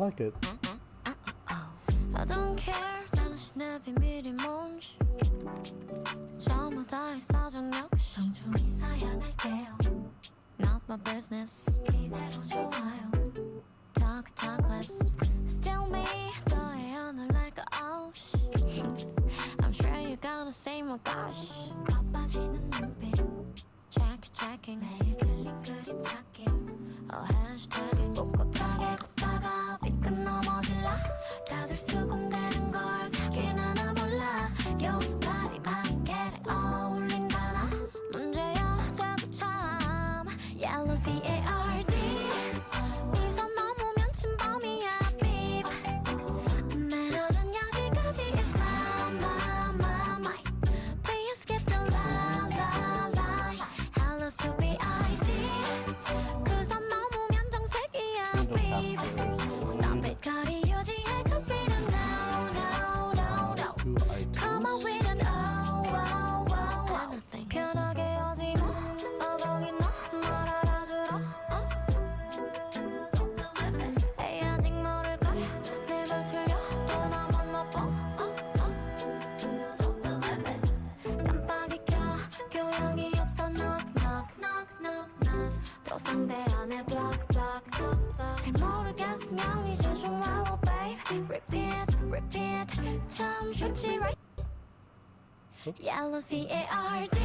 like it. I don't care 당신의 비밀이 뭔지 저마다의 사정력 정중히 사양할게요 Not my business 이대로 좋아요 Talk less Still me 너의 오늘 날까 없이 I'm sure you're gonna say my gosh 바빠지는 눈빛 Checking 매일 틀린 그림 찾기 Hashtagging 꼿꼿하게 걷다가 삐끗 넘어질라 다들 수긍되는 걸 자기는 하나 몰라 여기서 말이 많은 게래 어울린다나 문제야 자꾸 참 Yellow CARD 이선 넘으면 침범이야 beep 매너는 여기까지 is my Please skip the lie Hello stupid ID 그선 넘으면 정색이야 beep Stop it 거리 유지해 cause we don't know Come on we don't know anything 편하게 하지 마 어벙이 너말 알아들어 에이 아직 모를걸 내말 틀려 또 나만 나빠 깜빡이 켜 교양이 없어 knock 또 상대 안에 block 잘 모르겠으면 이제 좀 와워 babe repeat 참 쉽지 right Yellow CARD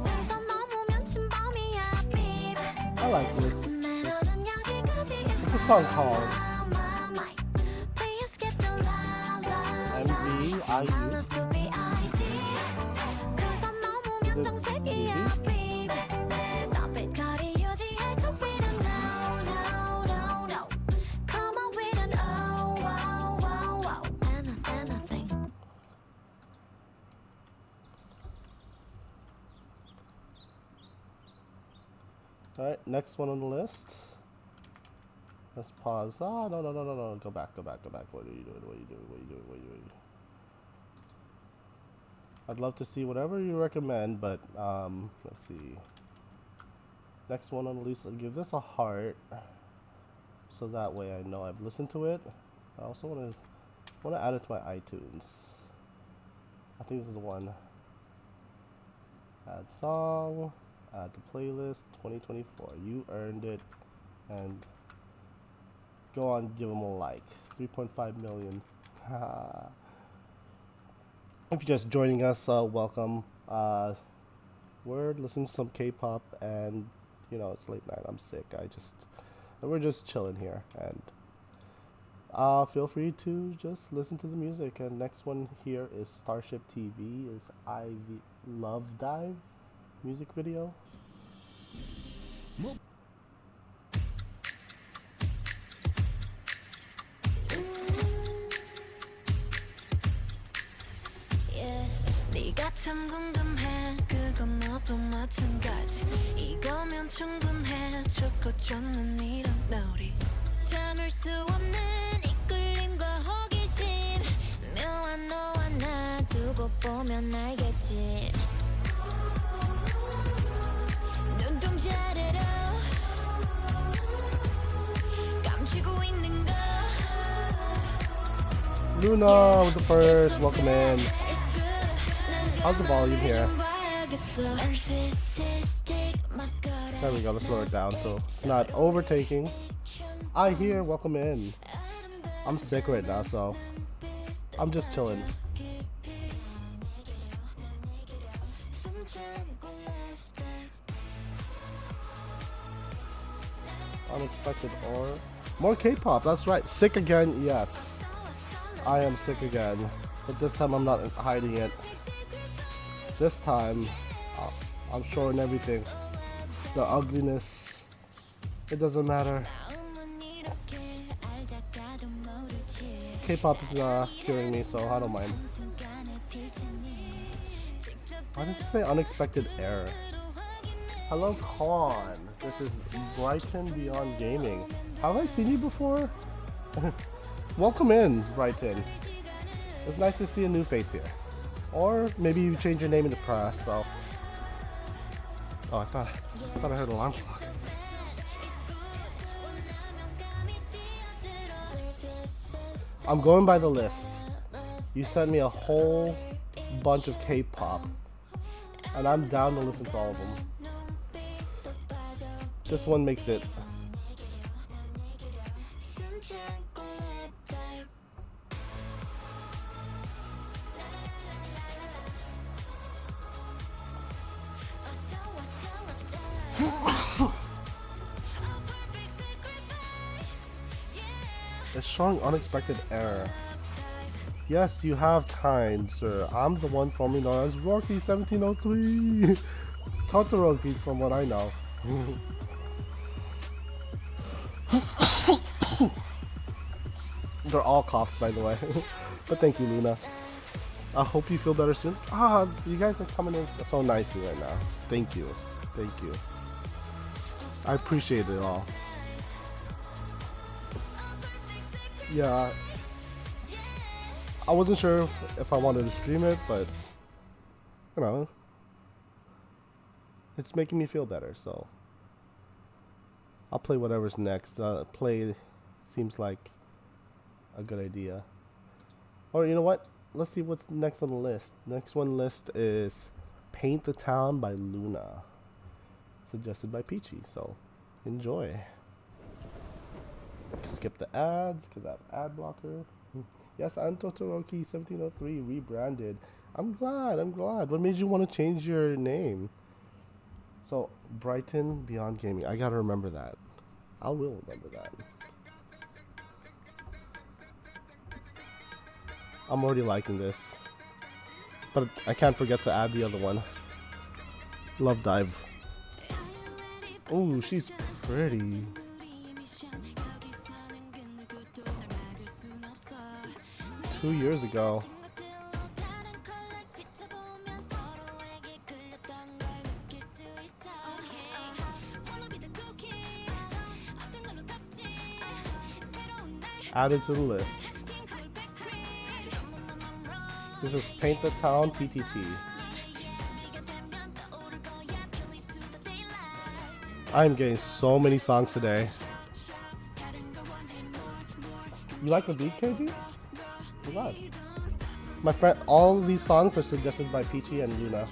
위선 넘으면 침범이야 beep I like this. 매너는 여기까지 What's the song called? Please skip the lie MV, Hello stupid ID 그선 넘으면 정색이야 beep Stop it 거리 유지해 cause we don't know Come on we don't know anything Alright, next one on the list. Let's pause. Ah, no. Go back. What are you doing? I'd love to see whatever you recommend, but let's see. Next one on the list, give this a heart, so that way I know I've listened to it. I also want to add it to my iTunes. I think this is the one. Add song, add to playlist 2024. You earned it, and go on, give them a like. 3.5 million. If you're just joining us, welcome. We're listening to some K-pop, and you know it's late night. I'm sick. We're just chilling here, and feel free to just listen to the music. And next one here is Starship TV. Is Ivy Love Dive music video. 네가 참 궁금해 그건 너도 마찬가지 이거면 충분해 좋고 좋는 이런 놀이 참을 수 없는 이끌림과 호기심 묘한 너와 나 두고 보면 알겠지 눈동자래로 감추고 있는 거 Luna with the first. Welcome in. How's the volume here? There we go, let's lower it down so it's not overtaking. I hear, welcome in. I'm sick right now, so I'm just chilling. Unexpected or more K-pop, that's right. Sick again, yes. I am sick again. But this time I'm not hiding it. This time, I'm showing everything. The ugliness, it doesn't matter. K-pop is curing me, so I don't mind. Why does it say unexpected error? Hello, Con. This is Brighton Beyond Gaming. Have I seen you before? Welcome in, Brighton. It's nice to see a new face here. Or maybe you change your name in the press, so. Oh, I thought I heard an alarm clock. I'm going by the list. You sent me a whole bunch of K-pop, and I'm down to listen to all of them. This one makes it. It's showing unexpected error. Yes, you have kind, sir. I'm the one formerly known as Rocky 1703. Totoroki, from what I know. They're all coughs, by the way. But thank you, Luna. I hope you feel better soon. Ah, you guys are coming in so nicely right now. Thank you. Thank you. I appreciate it all. Yeah, I wasn't sure if I wanted to stream it, but you know, it's making me feel better, so I'll play whatever's next. Play seems like a good idea. Or you know what? Let's see what's next on the list. Next one list is Paint the Town by Luna, suggested by Peachy. So enjoy. Skip the ads because I have ad blocker. Yes, I'm Totoroki 1703 rebranded. I'm glad. I'm glad. What made you want to change your name? So Brighton Beyond Gaming. I gotta remember that. I will remember that. I'm already liking this, but I can't forget to add the other one. Love Dive. Ooh, she's pretty. Two years ago. Added to the list. This is Paint the Town PTT. I'm getting so many songs today. You like the beat, KG? You glad? My friend, all these songs are suggested by Peachy and Luna.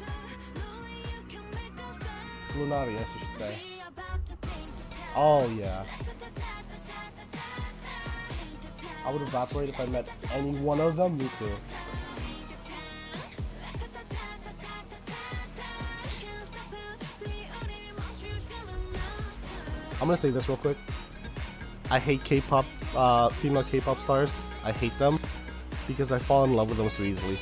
Lunari, I should say. Oh yeah. I would evaporate if I met any one of them. Me too. I'm gonna say this real quick. I hate K-pop, female K-pop stars. I hate them because I fall in love with them so easily.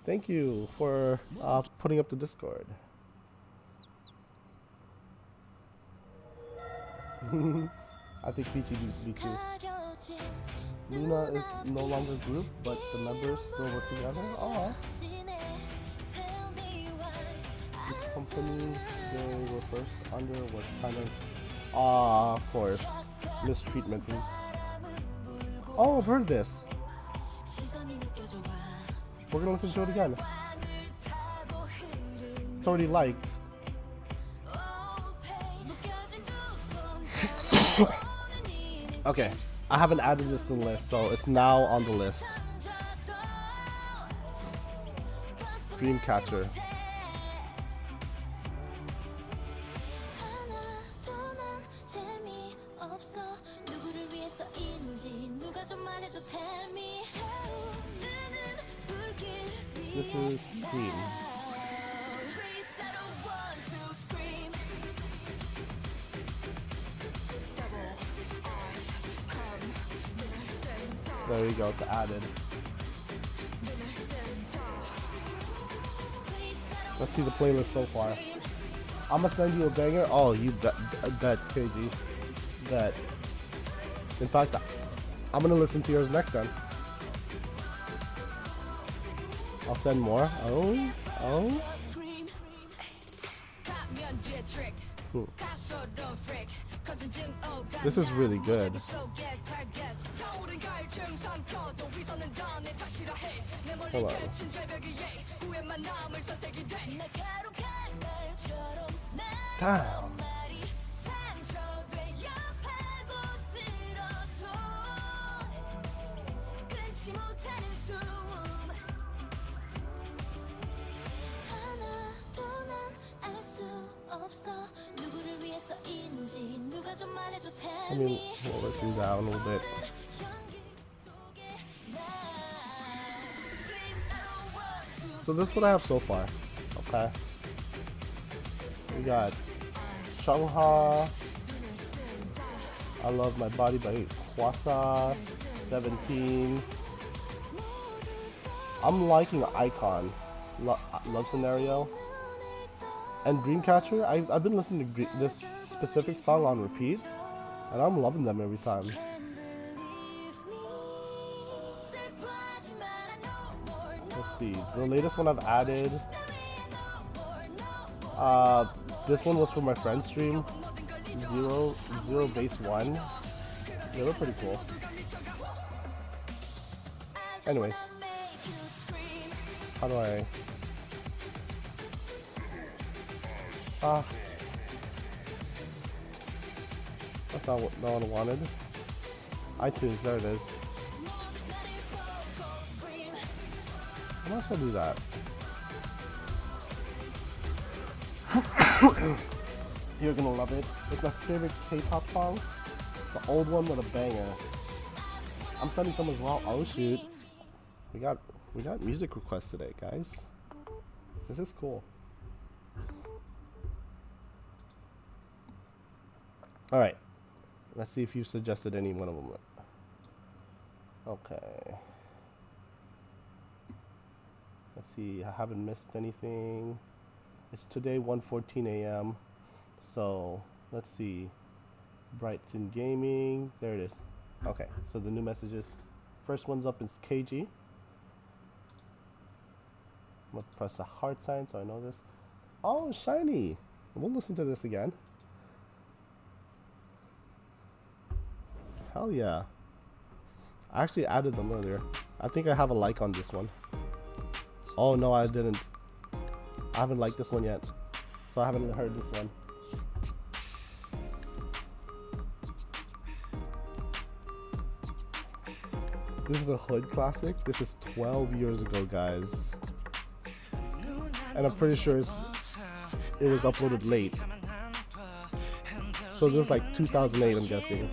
Thank you for putting up the Discord. I think Peachy beat you. Luna is no longer group, but the members still work together. Oh, the company they were first under was kind of, of course, mistreatment. Oh, I've heard this. We're gonna listen to it again. It's already liked. Okay, I haven't added this to the list, so it's now on the list. Dreamcatcher. This is Scream. There you go, it's added. Let's see the playlist so far. I'm gonna send you a banger. Oh, you bet, KG. Bet. In fact, I'm gonna listen to yours next time. I'll send more. Oh. This is really good. Hold on. Damn. I mean, we'll let you down a little bit. So this is what I have so far. Okay. We got Shangha. I Love My Body by Kwasa. 17. I'm liking Icon. Love Scenario. And Dreamcatcher. I've been listening to this specific song on repeat. And I'm loving them every time. Let's see. The latest one I've added. This one was for my friend's stream. Zero Base 1. Yeah, they're pretty cool. Anyways. How do I... That's not what no one wanted. iTunes, there it is. I'm not gonna do that. You're gonna love it. It's my favorite K-pop song. It's an old one with a banger. I'm sending some as well. Oh shoot. We got music requests today, guys. This is cool. Alright. Let's see if you suggested any one of them. Okay. Let's see. I haven't missed anything. It's today 1:14 a.m. So let's see. Brighton Gaming. There it is. Okay. So the new messages. First one's up is KG. I'm gonna press a heart sign so I know this. Oh, shiny. We'll listen to this again. Hell yeah. I actually added them earlier. I think I have a like on this one. Oh no, I didn't. I haven't liked this one yet. So I haven't heard this one. This is a hood classic. This is 12 years ago, guys. And I'm pretty sure it was uploaded late. So this is like 2008, I'm guessing.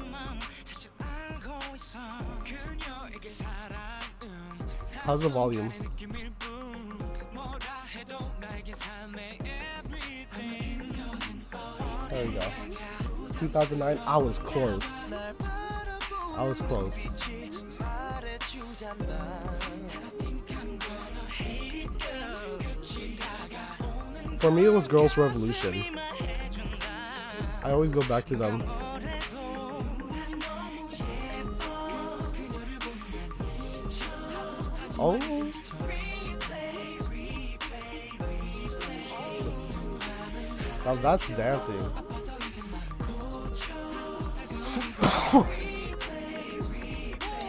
How's the volume? There we go. 2009. I was close. For me, it was Girls' Revolution. I always go back to them. Oh. Now that's dancing.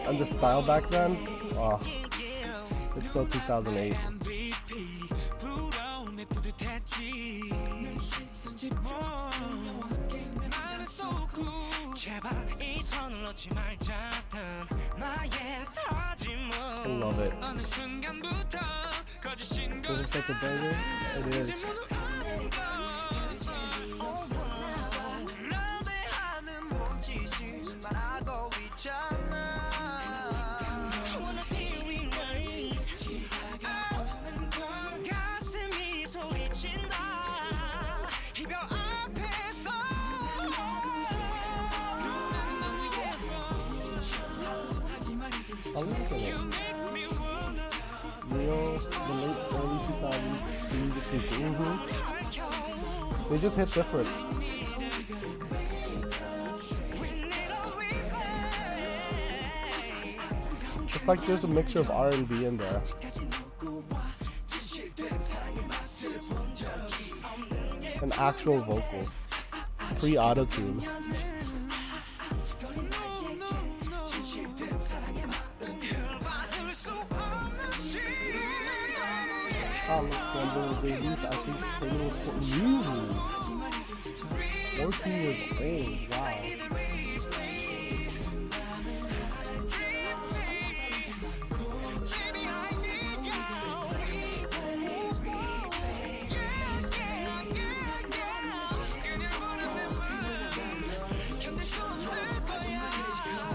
And the style back then, oh, it's so 2008. I love it. Is it such a banger? It is. I look at it. Real, the late early 2000s music people. They just hit different. It's like there's a mixture of R&B in there. And actual vocals. Pre-auto-tune. When they were babies, I think Taylor was 14 years old.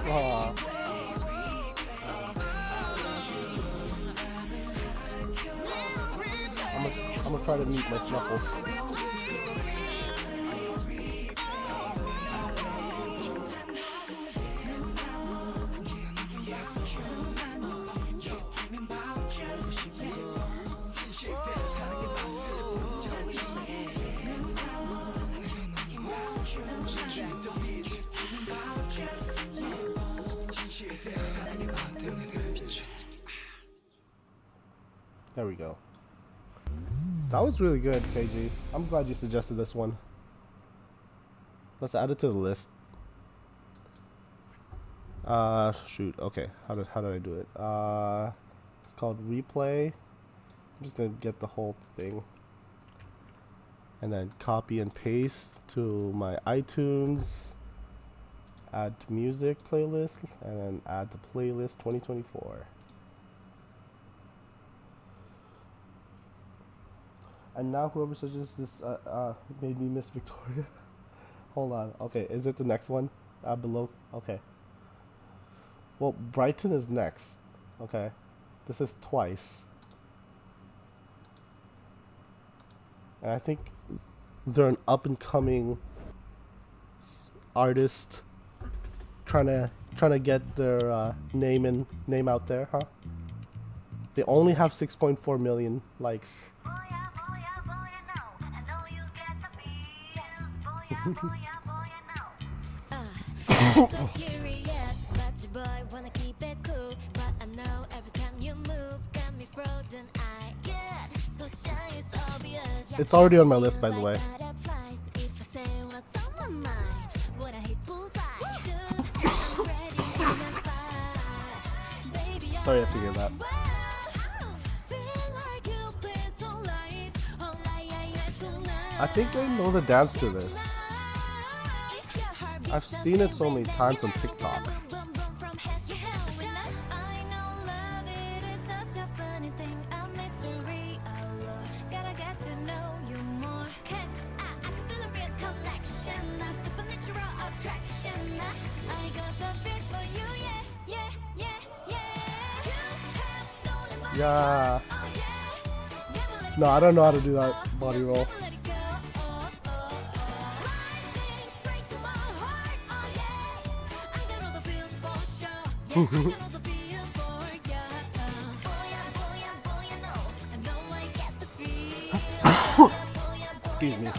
Wow. I'm gonna try to meet my snuffles. There we go. That was really good, KG. I'm glad you suggested this one. Let's add it to the list. Shoot. Okay. How did I do it? It's called Replay. I'm just gonna get the whole thing and then copy and paste to my iTunes. Add to music playlist and then add to playlist 2024. And now whoever suggests this made me miss Victoria. Hold on. Okay, is it the next one? Below? Okay. Well, Brighton is next. Okay. This is Twice. And I think they're an up-and-coming artist trying to get their name out there, huh? They only have 6.4 million likes. So curious, but your boy wanna keep it cool. But I know every time you move, got me frozen. I get so shy, it's obvious. It's already on my list, by the way. Sorry I have to hear that. I think I know the dance to this. I've seen it so many times on TikTok. Yeah. No, I don't know how to do that body roll. Excuse me.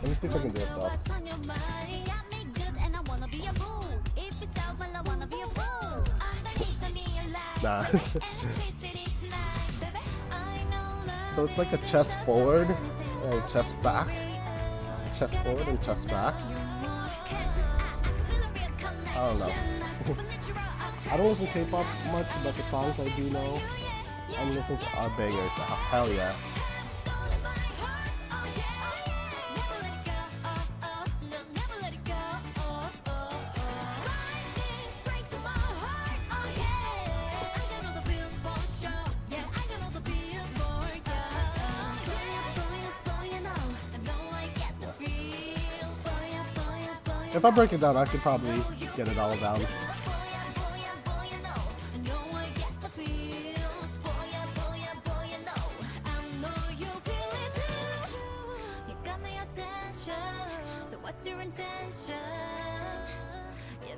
Let me see if I can do it though. Nah. So it's like a chest forward and chest back. Chest forward and chest back. I don't know. I don't listen to K-pop much, but the songs I do know and listen to are bangers. Hell yeah. If I break it down, I could probably get it all down.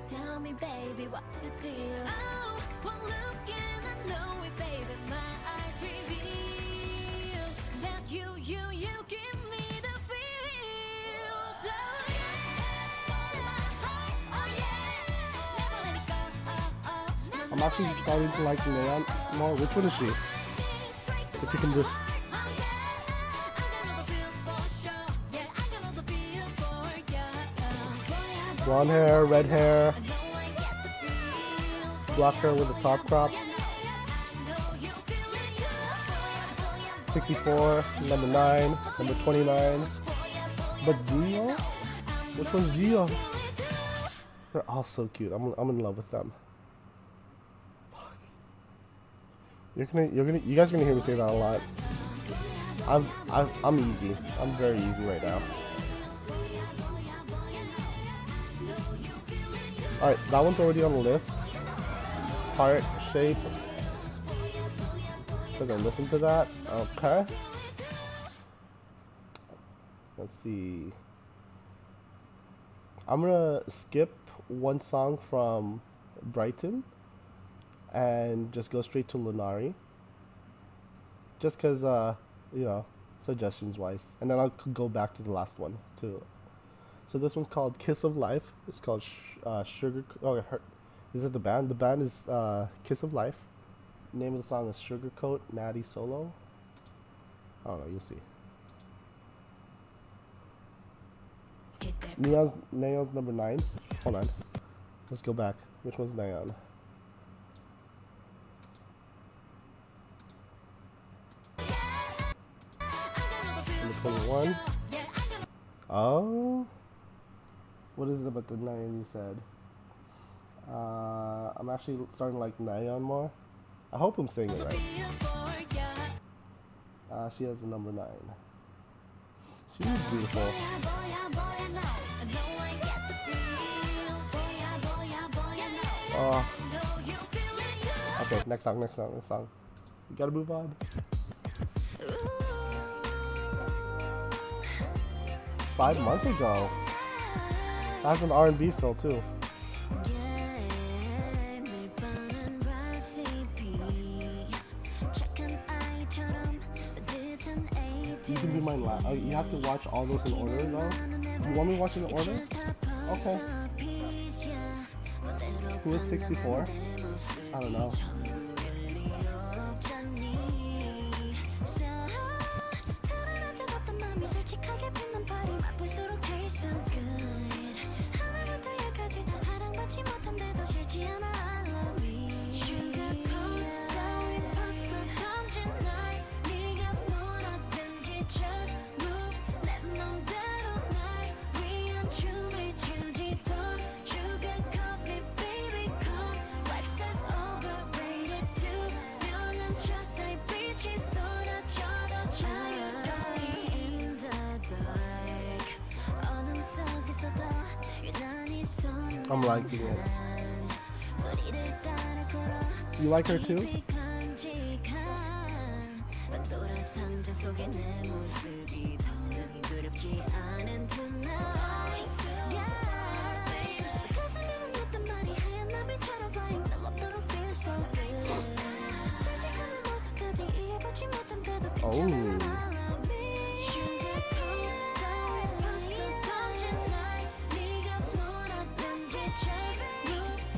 Tell me, baby, what's the deal? Oh, one look and I know it, baby. My eyes reveal that you give me the feels. Oh yeah, my heart, oh yeah, never let it go. Oh, oh, I'm actually starting to like Neon more. Which one is she? If you can just... Blonde hair, red hair, black hair with a top crop. 64, number 9, number 29. But Gio? Which one's Gio? They're all so cute. I'm in love with them. Fuck. You guys are gonna hear me say that a lot. I'm easy. I'm very easy right now. Alright, that one's already on the list. Heart shape. Should I listen to that? Okay. Let's see. I'm gonna skip one song from Brighton and just go straight to Lunari. Just because, you know, suggestions wise. And then I'll go back to the last one too. So this one's called Kiss of Life. It's called Sugar... Oh, is it the band? The band is Kiss of Life. The name of the song is Sugarcoat Natty Solo. I don't know, you'll see. Neon's number 9. Hold on. Let's go back. Which one's Neon? Number 21. Oh... What is it about the Neon you said? I'm actually starting to like Neon more. I hope I'm saying it right. She has the number 9. She is beautiful. Okay, next song. You gotta move on. 5 months ago. That's an R&B feel too. You can be my last. You have to watch all those in order though. You want me to watch in order? Okay. Who is 64? I don't know. I'm liking it. You like her too? Oh,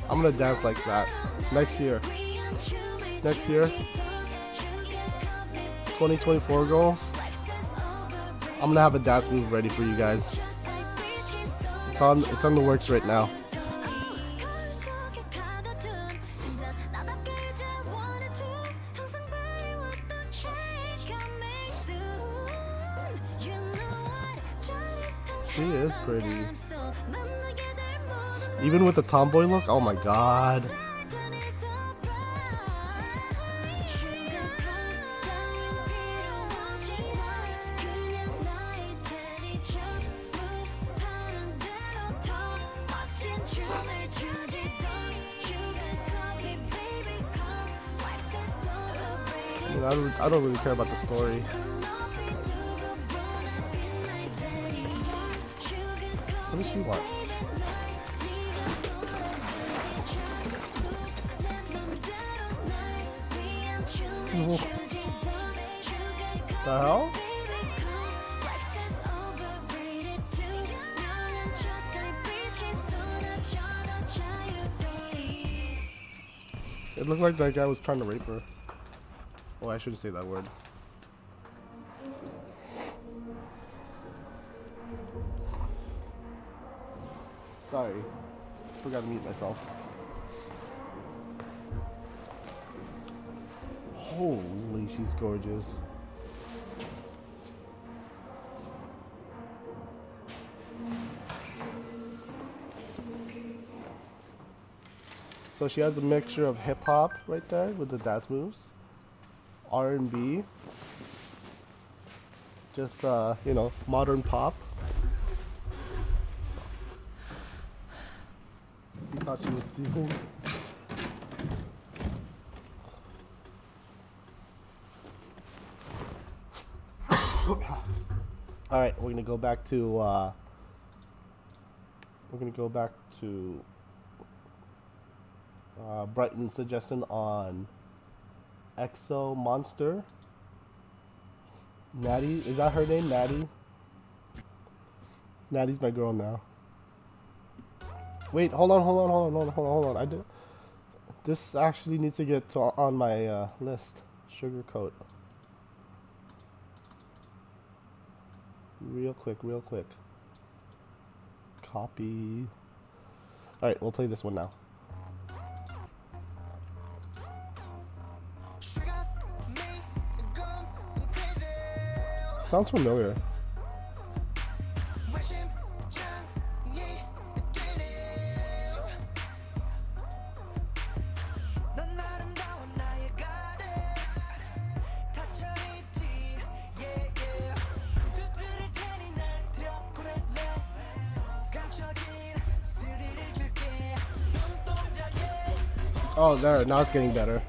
I'm gonna dance like that next year. Next year, 2024 goals. I'm gonna have a dance move ready for you guys. It's on the works right now. She is pretty. Even with the tomboy look, oh my god. I don't really care about the story. What does she want? The hell? It looked like that guy was trying to rape her. Oh, I shouldn't say that word. Sorry. Forgot to mute myself. Holy, she's gorgeous. So she has a mixture of hip hop right there with the dance moves, R&B, just you know, modern pop. He thought she was stealing. All right, we're gonna go back to Brighton's suggestion on EXO Monster. Natty, is that her name? Natty? Natty's my girl now. Wait, hold on. I do. This actually needs to get on my list. Sugarcoat. Real quick. Copy. All right, we'll play this one now. Sounds familiar. Oh, there. Now it's getting better.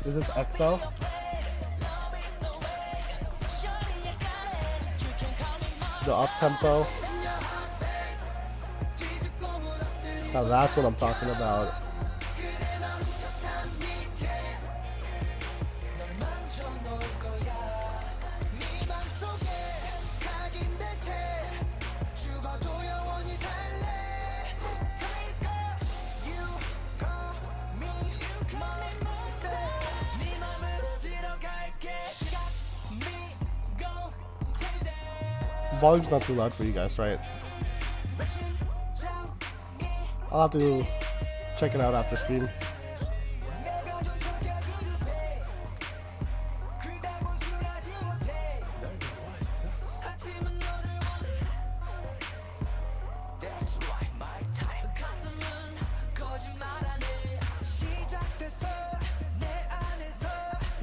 Is this EXO? The up tempo. Now that's what I'm talking about. Volume's not too loud for you guys, right? I'll have to check it out after stream.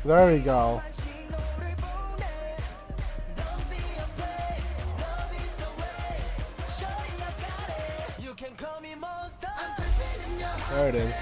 There we go. There it is.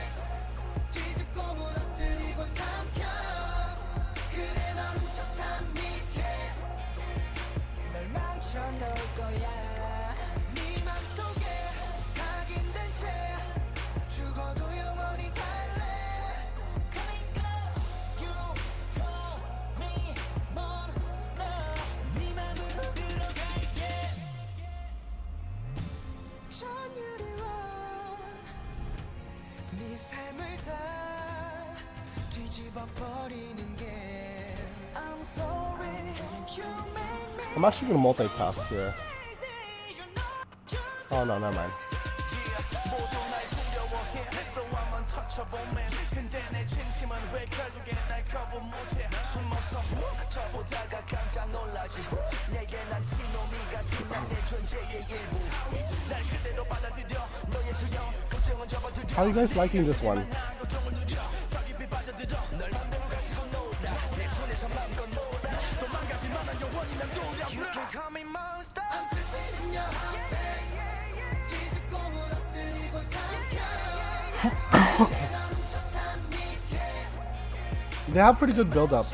네 삶을 다 뒤집어 버리는 게 I'm sorry you make me I'm actually gonna multitask here. crazy you know Oh no, never mind. 모두 날 두려워해 So I'm untouchable man 근데 내 진심은 왜 결국에 날 거부 못해 숨어서 저보다가 깜짝 놀라지 내게 난 티노미 같은 난내 존재의 일부 날 그대로 받아들여 너의 두려움 걱정은 접어들여 How are you guys liking this one? 고통을 누려 더 깊이 빠져들어 널 맘대로 가지고 놀아 내 손에서 맘껏 놀아 도망가지만 난 영원히 난 두려워 You can call me monster I'm defeating your heart 뒤집고 무너뜨리고 They have pretty good build up.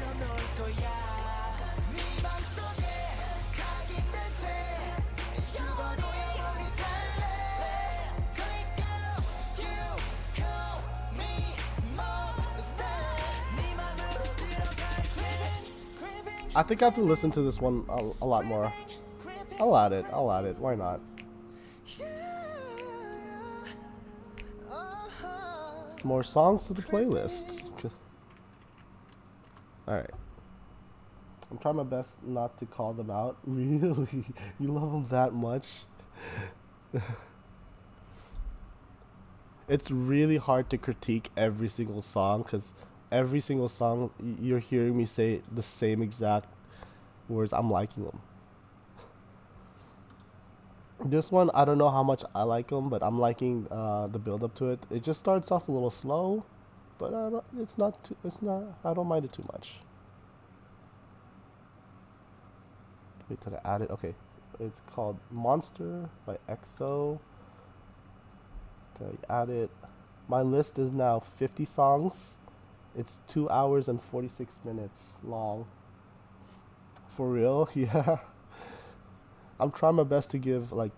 I think I have to listen to this one a lot more. I'll add it. I'll add it. Why not? More songs to the playlist. Alright. I'm trying my best not to call them out. Really? You love them that much? It's really hard to critique every single song because every single song you're hearing me say the same exact words. I'm liking them. This one, I don't know how much I like them, but I'm liking the build up to it. It just starts off a little slow, but it's not too. It's not. I don't mind it too much. Wait till I add it. Okay, it's called Monster by EXO. Till I add it. My list is now 50 songs. It's 2 hours and 46 minutes long. For real, yeah. I'm trying my best to give like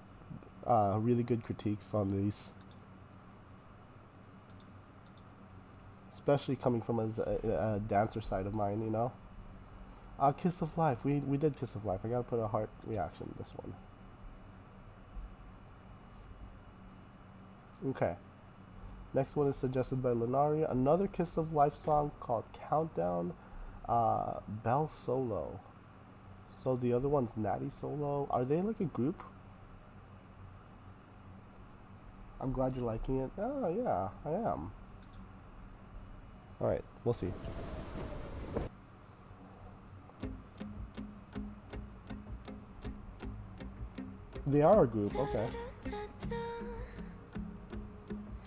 really good critiques on these, especially coming from a dancer side of mine, you know. Kiss of Life. We did Kiss of Life. I gotta put a heart reaction to this one. Okay. Next one is suggested by Lunaria. Another Kiss of Life song called Countdown. Bell Solo. So the other one's Natty Solo. Are they like a group? I'm glad you're liking it. Oh yeah, I am. Alright, we'll see. They are a group, okay.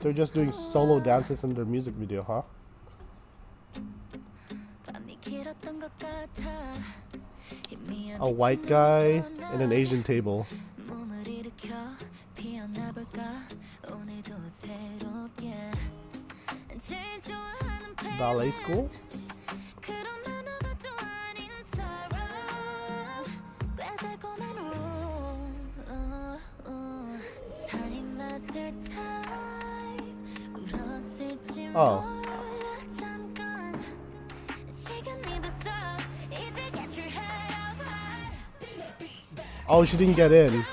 They're just doing solo dances in their music video, huh? A white guy and an Asian table. Ballet school? Oh. Oh, she didn't get in.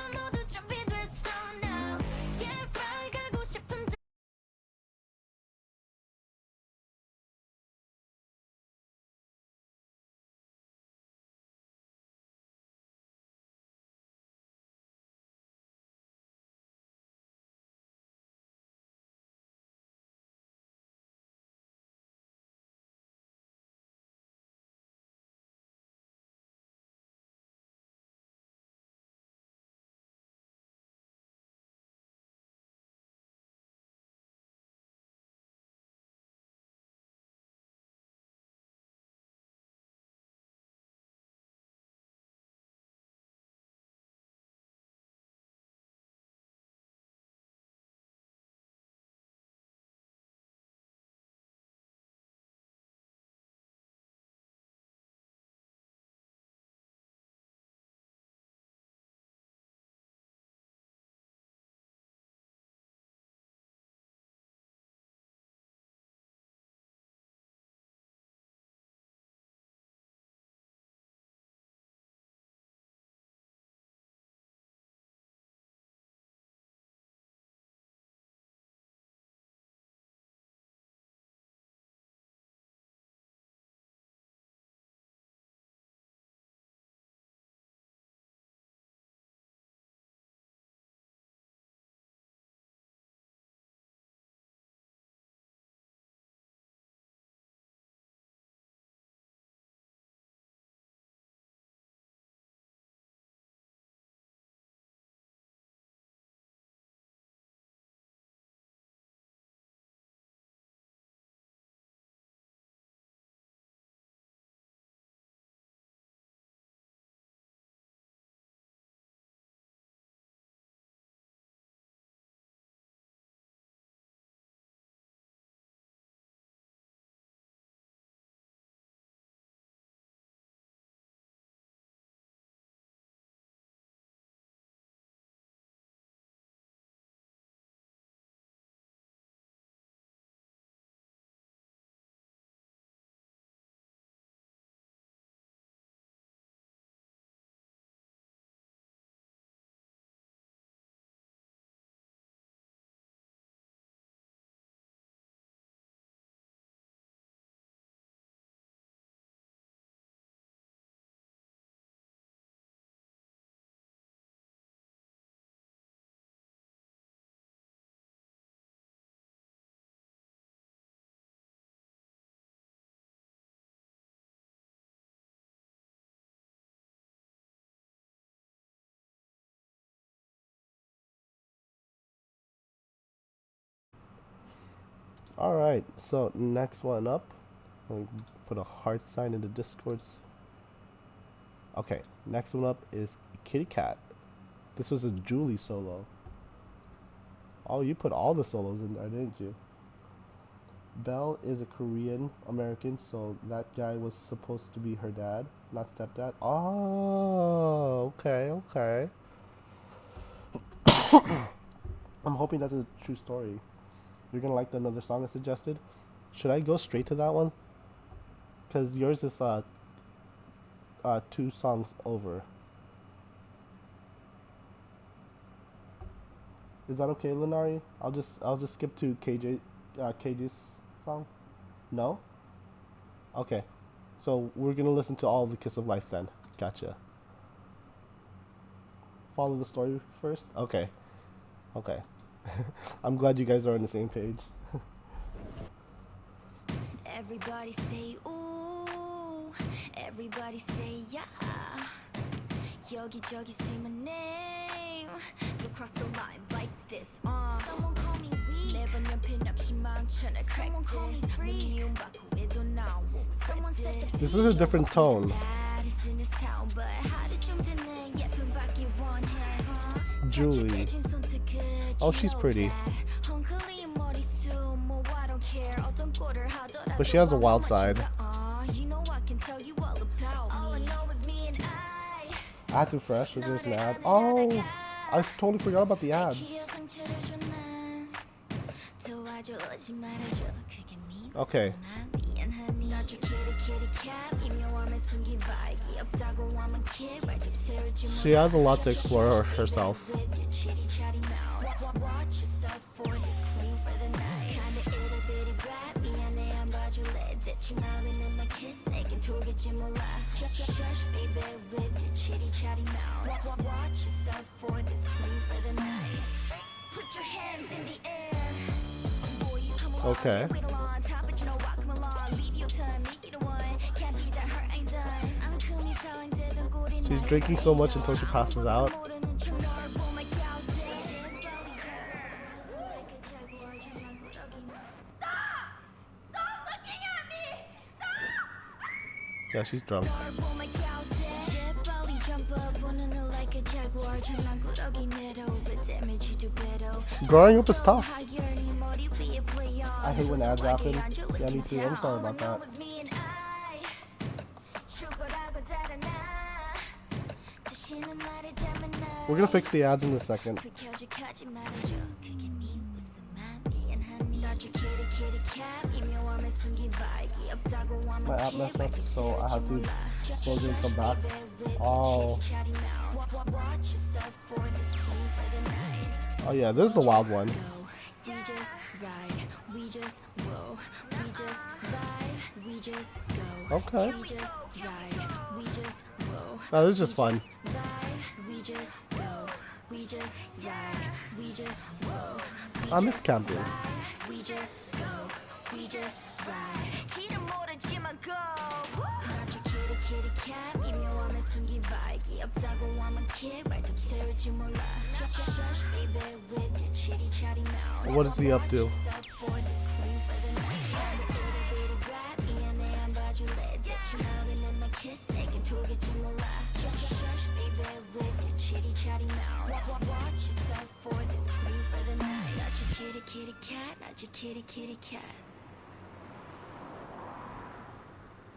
All right, so next one up. Let me put a heart sign in the discords. Okay, next one up is Kitty Cat. This was a Julie solo. Oh, you put all the solos in there, didn't you? Belle is a Korean American, so that guy was supposed to be her dad, not stepdad. Oh, okay, okay. I'm hoping that's a true story. You're gonna like the another song I suggested. Should I go straight to that one? Cause yours is 2 songs over. Is that okay, Lenari? I'll just skip to KJ's song. No? Okay. So we're gonna listen to all of the Kiss of Life then. Gotcha. Follow the story first? Okay. Okay. I'm glad you guys are on the same page. Everybody say ooh, everybody say yeah. 여기저기 say my name. Don't cross the line like this. Someone call me weak. 매번 옆에 없이 많잖아. Someone call me free. 미움 받고 해도 나 won't Someone said the This is a different tone. baddest in this town, but 하루 정도는 예쁜 밖에 원해. Julie. Oh, she's pretty. But she has a wild side. Add to fresh, was there's an ad. Oh, I totally forgot about the ads. Okay. She has a lot to explore herself. Okay. She's drinking so much until she passes out. Yeah, she's drunk. Growing up is tough. I hate when ads happen. Yeah, me too. I'm sorry about that. We're gonna fix the ads in a second. My app messed up, so I have to close it and come back. Oh. Oh yeah, this is the wild one. Okay. Oh, this is just fun. I miss camping. What is he up to?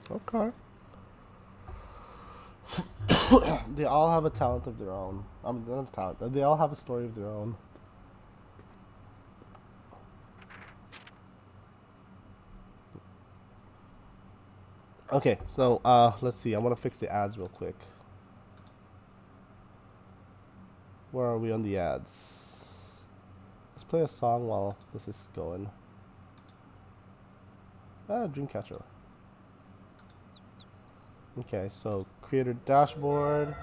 Okay. They all have a talent of their own. I mean, they don't have talent. They all have a story of their own. Okay, so let's see. I want to fix the ads real quick. Where are we on the ads? Let's play a song while this is going. Dreamcatcher. Okay, so creator dashboard.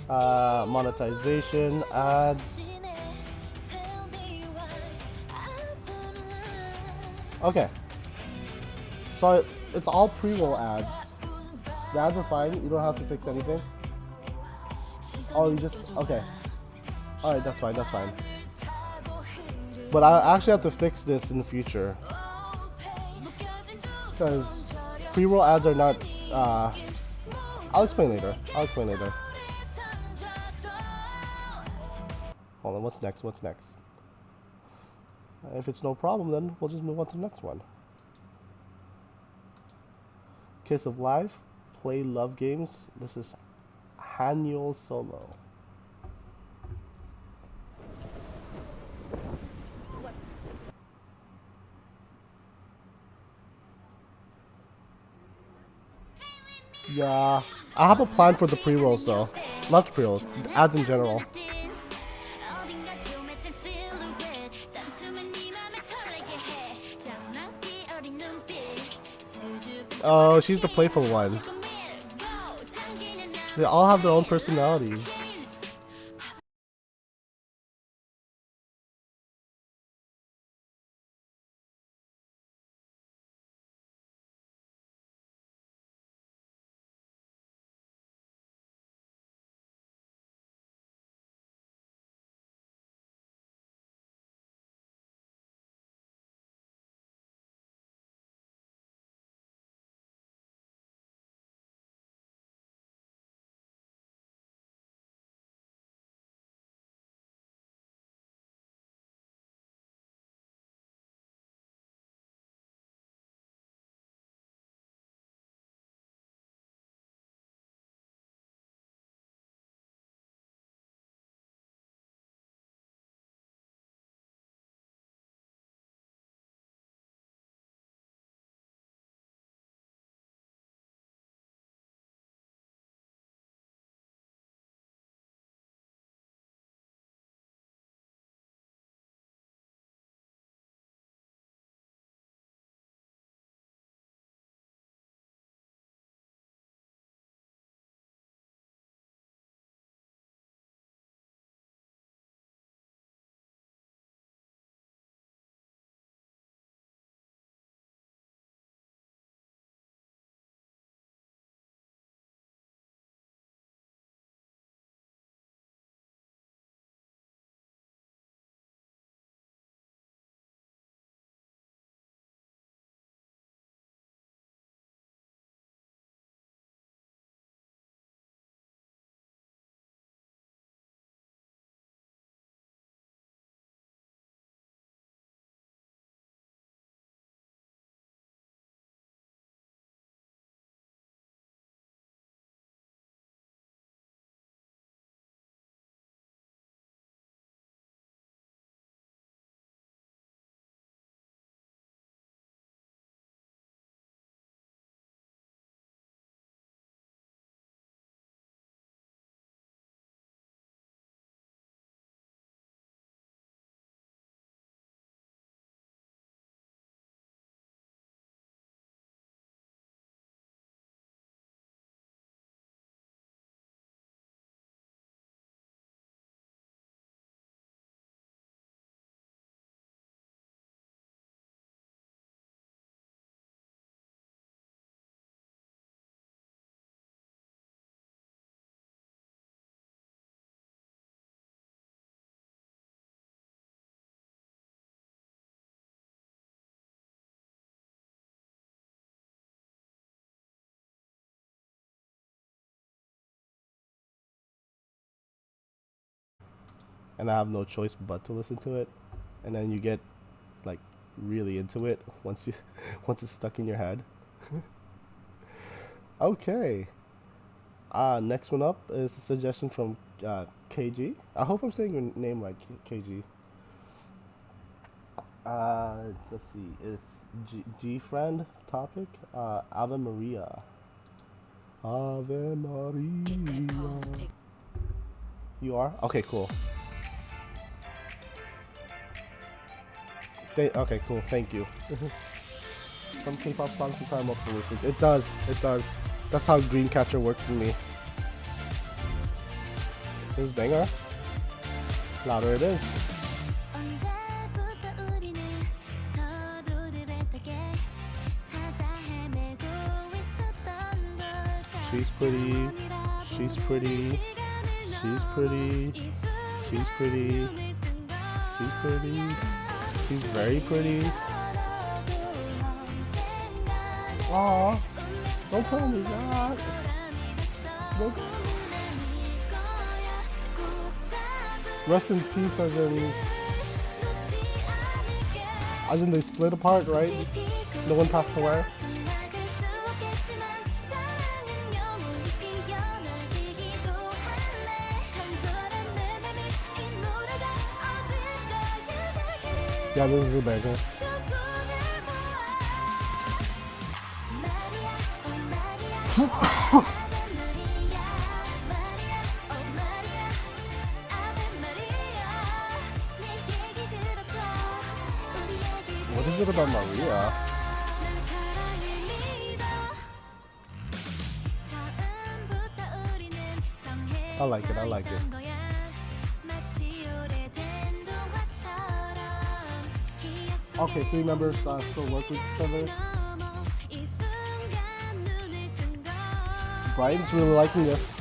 Monetization, ads. Okay. So it's all pre-roll ads. The ads are fine. You don't have to fix anything. Oh, you just... Okay. Alright, that's fine, that's fine. But I actually have to fix this in the future. Because pre-roll ads are not, I'll explain later. I'll explain later. Hold on, what's next? What's next? If it's no problem, then we'll just move on to the next one. Kiss of Life, play love games. This is Hanyul Solo. Yeah, I have a plan for the pre-rolls though. Not the pre-rolls, the ads in general. Oh, she's the playful one. They all have their own personalities. And I have no choice but to listen to it. And then you get like really into it once you once it's stuck in your head. Okay. Next one up is a suggestion from KG. I hope I'm saying your name right, KG. Let's see. It's G friend topic. Ave Maria. Ave Maria. You are? Okay, cool. Okay, cool. Thank you. Some K-pop songs require multiple listens. It does. It does. That's how Dreamcatcher worked for me. This is banger. Louder it is. She's pretty. She's pretty. She's pretty. She's pretty. She's pretty. She's very pretty. Aw, don't tell me that. Don't. Rest in peace, as in they split apart, right? No one passed away. Yeah, this is a banger. What is it about Maria? I like it, I like it. Okay, three members still work with each other. Brian's really liking this.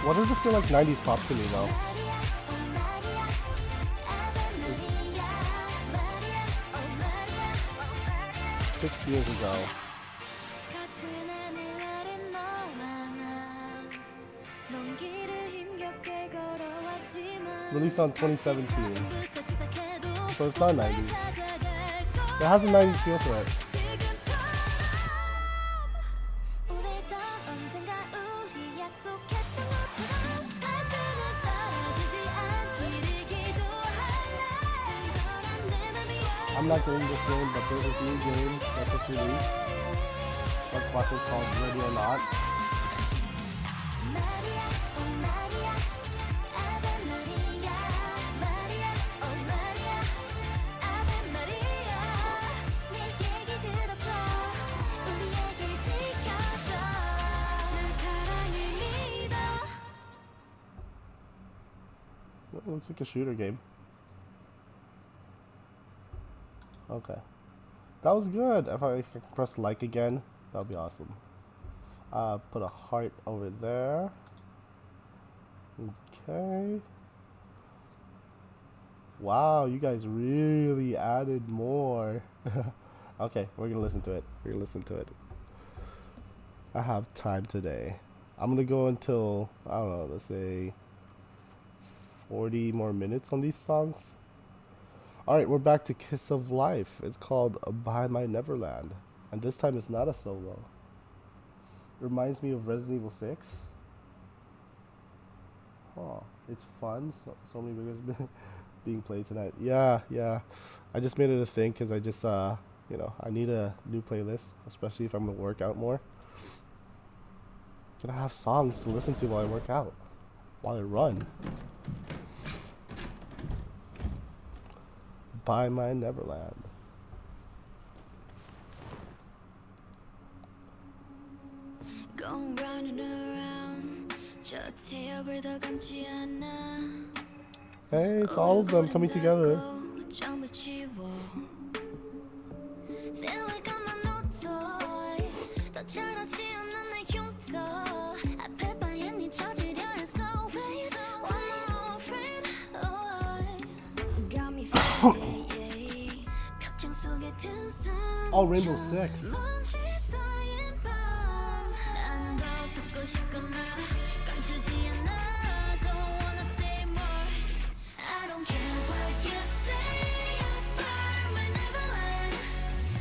What does it feel like 90s pop to me though? 6 years ago. Released on 2017. So it's not 90s. It has a 90s feel to it. I'm not getting this game, but there's this new game that just released. Let's watch it, called Ready or Not. It looks like a shooter game. Okay. That was good. If I can press like again, that would be awesome. Put a heart over there. Okay. Wow, you guys really added more. Okay, we're gonna listen to it. We're gonna listen to it. I have time today. I'm gonna go until, I don't know, let's say 40 more minutes on these songs. Alright, we're back to Kiss of Life. It's called By My Neverland. And this time it's not a solo. Reminds me of Resident Evil 6. Huh. It's fun. So many videos being played tonight. Yeah. I just made it a thing because I just, I need a new playlist, especially if I'm going to work out more. Gonna have songs to listen to while I work out. While I run. By My Neverland. Go round and around. Hey, it's all of them coming together. Oh, Rainbow Six.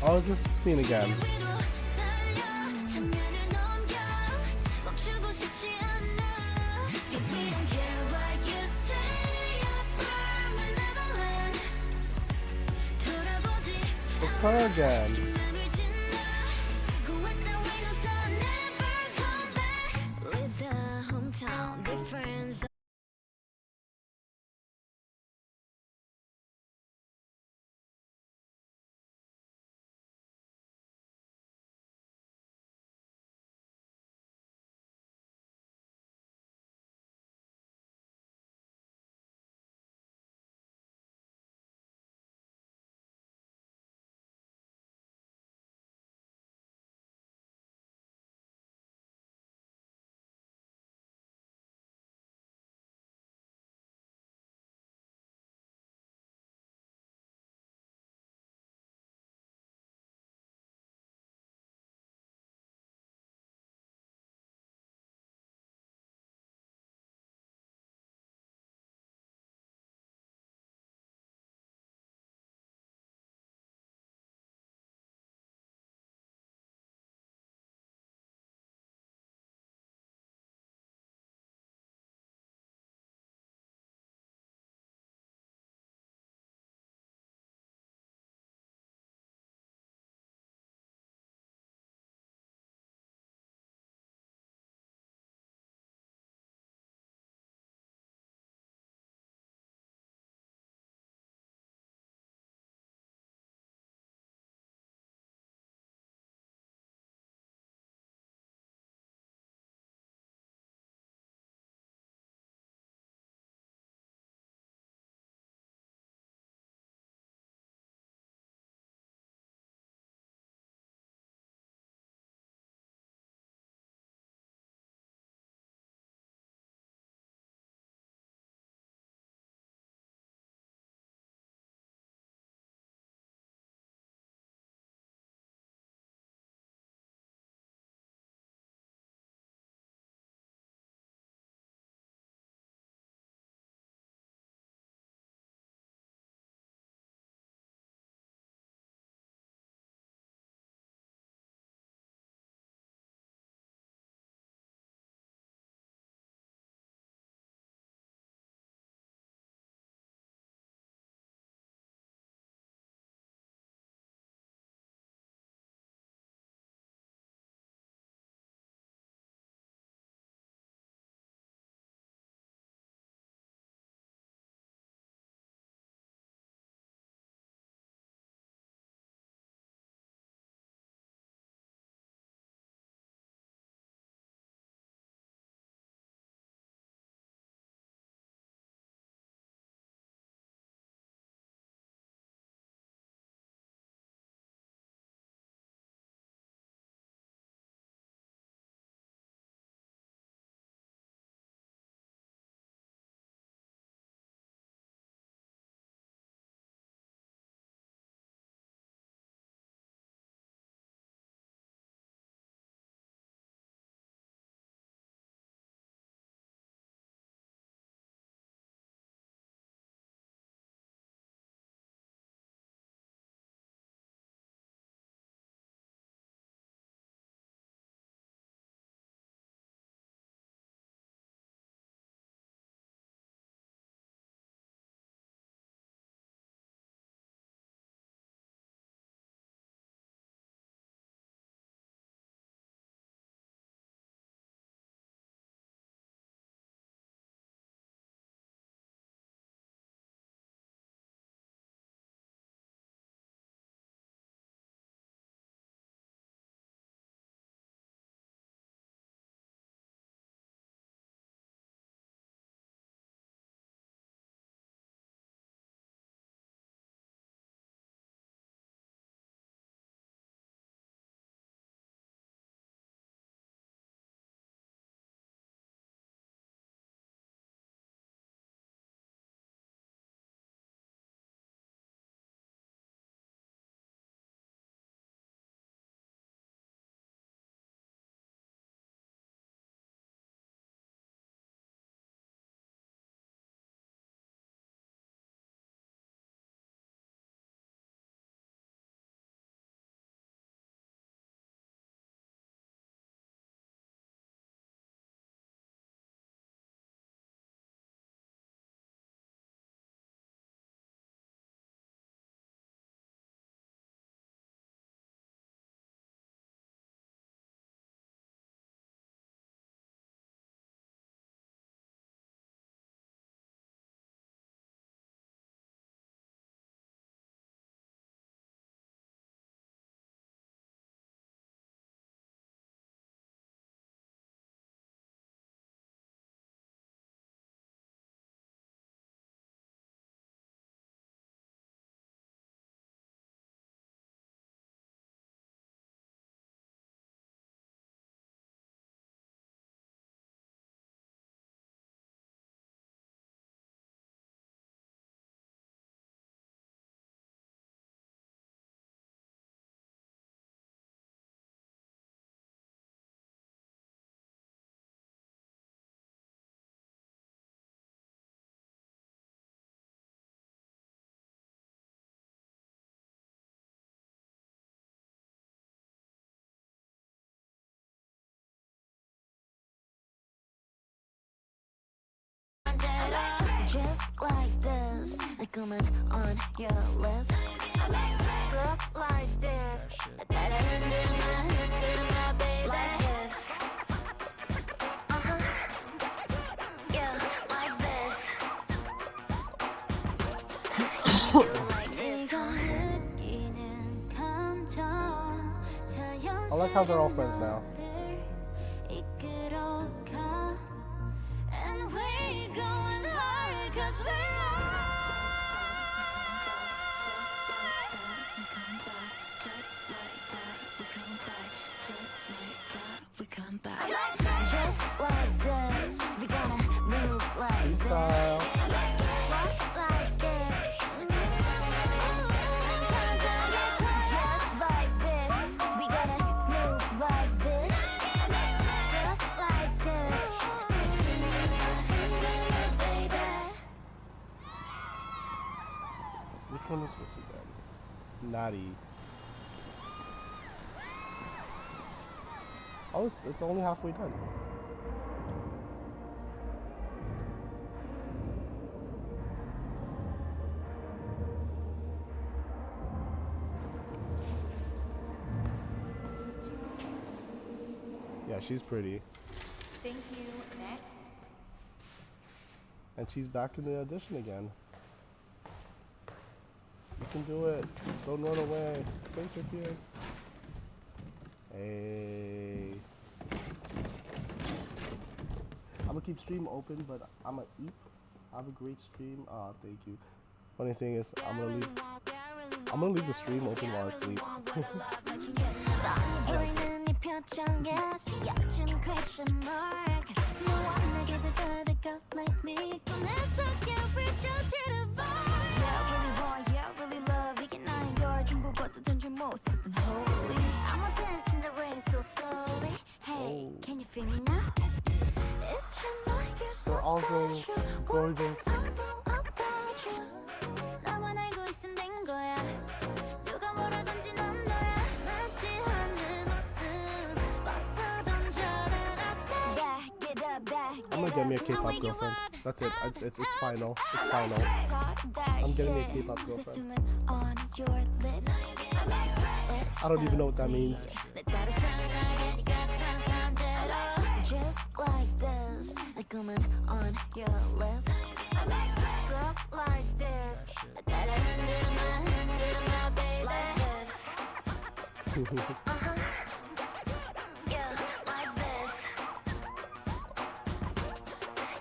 Oh, it's this scene again. It's her again. Just like this, the comment on your lips. Look like this, that I do my baby. Like this. Yeah, like this. I like how they're all friends now. And we going hard 'cause we come back. Just like this, we gonna move like this. Freestyle. Like this. Sometimes I get caught. Just like this, we gonna move like this. Just like this. Baby. Which one is which again? Naughty. Oh, it's only halfway done. Yeah, she's pretty. Thank you. Next. And she's back in the audition again. You can do it. Don't run away. Face your fears. Hey. I'm gonna keep stream open, but I'm gonna eat. Have a great stream. Ah, thank you. Funny thing is, I'm gonna leave the stream open while I sleep. 보이는 이 표정에 쓰여진 question mark. No one 내게 더 girl like me. 꿈에서 we're just here to vibe. Yeah, really want, yeah, really love. 이게 나인 걸 전부 벗어던진 모습은 holy. I'ma dance in the rain so slowly. Hey, can you feel me now? It's your mind, you're so They're all so special. gorgeous. I know about you. 나만 알고 있으면 된 거야. 누가 뭐라든지 넌 너야. 마치 하늘 옷은 벗어 던져라 나 say. Back it up, back it up. I'm gonna get me a K-pop girlfriend. That's it. It's final. It's final. I'm getting me a K-pop girlfriend. I don't even know what that means. Just like this, the comment on your lips. Look like this, that I my baby. Yeah, like this.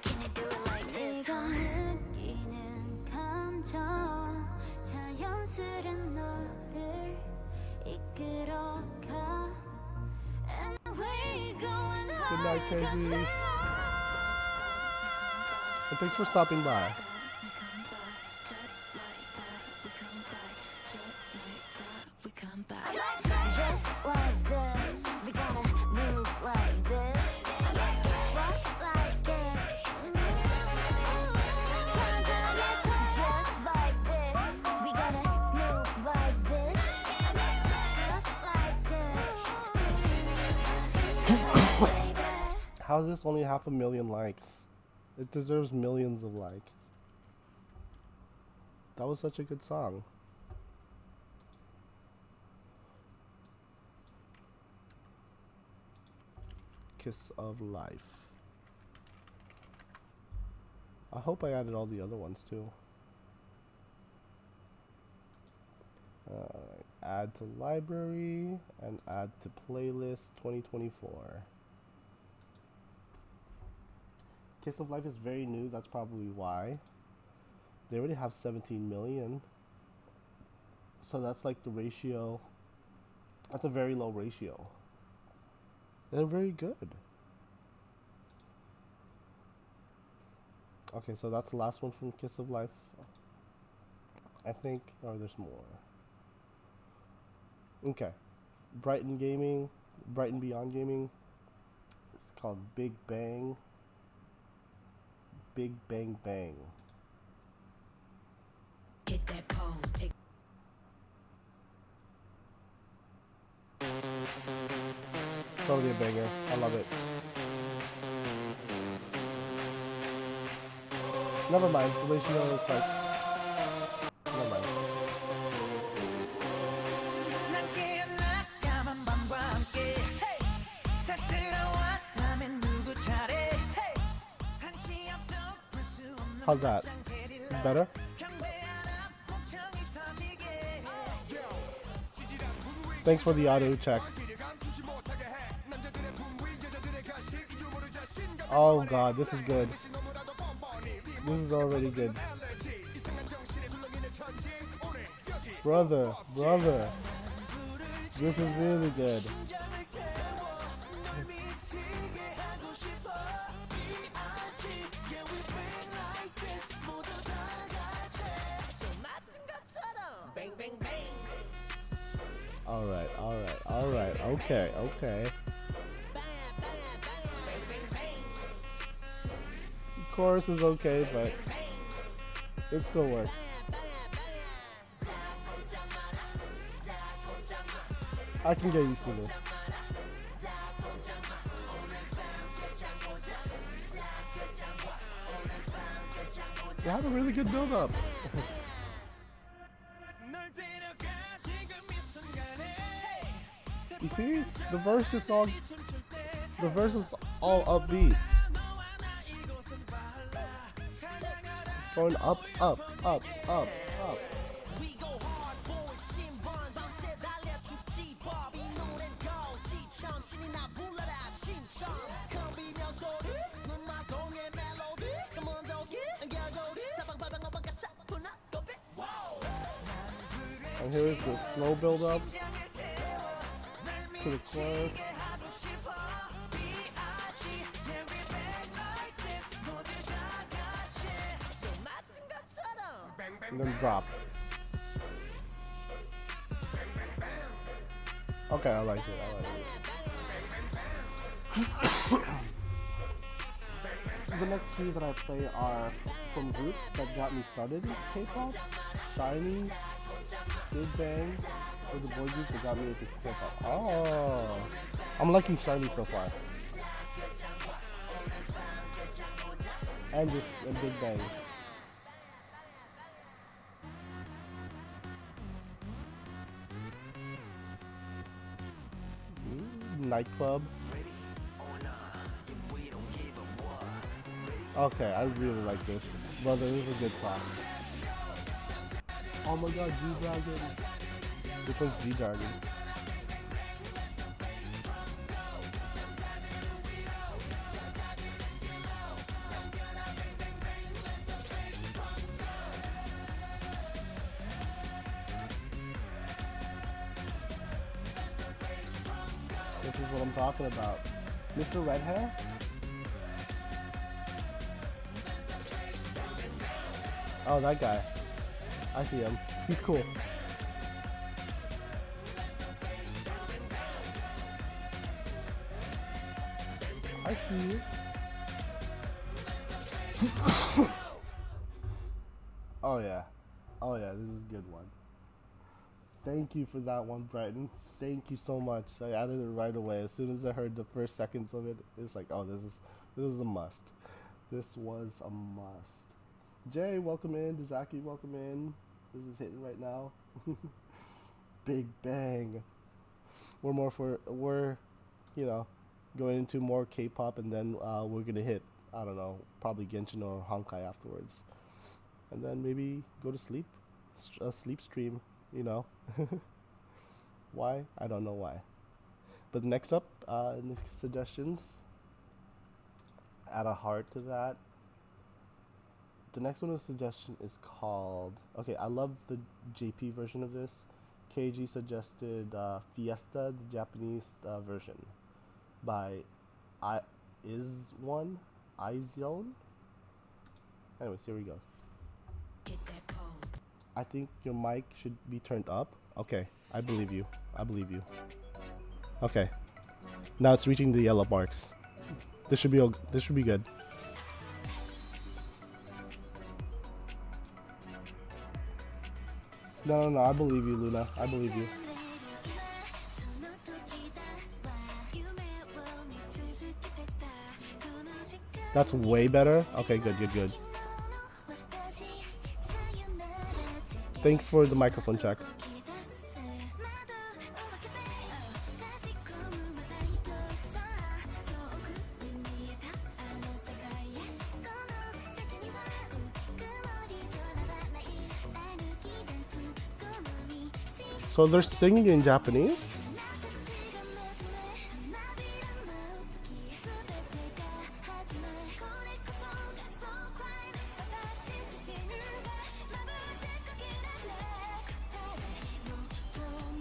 Can you do it like this? 네가 느끼는 감정, 자연스런 너를 이끌어가. And we going Good night, hard 'cause Casey. we And thanks for stopping by. just like this, we gonna move like this. Walk like this. Sometimes I get caught. Just like this, we gonna move like this. Just like this. How is this only 500,000 likes? It deserves millions of likes. That was such a good song. Kiss of Life. I hope I added all the other ones too. Add to library and add to playlist 2024. Kiss of Life is very new, that's probably why. They already have 17 million. So that's like the ratio. That's a very low ratio. They're very good. Okay, so that's the last one from Kiss of Life. I think, or there's more. Okay. Brighton Gaming, Brighton Beyond Gaming. It's called Big Bang. Big Bang Bang. Get that pose. Take Totally a banger. I love it. Never mind. Fellatio is like. Never mind. How's that? Better? Thanks for the audio check. Oh god, this is good. This is already good. Brother, brother. This is really good. Alright, alright, alright. Okay, okay. Chorus is okay, but it still works. I can get used to this. They have a really good build-up. You see, the verse is all upbeat. It's going up, up, up, up, up. And here is the slow build-up to the chorus. And then drop. Okay, I like it. The next few that I play are from groups that got me started in K-pop. Shiny, Big Bang, or the boy group that got me into K-pop. Oh, I'm liking Shiny so far. And Big Bang. Nightclub. Okay, I really like this. Brother, this is a good song. Oh my god, G-Dragon. Which one's G-Dragon? This is what I'm talking about. Mr. Red Hair? Oh, that guy. I see him. He's cool. I see you. Oh yeah. Oh yeah, this is a good one. Thank you for that one, Brighton. Thank you so much. I added it right away. As soon as I heard the first seconds of it, it's like, oh, this is a must. This was a must. Jay, welcome in. Dazaki, welcome in. This is hitting right now. Big Bang. We're you know, going into more K-pop, and then we're gonna hit, I don't know, probably Genshin or Honkai afterwards, and then maybe go to sleep, a sleep stream. You know, why? I don't know why. But next up, in the suggestions, add a heart to that. The next one of the suggestion is called, okay, I love the JP version of this. KG suggested Fiesta, the Japanese version by Izone. Anyways, here we go. I think your mic should be turned up. Okay, I believe you. I believe you. Okay, now it's reaching the yellow marks. This should be good. No, I believe you, Luna. I believe you. That's way better. Okay, good. Thanks for the microphone check. So they're singing in Japanese?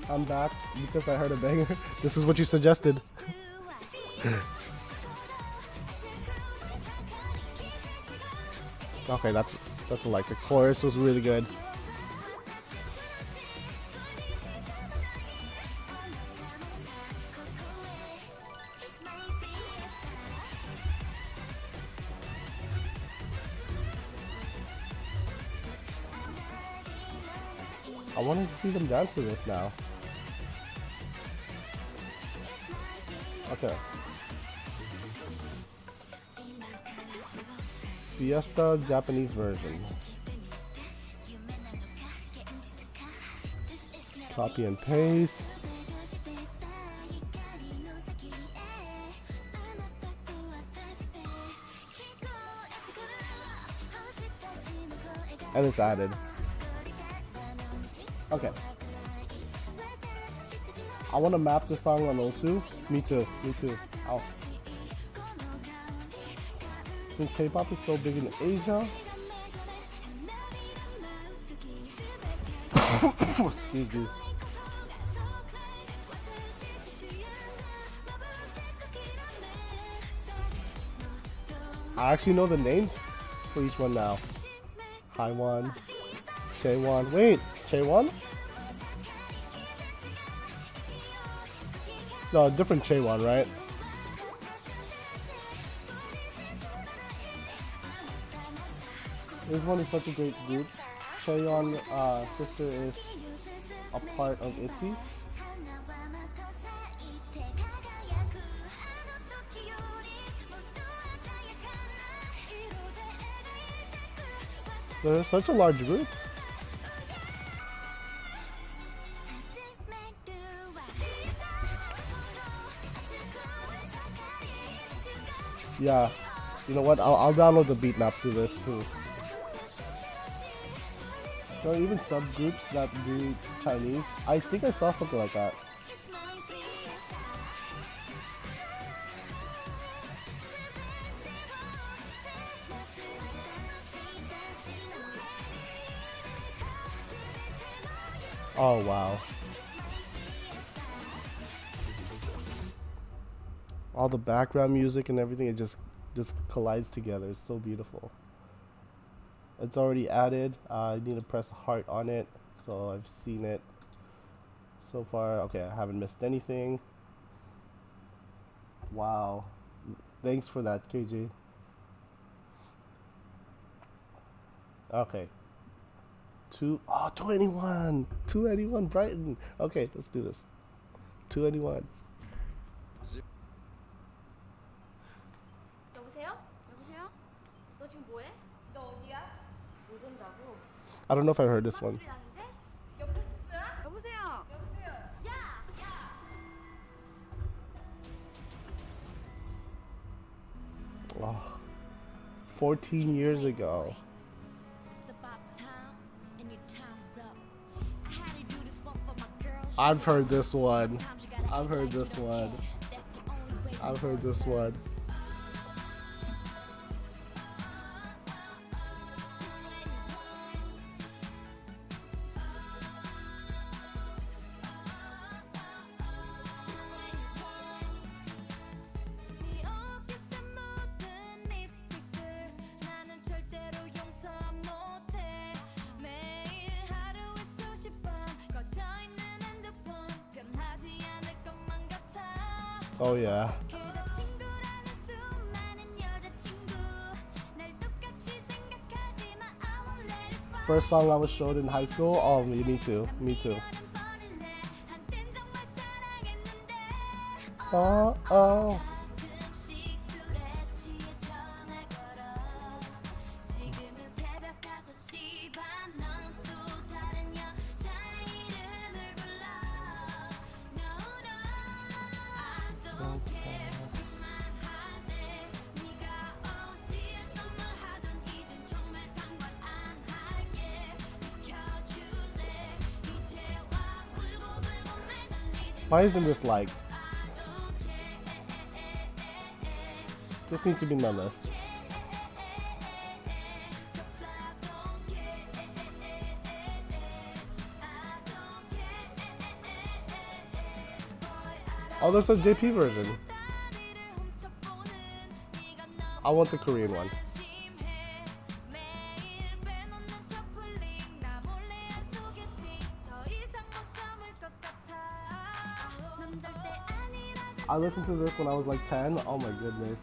I'm back because I heard a banger. This is what you suggested. Okay, that's like the chorus was really good. I wanted to see them dance to this now. Okay. Fiesta Japanese version. Copy and paste. And it's added. Okay. I want to map the song on Osu. Me too. Me too. Ow. Since K-pop is so big in Asia. Excuse me. I actually know the names for each one now. Haiwan, Chaewon. Wait, Chaewon? No, different Chaewon, right? This one is such a great group. Chaewon sister is a part of ITZY. They're such a large group. Yeah, you know what? I'll download the beat map to this too. There are even subgroups that do Chinese. I think I saw something like that. Oh wow. All the background music and everything, it just collides together. It's so beautiful. It's already added. I need to press heart on it, so I've seen it so far. Okay, I haven't missed anything. Wow. Thanks for that, KJ. Okay. 281. 281 Brighton. Okay, let's do this. 281. 여보세요? 여보세요? 너 지금 뭐해? 너 어디야? 못 온다고? I don't know if I heard this one. 소리 나는데? 여보세요? 여보세요? 여보세요? 야! 야! 14 years ago. I've heard this one. I've heard this one. I've heard this one. Oh yeah. First song I was showed in high school? Oh, me too. Me too. Oh, oh. Why isn't this like? This needs to be in my list. Oh, there's a JP version. I want the Korean one. I listened to this when I was like 10. Oh my goodness.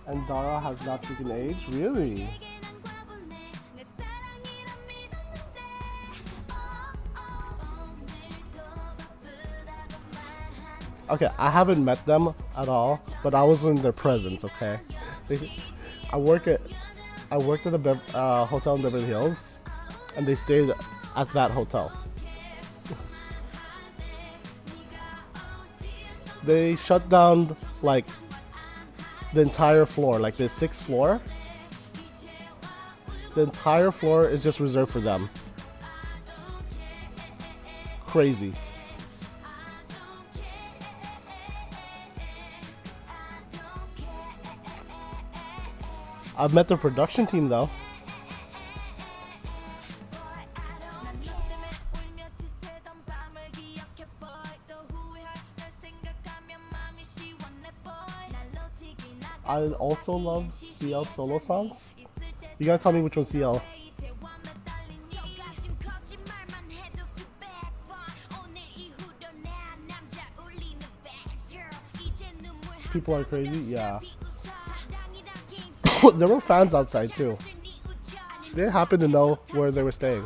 And Dara has not freaking aged? Really? Okay, I haven't met them at all, but I was in their presence, okay? They, I work at I worked at a hotel in Beverly Hills, and they stayed at that hotel. They shut down like the entire floor, like the sixth floor. The entire floor is just reserved for them. Crazy. I've met the production team though. I also love CL solo songs. You gotta tell me which one's CL. People are crazy, yeah. There were fans outside too. They happened to know where they were staying.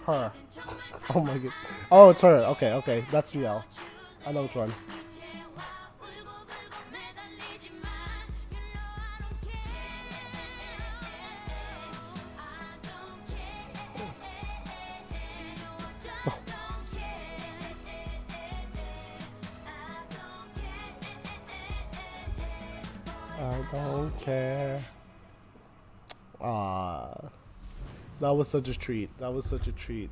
Her. Oh my god. Oh, it's her. Okay, okay. That's CL. I know which one. I don't care. Ah, that was such a treat. That was such a treat.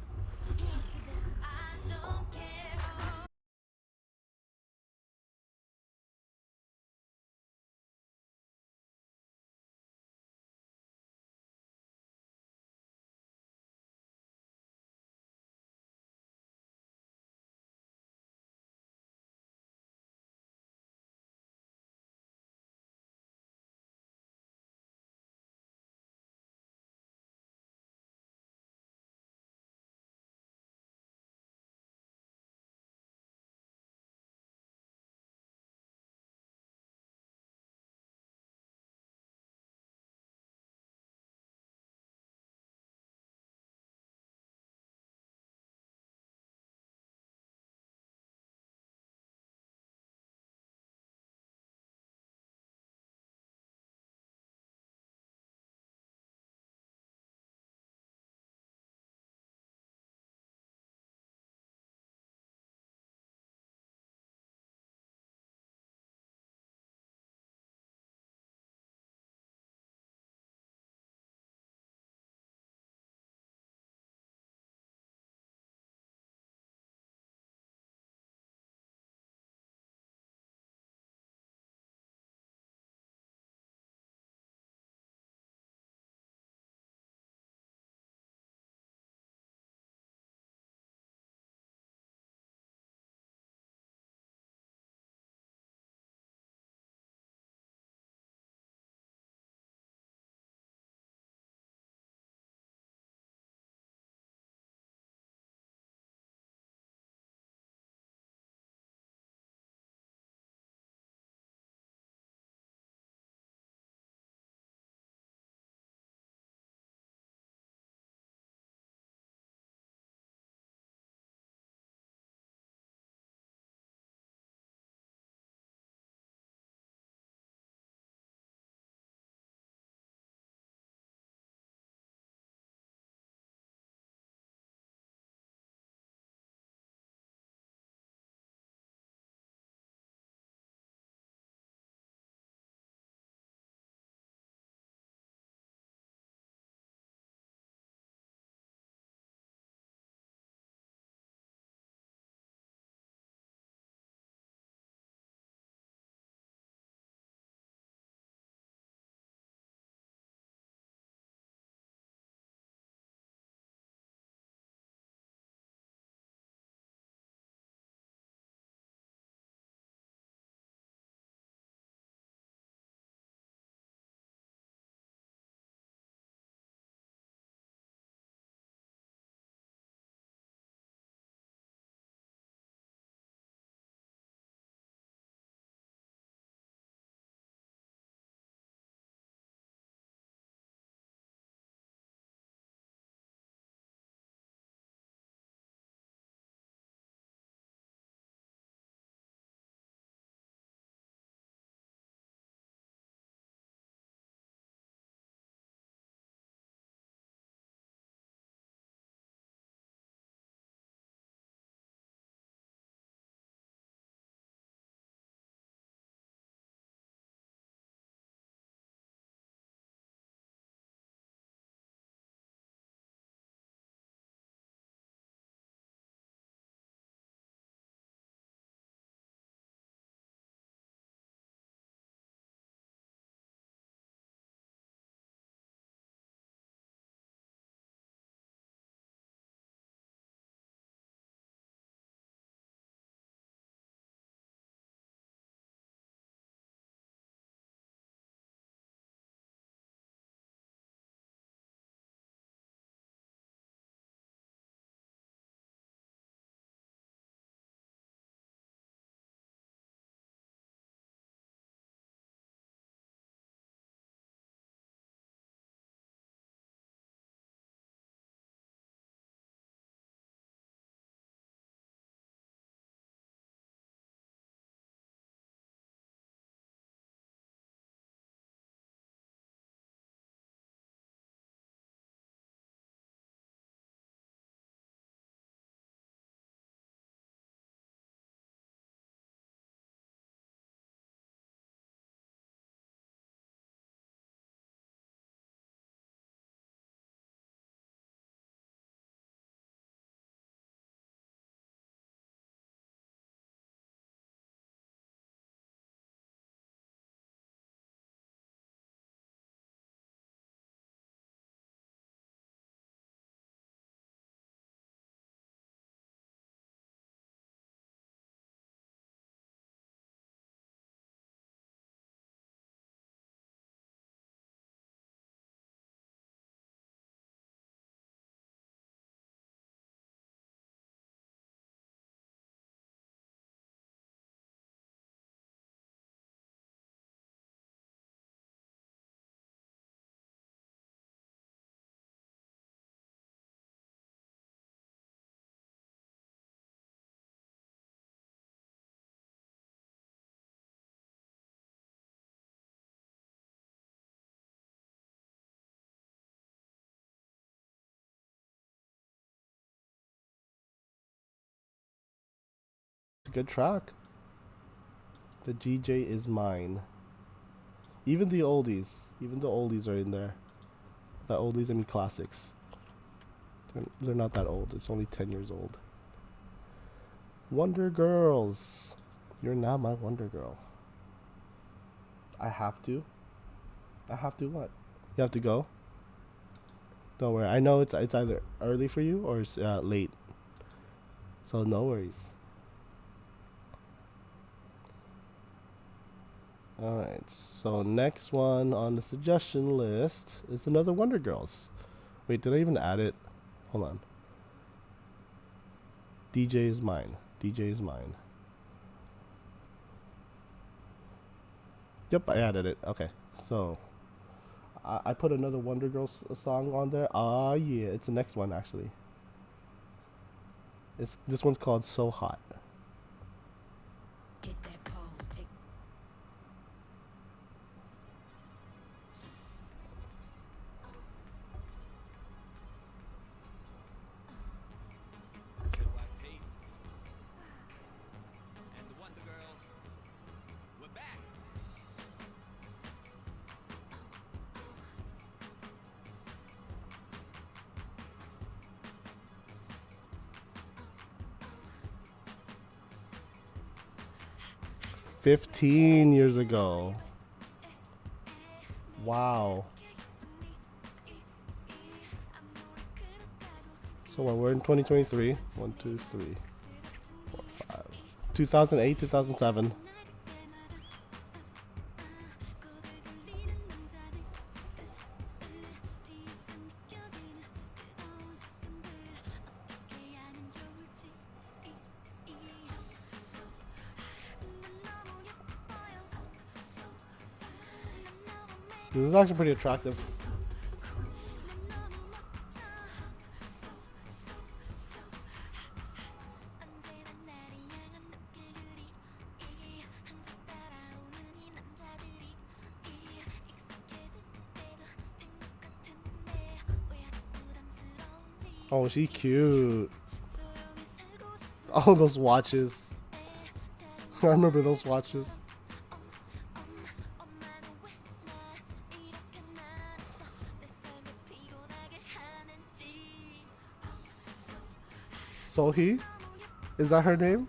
a good track. The GJ is mine. Even the oldies are in there. The oldies, I mean classics. They're not that old. It's only 10 years old. Wonder Girls. You're not my Wonder Girl. I have to. I have to what? You have to go? Don't worry. I know it's either early for you or it's late. So no worries. Alright, so next one on the suggestion list is another Wonder Girls. Wait, did I even add it? Hold on. DJ is mine. DJ is mine. Yep, I added it. Okay, so I put another Wonder Girls song on there. Ah, yeah, it's the next one actually. This one's called So Hot. Hit that pose, take 15 years ago. Wow. So what, we're in 2023. 1, 2, 3, 4, 5. 2008, 2007. This is actually pretty attractive. Oh, she's cute. Oh, those watches. I remember those watches. Sohee? Is that her name?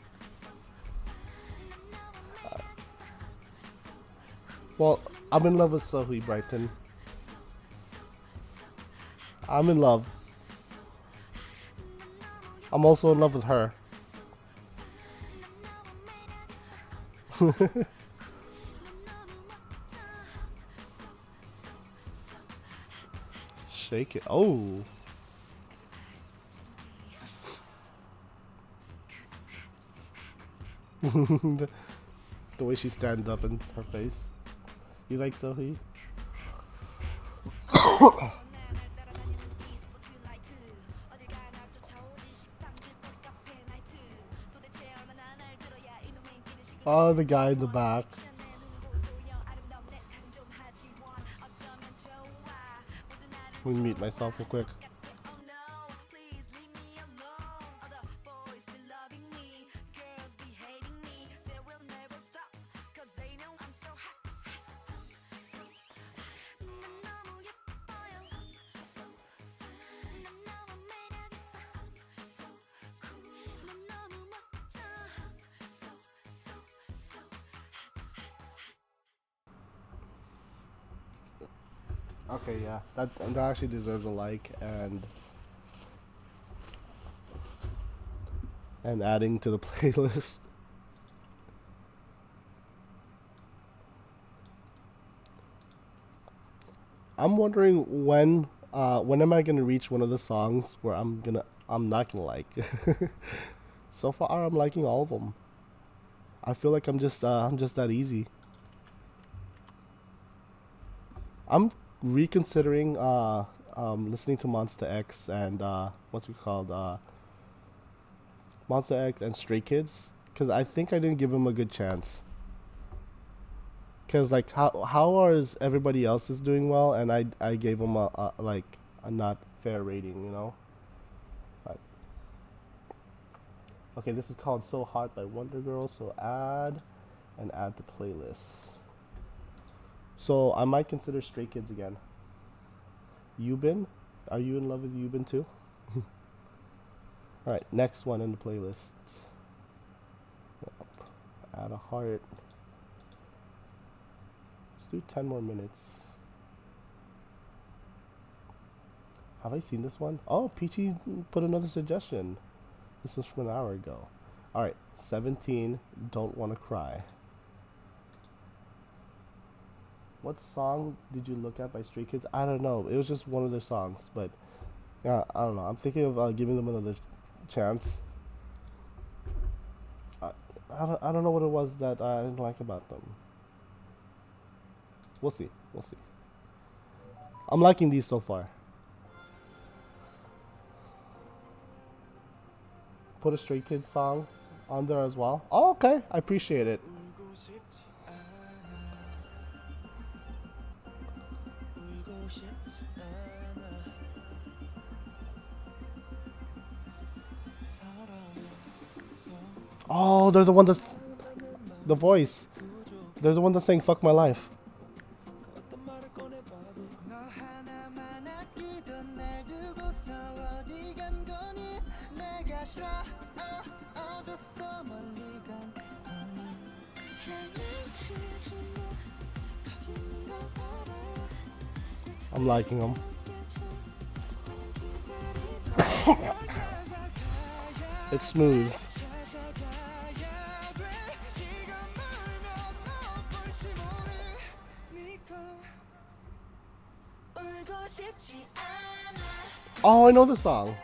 Well, I'm in love with Sohee, Brighton. I'm in love. I'm also in love with her. Shake it. Oh. the, the way she stands up in her face. You like Sohee? Oh, the guy in the back. Let me mute myself real quick. Okay, yeah, that actually deserves a like and adding to the playlist. I'm wondering when am I gonna reach one of the songs where I'm not gonna like. So far, I'm liking all of them. I feel like I'm just that easy. I'm reconsidering listening to Monster X and what's it called Monster X and Stray Kids because I think I didn't give them a good chance. Because like how is everybody else is doing well and I gave them a like a not fair rating, you know. Like, Okay, this is called So Hot by Wonder Girl. So add to playlist. So I might consider Stray Kids again. Yubin? Are you in love with Yubin too? Alright, next one in the playlist. Add a heart. Let's do 10 more minutes. Have I seen this one? Oh, Peachy put another suggestion. This was from an hour ago. Alright, 17, Don't Wanna Cry. What song did you look at by Stray Kids? I don't know. It was just one of their songs, but yeah, I don't know. I'm thinking of giving them another chance. I don't know what it was that I didn't like about them. We'll see. We'll see. I'm liking these so far. Put a Stray Kids song on there as well. Oh, okay. I appreciate it. Oh, they're the one that's the voice. They're the one that's saying "fuck my life." I'm liking them. It's smooth. Oh, I know the song.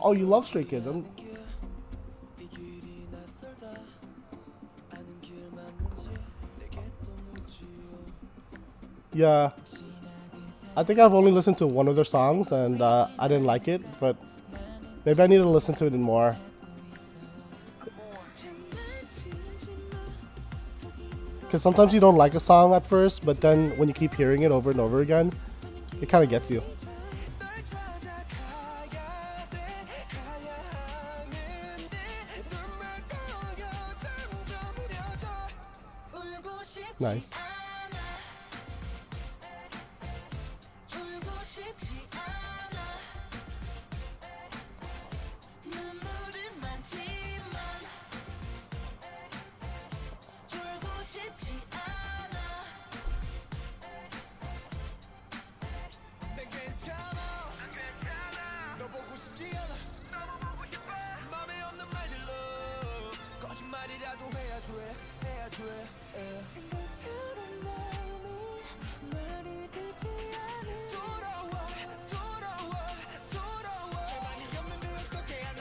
Oh, you love Stray Kids. Yeah. I think I've only listened to one of their songs and I didn't like it, but maybe I need to listen to it more. Because sometimes you don't like a song at first, but then when you keep hearing it over and over again, it kind of gets you. Nice.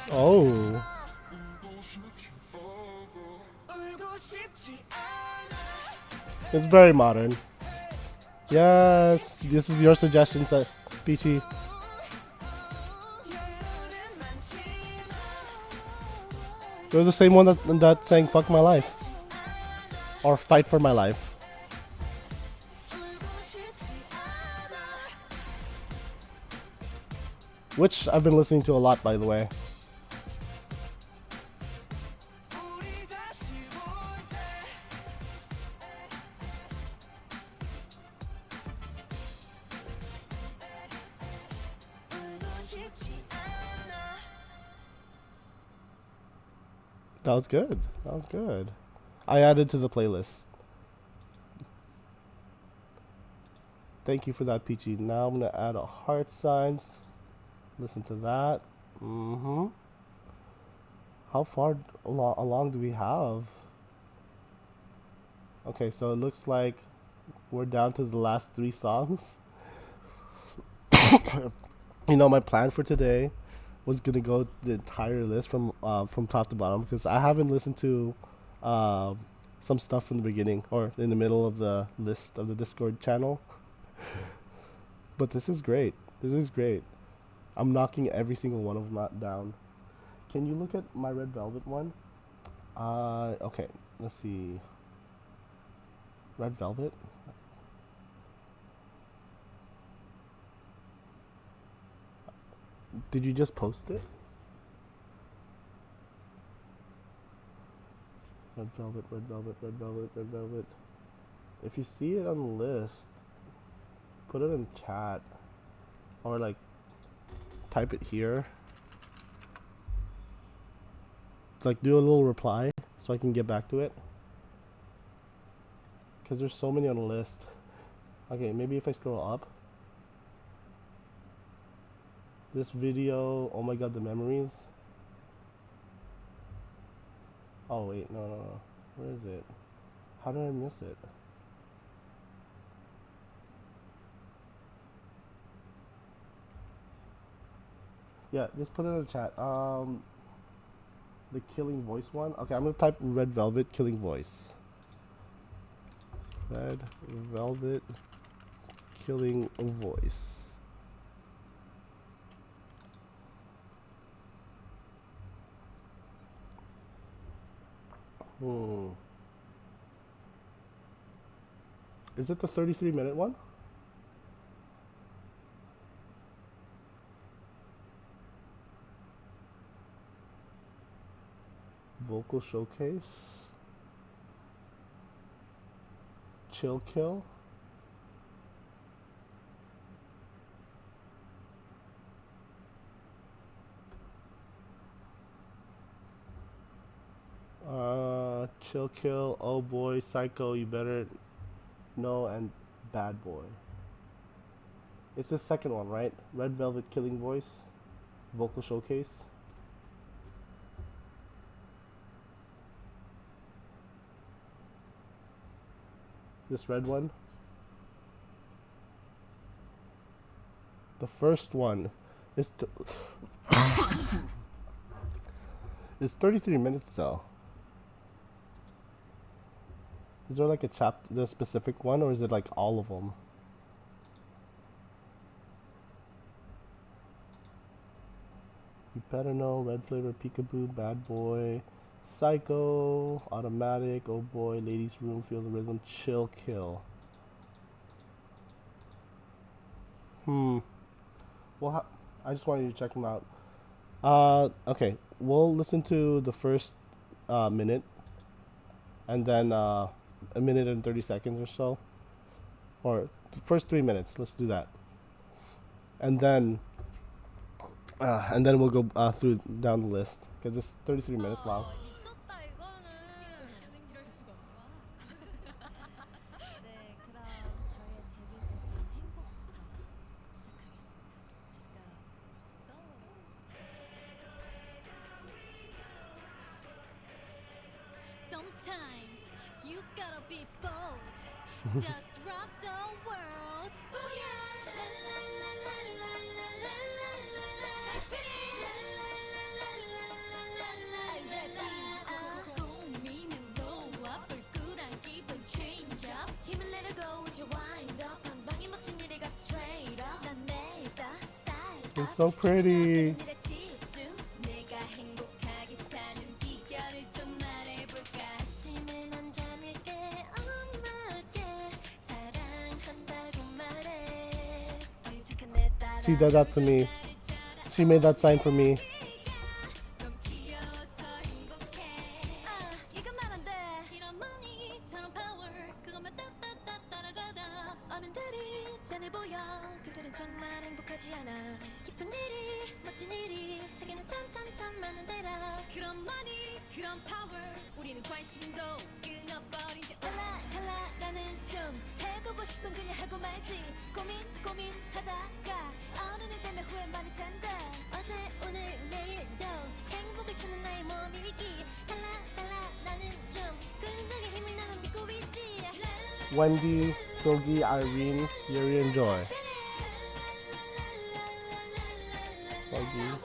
Oh. It's very modern. Yes, this is your suggestion, Peachy. You're the same one that sang "Fuck My Life" or "Fight for My Life." Which I've been listening to a lot, by the way. That was good. That was good. I added to the playlist. Thank you for that, Peachy. Now I'm gonna add a heart signs. Listen to that. How far along do we have? Okay, so it looks like we're down to the last 3 songs. You know, my plan for today was gonna go the entire list from top to bottom because I haven't listened to some stuff from the beginning or in the middle of the list of the Discord channel. But this is great. This is great. I'm knocking every single one of them down. Can you look at my Red Velvet one? Okay. Let's see. Red Velvet. Did you just post it? Red Velvet, Red Velvet, Red Velvet, Red Velvet. If you see it on the list, put it in chat. Or like, type it here. Like, do a little reply so I can get back to it. Because there's so many on the list. Okay, maybe if I scroll up. This video, oh my god, the memories. Oh wait, no, no, no. Where is it? How did I miss it? Yeah, just put it in the chat. The Killing Voice one. Okay, I'm gonna type Red Velvet Killing Voice. Red Velvet Killing Voice. Is it the 33-minute one? Vocal showcase. Chill kill. Chill kill. Oh boy, psycho. You better know, and bad boy. It's the second one, right? Red Velvet Killing Voice. Vocal showcase. This red one. The first one is it's 33 minutes though. Is there like a chapter, the specific one, or is it like all of them? You better know. Red flavor, peekaboo, bad boy, psycho, automatic, oh boy, ladies room, feel the rhythm, chill kill. Well, I just wanted you to check them out. Okay, we'll listen to the first minute, and then a minute and 30 seconds or so, or the first 3 minutes. Let's do that, and then we'll go through down the list because it's 33 minutes long. 미쳤다 이거는. 이럴 수가. 네, 그럼 저의 데뷔곡은 행복부터 시작하겠습니다. Let's go. Sometimes you gotta be bold. Just rock the world. Oh yeah. La la la la la la la la la la. La la la la la la la la la. 고민은 너와 불굴한 기분 change up. 힘을 내려고 이제 wind up. 한 방에 멋진 일이 가 straight up. 난 내다 style up. It's so pretty. 내가 행복하게 사는 비결을 좀 말해볼까. 아침에 난 잠을 깨 엄마께 사랑한다고 말해. 착한 내 딸아. She did that to me. She made that sign for me. 넌 귀여워서 행복해. 이것만 안 돼. 이런 money처럼 power 그것만 따따따 따라가다. 어른들이 짠해 보여. 그들은 정말 행복하지 않아. 기쁜 일이 멋진 일이 세계는 참참참 많은 데라. 그런 money 그런 power 우리는 관심도 끊어버리자. 올라갈라 나는 좀 해보고 싶은 그냥 하고 말지. 고민하다가 어른이 되면 후회 많을 텐데. 어제 오늘 내일도 행복을 찾는 나의 몸이기. 달라 나는 좀 끈적이 힘을 나는 믿고 있지. Wendy, Sogi, Irene, Yuri, and Joy. Sogi,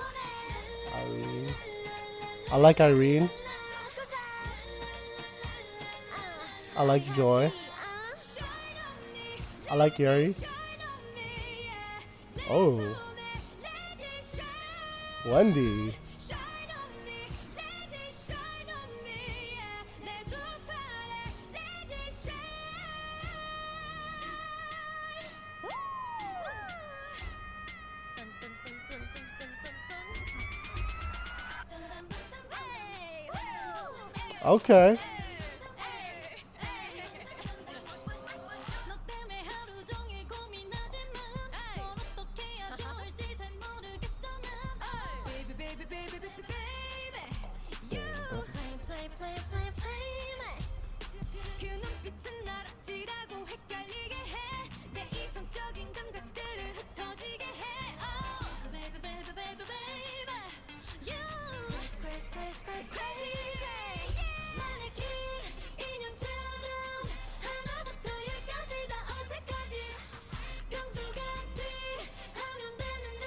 Irene. I like Irene. I like Joy. I like Yuri. Oh. Wendy. Shine on me, let it shine on me. Yeah. 내 두 팔에 let it shine. Okay. 너 때문에 하루 종일 고민하지만 널 어떻게 해야 좋을지 잘 모르겠어 난. Baby baby baby baby baby You play play play play play 그 눈빛은 날 어찌라고 헷갈리게 해 내 이성적인 감각들을 흩어지게 해 Oh baby baby baby baby You crazy crazy crazy crazy 마네킹 인형처럼 하나부터 열까지 다 어색하지 평소같이 하면 되는데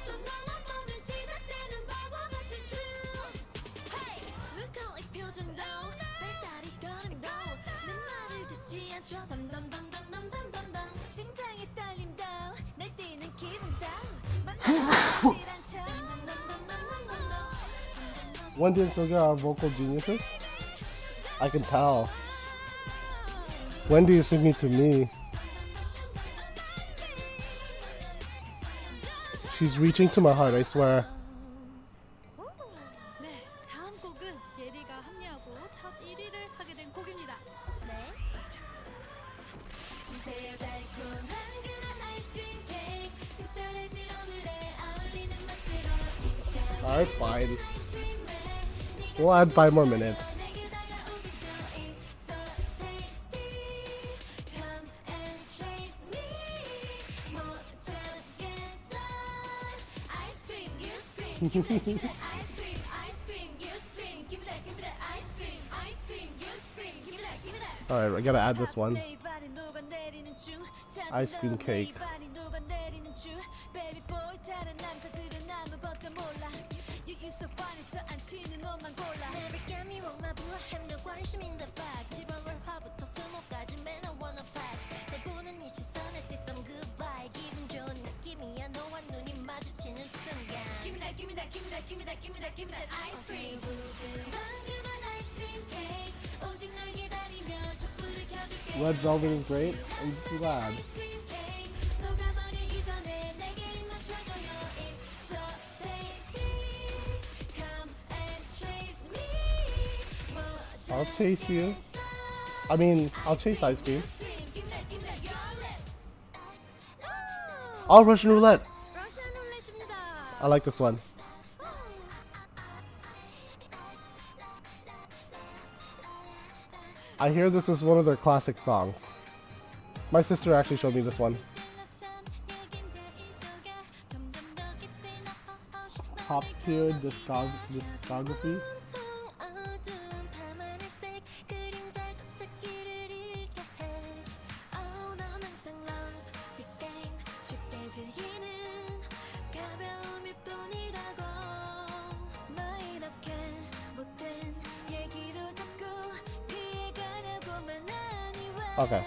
또 너만 보면 시작되는 바보 같은 춤 Hey 눈코입 표정도 발다리 걸음도 내 말을 듣지 않죠 덤덤덤덤덤덤덤덤 심장의 떨림도 날 뛰는 기분도 만나지 않죠 덤덤덤덤덤덤덤 Wendy and Suga are vocal geniuses. I can tell. Wendy is singing to me. She's reaching to my heart, I swear. 네, 다음 곡은 예리가 합리하고 첫 1위를 하게 된 곡입니다. 네. 주세요 달콤한 그런 아이스크림 케이크 특별해진 오늘의 아우지는 맛으로 Alright, fine. We'll add 5 more minutes. 내게 다가오기 전 It's so tasty Come and chase me 못 참겠어 Ice cream you scream Give me that ice cream Ice cream you scream Give me that ice cream Ice cream you scream Give me that Alright, I gotta add this one. 내 발이 녹아내리는 중 Ice cream 내 cake. 발이 녹아내리는 중 Baby boy 다른 남자들은 아무것도 몰라 You so fine so 안 튀는 옷만 골라 Never get me wrong 나부와 햄도 관심 in the back 집안 월화부터 스모까지 man I wanna pass 날 보는 이 시선에 say some goodbye 기분 좋은 느낌이야 너와 눈이 마주치는 순간 Give me that give me that give me that give me that give me that give me that ice cream 방금한 아이스크림 케이크 오직 널 기다리며 촛불을 켜줄게 Red Velvet is great. I'm glad. 아이스크림 케이크 녹아버리기 전에 내게 입 맞춰줘요 It's so tasty Come and chase me 뭐 I'll chase you. I mean, I'll chase ice cream. Give me that, give me that, your lips Oh, Russian roulette. 러시안 룰렛입니다 I like this one. I hear this is one of their classic songs. My sister actually showed me this one. Top tier discography. Okay.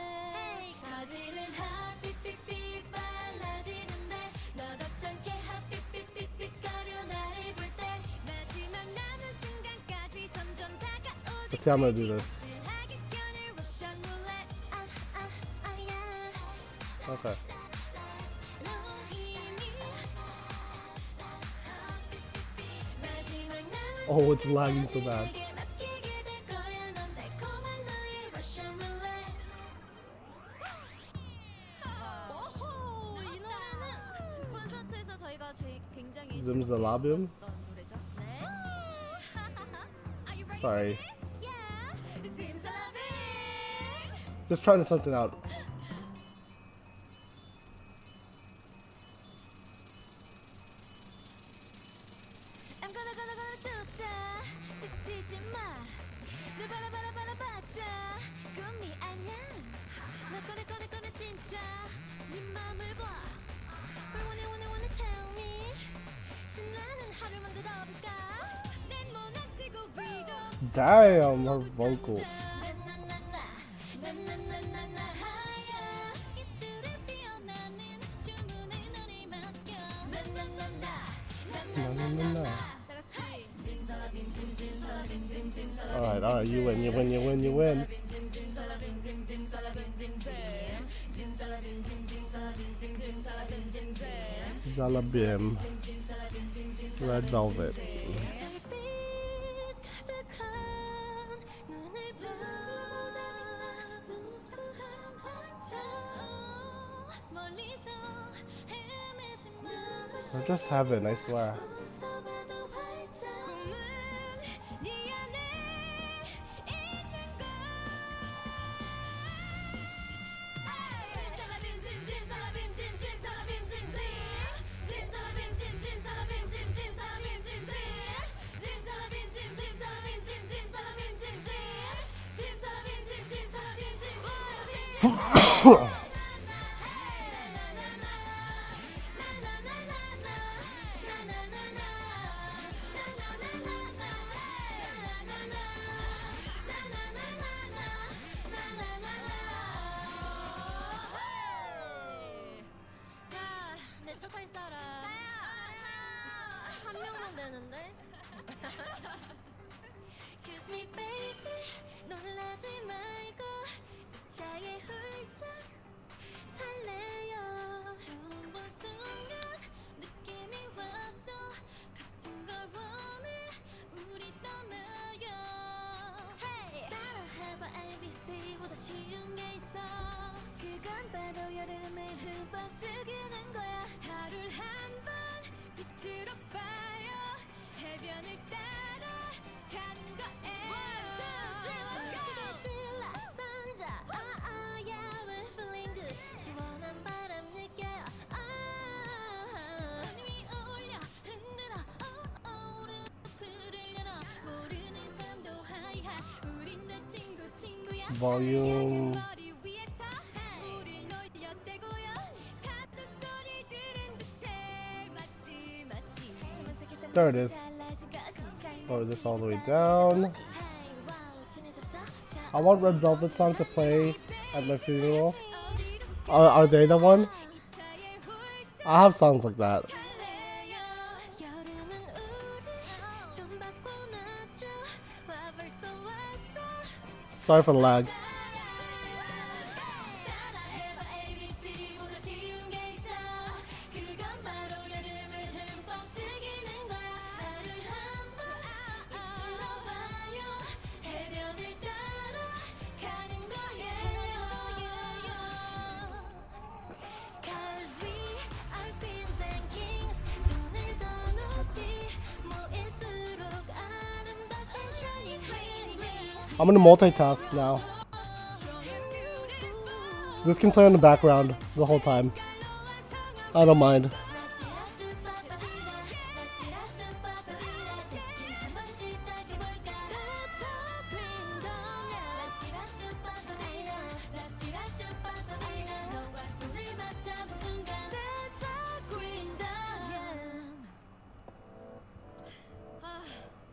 거지는 핫빛빛빛 빨라지는데 너도 짠게 핫빛빛빛빛거려 나를 볼 때 마지막 남은 순간까지 점점 다가오지 Let's see how I'm gonna do this. 찔하게 껴낼 러시안 룰렛 Okay. 너 이미 마지막 남은 Oh, it's lagging so bad. 내게 맡기게 될 거야 넌 달콤한 너의 러시안 룰렛 오호 이 노래는 콘서트에서 저희가 굉장히 Zimzalabim? 어떤 노래죠? 네. Are you ready Sorry. for this? Yeah. Zimzalabim. Just trying something out. I'm gonna 좋다 지치지 마. 내 바라바라바라봤자 꿈이 아니야. 너 꺼내 진짜 네 맘을 봐. wanna tell me. 신나는 하루 만들어볼까? 내 모나치고 위로. Damn, her vocals. 나나나나나나나나나나 하야 입술에 피어나는 주문을 너를 맡겨 나나나나 나나나나 Alright, you win, you win, you win, you win. Zalabim. Red Velvet. Or just heaven, I swear. 내 차 탈 사람. 한 명만 되는데. Excuse me, baby. 놀라지 말고 이 차에 훌쩍 탈래요. 처음 본 순간 느낌이 왔어. 같은 걸 원해. 우리 떠나요. Hey, 따라해봐 ABC보다 쉬운 게 있어. 그건 바로 여름에 흠뻑 즐기는 거야. 하루를 한번 비틀어 봐요. 해변을 따라 가는 거예요. One, two, three, let's go. 질러 던져. yeah, we're feeling good. 시원한 바람 느껴요. 선 위 올려 흔들어. 루프를 열어. 모르는 삶도 하이하. 우린 다 친구야. Volume. There it is. Lower this all the way down. I want Red Velvet song to play at my funeral. Are they the one? I have songs like that. Sorry for the lag. I'm gonna multitask now. This can play in the background the whole time. I don't mind.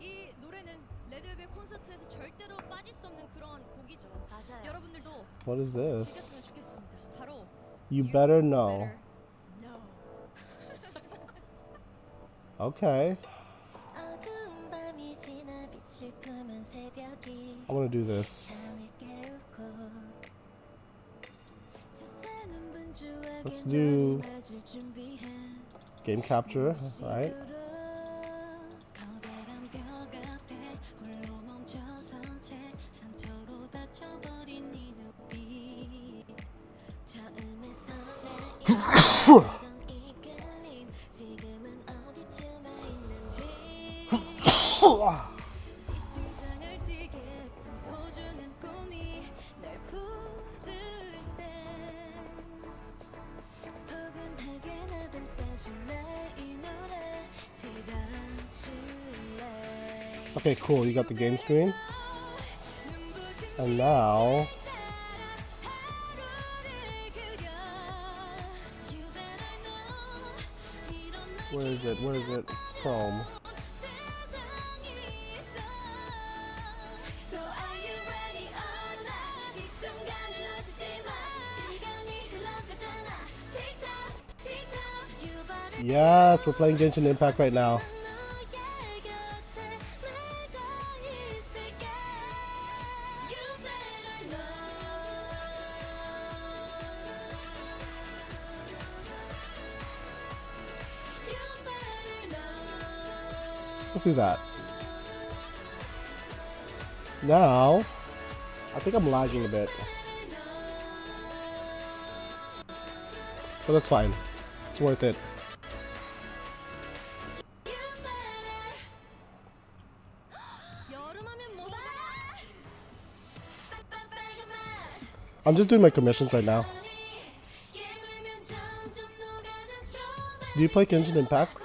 이 노래는 레드벨벳 콘서트에서 절대로 빠질 수 없는 그런 곡이죠. 맞아요. 여러분들도 What is this? 즐겼으면 좋겠습니다. 바로 You better know. better know. Okay. 어두운 밤이 지나 빛을 품은 새벽이 I wanna do this. 잠을 깨우고 세상은 분주하게 Let's do 너를 맞을 준비해 game capture, right? 거대한 벽 앞에 홀로 멈춰선 채 상처로 다쳐버린 네 눈빛 처음에 설레이던 이끌림 지금은 어디쯤에 있는지 이 심장을 뛰게 했던 소중한 꿈이 날 부를 때 포근하게 날 감싸줄래 이 노래 들어줄래 Okay, cool. You got the game screen. And now, where is it? Where is it? Chrome. So are you ready or not? 이 순간을 놓치지 마 시간이 흘러가잖아 Tick tock, tick tock You better Yes, we're playing Genshin Impact right now. 너의 곁에 내가 있을게 Let's do that. Now, I think I'm lagging a bit. But that's fine. It's worth it. I'm just doing my commissions right now. Do you play Genshin Impact?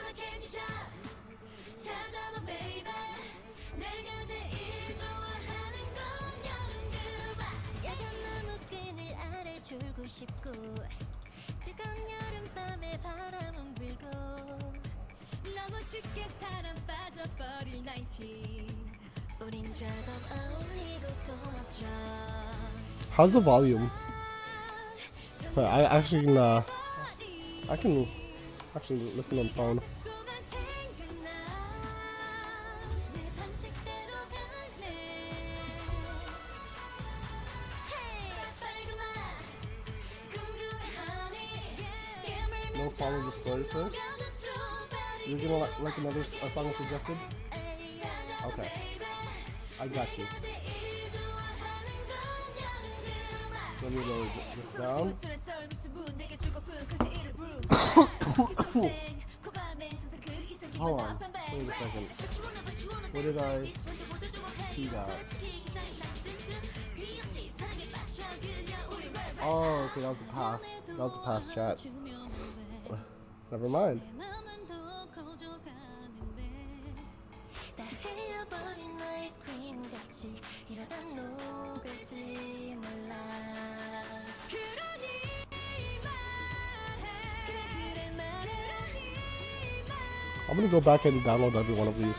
How's the volume? I actually can, I can actually listen on phone. No follow the story first? You're gonna like another song suggested? Okay. I got you. Let me lower this down. Hold on. Wait a second. Where did I see that? Oh, okay, that was the past. That was the past chat. Never mind. I'm gonna go back and download every one of these.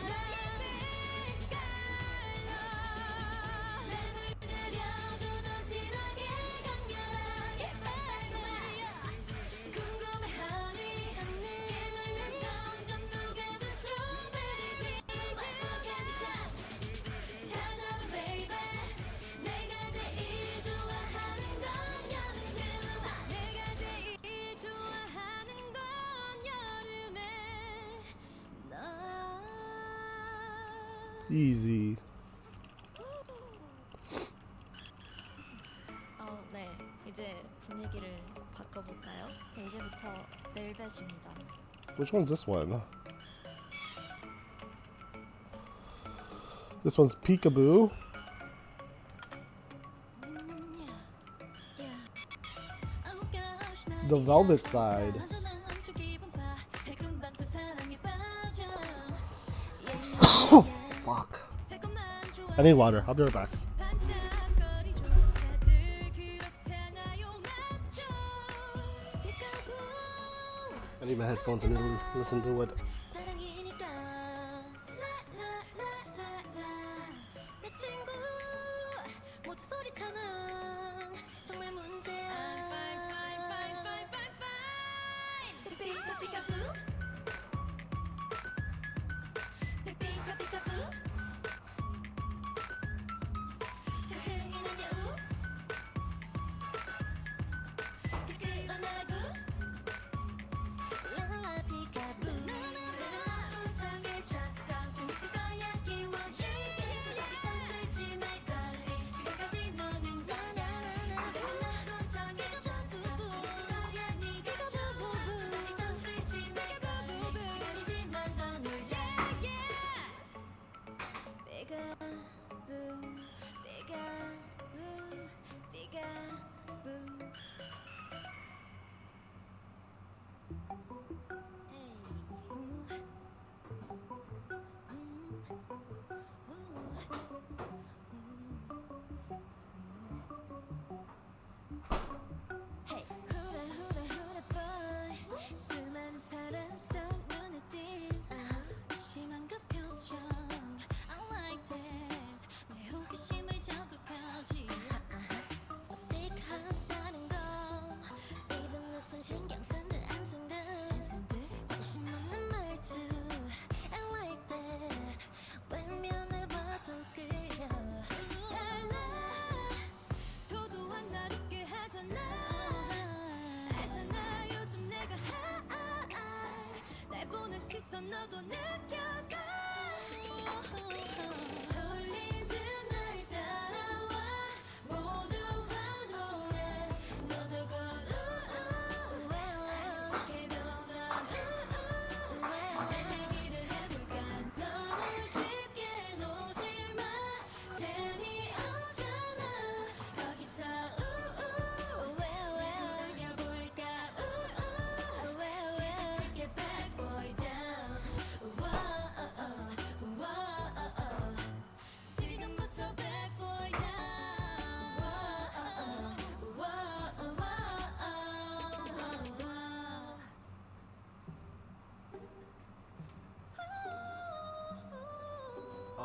Easy. 네. 이제 분위기를 바꿔볼까요? 네, 이제부터 벨벳입니다. Which one's this one? This one's Peekaboo. The Velvet Side. Fuck. I need water. I'll be right back. I need my headphones and listen to it.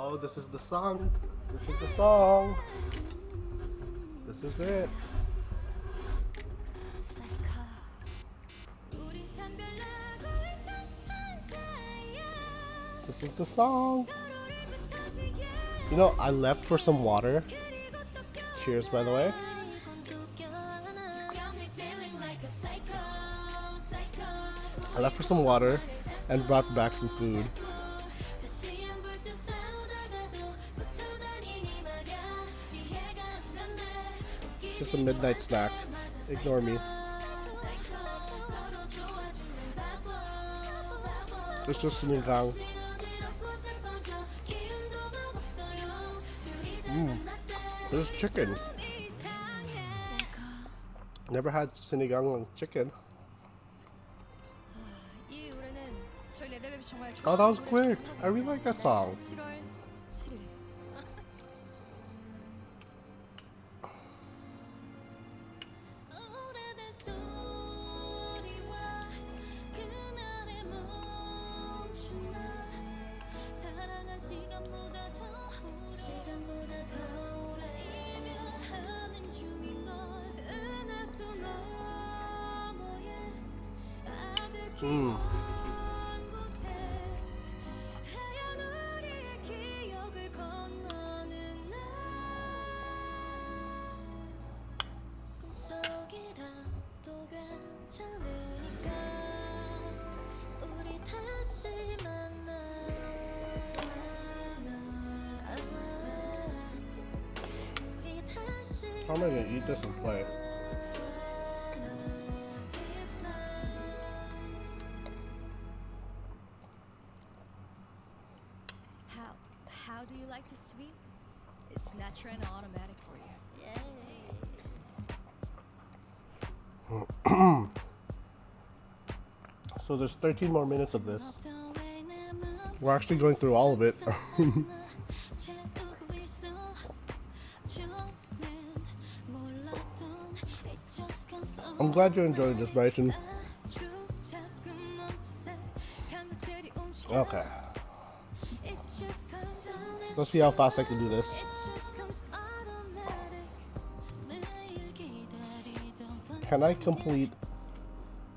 Oh, this is the song. This is the song. This is it. 우리 참 별나고 이상한 사이야 This is the song. 서로를 부서지게 You know, I left for some water. 그리고 또 Cheers, by the way. I left for some water and brought back some food. Just a midnight snack. Ignore me. It's just sinigang. There's chicken. Never had sinigang and chicken. 이 노래는 저희 레드벨벳이 정말 Oh, that was quick. I really like that song. 7월 7일 오래된 소리와 그날의 멈춘 날 사랑한 시간보다 더 오래 이별하는 중인걸 은하수 너머에 아득히 먼 곳에 하얀 우리의 기억을 건너는 날 꿈속이라도 괜찮으니까 우리 다시 만나요 우리 다시 How am I gonna eat this and play? How do you like this to be? It's natural and automatic for you. So there's 13 more minutes of this. We're actually going through all of it. I'm glad you're enjoying this, Bryson. Okay. Let's see how fast I can do this. Can I complete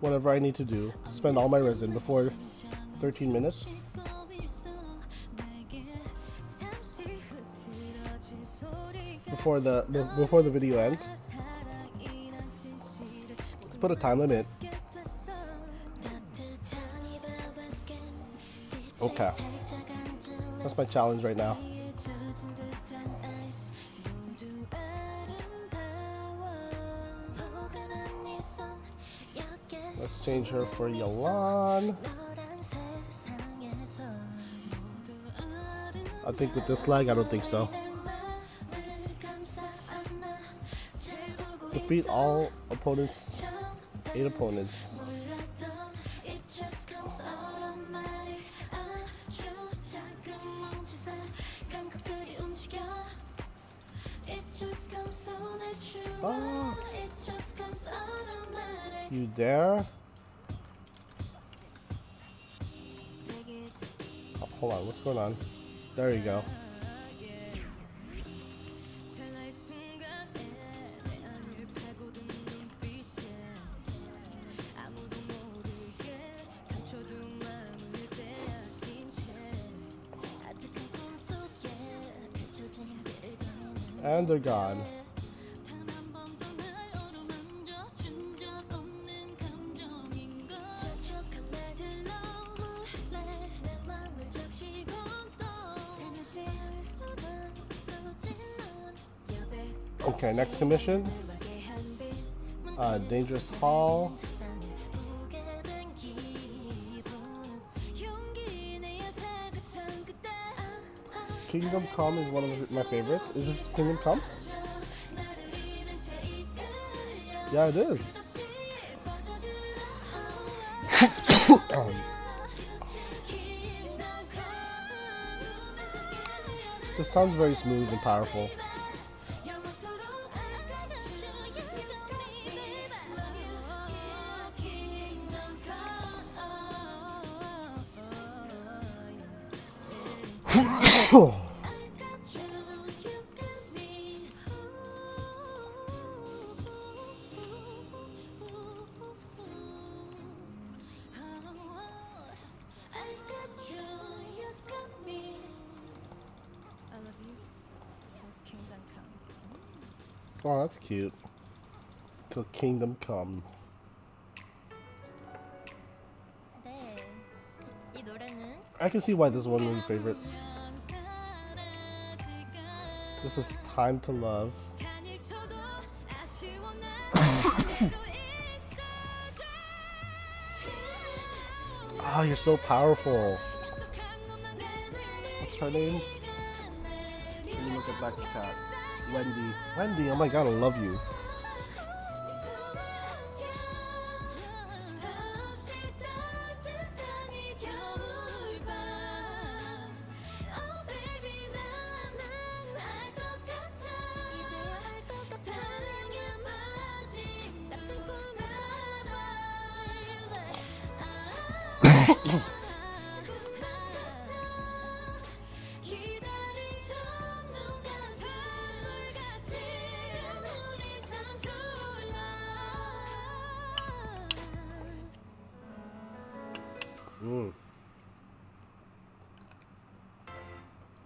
whatever I need to do, spend all my resin before 13 minutes? Before the video ends? Let's put a time limit. Okay. That's my challenge right now. Let's change her for Yalan. I think with this lag, I don't think so. Defeat all opponents, 8 opponents. Ah. You there? Oh, hold on, what's going on? There you go. And they're gone. Okay, next commission. Dangerous Hall. Kingdom Come is one of my favorites. Is this Kingdom Come? Yeah, it is. This sounds very smooth and powerful. Oh, that's cute. Till Kingdom Come. 네. 이 노래는 I can see why this is one of your favorites. This is Time to Love. Ah, you're so powerful. What's her name? Let me look at that cat. Wendy. Wendy, oh my god, I love you.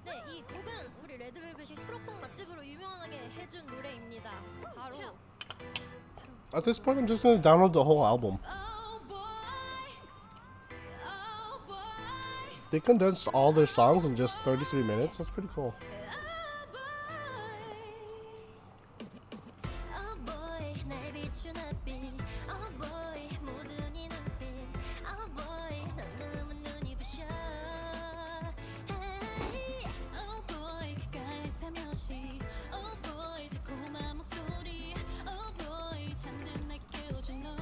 네, 이 곡은 우리 레드벨벳이 수록곡 맛집으로 유명하게 해준 노래입니다. 바로 At this point, I'm just gonna download the whole album. They condensed all their songs in just 33 minutes. That's pretty cool. Oh boy, 날 비춘 햇빛. Oh boy, 모든 이 눈빛. Oh boy, 넌 너무 눈이 부셔. Hey, oh boy, 가까이 살며시. Oh boy, 달콤한 목소리. Oh boy, 잠든 날 깨워준 너.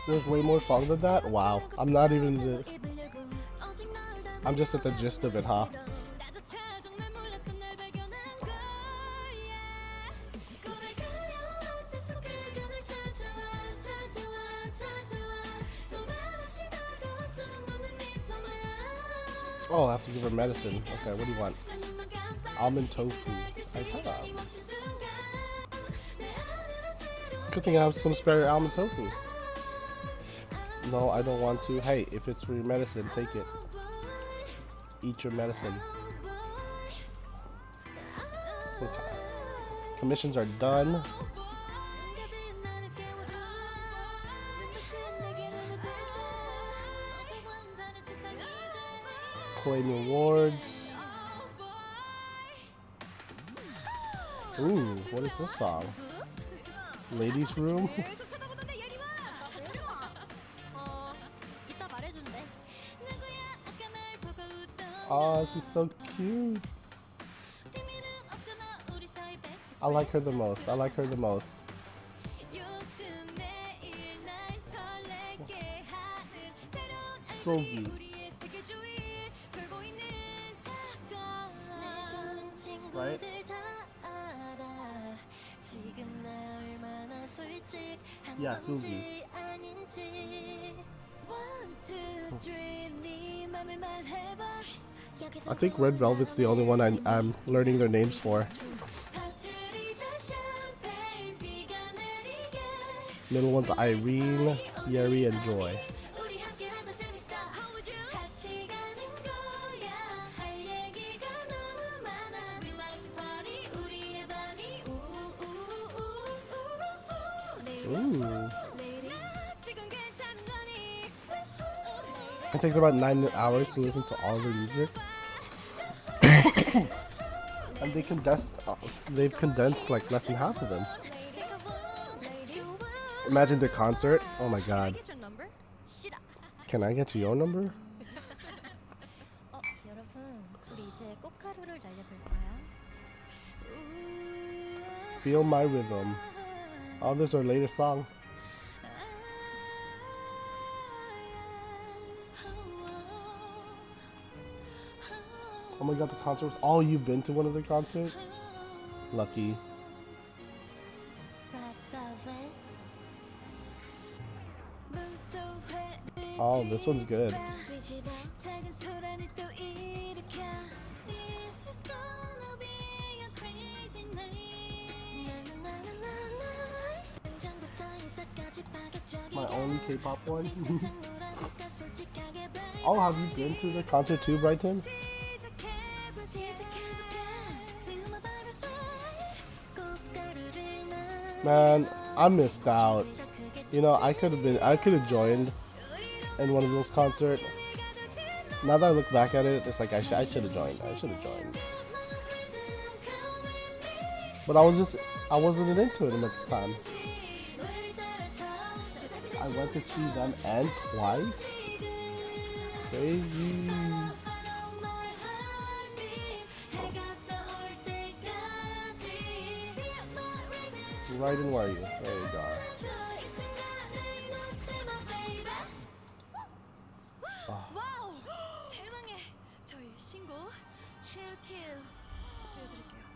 There's way more songs than that? Wow. I'm not even the... I'm just at the gist of it, huh? Oh, I have to give her medicine. Okay, what do you want? Almond tofu. I have. Good thing I have some spare almond tofu. No, I don't want to. Hey, if it's for your medicine, take it. Eat your medicine. Okay. Commissions are done. Claim awards. Ooh, what is this song? Ladies' Room? 이따 말해준대. Oh, she's so cute. I like her the most. I like her the most. So cute. Right? Yeah, Sugi. I think Red Velvet's the only one I'm learning their names for. Middle one's Irene, Yeri, and Joy. Ooh. It takes about 9 hours to listen to all the music. And they've condensed like less than half of them. Imagine the concert. Oh my god. Can I get your number? 여러분, 우리 이제 꽃가루를 날려볼까요? Feel My Rhythm. Oh, this is our latest song. Oh my god, the concerts. Oh, you've been to one of the concerts? Lucky. Oh, this one's good. My only K-pop one. Oh, have you been to the concert too, Brighton? Man, I missed out. You know, I could have joined in one of those concerts. Now that I look back at it, it's like I should have joined. I should have joined. But I wasn't into it at the time. I went to see them and twice. Crazy. Right in where you? There you go. 와우! 대망의 저희 신곡 Chill Kill 들려드릴게요.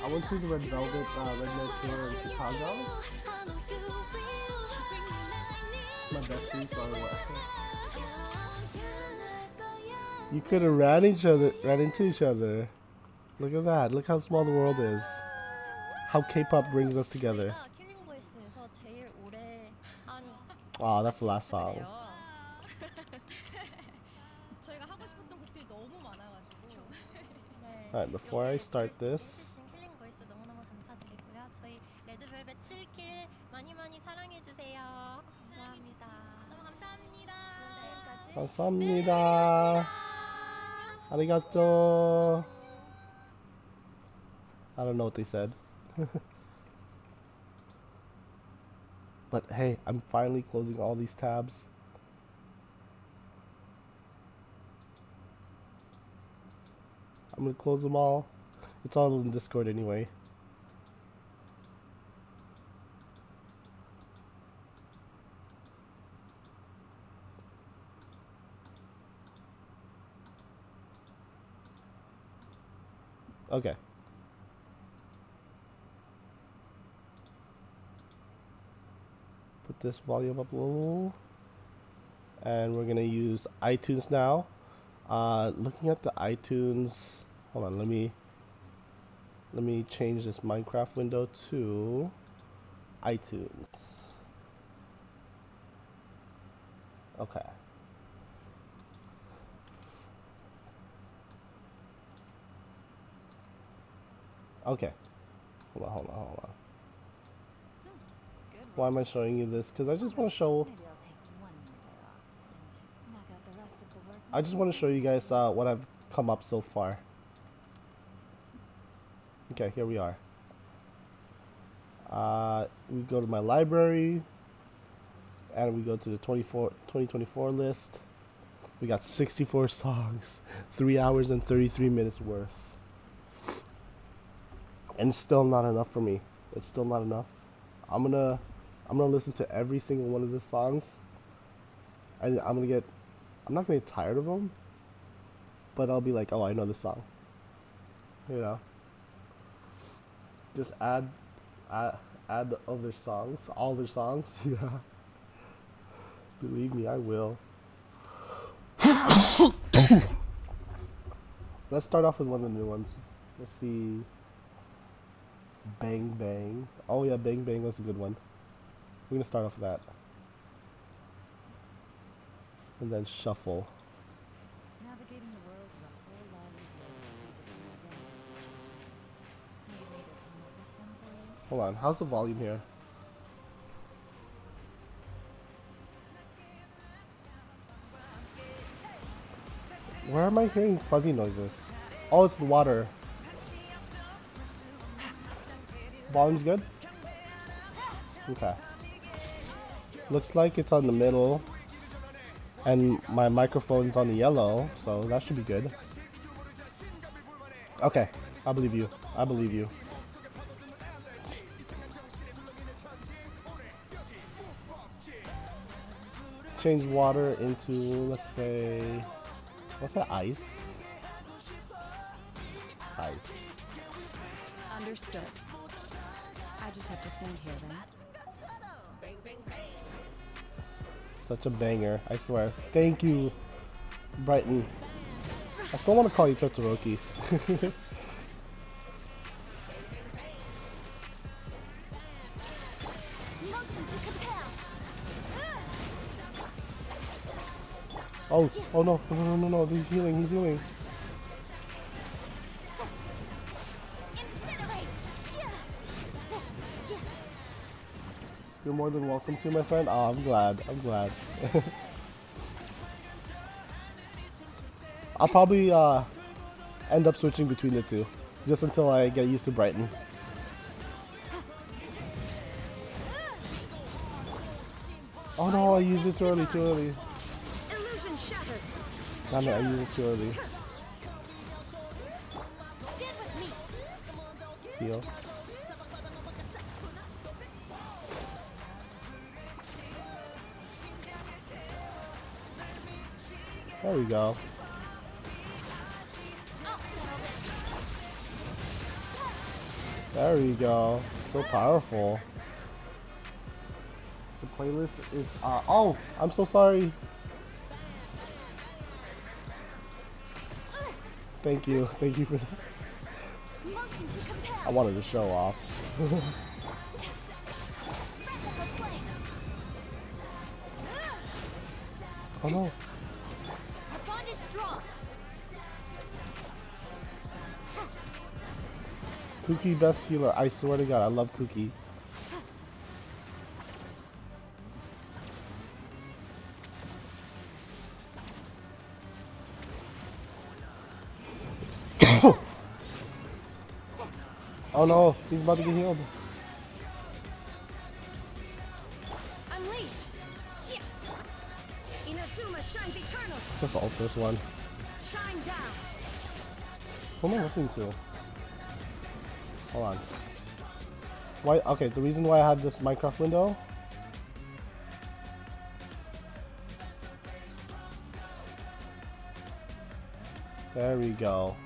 I went to the Red Velvet Red Note tour in Chicago. My bestie, sorry, what? You could have ran into each other. Look at that. Look how small the world is. How K-pop brings us together. 저희가 킬링 보이스에서 제일 오래 한 Ah, that's the last song. 그래요. 저희가 하고 싶었던 곡들이 너무 많아가지고. 네. Alright, before I 여기 start 볼 this, 수 있으신 킬링 보이스 너무너무 감사드리고요. 저희 레드벨벳 7킬 많이 많이 사랑해 주세요. 감사합니다. 너무 감사합니다. 지금까지 감사합니다. arigato. I don't know what they said. But hey, I'm finally closing all these tabs. I'm gonna close them all. It's all in Discord anyway. Okay. Put this volume up a little. And we're gonna use iTunes now. Looking at the iTunes, hold on, let me change this Minecraft window to iTunes. Okay. Okay. Hold on. Why am I showing you this? Because I just want to show. Maybe I'll take one more day off and knock out the rest of the work. I just want to show you guys what I've come up so far. Okay, here we are. We go to my library, and we go to the 2024 list. We got 64 songs, 3 hours and 33 minutes worth. And it's still not enough for me. It's still not enough. I'm gonna listen to every single one of the songs. And I'm not gonna get tired of them, but I'll be like, oh, I know this song. You know. Just add other songs, all their songs. Yeah. Believe me, I will. Let's start off with one of the new ones. Let's see. Bang Bang. Oh yeah, Bang Bang was a good one. We're gonna start off with that. And then Shuffle. Navigating the world is a whole lot easier with different identities to choose from. Maybe later come up with some for you. Hold on, how's the volume here? Where am I hearing fuzzy noises? Oh, it's the water. Volume's good? Okay. Looks like it's on the middle. And my microphone's on the yellow, so that should be good. Okay, I believe you. I believe you. Change water into, let's say, what's that, ice? Ice. Understood. I just have to stand here then. Such a banger, I swear. Thank you, Brighton. I still want to call you Totoroki. Motion to compel. Oh no, he's healing, Incinerate. You're more than welcome to, my friend. Oh, I'm glad. I'll probably end up switching between the two, just until I get used to Brighton. Oh no, I used it too early. Illusion shattered. Damn it, I used it too early. Stand with me. Heal. There we go. There we go. So powerful. The playlist is oh, I'm so sorry. Thank you for that. Motion to compel. I wanted to show off. Oh no. Our bond is strong. Cookie best healer. I swear to God, I love Cookie. Oh no, he's about to get healed. Unleash. Inazuma shines eternal. Just ult this one. Shine down. Who am I listening to? Hold on. Why? Okay, the reason why I had this Minecraft window. There we go.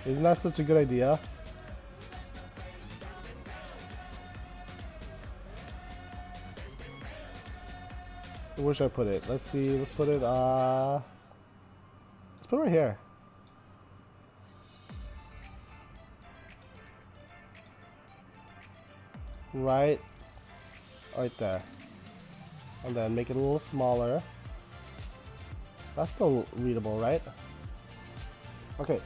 Isn't that such a good idea? Where should I put it? Let's see. Let's put it. Let's put it right here. Right there. And then make it a little smaller. That's still readable, right? Okay.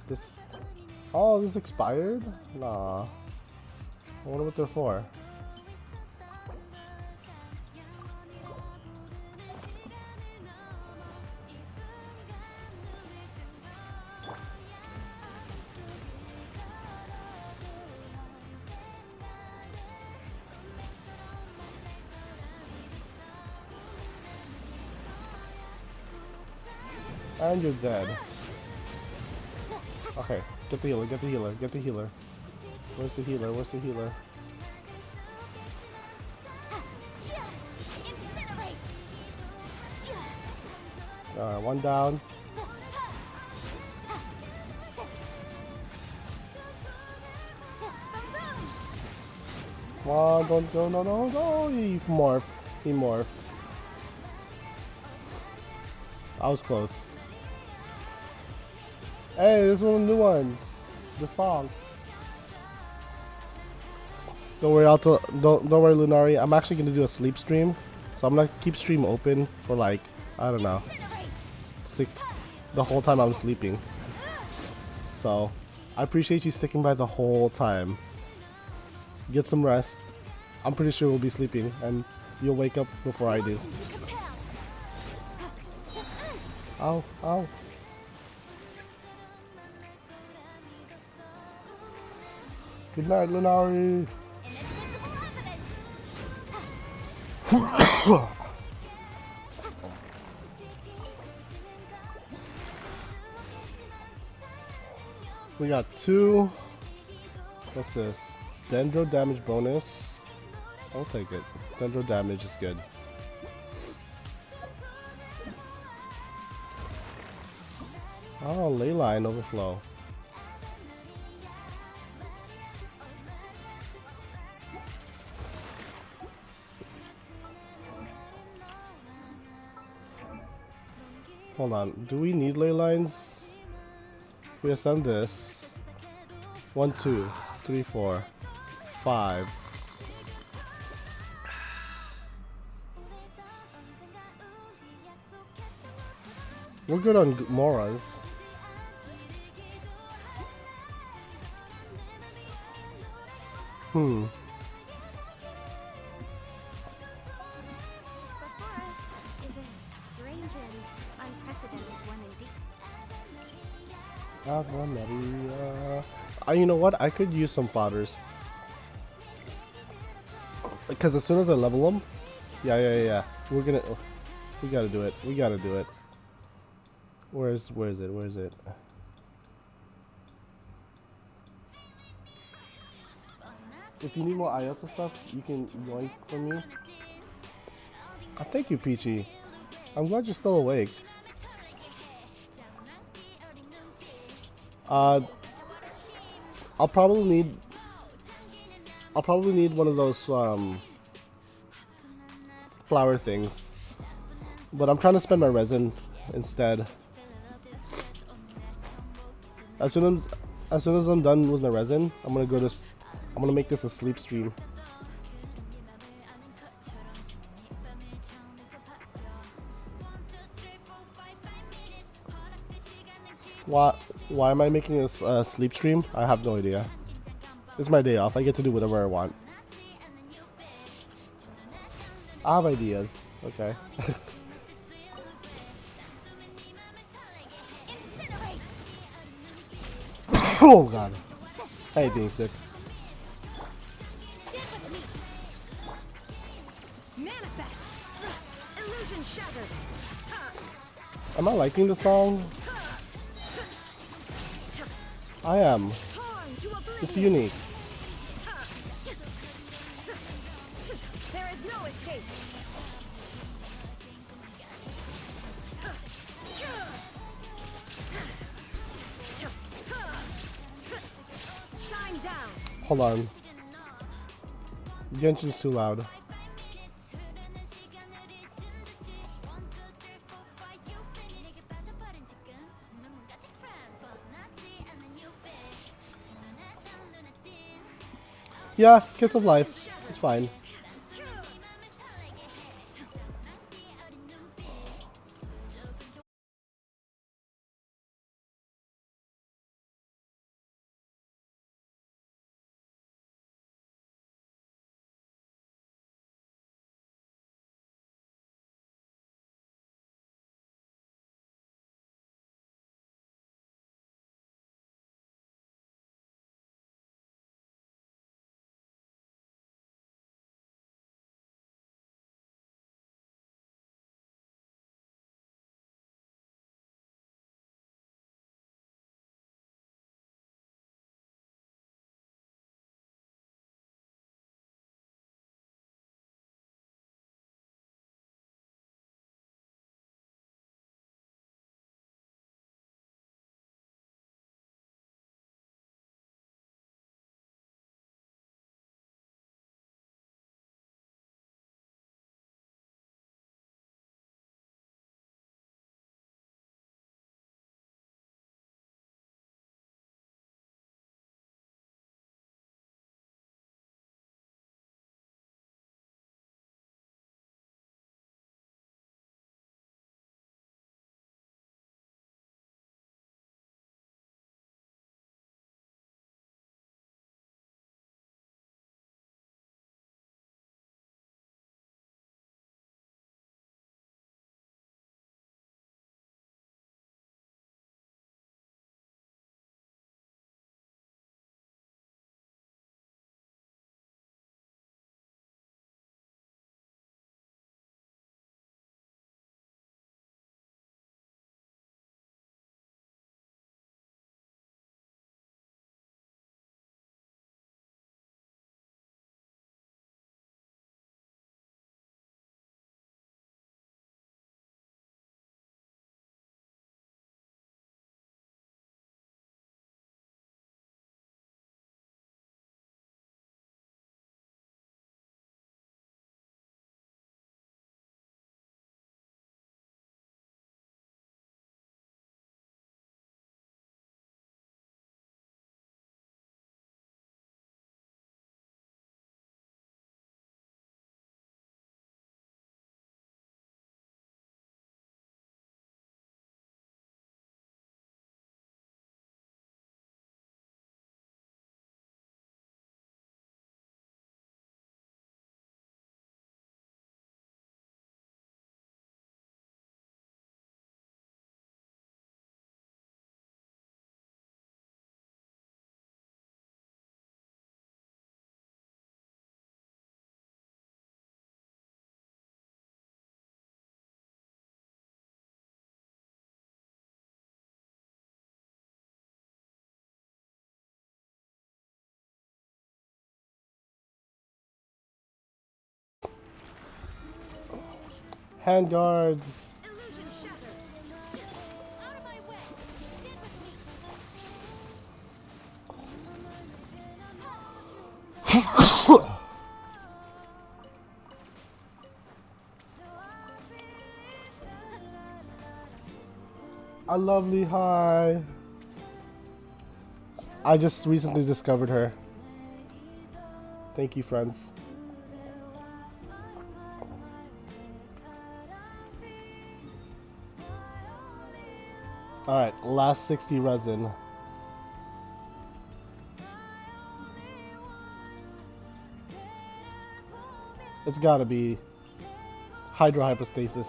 This. Oh, this expired? Nah. I wonder what they're for. And you're dead. Okay, get the healer, get the healer, get the healer. Where's the healer? Where's the healer? Alright, one down. Come on, don't go, no, no, no, he morphed. He morphed. I was close. Hey, this is one of the new ones. The song. Don't worry, don't worry, Lunari. I'm actually gonna do a sleep stream, so I'm gonna keep stream open for like, I don't know, the whole time I'm sleeping. So I appreciate you sticking by the whole time. Get some rest. I'm pretty sure we'll be sleeping, and you'll wake up before I do. Ow, ow. Good night, Lunari. We got two. What's this? Dendro damage bonus. I'll take it. Dendro damage is good. Oh, Leyline overflow. Hold on. Do we need ley lines? We ascend this. 1, 2, 3, 4, 5. We're good on Moras. Before us is a strange and unprecedented one indeed. You know what? I could use some fodders. Because as soon as I level them, yeah. We gotta do it. We gotta do it. Where is it? If you need more IOTA stuff, you can yoink from me. Thank you, Peachy. I'm glad you're still awake. I'll probably need one of those flower things, but I'm trying to spend my resin instead. As soon as I'm done with my resin, I'm gonna make this a sleep stream. Why am I making this sleep stream? I have no idea. It's my day off. I get to do whatever I want. I have ideas. Okay. Oh god. I hate being sick. Manifest. Illusion shattered. Am I liking the song? I am. It's unique. There is no escape. Hold on. Genshin's too loud. Yeah, Kiss of Life. It's fine. Hand guards. A lovely hi. I just recently discovered her. Thank you, friends. Alright, last 60 resin. It's gotta be hydrohypostasis.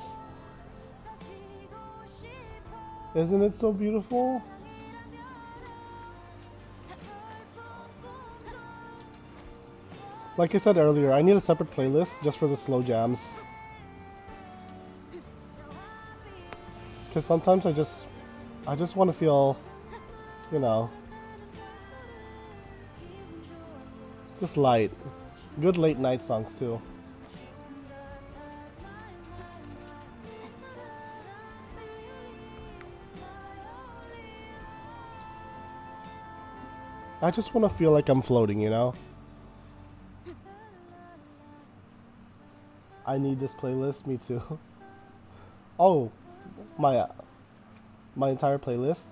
Isn't it so beautiful? Like I said earlier, I need a separate playlist just for the slow jams. Because sometimes I just want to feel, you know, just light. Good late night songs too. I just want to feel like I'm floating, you know? I need this playlist, me too. Oh, my entire playlist?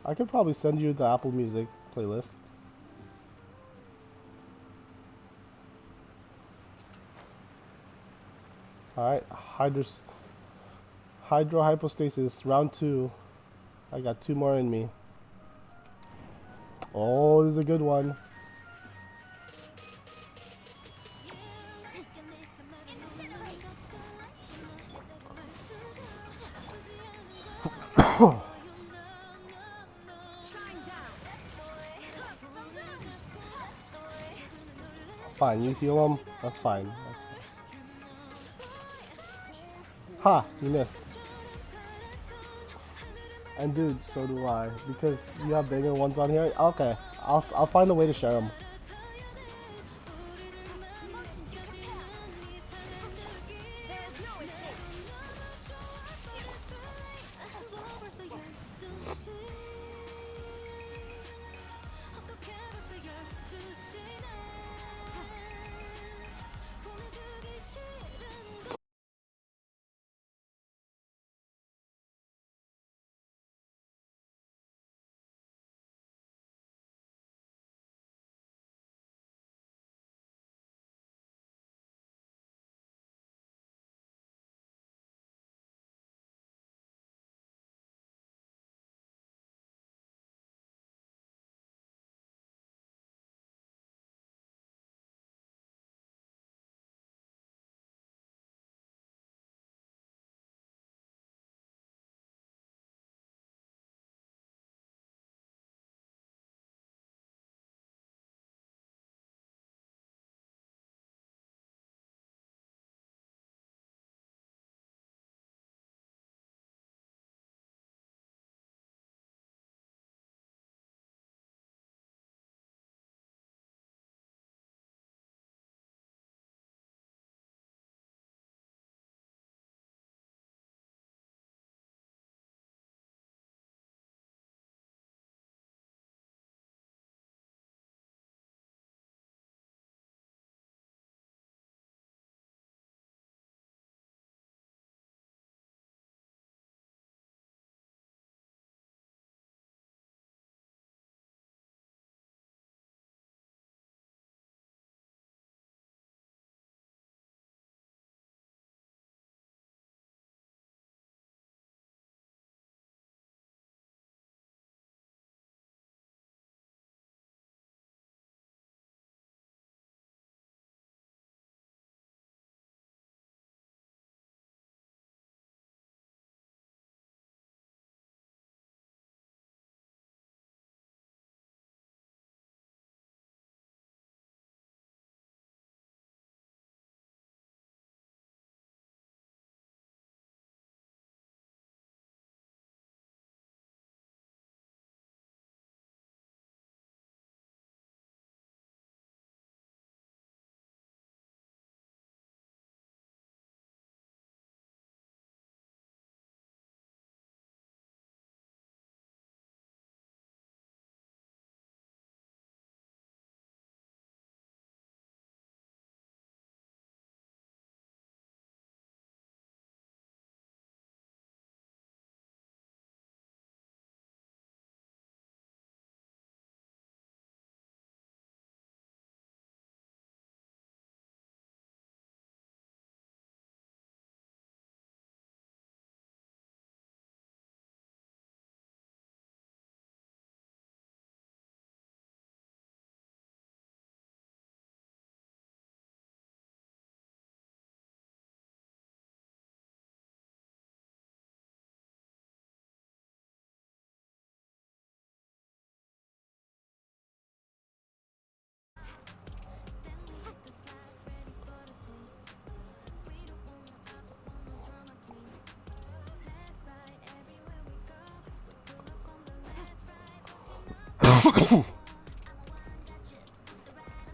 I could probably send you the Apple Music playlist. Alright, hydrohypostasis, round 2. I got 2 more in me. Oh, this is a good one. Fine, you heal him. That's fine. Ha! You missed. And dude, so do I. Because you have bigger ones on here. Okay, I'll find a way to share them.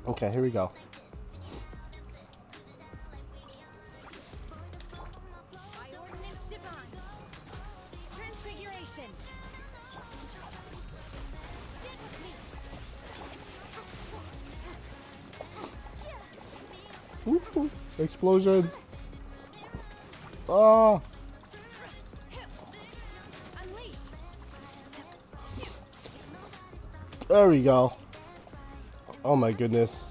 Okay, here we go. By ordinance divine. Transfiguration. Woo! Explosions. Ah. Unleash. There we go. Oh my goodness.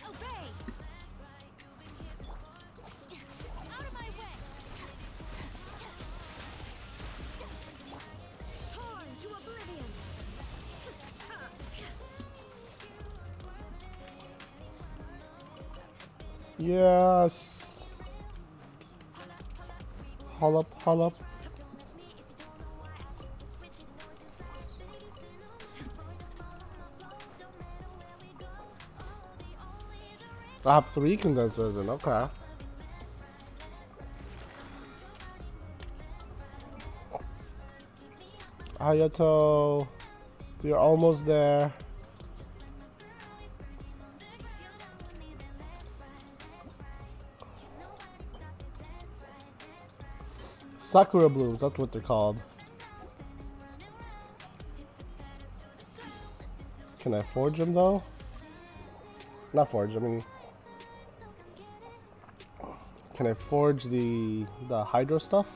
Obey. Out of my way. Torn to oblivion. Yes. Hold up, hold up. I have 3 condensers in, okay. Hayato, you're almost there. Sakura blooms, that's what they're called. Can I forge them though? Not forge, I mean... Can I forge the hydro stuff?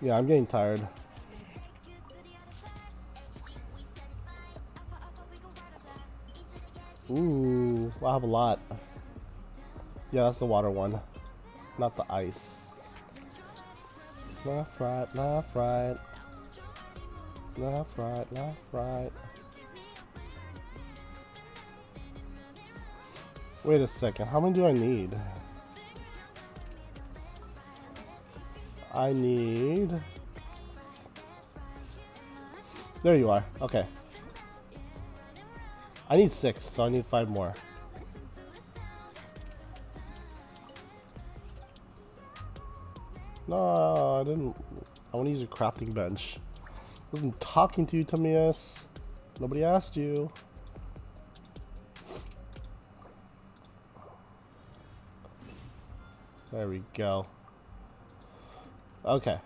Yeah, I'm getting tired. Ooh, I have a lot. Yeah, that's the water one, not the ice. Left, right, left, right. Left, right, left, right. Wait a second, how many do I need? I need... There you are, okay. I need 6, so I need 5 more. No, I didn't. I want to use a crafting bench. I wasn't talking to you, Tamias. Nobody asked you. There we go. Okay.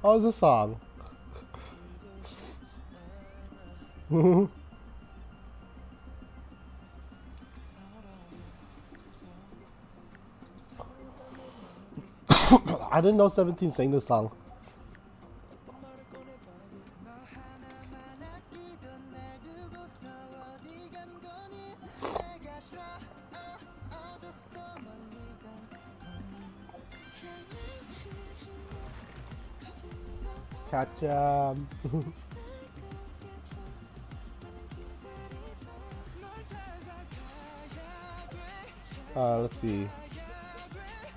Oh, it's a song. I didn't know 17 sang this song. Catch let's see.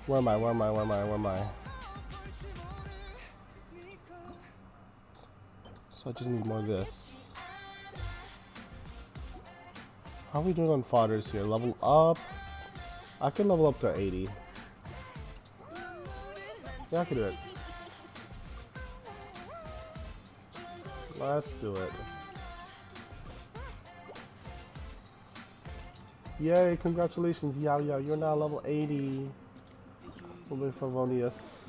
Where am I? Where am I? Where am I? Where am I? So I just need more of this. How are we doing on fodders here? Level up? I can level up to 80. Yeah, I can do it. Let's do it. Yay, congratulations, Yao Yao. You're now level 80. Will be Favonius.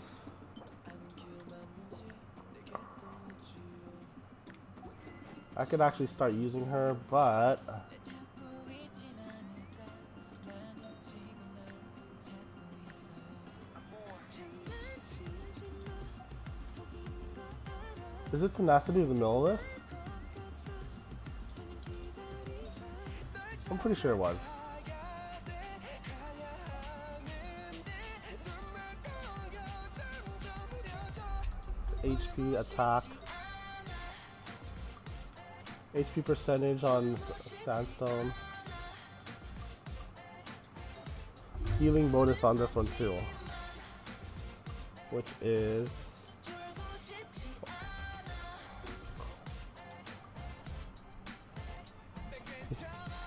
I could actually start using her, but is it tenacity in the middle of it? I'm pretty sure it was. It's HP, attack, HP percentage on sandstone, healing bonus on this one too, which is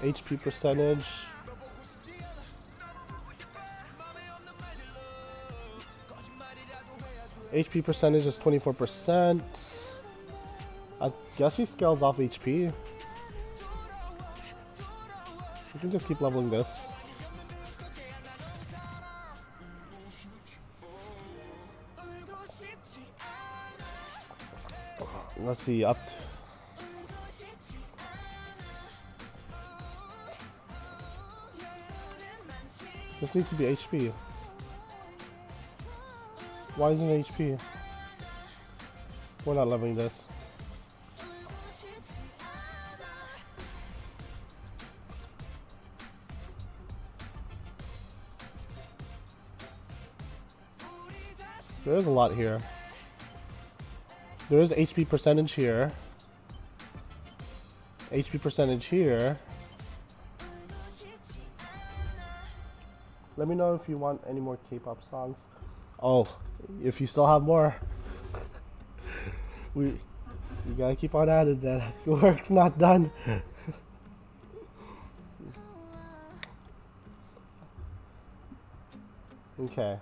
HP percentage. HP percentage is 24%. I guess he scales off HP. We can just keep leveling this. Let's see, up to... This needs to be HP. Why isn't it HP? We're not leveling this. There is a lot here. There is HP percentage here. HP percentage here. Let me know if you want any more K-pop songs. Oh, if you still have more, you gotta keep on at it. That work's not done. Okay.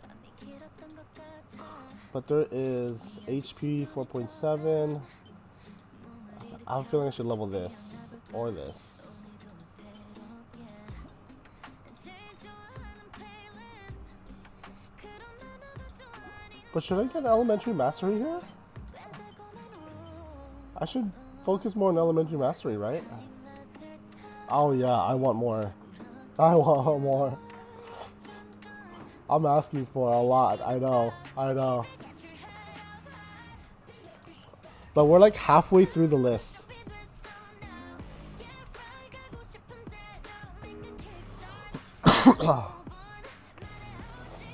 But there is HP 4.7. I'm feeling I should level this or this. But should I get elementary mastery here? I should focus more on elementary mastery, right? Oh yeah, I want more. I want more. I'm asking for a lot. I know. But we're like halfway through the list.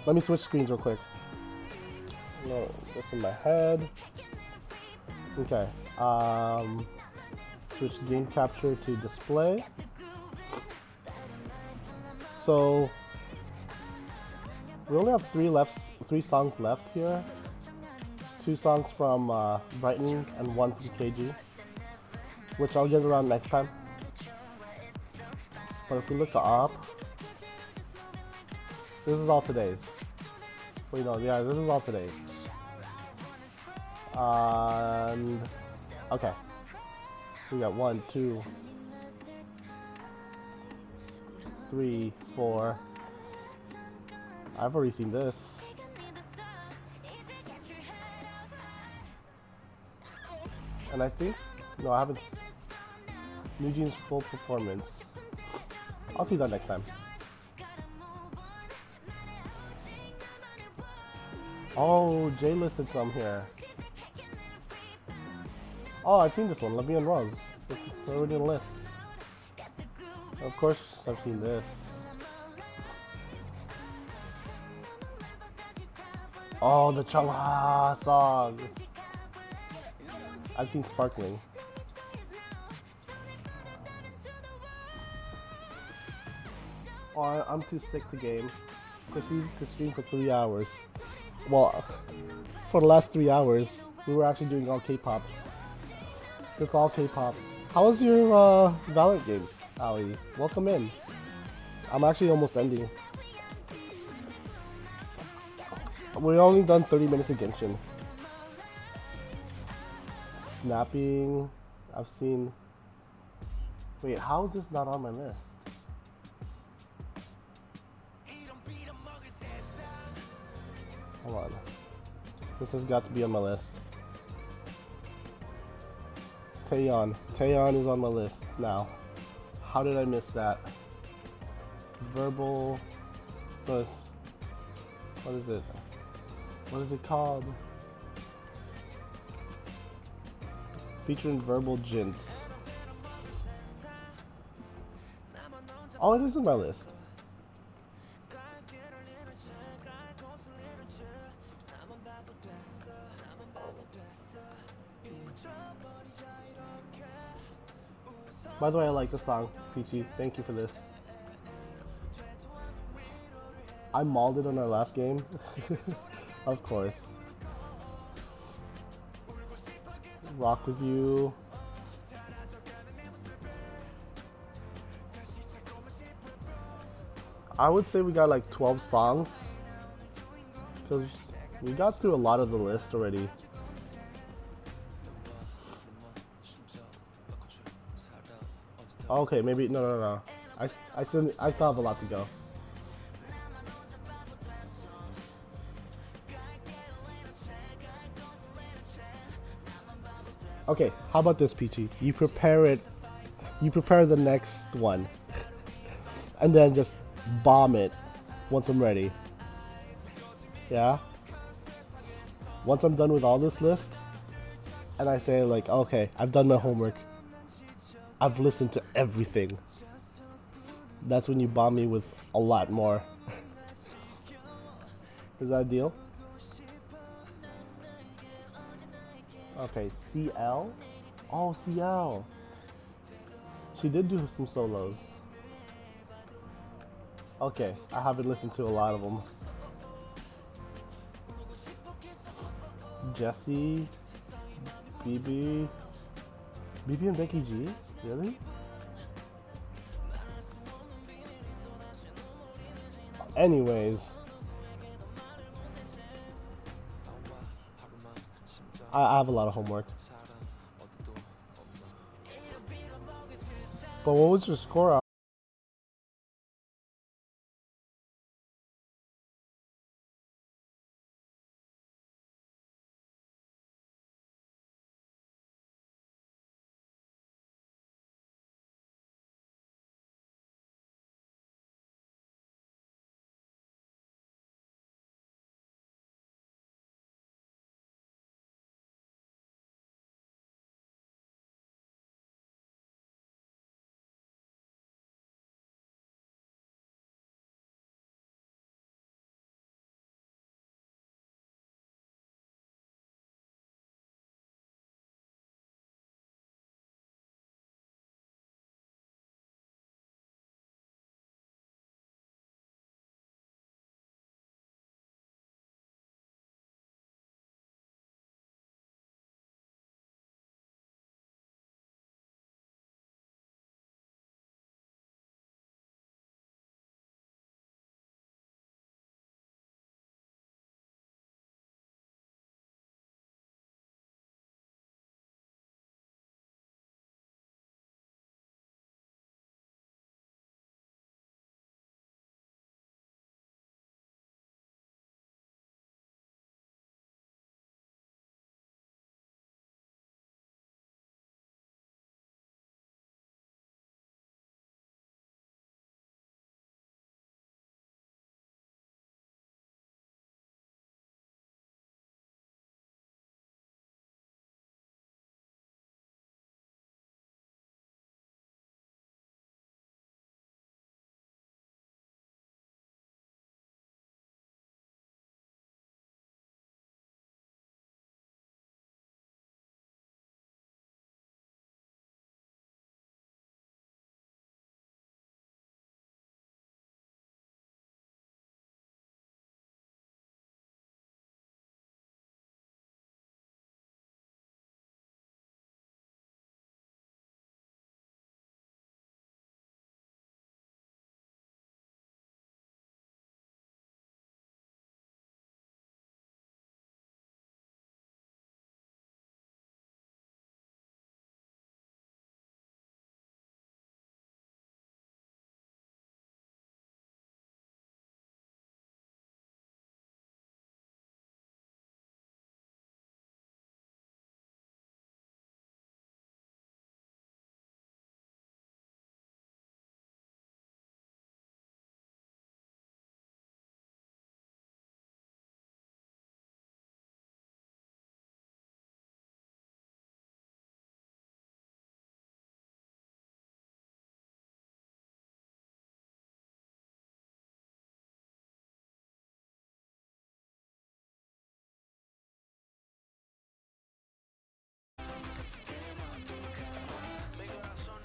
Let me switch screens real quick. No, that's in my head. Okay. Switch game capture to display. So we only have three songs left here. 2 songs from Brighton and 1 from KG, which I'll get around next time. But if we look up, this is all today's. Wait, no, yeah, this is all today's. And okay, so we got 1, 2, 3, 4. I've already seen this. And I think, no, I haven't. New Jeans full performance. I'll see that next time. Oh, Jay listed some here. Oh, I've seen this one, Levy and Rose. It's already on the list. Of course, I've seen this. Oh, the Chungha song. I've seen Sparkling. Oh, I'm too sick to game. Proceeds to stream for 3 hours. Well, for the last 3 hours, we were actually doing all K-pop. It's all K-pop. How was your Valorant games, Ali? Welcome in. I'm actually almost ending. We're only done 30 minutes of Genshin. Snapping. I've seen. Wait, how is this not on my list? Hold on. This has got to be on my list. Taeyeon. Taeyeon is on my list now. How did I miss that? Verbal. What is it? What is it called? Featuring Verbal Jint. Oh, it is on my list. By the way, I like the song, Peachy. Thank you for this. I mauled it on our last game. Of course. Rock with you. I would say we got like 12 songs. Because we got through a lot of the list already. Okay, maybe no. I still have a lot to go. Okay, how about this, Peachy? You prepare it. You prepare the next one, and then just bomb it once I'm ready. Yeah. Once I'm done with all this list, and I say like, okay, I've done my homework. I've listened to everything. That's when you bomb me with a lot more. Is that a deal? Okay, CL. Oh, CL. She did do some solos. Okay, I haven't listened to a lot of them. Jessie, BB, BB and Becky G. Really? Anyways, I have a lot of homework. But what was your score?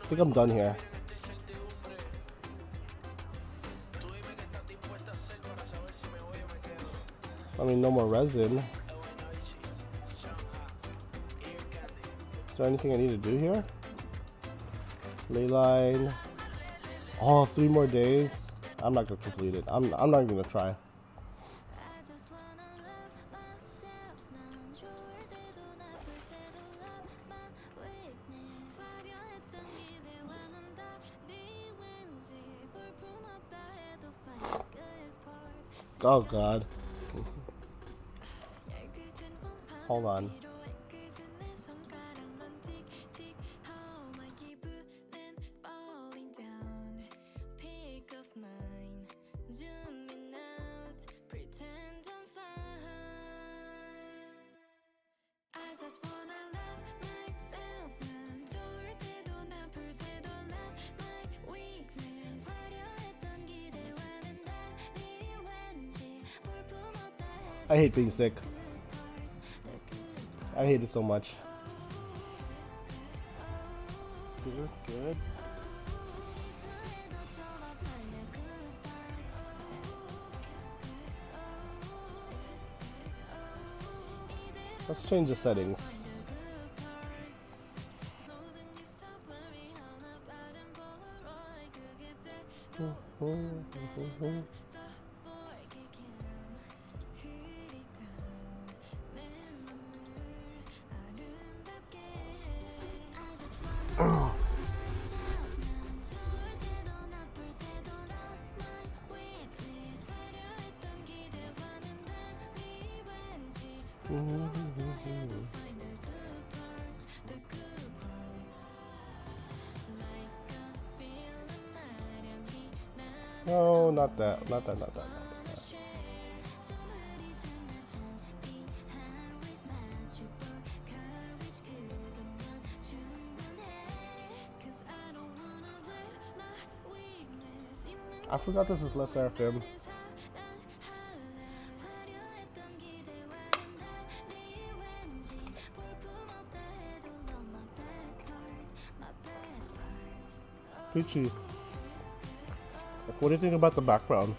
I think I'm done here. I mean, no more resin. Is there anything I need to do here? Ley line. Oh, 3 more days. I'm not gonna complete it. I'm not even gonna try. I just wanna love myself. 난 좋을 때도 나쁠 때도 love my weakness. 화려했던 기대와는 달라. Oh god. Hold on. I just wanna love myself. 난 좋을 때도 나쁠 때도 love my weakness. 화려했던 기대와는 달리 왠지 볼품없다 해도 I hate being sick. I hate it so much. Good, good. 실수해도 졸업하려 그 parts. Let's change the settings. 모든 게 so blurry 하나 빠른 Polaroid 그게 때로 the forget him 흐릿한 내 맘을 아름답게 I just wanna love myself 난 좋을 때도 나쁠 때도 love my weakness 화려했던 기대와는 달리 왠지 볼품없다 해도 find the good parts the good parts like a feeling 나란히 No, not that. Not that. Not that. Not that. 좀 흐릿한 나참 이 always match you for courage 그것만 충분해 Cause I don't wanna wear my weakness 있는 I forgot this is less Seraphim. 걸 사랑할래 화려했던 기대와는 달리 왠지 볼품없다 해도 love my bad parts my bad parts Peachy. Like, what do you think about the background?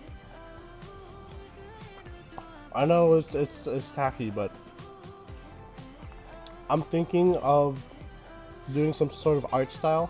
I know it's tacky, but I'm thinking of doing some sort of art style.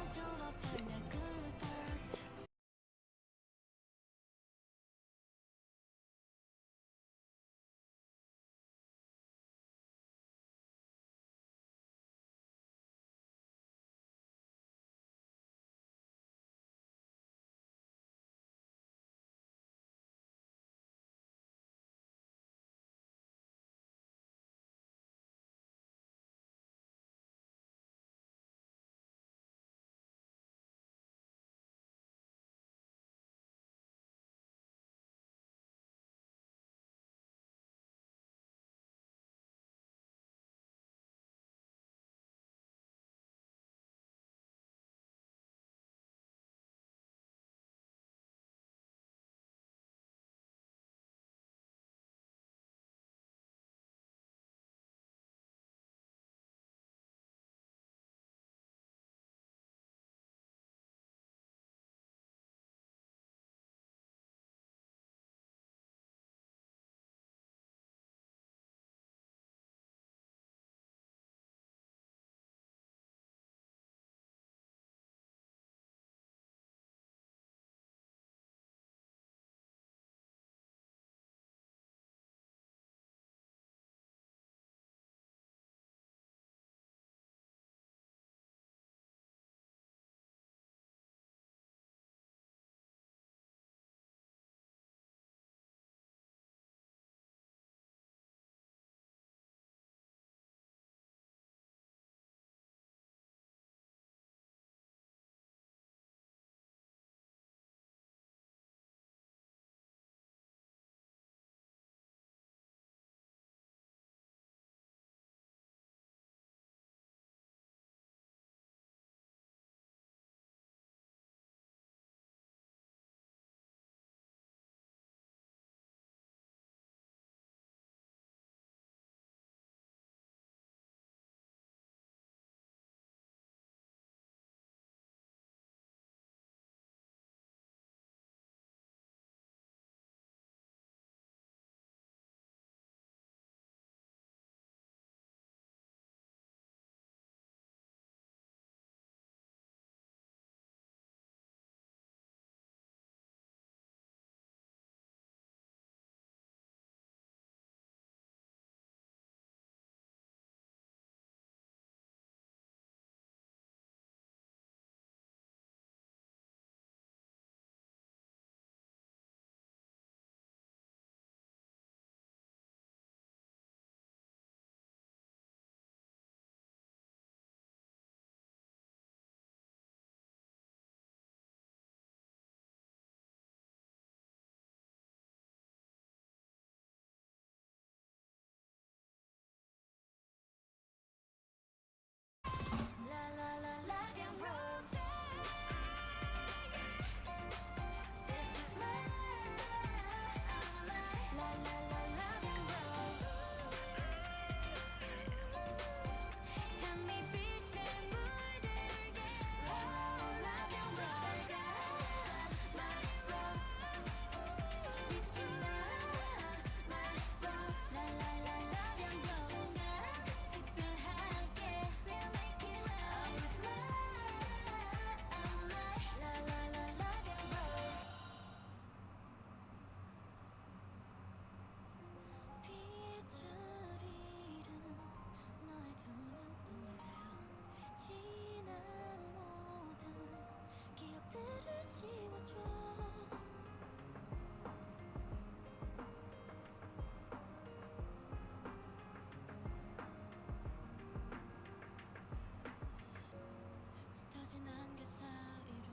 지난 게 사이로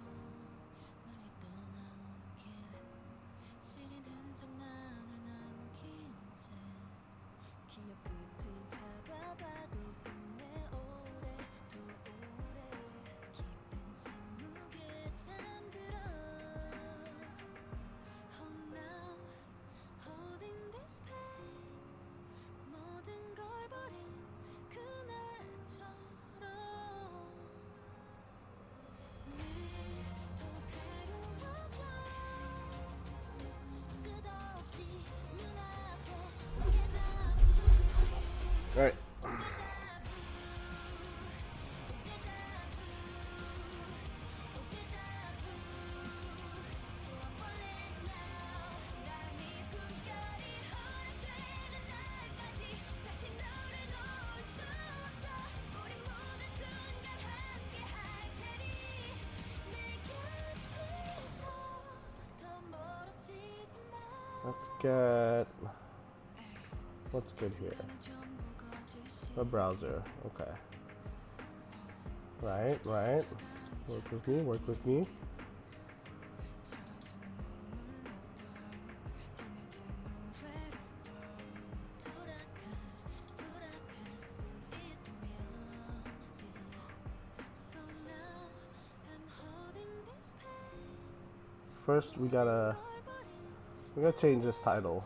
멀리 떠나온 길 시린 흔적만을 남긴 채 기억 끝을 잡아봐도 끝내 오래도 오래 깊은 침묵에 잠들어 Oh now holding this pain 모든 걸 버린 그날처럼 더 괴로워져 끝없이 눈앞에 All right. Let's get. What's good here? A browser. Okay. Right, right. Work with me, work with me. First, we gotta change this title.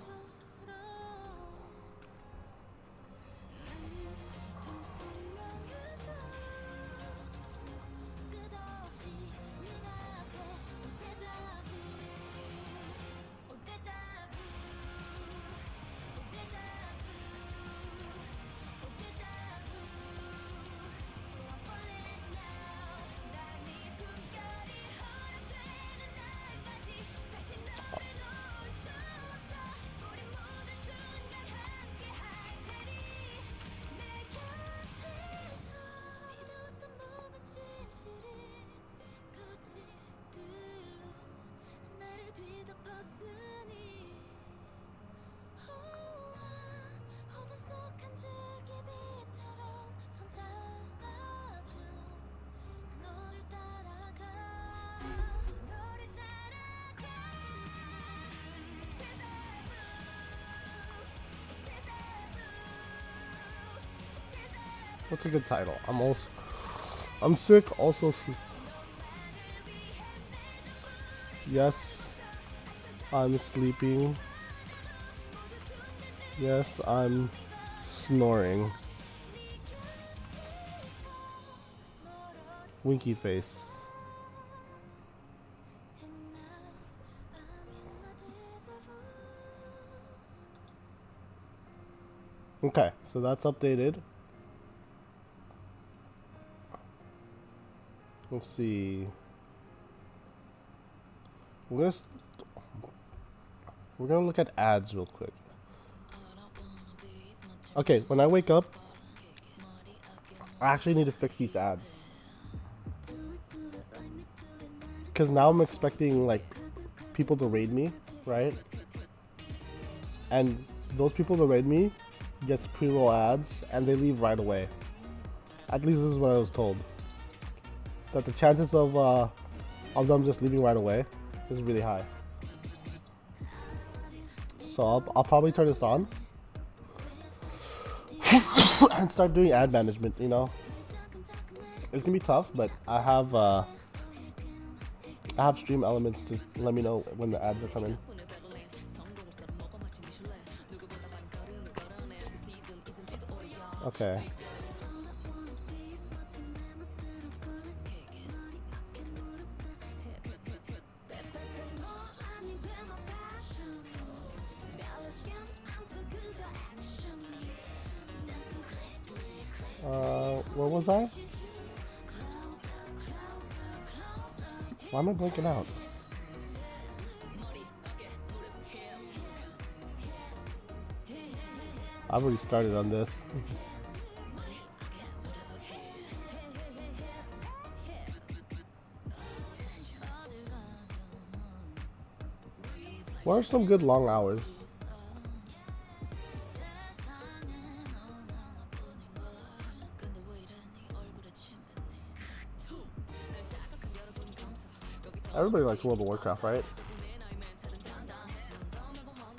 What's a good title? I'm sick. Also, yes, I'm sleeping. Yes, I'm snoring. Winky face. Okay, so that's updated. Let's see. We're gonna look at ads real quick. Okay, when I wake up, I actually need to fix these ads. Because now I'm expecting, like, people to raid me, right? And those people that raid me gets pre-roll ads, and they leave right away. At least this is what I was told. That the chances of them just leaving right away is really high. So I'll probably turn this on and start doing ad management. You know, it's gonna be tough, but I have stream elements to let me know when the ads are coming. Okay. Where was I? Why am I blanking out? I've already started on this. What are some good long hours? Everybody likes World of Warcraft, right?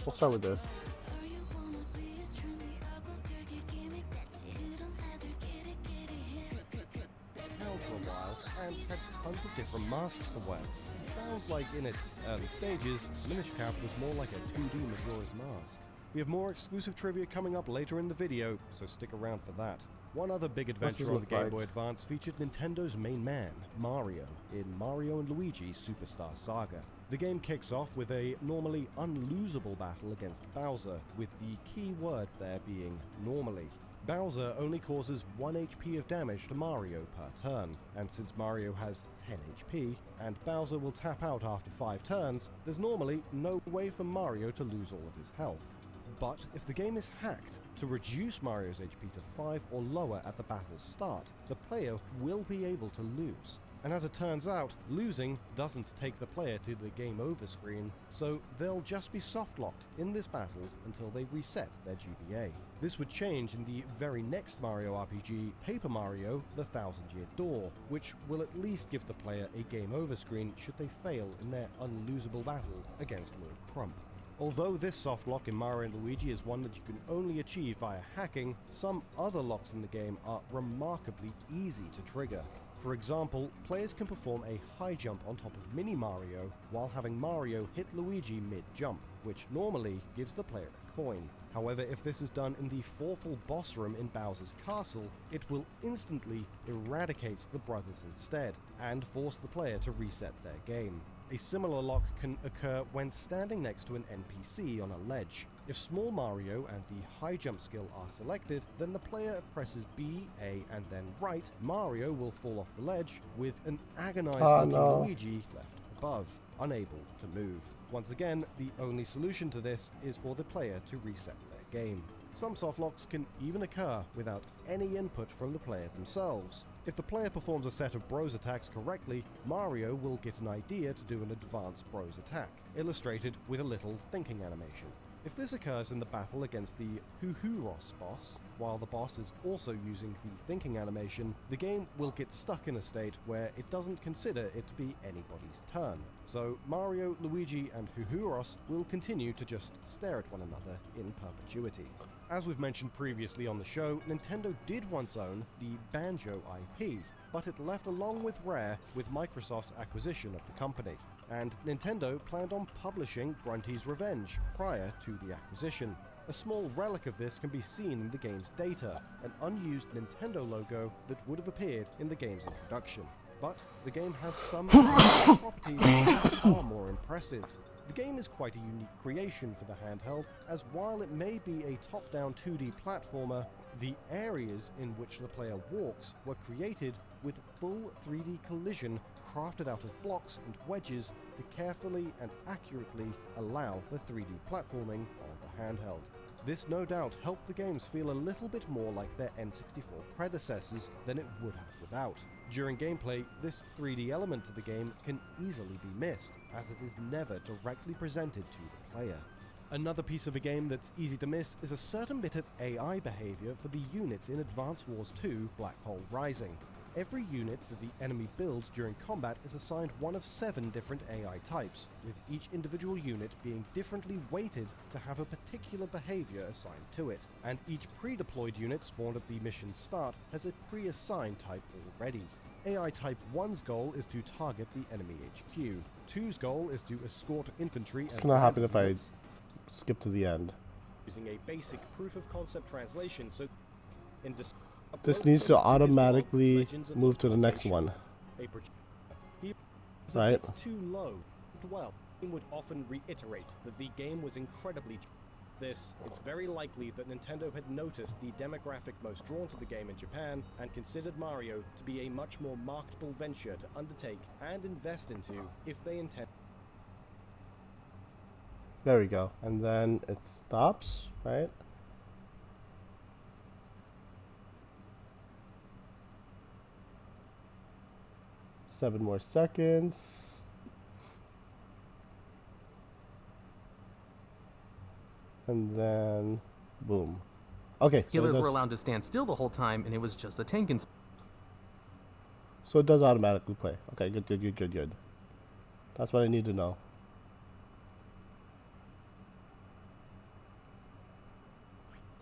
We'll start with this. Held for a while and had tons of different masks to wear. It sounds like in its early stages, Minish Cap was more like a 2D Majora's Mask. We have more exclusive trivia coming up later in the video, so stick around for that. One other big adventure on the Game Boy Advance featured Nintendo's main man, Mario, in Mario & Luigi Superstar Saga. The game kicks off with a normally unlosable battle against Bowser, with the key word there being normally. Bowser only causes 1 HP of damage to Mario per turn, and since Mario has 10 HP, and Bowser will tap out after 5 turns, there's normally no way for Mario to lose all of his health. But if the game is hacked to reduce Mario's HP to 5 or lower at the battle's start, the player will be able to lose. And as it turns out, losing doesn't take the player to the game over screen, so they'll just be soft-locked in this battle until they reset their GBA. This would change in the very next Mario RPG, Paper Mario: The Thousand Year Door, which will at least give the player a game over screen should they fail in their unlosable battle against Lord Crump. Although this soft lock in Mario & Luigi is one that you can only achieve via hacking, some other locks in the game are remarkably easy to trigger. For example, players can perform a high jump on top of Mini Mario while having Mario hit Luigi mid-jump, which normally gives the player a coin. However, if this is done in the Fourful boss room in Bowser's castle, it will instantly eradicate the brothers instead, and force the player to reset their game. A similar lock can occur when standing next to an NPC on a ledge. If Small Mario and the high jump skill are selected, then the player presses B, A, and then right, Mario will fall off the ledge, with an agonized Luigi left above, unable to move. Once again, the only solution to this is for the player to reset their game. Some softlocks can even occur without any input from the player themselves. If the player performs a set of Bros attacks correctly, Mario will get an idea to do an advanced Bros attack, illustrated with a little thinking animation. If this occurs in the battle against the Huhuros boss, while the boss is also using the thinking animation, the game will get stuck in a state where it doesn't consider it to be anybody's turn. So Mario, Luigi, and Huhuros will continue to just stare at one another in perpetuity. As we've mentioned previously on the show, Nintendo did once own the Banjo IP, but it left along with Rare with Microsoft's acquisition of the company. And Nintendo planned on publishing Grunty's Revenge prior to the acquisition. A small relic of this can be seen in the game's data, an unused Nintendo logo that would have appeared in the game's introduction. But the game has some properties that are far more impressive. The game is quite a unique creation for the handheld, as while it may be a top-down 2D platformer, the areas in which the player walks were created with full 3D collision crafted out of blocks and wedges to carefully and accurately allow for 3D platforming on the handheld. This no doubt helped the games feel a little bit more like their N64 predecessors than it would have without. During gameplay, this 3D element to the game can easily be missed, as it is never directly presented to the player. Another piece of a game that's easy to miss is a certain bit of AI behavior for the units in Advance Wars 2 Black Hole Rising. Every unit that the enemy builds during combat is assigned one of 7 different AI types, with each individual unit being differently weighted to have a particular behavior assigned to it, and each pre-deployed unit spawned at the mission's start has a pre-assigned type already. AI Type 1's goal is to target the enemy HQ. 2's goal is to escort infantry. What's gonna happen if I skip to the end? Using a basic proof-of-concept translation, so in this needs to automatically move to the next one. Right? It's too low. Well, it would often reiterate that the game was incredibly it's very likely that Nintendo had noticed the demographic most drawn to the game in Japan and considered Mario to be a much more marketable venture to undertake and invest into if they intend. There we go. And then it stops, right? Seven more seconds. And then, boom. Okay. Healers were allowed to stand still the whole time, and it was just a tank and... So it does automatically play. Okay, good. That's what I need to know.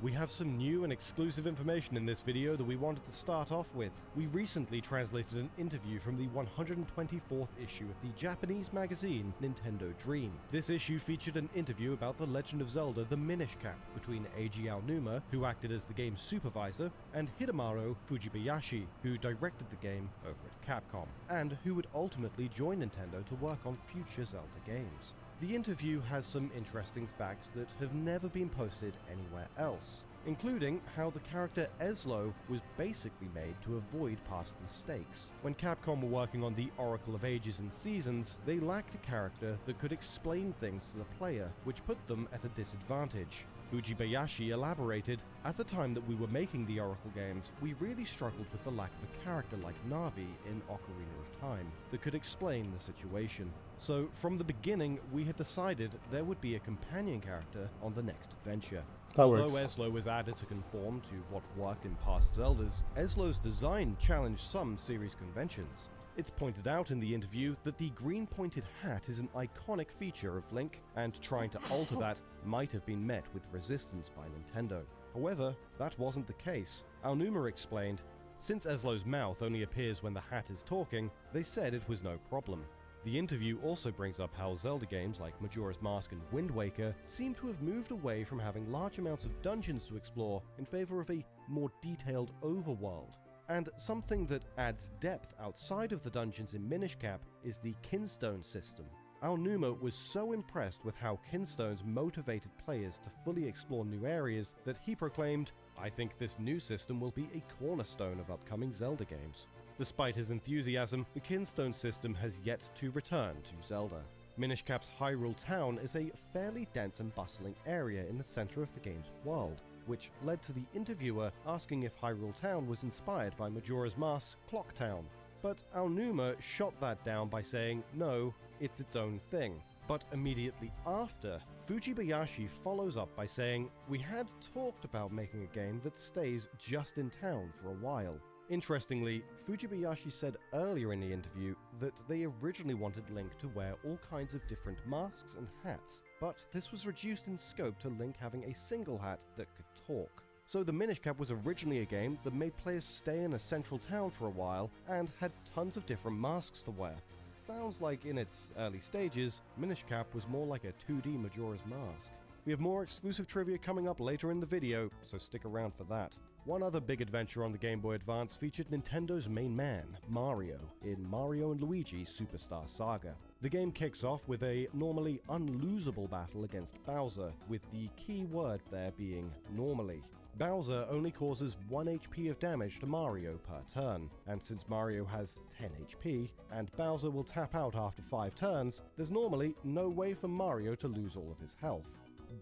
We have some new and exclusive information in this video that we wanted to start off with. We recently translated an interview from the 124th issue of the Japanese magazine Nintendo Dream. This issue featured an interview about The Legend of Zelda: The Minish Cap between Eiji Aonuma, who acted as the game's supervisor, and Hidemaru Fujibayashi, who directed the game over at Capcom, and who would ultimately join Nintendo to work on future Zelda games. The interview has some interesting facts that have never been posted anywhere else, including how the character Eslo was basically made to avoid past mistakes. When Capcom were working on the Oracle of Ages and Seasons, they lacked a character that could explain things to the player, which put them at a disadvantage. Fujibayashi elaborated, "At the time that we were making the Oracle games, we really struggled with the lack of a character like Navi in Ocarina of Time that could explain the situation. So from the beginning, we had decided there would be a companion character on the next adventure." Although Eslo was added to conform to what worked in past Zeldas, Eslo's design challenged some series conventions. It's pointed out in the interview that the green pointed hat is an iconic feature of Link, and trying to alter that might have been met with resistance by Nintendo. However, that wasn't the case. Aonuma explained, "Since Eslo's mouth only appears when the hat is talking, they said it was no problem." The interview also brings up how Zelda games like Majora's Mask and Wind Waker seem to have moved away from having large amounts of dungeons to explore in favor of a more detailed overworld. And something that adds depth outside of the dungeons in Minish Cap is the Kinstone system. Aonuma was so impressed with how Kinstones motivated players to fully explore new areas that he proclaimed, "I think this new system will be a cornerstone of upcoming Zelda games." Despite his enthusiasm, the Kinstone system has yet to return to Zelda. Minish Cap's Hyrule Town is a fairly dense and bustling area in the center of the game's world, which led to the interviewer asking if Hyrule Town was inspired by Majora's Mask's Clock Town. But Aonuma shot that down by saying, no, it's its own thing. But immediately after, Fujibayashi follows up by saying, "We had talked about making a game that stays just in town for a while." Interestingly, Fujibayashi said earlier in the interview that they originally wanted Link to wear all kinds of different masks and hats, but this was reduced in scope to Link having a single hat that could talk. So the Minish Cap was originally a game that made players stay in a central town for a while and had tons of different masks to wear. Sounds like in its early stages, Minish Cap was more like a 2D Majora's Mask. We have more exclusive trivia coming up later in the video, so stick around for that. One other big adventure on the Game Boy Advance featured Nintendo's main man, Mario, in Mario & Luigi Superstar Saga. The game kicks off with a normally unlosable battle against Bowser, with the key word there being normally. Bowser only causes 1 HP of damage to Mario per turn, and since Mario has 10 HP, and Bowser will tap out after 5 turns, there's normally no way for Mario to lose all of his health.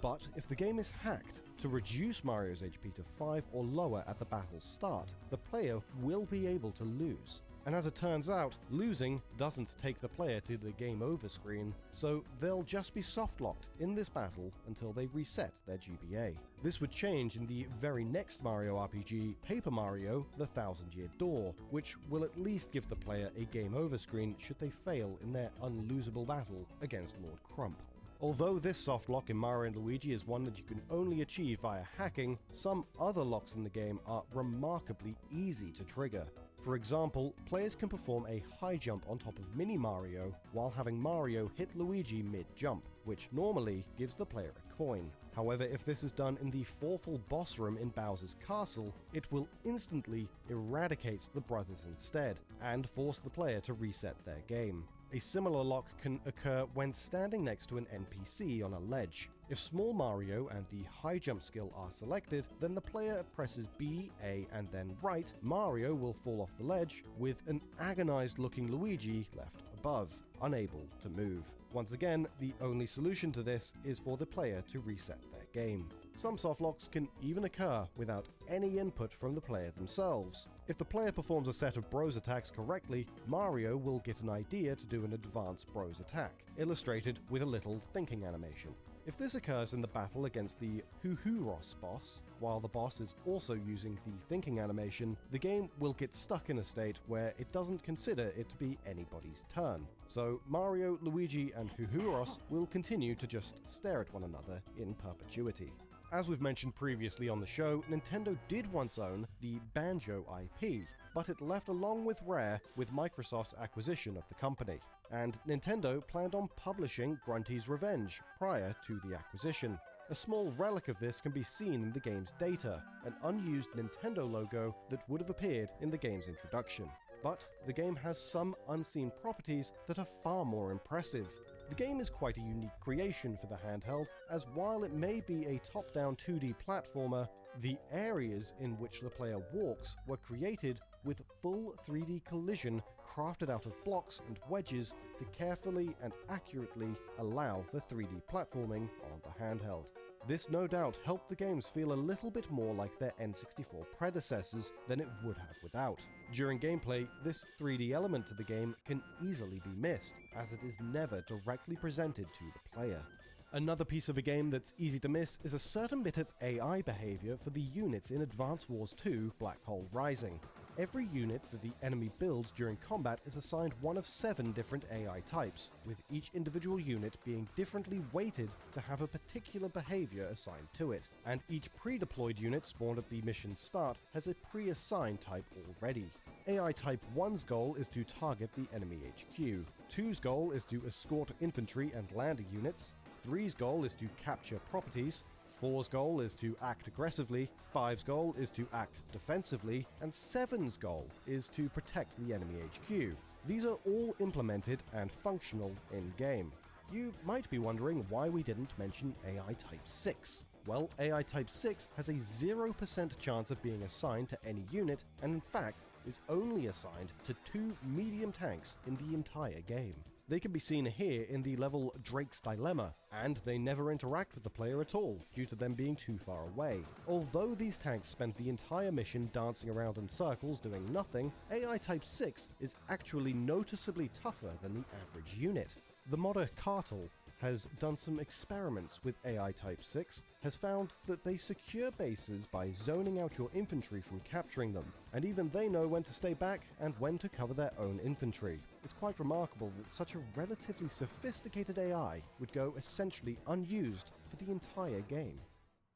But if the game is hacked to reduce Mario's HP to 5 or lower at the battle's start, the player will be able to lose. And as it turns out, losing doesn't take the player to the game over screen, so they'll just be soft-locked in this battle until they reset their GBA. This would change in the very next Mario RPG, Paper Mario: The Thousand Year Door, which will at least give the player a game over screen should they fail in their unlosable battle against Lord Crump. Although this soft lock in Mario & Luigi is one that you can only achieve via hacking, some other locks in the game are remarkably easy to trigger. For example, players can perform a high jump on top of Mini Mario while having Mario hit Luigi mid-jump, which normally gives the player a coin. However, if this is done in the fourful boss room in Bowser's castle, it will instantly eradicate the brothers instead, and force the player to reset their game. A similar lock can occur when standing next to an NPC on a ledge. If Small Mario and the high jump skill are selected, then the player presses B, A, and then right, Mario will fall off the ledge, with an agonized looking Luigi left above, unable to move. Once again, the only solution to this is for the player to reset their game. Some softlocks can even occur without any input from the player themselves. If the player performs a set of Bros attacks correctly, Mario will get an idea to do an advanced Bros attack, illustrated with a little thinking animation. If this occurs in the battle against the Huhuros boss, while the boss is also using the thinking animation, the game will get stuck in a state where it doesn't consider it to be anybody's turn. So Mario, Luigi, and Huhuros will continue to just stare at one another in perpetuity. As we've mentioned previously on the show, Nintendo did once own the Banjo IP, but it left along with Rare with Microsoft's acquisition of the company. And Nintendo planned on publishing Grunty's Revenge prior to the acquisition. A small relic of this can be seen in the game's data, an unused Nintendo logo that would have appeared in the game's introduction. But the game has some unseen properties that are far more impressive. The game is quite a unique creation for the handheld, as while it may be a top-down 2D platformer, the areas in which the player walks were created with full 3D collision crafted out of blocks and wedges to carefully and accurately allow for 3D platforming on the handheld. This no doubt helped the games feel a little bit more like their N64 predecessors than it would have without. During gameplay, this 3D element to the game can easily be missed, as it is never directly presented to the player. Another piece of a game that's easy to miss is a certain bit of AI behavior for the units in Advance Wars 2 Black Hole Rising. Every unit that the enemy builds during combat is assigned one of 7 different AI types, with each individual unit being differently weighted to have a particular behavior assigned to it, and each pre-deployed unit spawned at the mission's start has a pre-assigned type already. AI Type 1's goal is to target the enemy HQ, 2's goal is to escort infantry and lander units, 3's goal is to capture properties, 4's goal is to act aggressively, 5's goal is to act defensively, and 7's goal is to protect the enemy HQ. These are all implemented and functional in-game. You might be wondering why we didn't mention AI Type 6. Well, AI Type 6 has a 0% chance of being assigned to any unit, and in fact is only assigned to 2 medium tanks in the entire game. They can be seen here in the level Drake's Dilemma, and they never interact with the player at all, due to them being too far away. Although these tanks spent the entire mission dancing around in circles doing nothing, AI Type 6 is actually noticeably tougher than the average unit. The modder Cartel has done some experiments with AI Type 6, has found that they secure bases by zoning out your infantry from capturing them, and even they know when to stay back and when to cover their own infantry. It's quite remarkable that such a relatively sophisticated AI would go essentially unused for the entire game.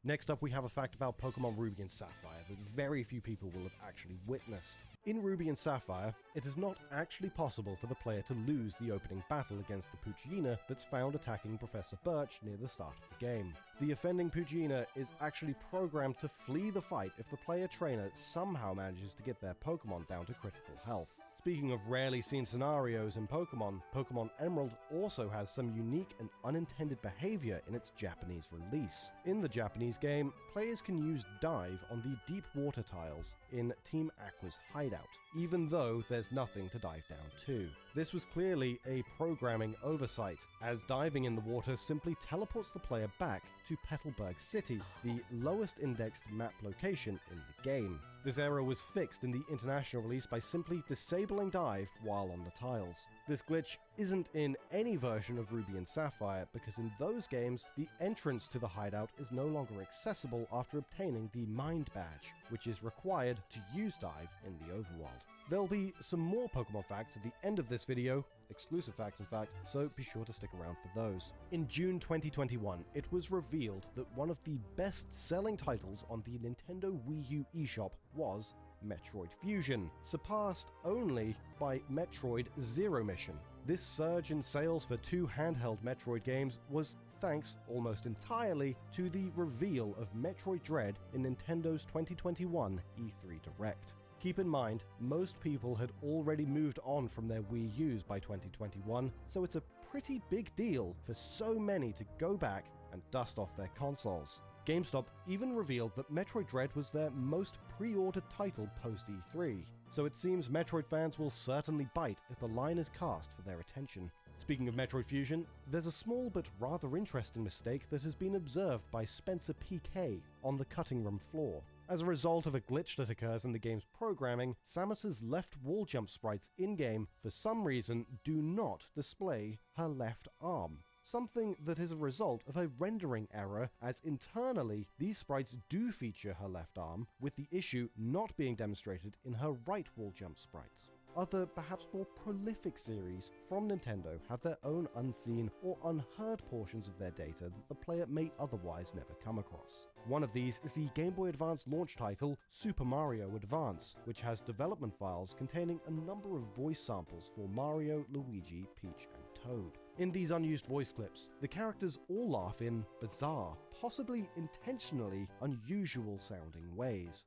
Next up, we have a fact about Pokemon Ruby and Sapphire that very few people will have actually witnessed. In Ruby and Sapphire, it is not actually possible for the player to lose the opening battle against the Poochyena that's found attacking Professor Birch near the start of the game. The offending Poochyena is actually programmed to flee the fight if the player trainer somehow manages to get their Pokemon down to critical health. Speaking of rarely seen scenarios in Pokemon, Pokemon Emerald also has some unique and unintended behavior in its Japanese release. In the Japanese game, players can use dive on the deep water tiles in Team Aqua's hideout, even though there's nothing to dive down to. This was clearly a programming oversight, as diving in the water simply teleports the player back to Petalburg City, the lowest indexed map location in the game. This error was fixed in the international release by simply disabling dive while on the tiles. This glitch isn't in any version of Ruby and Sapphire, because in those games, the entrance to the hideout is no longer accessible after obtaining the Mind Badge, which is required to use dive in the overworld. There'll be some more Pokemon facts at the end of this video, exclusive facts in fact, so be sure to stick around for those. In June 2021, it was revealed that one of the best-selling titles on the Nintendo Wii U eShop was Metroid Fusion, surpassed only by Metroid Zero Mission. This surge in sales for 2 handheld Metroid games was thanks almost entirely to the reveal of Metroid Dread in Nintendo's 2021 E3 Direct. Keep in mind, most people had already moved on from their Wii U's by 2021, so it's a pretty big deal for so many to go back and dust off their consoles. GameStop even revealed that Metroid Dread was their most pre-ordered title post-E3, so it seems Metroid fans will certainly bite if the line is cast for their attention. Speaking of Metroid Fusion, there's a small but rather interesting mistake that has been observed by Spencer PK on the cutting room floor. As a result of a glitch that occurs in the game's programming, Samus's left wall jump sprites in-game, for some reason, do not display her left arm. something that is a result of a rendering error, as internally these sprites do feature her left arm, with the issue not being demonstrated in her right wall jump sprites. Other, perhaps more prolific series from Nintendo have their own unseen or unheard portions of their data that the player may otherwise never come across. One of these is the Game Boy Advance launch title Super Mario Advance, which has development files containing a number of voice samples for Mario, Luigi, Peach, and Toad. In these unused voice clips, the characters all laugh in bizarre, possibly intentionally unusual sounding ways.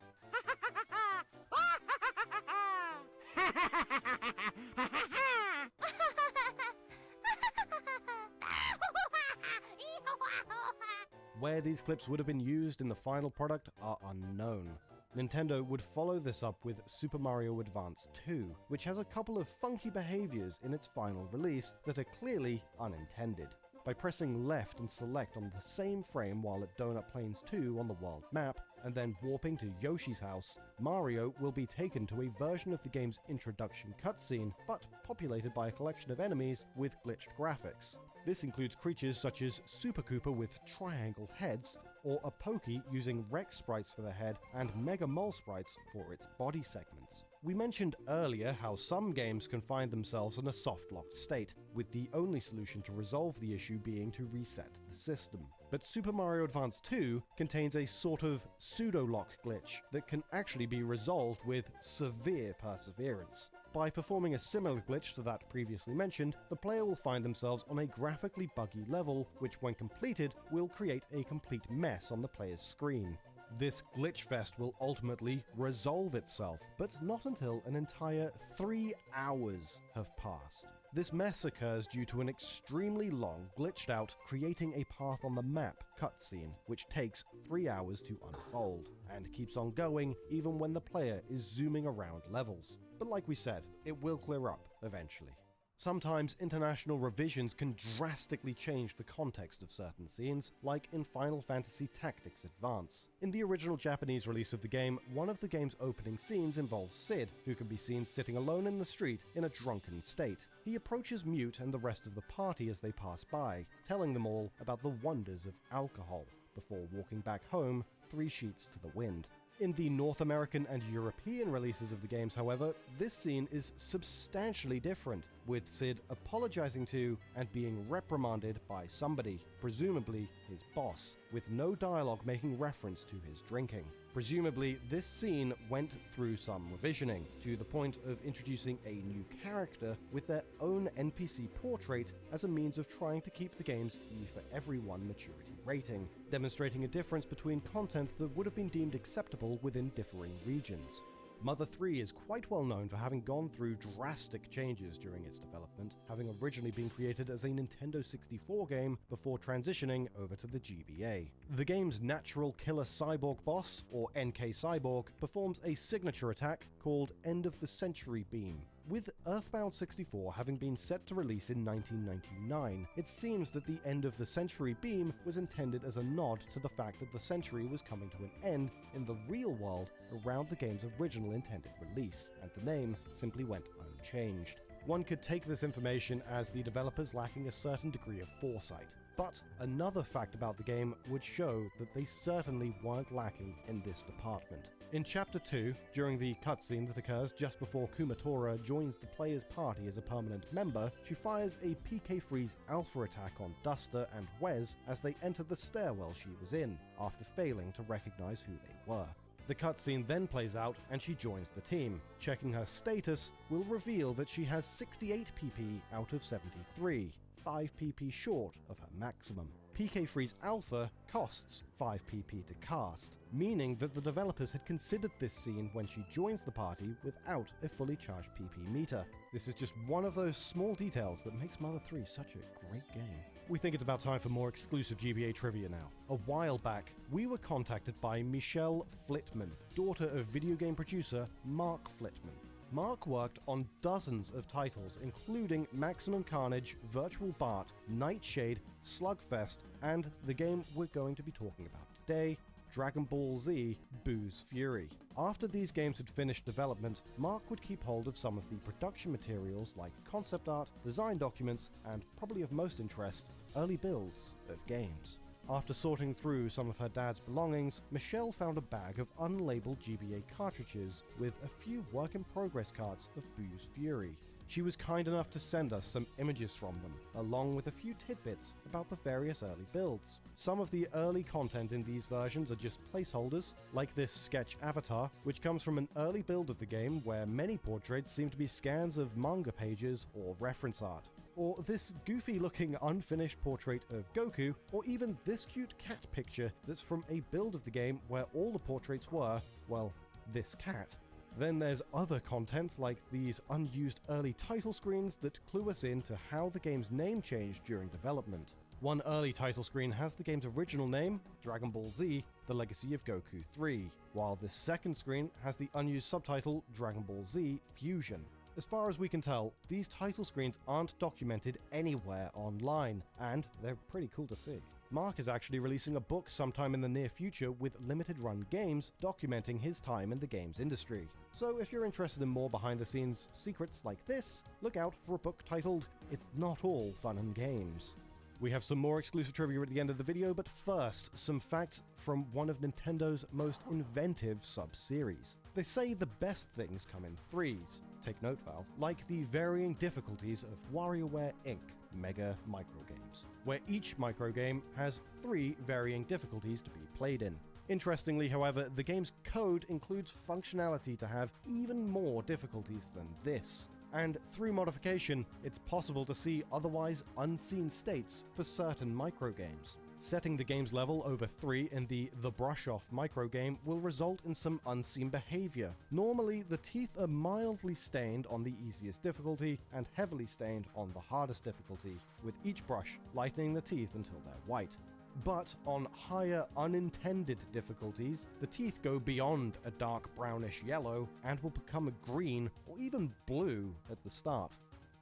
Where these clips would have been used in the final product are unknown. Nintendo would follow this up with Super Mario Advance 2, which has a couple of funky behaviors in its final release that are clearly unintended. By pressing left and select on the same frame while at Donut Plains 2 on the world map, and then warping to Yoshi's house, Mario will be taken to a version of the game's introduction cutscene, but populated by a collection of enemies with glitched graphics. This includes creatures such as Super Koopa with triangle heads, or a Pokey using Rex sprites for the head and Mega Mole sprites for its body segments. We mentioned earlier how some games can find themselves in a soft-locked state, with the only solution to resolve the issue being to reset the system. But Super Mario Advance 2 contains a sort of pseudo-lock glitch that can actually be resolved with severe perseverance. By performing a similar glitch to that previously mentioned, the player will find themselves on a graphically buggy level, which when completed will create a complete mess on the player's screen. This glitch fest will ultimately resolve itself, but not until an entire 3 hours have passed. This mess occurs due to an extremely long, glitched out, creating a path on the map cutscene, which takes 3 hours to unfold, and keeps on going even when the player is zooming around levels. But like we said, it will clear up eventually. Sometimes international revisions can drastically change the context of certain scenes, like in Final Fantasy Tactics Advance. In the original Japanese release of the game, one of the game's opening scenes involves Sid, who can be seen sitting alone in the street in a drunken state. He approaches Mute and the rest of the party as they pass by, telling them all about the wonders of alcohol, before walking back home 3 sheets to the wind. In the North American and European releases of the games, however, this scene is substantially different, with Sid apologizing to and being reprimanded by somebody, presumably his boss, with no dialogue making reference to his drinking. Presumably, this scene went through some revisioning, to the point of introducing a new character with their own NPC portrait as a means of trying to keep the game's E for Everyone maturity rating, demonstrating a difference between content that would have been deemed acceptable within differing regions. Mother 3 is quite well known for having gone through drastic changes during its development, having originally been created as a Nintendo 64 game before transitioning over to the GBA. The game's natural killer cyborg boss, or NK Cyborg, performs a signature attack called End of the Century Beam. With Earthbound 64 having been set to release in 1999, it seems that the End of the Century Beam was intended as a nod to the fact that the century was coming to an end in the real world around the game's original intended release, and the name simply went unchanged. One could take this information as the developers lacking a certain degree of foresight, but another fact about the game would show that they certainly weren't lacking in this department. In Chapter 2, during the cutscene that occurs just before Kumatora joins the player's party as a permanent member, she fires a PK Freeze alpha attack on Duster and Wes as they enter the stairwell she was in, after failing to recognize who they were. The cutscene then plays out and she joins the team. Checking her status will reveal that she has 68 PP out of 73, 5 PP short of her maximum. PK Freeze Alpha costs 5 PP to cast, meaning that the developers had considered this scene when she joins the party without a fully charged PP meter. This is just one of those small details that makes Mother 3 such a great game. We think it's about time for more exclusive GBA trivia now. A while back, we were contacted by Michelle Flitman, daughter of video game producer Mark Flitman. Mark worked on dozens of titles, including Maximum Carnage, Virtual Bart, Nightshade, Slugfest, and the game we're going to be talking about today, Dragon Ball Z Boo's Fury. After these games had finished development, Mark would keep hold of some of the production materials like concept art, design documents, and probably of most interest, early builds of games. After sorting through some of her dad's belongings, Michelle found a bag of unlabeled GBA cartridges with a few work-in-progress carts of Boo's Fury. She was kind enough to send us some images from them, along with a few tidbits about the various early builds. Some of the early content in these versions are just placeholders, like this sketch avatar, which comes from an early build of the game where many portraits seem to be scans of manga pages or reference art. Or this goofy-looking unfinished portrait of Goku, or even this cute cat picture that's from a build of the game where all the portraits were, well, this cat. Then there's other content like these unused early title screens that clue us in to how the game's name changed during development. One early title screen has the game's original name, Dragon Ball Z, The Legacy of Goku 3, while this second screen has the unused subtitle Dragon Ball Z Fusion. As far as we can tell, these title screens aren't documented anywhere online, and they're pretty cool to see. Mark is actually releasing a book sometime in the near future with limited run games documenting his time in the games industry. So if you're interested in more behind the scenes secrets like this, look out for a book titled It's Not All Fun and Games. We have some more exclusive trivia at the end of the video, but first, some facts from one of Nintendo's most inventive sub-series. They say the best things come in threes. Take note, Valve, like the varying difficulties of WarioWare Inc. Mega Microgames, where each microgame has 3 varying difficulties to be played in. Interestingly, however, the game's code includes functionality to have even more difficulties than this. And through modification, it's possible to see otherwise unseen states for certain microgames. Setting the game's level over 3 in the Brush Off microgame will result in some unseen behavior. Normally, the teeth are mildly stained on the easiest difficulty and heavily stained on the hardest difficulty, with each brush lightening the teeth until they're white. But on higher unintended difficulties, the teeth go beyond a dark brownish yellow and will become a green or even blue at the start.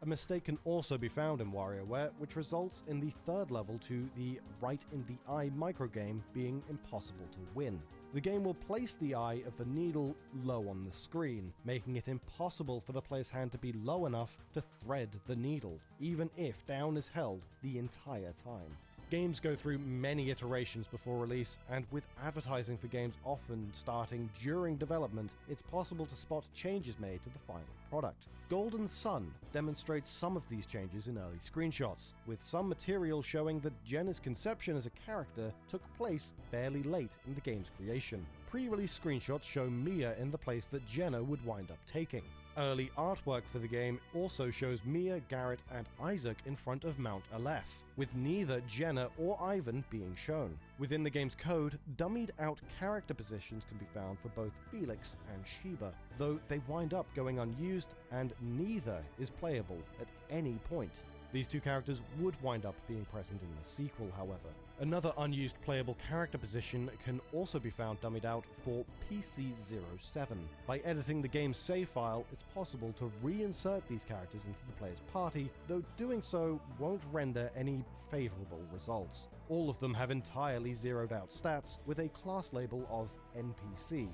A mistake can also be found in WarioWare, which results in the third level to the Right in the Eye microgame being impossible to win. The game will place the eye of the needle low on the screen, making it impossible for the player's hand to be low enough to thread the needle, even if down is held the entire time. Games go through many iterations before release, and with advertising for games often starting during development, it's possible to spot changes made to the final product. Golden Sun demonstrates some of these changes in early screenshots, with some material showing that Jenna's conception as a character took place fairly late in the game's creation. Pre-release screenshots show Mia in the place that Jenna would wind up taking. Early artwork for the game also shows Mia, Garrett, and Isaac in front of Mount Aleph, with neither Jenna or Ivan being shown. Within the game's code, dummied out character positions can be found for both Felix and Sheba, though they wind up going unused and neither is playable at any point. These two characters would wind up being present in the sequel, however. Another unused playable character position can also be found dummied out for PC-07. By editing the game's save file, it's possible to reinsert these characters into the player's party, though doing so won't render any favorable results. All of them have entirely zeroed out stats with a class label of NPC.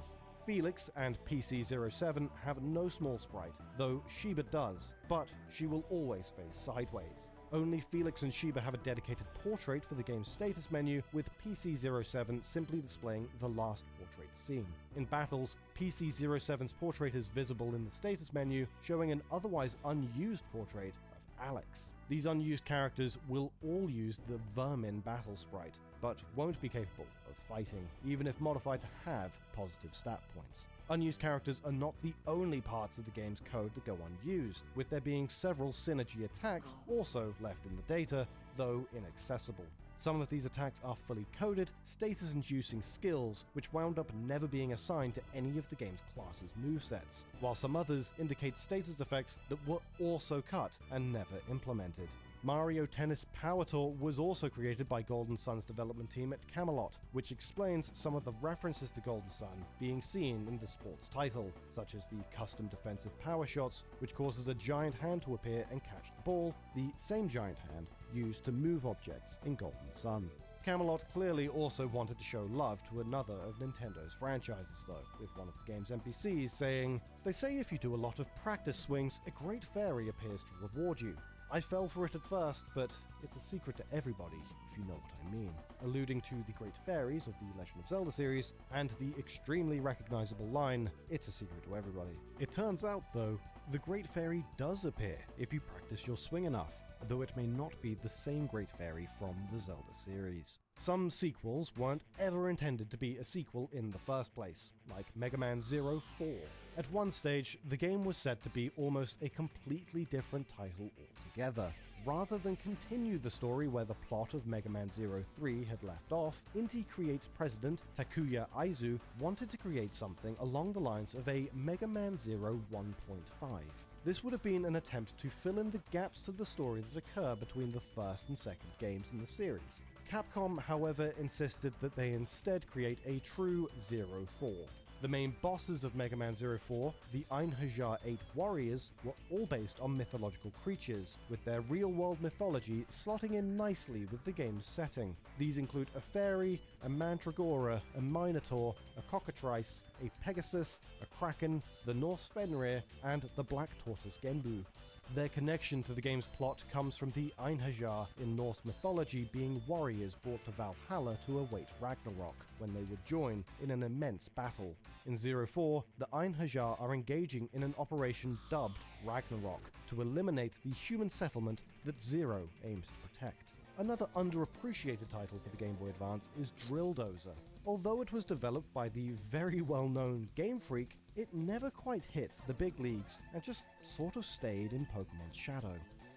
Felix and PC-07 have no small sprite, though Sheba does, but she will always face sideways. Only Felix and Sheba have a dedicated portrait for the game's status menu, with PC-07 simply displaying the last portrait seen. In battles, PC-07's portrait is visible in the status menu, showing an otherwise unused portrait of Alex. These unused characters will all use the Vermin battle sprite, but won't be capable of fighting, even if modified to have positive stat points. Unused characters are not the only parts of the game's code that go unused, with there being several synergy attacks also left in the data, though inaccessible. Some of these attacks are fully coded, status-inducing skills, which wound up never being assigned to any of the game's class's movesets, while some others indicate status effects that were also cut and never implemented. Mario Tennis Power Tour was also created by Golden Sun's development team at Camelot, which explains some of the references to Golden Sun being seen in the sport's title, such as the custom defensive power shots, which causes a giant hand to appear and catch the ball, the same giant hand used to move objects in Golden Sun. Camelot clearly also wanted to show love to another of Nintendo's franchises though, with one of the game's NPCs saying, "They say if you do a lot of practice swings, a great fairy appears to reward you. I fell for it at first, but it's a secret to everybody, if you know what I mean," alluding to the great fairies of the Legend of Zelda series, and the extremely recognizable line, "It's a secret to everybody." It turns out, though, the great fairy does appear if you practice your swing enough, though it may not be the same great fairy from the Zelda series. Some sequels weren't ever intended to be a sequel in the first place, like Mega Man Zero 4. At one stage, the game was said to be almost a completely different title altogether. Rather than continue the story where the plot of Mega Man Zero 3 had left off, Inti Creates president Takuya Aizu wanted to create something along the lines of a Mega Man Zero 1.5. This would have been an attempt to fill in the gaps to the story that occur between the first and second games in the series. Capcom, however, insisted that they instead create a true Zero 4. The main bosses of Mega Man Zero 4, the Einherjar 8 warriors, were all based on mythological creatures, with their real-world mythology slotting in nicely with the game's setting. These include a fairy, a mandragora, a minotaur, a cockatrice, a pegasus, a kraken, the Norse Fenrir, and the black tortoise Genbu. Their connection to the game's plot comes from the Einherjar in Norse mythology being warriors brought to Valhalla to await Ragnarok, when they would join in an immense battle. In Zero 4, the Einherjar are engaging in an operation dubbed Ragnarok to eliminate the human settlement that Zero aims to protect. Another underappreciated title for the Game Boy Advance is Drill Dozer. Although it was developed by the very well-known Game Freak, it never quite hit the big leagues and just sort of stayed in Pokemon's shadow.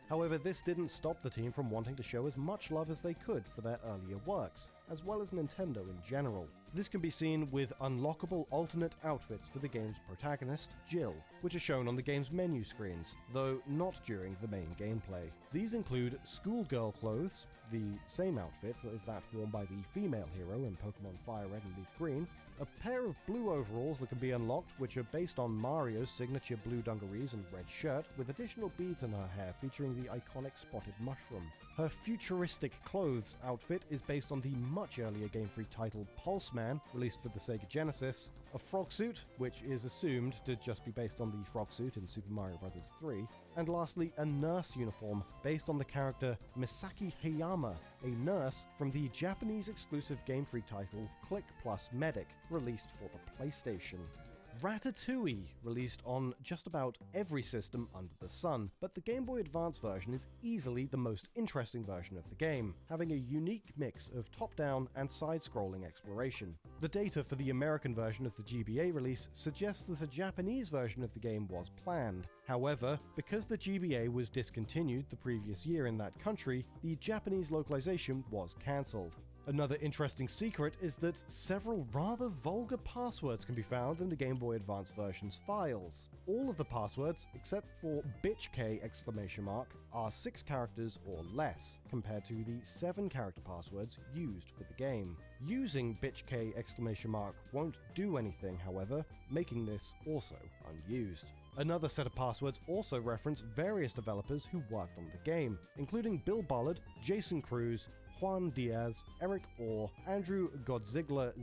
However, this didn't stop the team from wanting to show as much love as they could for their earlier works, as well as Nintendo in general. This can be seen with unlockable alternate outfits for the game's protagonist, Jill, which are shown on the game's menu screens, though not during the main gameplay. These include schoolgirl clothes, the same outfit as that worn by the female hero in Pokemon Fire Red and Leaf Green, a pair of blue overalls that can be unlocked, which are based on Mario's signature blue dungarees and red shirt, with additional beads in her hair featuring the iconic spotted mushroom. Her futuristic clothes outfit is based on the much earlier Game Freak title Pulse Man, released for the Sega Genesis, a frog suit, which is assumed to just be based on the frog suit in Super Mario Bros. 3, and lastly a nurse uniform based on the character Misaki Hayama, a nurse from the Japanese exclusive Game Freak title Click Plus Medic, released for the PlayStation. Ratatouille, released on just about every system under the sun, but the Game Boy Advance version is easily the most interesting version of the game, having a unique mix of top-down and side-scrolling exploration. The data for the American version of the GBA release suggests that a Japanese version of the game was planned. However, because the GBA was discontinued the previous year in that country, the Japanese localization was cancelled. Another interesting secret is that several rather vulgar passwords can be found in the Game Boy Advance version's files. All of the passwords, except for bitch_K! Are 6 characters or less, compared to the 7 character passwords used for the game. Using bitch_K! Won't do anything, however, making this also unused. Another set of passwords also reference various developers who worked on the game, including Bill Bollard, Jason Cruz, Juan Diaz, Eric Orr, Andrew Ziegler,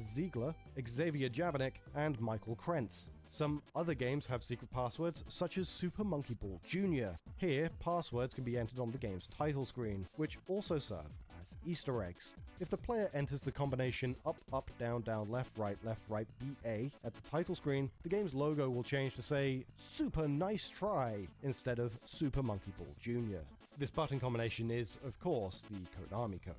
Xavier Javanik, and Michael Krentz. Some other games have secret passwords, such as Super Monkey Ball Jr. Here, passwords can be entered on the game's title screen, which also serve as Easter eggs. If the player enters the combination up, up, down, down, left, right, BA at the title screen, the game's logo will change to say, Super Nice Try, instead of Super Monkey Ball Jr. This button combination is, of course, the Konami code.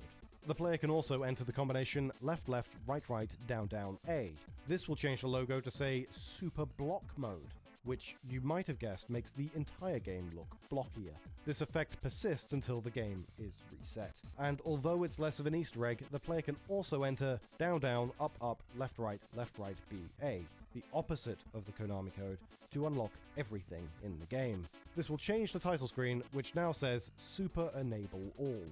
The player can also enter the combination left, left, right, right, down, down, A. This will change the logo to say Super Block Mode, which you might have guessed makes the entire game look blockier. This effect persists until the game is reset. And although it's less of an Easter egg, the player can also enter down, down, up, up, left, right, BA, the opposite of the Konami code, to unlock everything in the game. This will change the title screen, which now says Super Enable All.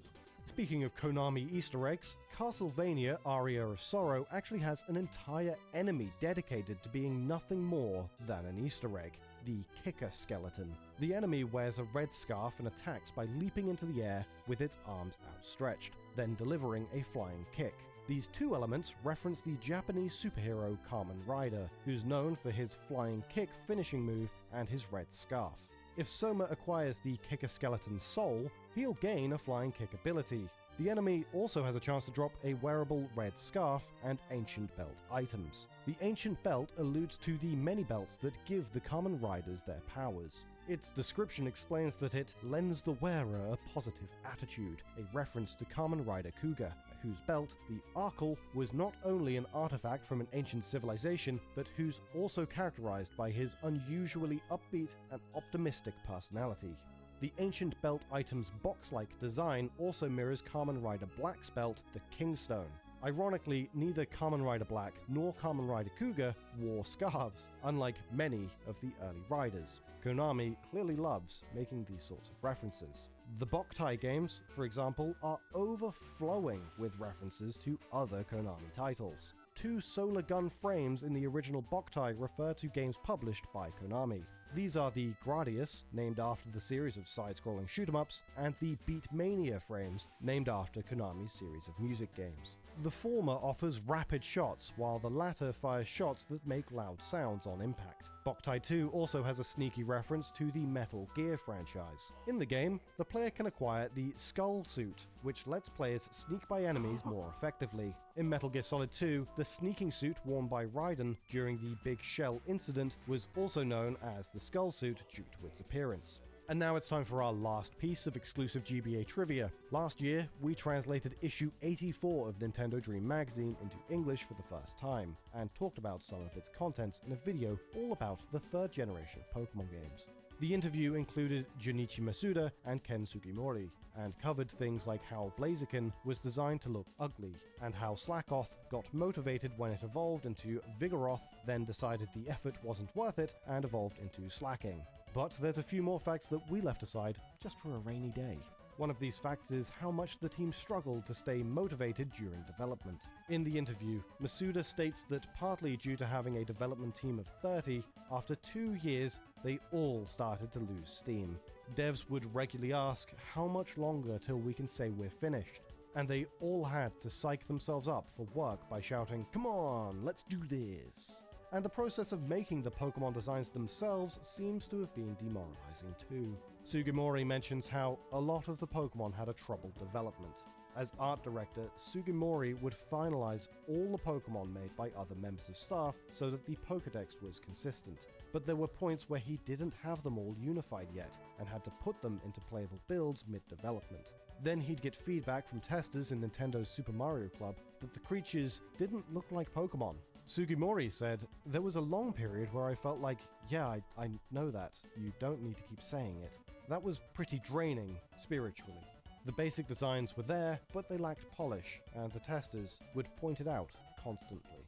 Speaking of Konami Easter eggs, Castlevania Aria of Sorrow actually has an entire enemy dedicated to being nothing more than an Easter egg, the Kicker Skeleton. The enemy wears a red scarf and attacks by leaping into the air with its arms outstretched, then delivering a flying kick. These two elements reference the Japanese superhero Kamen Rider, who's known for his flying kick finishing move and his red scarf. If Soma acquires the Kicker Skeleton's soul, he'll gain a flying kick ability. The enemy also has a chance to drop a wearable red scarf and ancient belt items. The ancient belt alludes to the many belts that give the Kamen Riders their powers. Its description explains that it lends the wearer a positive attitude, a reference to Kamen Rider Kuga, whose belt, the Arkle, was not only an artifact from an ancient civilization, but who's also characterized by his unusually upbeat and optimistic personality. The ancient belt item's box-like design also mirrors Kamen Rider Black's belt, the Kingstone. Ironically, neither Kamen Rider Black nor Kamen Rider Kuga wore scarves, unlike many of the early riders. Konami clearly loves making these sorts of references. The Boktai games, for example, are overflowing with references to other Konami titles. 2 solar gun frames in the original Boktai refer to games published by Konami. These are the Gradius, named after the series of side-scrolling shoot-em-ups, and the Beatmania frames, named after Konami's series of music games. The former offers rapid shots, while the latter fires shots that make loud sounds on impact. Boktai 2 also has a sneaky reference to the Metal Gear franchise. In the game, the player can acquire the Skull Suit, which lets players sneak by enemies more effectively. In Metal Gear Solid 2, the sneaking suit worn by Raiden during the Big Shell incident was also known as the Skull Suit due to its appearance. And now it's time for our last piece of exclusive GBA trivia. Last year, we translated issue 84 of Nintendo Dream Magazine into English for the first time, and talked about some of its contents in a video all about the third generation of Pokemon games. The interview included Junichi Masuda and Ken Sugimori, and covered things like how Blaziken was designed to look ugly, and how Slackoth got motivated when it evolved into Vigoroth, then decided the effort wasn't worth it, and evolved into Slacking. But there's a few more facts that we left aside just for a rainy day. One of these facts is how much the team struggled to stay motivated during development. In the interview, Masuda states that partly due to having a development team of 30, after 2 years, they all started to lose steam. Devs would regularly ask, how much longer till we can say we're finished? And they all had to psych themselves up for work by shouting, "Come on, let's do this!" And the process of making the Pokemon designs themselves seems to have been demoralizing too. Sugimori mentions how a lot of the Pokemon had a troubled development. As art director, Sugimori would finalize all the Pokemon made by other members of staff so that the Pokédex was consistent. But there were points where he didn't have them all unified yet, and had to put them into playable builds mid-development. Then he'd get feedback from testers in Nintendo's Super Mario Club that the creatures didn't look like Pokemon. Sugimori said, "There was a long period where I felt like, yeah, I know that, you don't need to keep saying it. That was pretty draining, spiritually. The basic designs were there, but they lacked polish, and the testers would point it out constantly."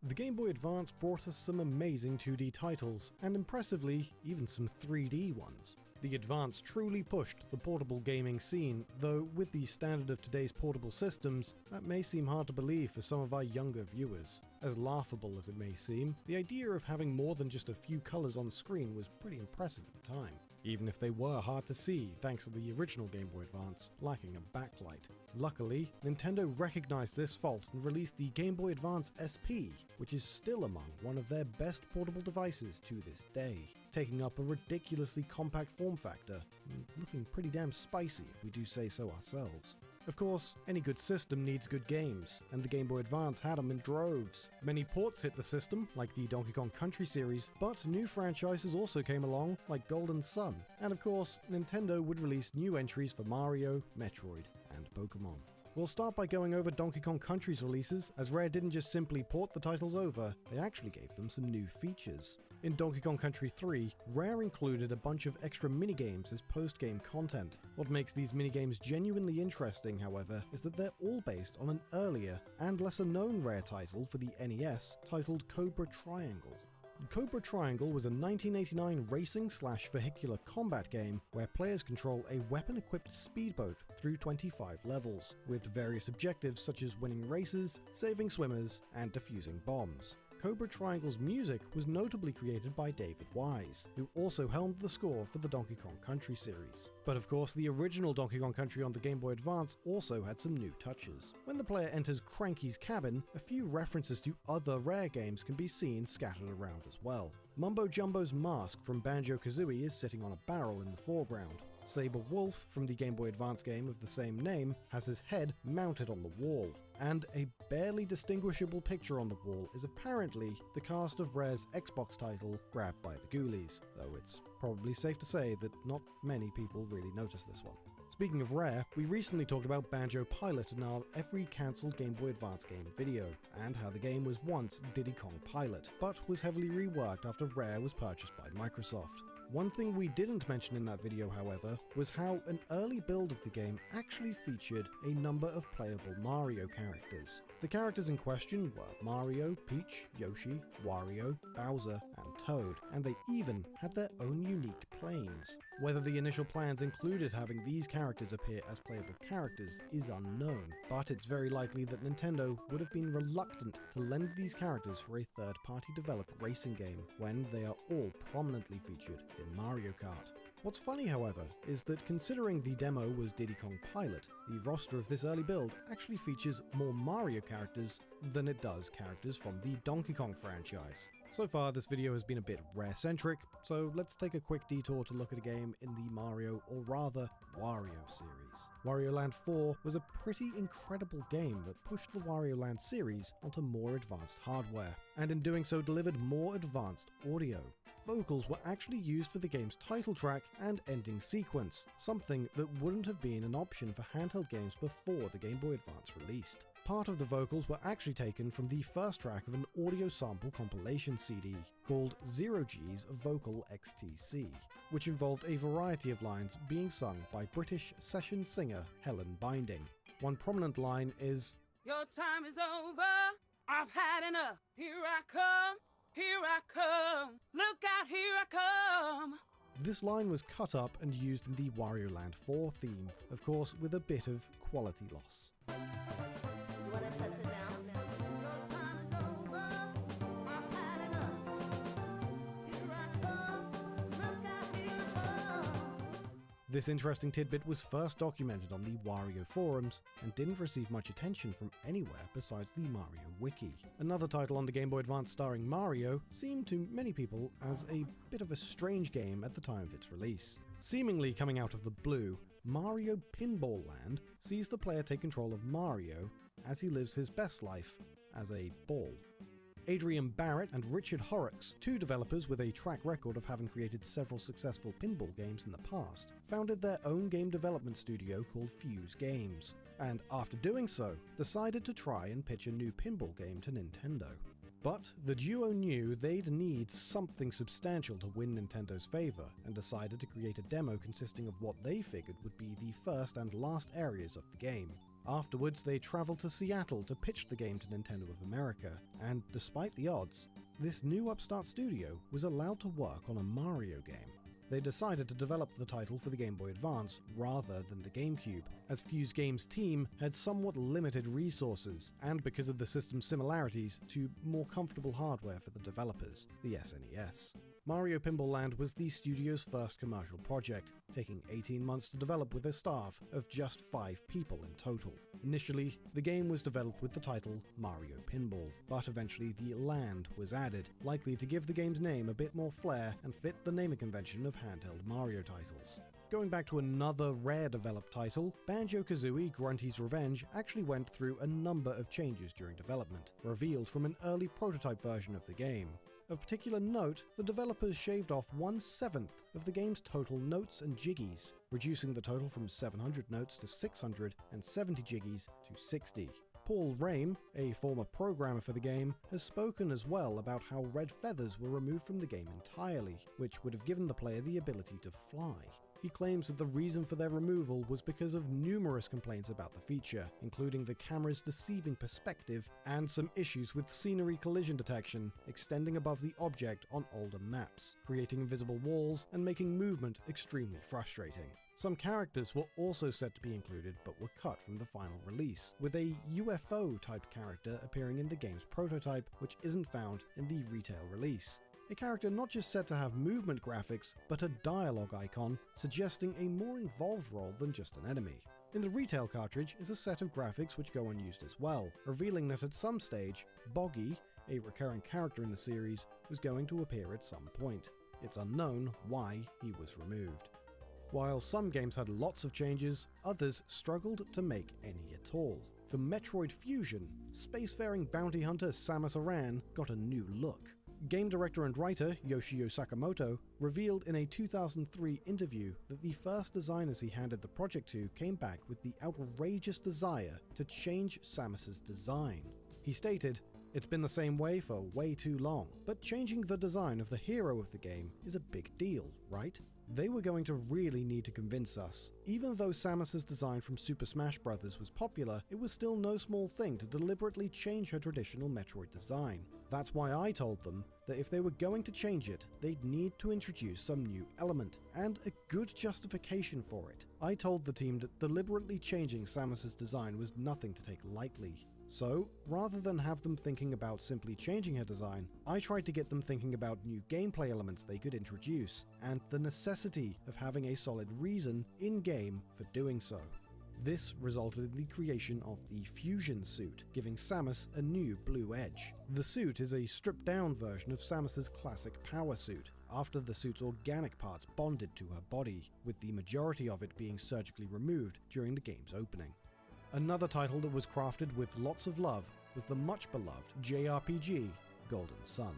The Game Boy Advance brought us some amazing 2D titles, and impressively, even some 3D ones. The Advance truly pushed the portable gaming scene, though with the standard of today's portable systems, that may seem hard to believe for some of our younger viewers. As laughable as it may seem, the idea of having more than just a few colors on screen was pretty impressive at the time, even if they were hard to see thanks to the original Game Boy Advance lacking a backlight. Luckily, Nintendo recognized this fault and released the Game Boy Advance SP, which is still among one of their best portable devices to this day, taking up a ridiculously compact form factor, and looking pretty damn spicy if we do say so ourselves. Of course, any good system needs good games, and the Game Boy Advance had them in droves. Many ports hit the system, like the Donkey Kong Country series, but new franchises also came along, like Golden Sun. And of course, Nintendo would release new entries for Mario, Metroid, and Pokemon. We'll start by going over Donkey Kong Country's releases, as Rare didn't just simply port the titles over, they actually gave them some new features. In Donkey Kong Country 3, Rare included a bunch of extra minigames as post-game content. What makes these minigames genuinely interesting, however, is that they're all based on an earlier and lesser-known Rare title for the NES titled Cobra Triangle. Cobra Triangle was a 1989 racing/vehicular combat game where players control a weapon-equipped speedboat through 25 levels, with various objectives such as winning races, saving swimmers, and defusing bombs. Cobra Triangle's music was notably created by David Wise, who also helmed the score for the Donkey Kong Country series. But of course, the original Donkey Kong Country on the Game Boy Advance also had some new touches. When the player enters Cranky's cabin, a few references to other Rare games can be seen scattered around as well. Mumbo Jumbo's mask from Banjo-Kazooie is sitting on a barrel in the foreground. Saber Wolf from the Game Boy Advance game of the same name has his head mounted on the wall, and a barely distinguishable picture on the wall is apparently the cast of Rare's Xbox title Grabbed by the Ghoulies, though it's probably safe to say that not many people really noticed this one. Speaking of Rare, we recently talked about Banjo Pilot in our every cancelled Game Boy Advance game video, and how the game was once Diddy Kong Pilot, but was heavily reworked after Rare was purchased by Microsoft. One thing we didn't mention in that video, however, was how an early build of the game actually featured a number of playable Mario characters. The characters in question were Mario, Peach, Yoshi, Wario, Bowser, and Toad, and they even had their own unique planes. Whether the initial plans included having these characters appear as playable characters is unknown, but it's very likely that Nintendo would have been reluctant to lend these characters for a third-party developed racing game when they are all prominently featured in Mario Kart. What's funny, however, is that considering the demo was Diddy Kong Pilot, the roster of this early build actually features more Mario characters than it does characters from the Donkey Kong franchise. So far, this video has been a bit Rare-centric, so let's take a quick detour to look at a game in the Mario, or rather, Wario series. Wario Land 4 was a pretty incredible game that pushed the Wario Land series onto more advanced hardware, and in doing so delivered more advanced audio. Vocals were actually used for the game's title track and ending sequence, something that wouldn't have been an option for handheld games before the Game Boy Advance released. Part of the vocals were actually taken from the first track of an audio sample compilation CD called 0G's Vocal XTC, which involved a variety of lines being sung by British session singer Helen Binding. One prominent line is, "Your time is over, I've had enough, here I come, look out, here I come." This line was cut up and used in the Wario Land 4 theme, of course with a bit of quality loss. This interesting tidbit was first documented on the Wario forums and didn't receive much attention from anywhere besides the Mario Wiki. Another title on the Game Boy Advance starring Mario seemed to many people as a bit of a strange game at the time of its release. Seemingly coming out of the blue, Mario Pinball Land sees the player take control of Mario as he lives his best life as a ball. Adrian Barrett and Richard Horrocks, two developers with a track record of having created several successful pinball games in the past, founded their own game development studio called Fuse Games, and after doing so, decided to try and pitch a new pinball game to Nintendo. But the duo knew they'd need something substantial to win Nintendo's favor, and decided to create a demo consisting of what they figured would be the first and last areas of the game. Afterwards, they traveled to Seattle to pitch the game to Nintendo of America, and despite the odds, this new upstart studio was allowed to work on a Mario game. They decided to develop the title for the Game Boy Advance rather than the GameCube, as Fuse Games' team had somewhat limited resources, and because of the system's similarities to more comfortable hardware for the developers, the SNES. Mario Pinball Land was the studio's first commercial project, taking 18 months to develop with a staff of just 5 people in total. Initially, the game was developed with the title Mario Pinball, but eventually the Land was added, likely to give the game's name a bit more flair and fit the naming convention of handheld Mario titles. Going back to another Rare-developed title, Banjo-Kazooie Grunty's Revenge actually went through a number of changes during development, revealed from an early prototype version of the game. Of particular note, the developers shaved off 1/7 of the game's total notes and jiggies, reducing the total from 700 notes to 600 and 70 jiggies to 60. Paul Rame, a former programmer for the game, has spoken as well about how red feathers were removed from the game entirely, which would have given the player the ability to fly. He claims that the reason for their removal was because of numerous complaints about the feature, including the camera's deceiving perspective and some issues with scenery collision detection extending above the object on older maps, creating invisible walls and making movement extremely frustrating. Some characters were also set to be included but were cut from the final release, with a UFO-type character appearing in the game's prototype, which isn't found in the retail release. A character not just set to have movement graphics, but a dialogue icon, suggesting a more involved role than just an enemy. In the retail cartridge is a set of graphics which go unused as well, revealing that at some stage, Boggy, a recurring character in the series, was going to appear at some point. It's unknown why he was removed. While some games had lots of changes, others struggled to make any at all. For Metroid Fusion, spacefaring bounty hunter Samus Aran got a new look. Game director and writer Yoshio Sakamoto revealed in a 2003 interview that the first designers he handed the project to came back with the outrageous desire to change Samus's design. He stated, "It's been the same way for way too long, but changing the design of the hero of the game is a big deal, right? They were going to really need to convince us. Even though Samus's design from Super Smash Bros. Was popular, it was still no small thing to deliberately change her traditional Metroid design. That's why I told them that if they were going to change it, they'd need to introduce some new element, and a good justification for it. I told the team that deliberately changing Samus's design was nothing to take lightly. So, rather than have them thinking about simply changing her design, I tried to get them thinking about new gameplay elements they could introduce, and the necessity of having a solid reason in-game for doing so. This resulted in the creation of the Fusion suit, giving Samus a new blue edge. The suit is a stripped-down version of Samus's classic power suit, after the suit's organic parts bonded to her body, with the majority of it being surgically removed during the game's opening. Another title that was crafted with lots of love was the much-beloved JRPG Golden Sun.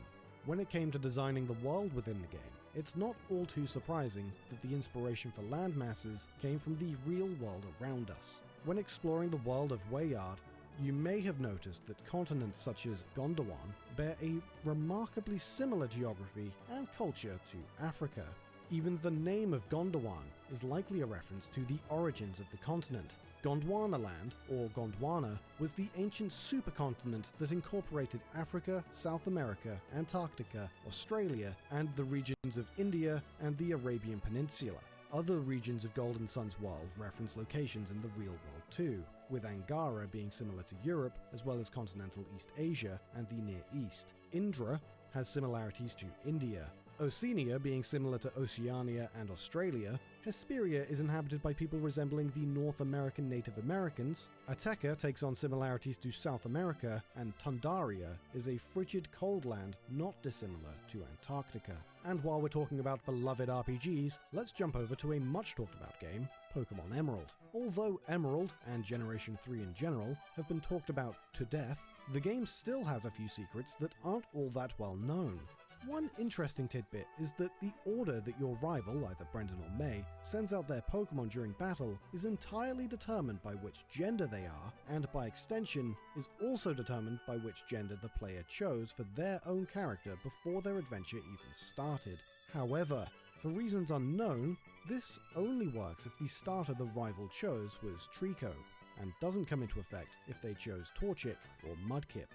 When it came to designing the world within the game, it's not all too surprising that the inspiration for landmasses came from the real world around us. When exploring the world of Weyard, you may have noticed that continents such as Gondwana bear a remarkably similar geography and culture to Africa. Even the name of Gondwana is likely a reference to the origins of the continent. Gondwana land, or Gondwana, was the ancient supercontinent that incorporated Africa, South America, Antarctica, Australia, and the regions of India and the Arabian Peninsula. Other regions of Golden Sun's world reference locations in the real world too, with Angara being similar to Europe, as well as continental East Asia and the Near East. Indra has similarities to India. Oceania being similar to Oceania and Australia, Hesperia is inhabited by people resembling the North American Native Americans, Ateca takes on similarities to South America, and Tundaria is a frigid cold land not dissimilar to Antarctica. And while we're talking about beloved RPGs, let's jump over to a much talked about game, Pokemon Emerald. Although Emerald, and Generation 3 in general, have been talked about to death, the game still has a few secrets that aren't all that well known. One interesting tidbit is that the order that your rival, either Brendan or May, sends out their Pokemon during battle is entirely determined by which gender they are, and by extension, is also determined by which gender the player chose for their own character before their adventure even started. However, for reasons unknown, this only works if the starter the rival chose was Trico, and doesn't come into effect if they chose Torchic or Mudkip.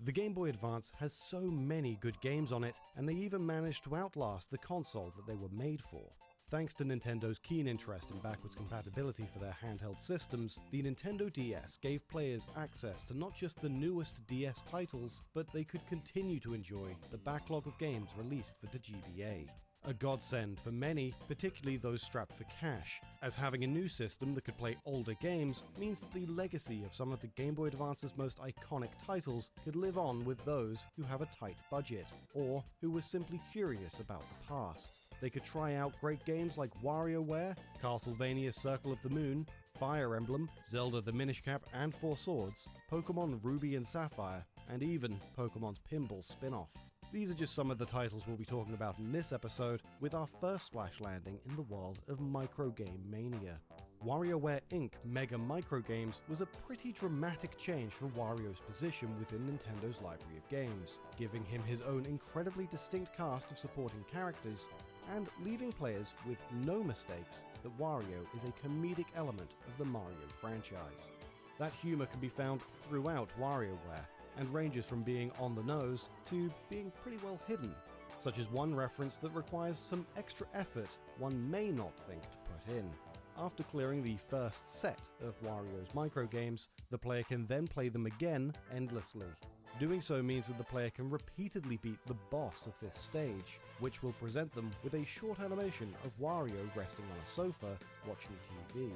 The Game Boy Advance has so many good games on it, and they even managed to outlast the console that they were made for. Thanks to Nintendo's keen interest in backwards compatibility for their handheld systems, the Nintendo DS gave players access to not just the newest DS titles, but they could continue to enjoy the backlog of games released for the GBA. A godsend for many, particularly those strapped for cash, as having a new system that could play older games means that the legacy of some of the Game Boy Advance's most iconic titles could live on with those who have a tight budget, or who were simply curious about the past. They could try out great games like WarioWare, Castlevania Circle of the Moon, Fire Emblem, Zelda the Minish Cap and Four Swords, Pokemon Ruby and Sapphire, and even Pokemon's Pinball spin-off. These are just some of the titles we'll be talking about in this episode, with our first splash landing in the world of microgame mania. WarioWare Inc. Mega Micro Games was a pretty dramatic change for Wario's position within Nintendo's library of games, giving him his own incredibly distinct cast of supporting characters, and leaving players with no mistakes that Wario is a comedic element of the Mario franchise. That humor can be found throughout WarioWare, and ranges from being on the nose to being pretty well hidden, such as one reference that requires some extra effort one may not think to put in. After clearing the first set of Wario's microgames, the player can then play them again endlessly. Doing so means that the player can repeatedly beat the boss of this stage, which will present them with a short animation of Wario resting on a sofa watching TV.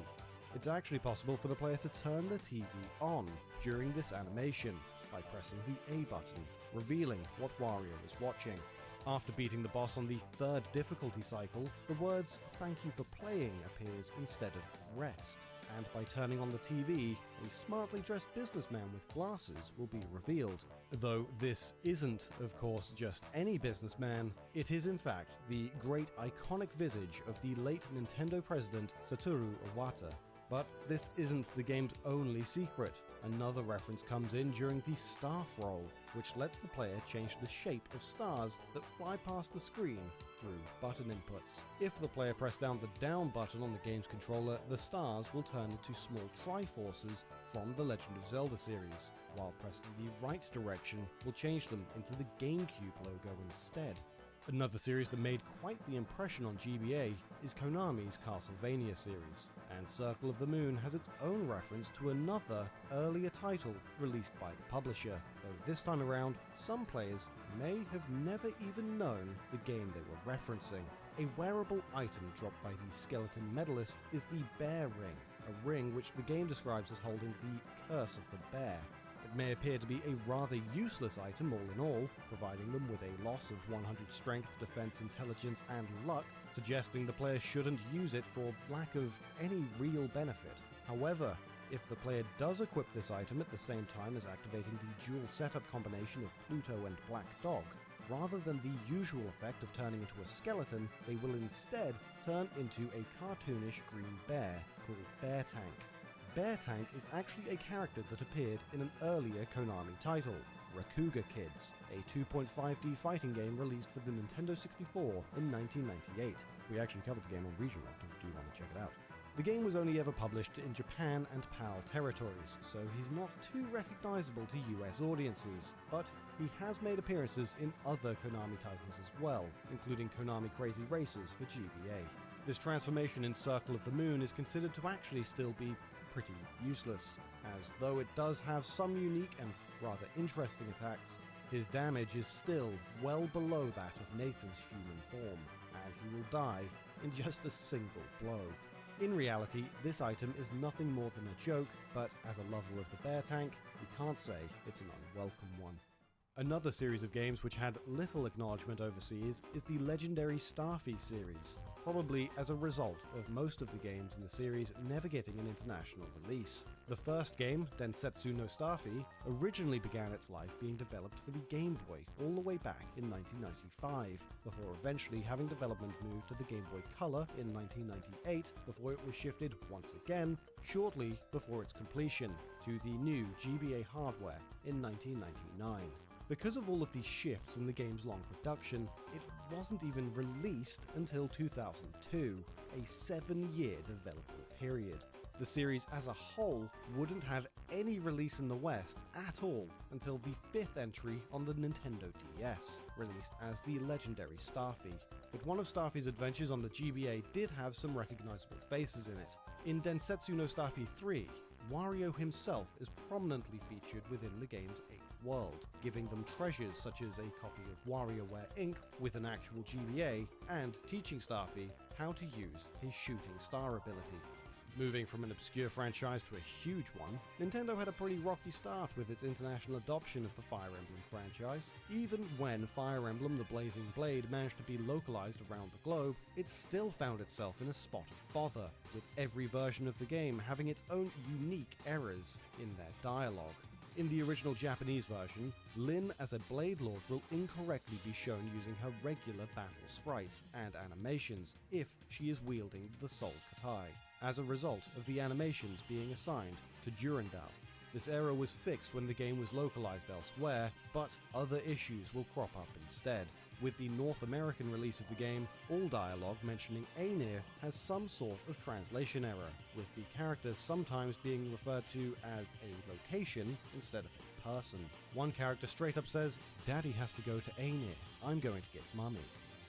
It's actually possible for the player to turn the TV on during this animation by pressing the A button, revealing what Wario is watching. After beating the boss on the third difficulty cycle, the words "Thank you for playing" appears instead of "Rest," and by turning on the TV, a smartly dressed businessman with glasses will be revealed. Though this isn't, of course, just any businessman, it is in fact the great iconic visage of the late Nintendo president Satoru Iwata. But this isn't the game's only secret. Another reference comes in during the Staff roll, which lets the player change the shape of stars that fly past the screen through button inputs. If the player pressed down the down button on the game's controller, the stars will turn into small Triforces from the Legend of Zelda series, while pressing the right direction will change them into the GameCube logo instead. Another series that made quite the impression on GBA is Konami's Castlevania series, and Circle of the Moon has its own reference to another, earlier title released by the publisher, though this time around, some players may have never even known the game they were referencing. A wearable item dropped by the skeleton medalist is the Bear Ring, a ring which the game describes as holding the Curse of the Bear. It may appear to be a rather useless item all in all, providing them with a loss of 100 strength, defense, intelligence, and luck, suggesting the player shouldn't use it for lack of any real benefit. However, if the player does equip this item at the same time as activating the dual setup combination of Pluto and Black Dog, rather than the usual effect of turning into a skeleton, they will instead turn into a cartoonish green bear called Bear Tank. Bear Tank is actually a character that appeared in an earlier Konami title, Rakuga Kids, a 2.5D fighting game released for the Nintendo 64 in 1998. We actually covered the game on Regional if you do want to check it out. The game was only ever published in Japan and PAL territories, so he's not too recognizable to US audiences, but he has made appearances in other Konami titles as well, including Konami Crazy Racers for GBA. This transformation in Circle of the Moon is considered to actually still be pretty useless, as though it does have some unique and rather interesting attacks, his damage is still well below that of Nathan's human form, and he will die in just a single blow. In reality, this item is nothing more than a joke, but as a lover of the Bear Tank, we can't say it's an unwelcome one. Another series of games which had little acknowledgement overseas is the legendary Starfy series, probably as a result of most of the games in the series never getting an international release. The first game, Densetsu no Starfy, originally began its life being developed for the Game Boy all the way back in 1995, before eventually having development move to the Game Boy Color in 1998, before it was shifted once again, shortly before its completion, to the new GBA hardware in 1999. Because of all of these shifts in the game's long production, it wasn't even released until 2002, a 7-year development period. The series as a whole wouldn't have any release in the West at all until the 5th entry on the Nintendo DS, released as the legendary Starfy. But one of Starfy's adventures on the GBA did have some recognizable faces in it. In Densetsu no Starfy 3, Wario himself is prominently featured within the game's 8th world, giving them treasures such as a copy of WarioWare Inc. with an actual GBA, and teaching Starfy how to use his shooting star ability. Moving from an obscure franchise to a huge one, Nintendo had a pretty rocky start with its international adoption of the Fire Emblem franchise. Even when Fire Emblem The Blazing Blade managed to be localized around the globe, it still found itself in a spot of bother, with every version of the game having its own unique errors in their dialogue. In the original Japanese version, Lyn as a Blade Lord will incorrectly be shown using her regular battle sprites and animations if she is wielding the Soul Katai, as a result of the animations being assigned to Durandal. This error was fixed when the game was localized elsewhere, but other issues will crop up instead. With the North American release of the game, all dialogue mentioning Aenir has some sort of translation error, with the character sometimes being referred to as a location instead of a person. One character straight up says, "Daddy has to go to Aenir, I'm going to get Mummy."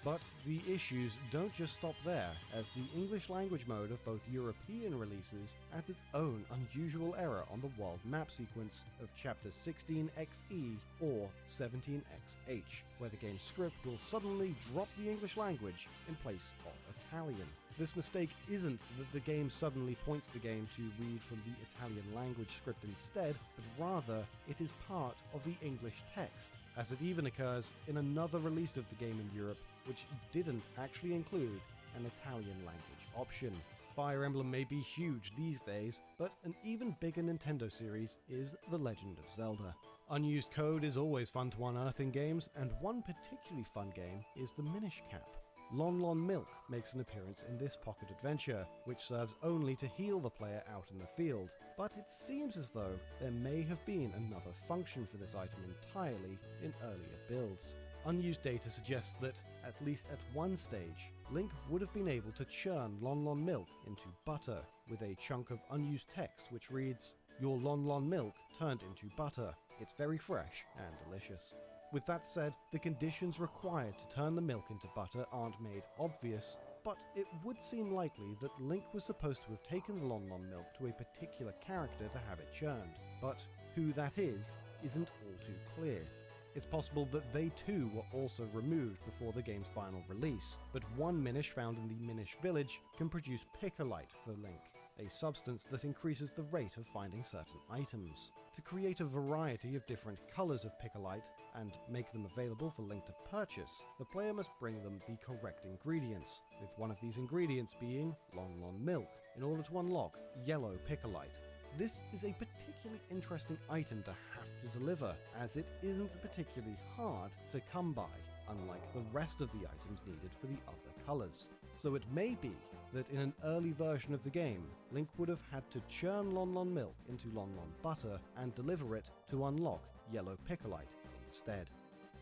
But the issues don't just stop there, as the English language mode of both European releases adds its own unusual error on the world map sequence of Chapter 16XE or 17XH, where the game's script will suddenly drop the English language in place of Italian. This mistake isn't that the game suddenly points the game to read from the Italian language script instead, but rather it is part of the English text, as it even occurs in another release of the game in Europe, which didn't actually include an Italian language option. Fire Emblem may be huge these days, but an even bigger Nintendo series is The Legend of Zelda. Unused code is always fun to unearth in games, and one particularly fun game is the Minish Cap. Lon Lon Milk makes an appearance in this pocket adventure, which serves only to heal the player out in the field, but it seems as though there may have been another function for this item entirely in earlier builds. Unused data suggests that, at least at one stage, Link would have been able to churn Lon Lon Milk into butter, with a chunk of unused text which reads, "Your Lon Lon Milk turned into butter. It's very fresh and delicious." With that said, the conditions required to turn the milk into butter aren't made obvious, but it would seem likely that Link was supposed to have taken the Lon Lon Milk to a particular character to have it churned, but who that is isn't all too clear. It's possible that they too were also removed before the game's final release, but one Minish found in the Minish village can produce Picolite for Link, a substance that increases the rate of finding certain items. To create a variety of different colours of Picolite and make them available for Link to purchase, the player must bring them the correct ingredients, with one of these ingredients being Lon Lon Milk, in order to unlock yellow Picolite. This is a particularly interesting item to have to deliver, as it isn't particularly hard to come by, unlike the rest of the items needed for the other colours. So it may be that in an early version of the game, Link would have had to churn Lon Lon Milk into Lon Lon Butter and deliver it to unlock yellow Picolite instead.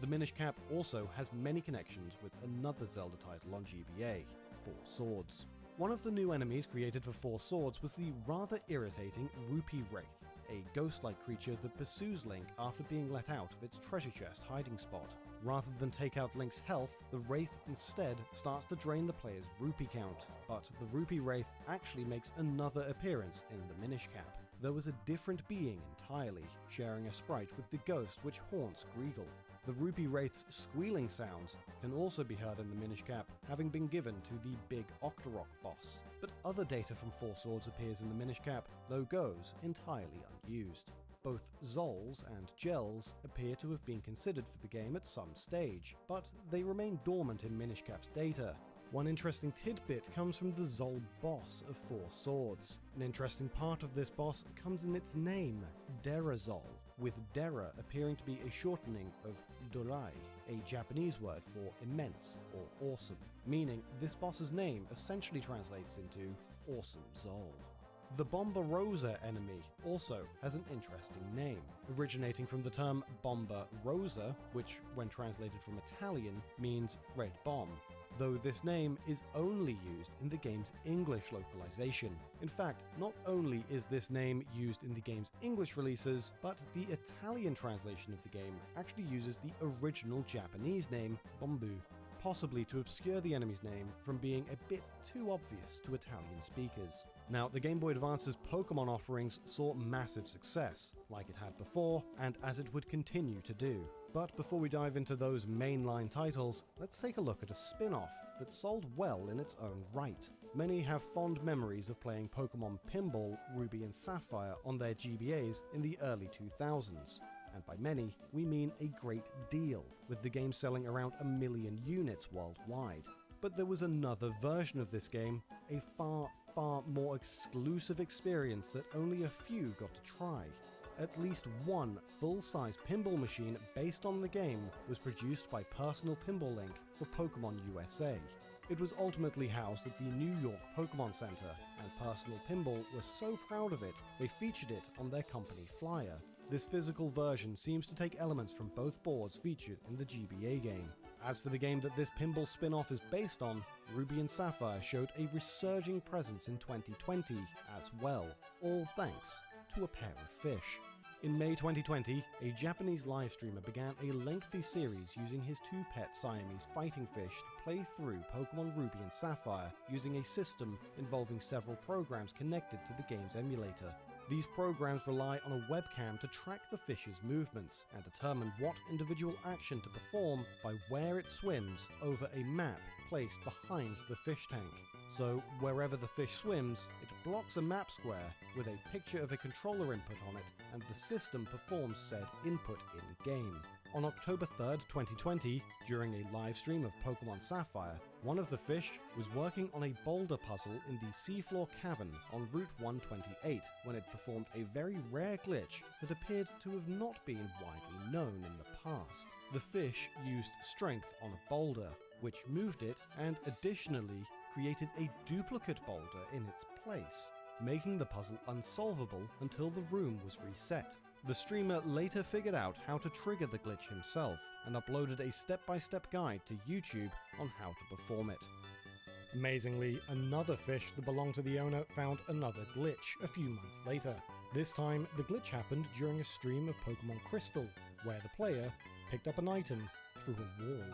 The Minish Cap also has many connections with another Zelda title on GBA, Four Swords. One of the new enemies created for Four Swords was the rather irritating Rupee Wraith, a ghost-like creature that pursues Link after being let out of its treasure chest hiding spot. Rather than take out Link's health, the Wraith instead starts to drain the player's rupee count, but the Rupee Wraith actually makes another appearance in the Minish Cap. There was a different being entirely, sharing a sprite with the ghost which haunts Greagle. The Rupee Wraith's squealing sounds can also be heard in the Minish Cap, having been given to the big Octorok boss. But other data from Four Swords appears in the Minish Cap, though goes entirely unused. Both Zols and Gels appear to have been considered for the game at some stage, but they remain dormant in Minish Cap's data. One interesting tidbit comes from the Zol boss of Four Swords. An interesting part of this boss comes in its name, Derazol, with Dera appearing to be a shortening of Dorai, a Japanese word for immense or awesome, meaning this boss's name essentially translates into Awesome Zol. The Bomba Rosa enemy also has an interesting name, originating from the term Bomba Rosa, which, when translated from Italian, means red bomb, though this name is only used in the game's English localization. In fact, not only is this name used in the game's English releases, but the Italian translation of the game actually uses the original Japanese name, Bombu, possibly to obscure the enemy's name from being a bit too obvious to Italian speakers. Now, the Game Boy Advance's Pokemon offerings saw massive success, like it had before, and as it would continue to do. But before we dive into those mainline titles, let's take a look at a spin-off that sold well in its own right. Many have fond memories of playing Pokemon Pinball, Ruby and Sapphire on their GBAs in the early 2000s. And by many, we mean a great deal, with the game selling around 1 million units worldwide. But there was another version of this game, a far more exclusive experience that only a few got to try. At least one full-size pinball machine based on the game was produced by Personal Pinball Inc. for Pokemon USA. It was ultimately housed at the New York Pokemon Center, and Personal Pinball was so proud of it, they featured it on their company flyer. This physical version seems to take elements from both boards featured in the GBA game. As for the game that this pinball spin-off is based on, Ruby and Sapphire showed a resurging presence in 2020 as well, all thanks to a pair of fish. In May 2020, a Japanese live streamer began a lengthy series using his two pet Siamese fighting fish to play through Pokemon Ruby and Sapphire using a system involving several programs connected to the game's emulator. These programs rely on a webcam to track the fish's movements and determine what individual action to perform by where it swims over a map placed behind the fish tank. So wherever the fish swims, it blocks a map square with a picture of a controller input on it, and the system performs said input in-game. On October 3rd, 2020, during a live stream of Pokemon Sapphire, one of the fish was working on a boulder puzzle in the seafloor cavern on Route 128 when it performed a very rare glitch that appeared to have not been widely known in the past. The fish used strength on a boulder, which moved it and additionally created a duplicate boulder in its place, making the puzzle unsolvable until the room was reset. The streamer later figured out how to trigger the glitch himself and uploaded a step-by-step guide to YouTube on how to perform it. Amazingly, another fish that belonged to the owner found another glitch a few months later. This time, the glitch happened during a stream of Pokemon Crystal, where the player picked up an item through a wall.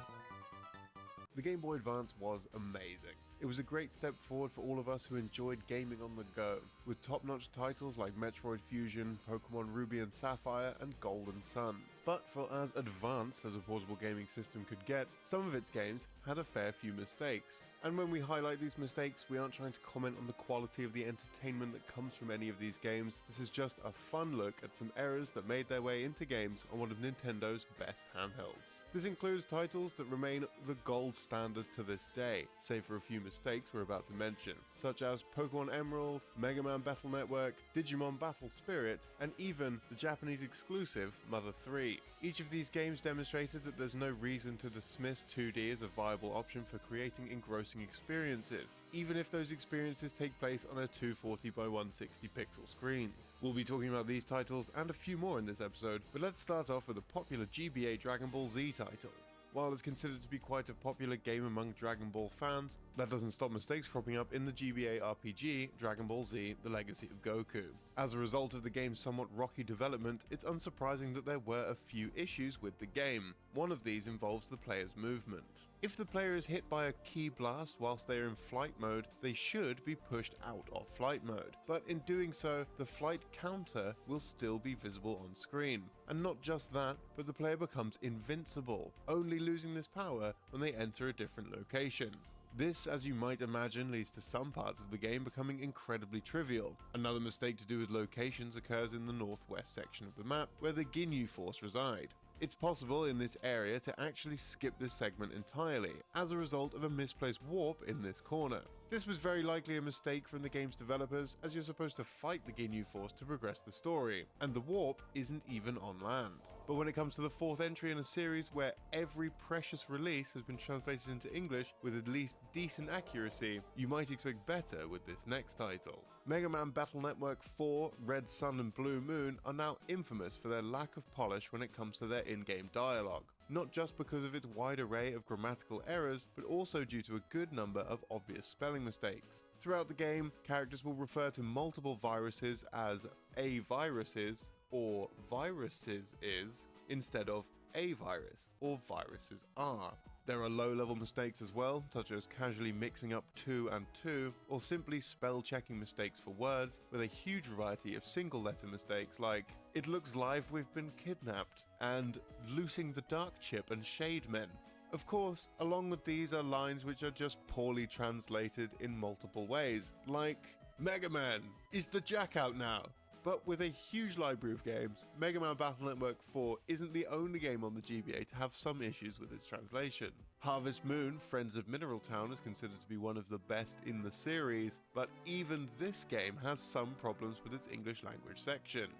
The Game Boy Advance was amazing. It was a great step forward for all of us who enjoyed gaming on the go, with top-notch titles like Metroid Fusion, Pokemon Ruby and Sapphire, and Golden Sun. But for as advanced as a portable gaming system could get, some of its games had a fair few mistakes. And when we highlight these mistakes, we aren't trying to comment on the quality of the entertainment that comes from any of these games. This is just a fun look at some errors that made their way into games on one of Nintendo's best handhelds. This includes titles that remain the gold standard to this day, save for a few mistakes we're about to mention, such as Pokemon Emerald, Mega Man Battle Network, Digimon Battle Spirit, and even the Japanese exclusive Mother 3. Each of these games demonstrated that there's no reason to dismiss 2D as a viable option for creating engrossing experiences, even if those experiences take place on a 240 by 160 pixel screen. We'll be talking about these titles and a few more in this episode, but let's start off with a popular GBA Dragon Ball Z title. While it's considered to be quite a popular game among Dragon Ball fans, that doesn't stop mistakes cropping up in the GBA RPG Dragon Ball Z: The Legacy of Goku. As a result of the game's somewhat rocky development, it's unsurprising that there were a few issues with the game. One of these involves the player's movement. If the player is hit by a ki blast whilst they are in flight mode, they should be pushed out of flight mode. But in doing so, the flight counter will still be visible on screen. And not just that, but the player becomes invincible, only losing this power when they enter a different location. This, as you might imagine, leads to some parts of the game becoming incredibly trivial. Another mistake to do with locations occurs in the northwest section of the map, where the Ginyu Force reside. It's possible in this area to actually skip this segment entirely, as a result of a misplaced warp in this corner. This was very likely a mistake from the game's developers, as you're supposed to fight the Ginyu Force to progress the story, and the warp isn't even on land. But when it comes to the fourth entry in a series where every precious release has been translated into English with at least decent accuracy, you might expect better with this next title. Mega Man Battle Network 4, Red Sun and Blue Moon are now infamous for their lack of polish when it comes to their in-game dialogue. Not just because of its wide array of grammatical errors, but also due to a good number of obvious spelling mistakes. Throughout the game, characters will refer to multiple viruses as a viruses or viruses is instead of a virus or viruses are. There are low-level mistakes as well, such as casually mixing up 2 and 2, or simply spell-checking mistakes for words, with a huge variety of single-letter mistakes like, "It looks live we've been kidnapped," and "loosing the dark chip and shade men." Of course, along with these are lines which are just poorly translated in multiple ways, like, "Mega Man, is the jack out now?" But with a huge library of games, Mega Man Battle Network 4 isn't the only game on the GBA to have some issues with its translation. Harvest Moon, Friends of Mineral Town is considered to be one of the best in the series, but even this game has some problems with its English language section.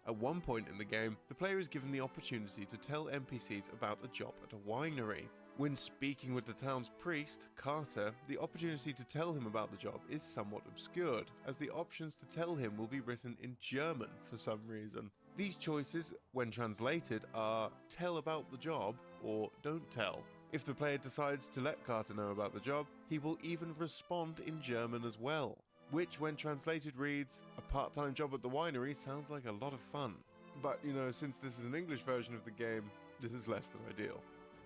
At one point in the game, the player is given the opportunity to tell NPCs about a job at a winery. When speaking with the town's priest, Carter, the opportunity to tell him about the job is somewhat obscured, as the options to tell him will be written in German for some reason. These choices, when translated, are tell about the job or don't tell. If the player decides to let Carter know about the job, he will even respond in German as well, which when translated reads, "A part-time job at the winery sounds like a lot of fun." But, since this is an English version of the game, this is less than ideal.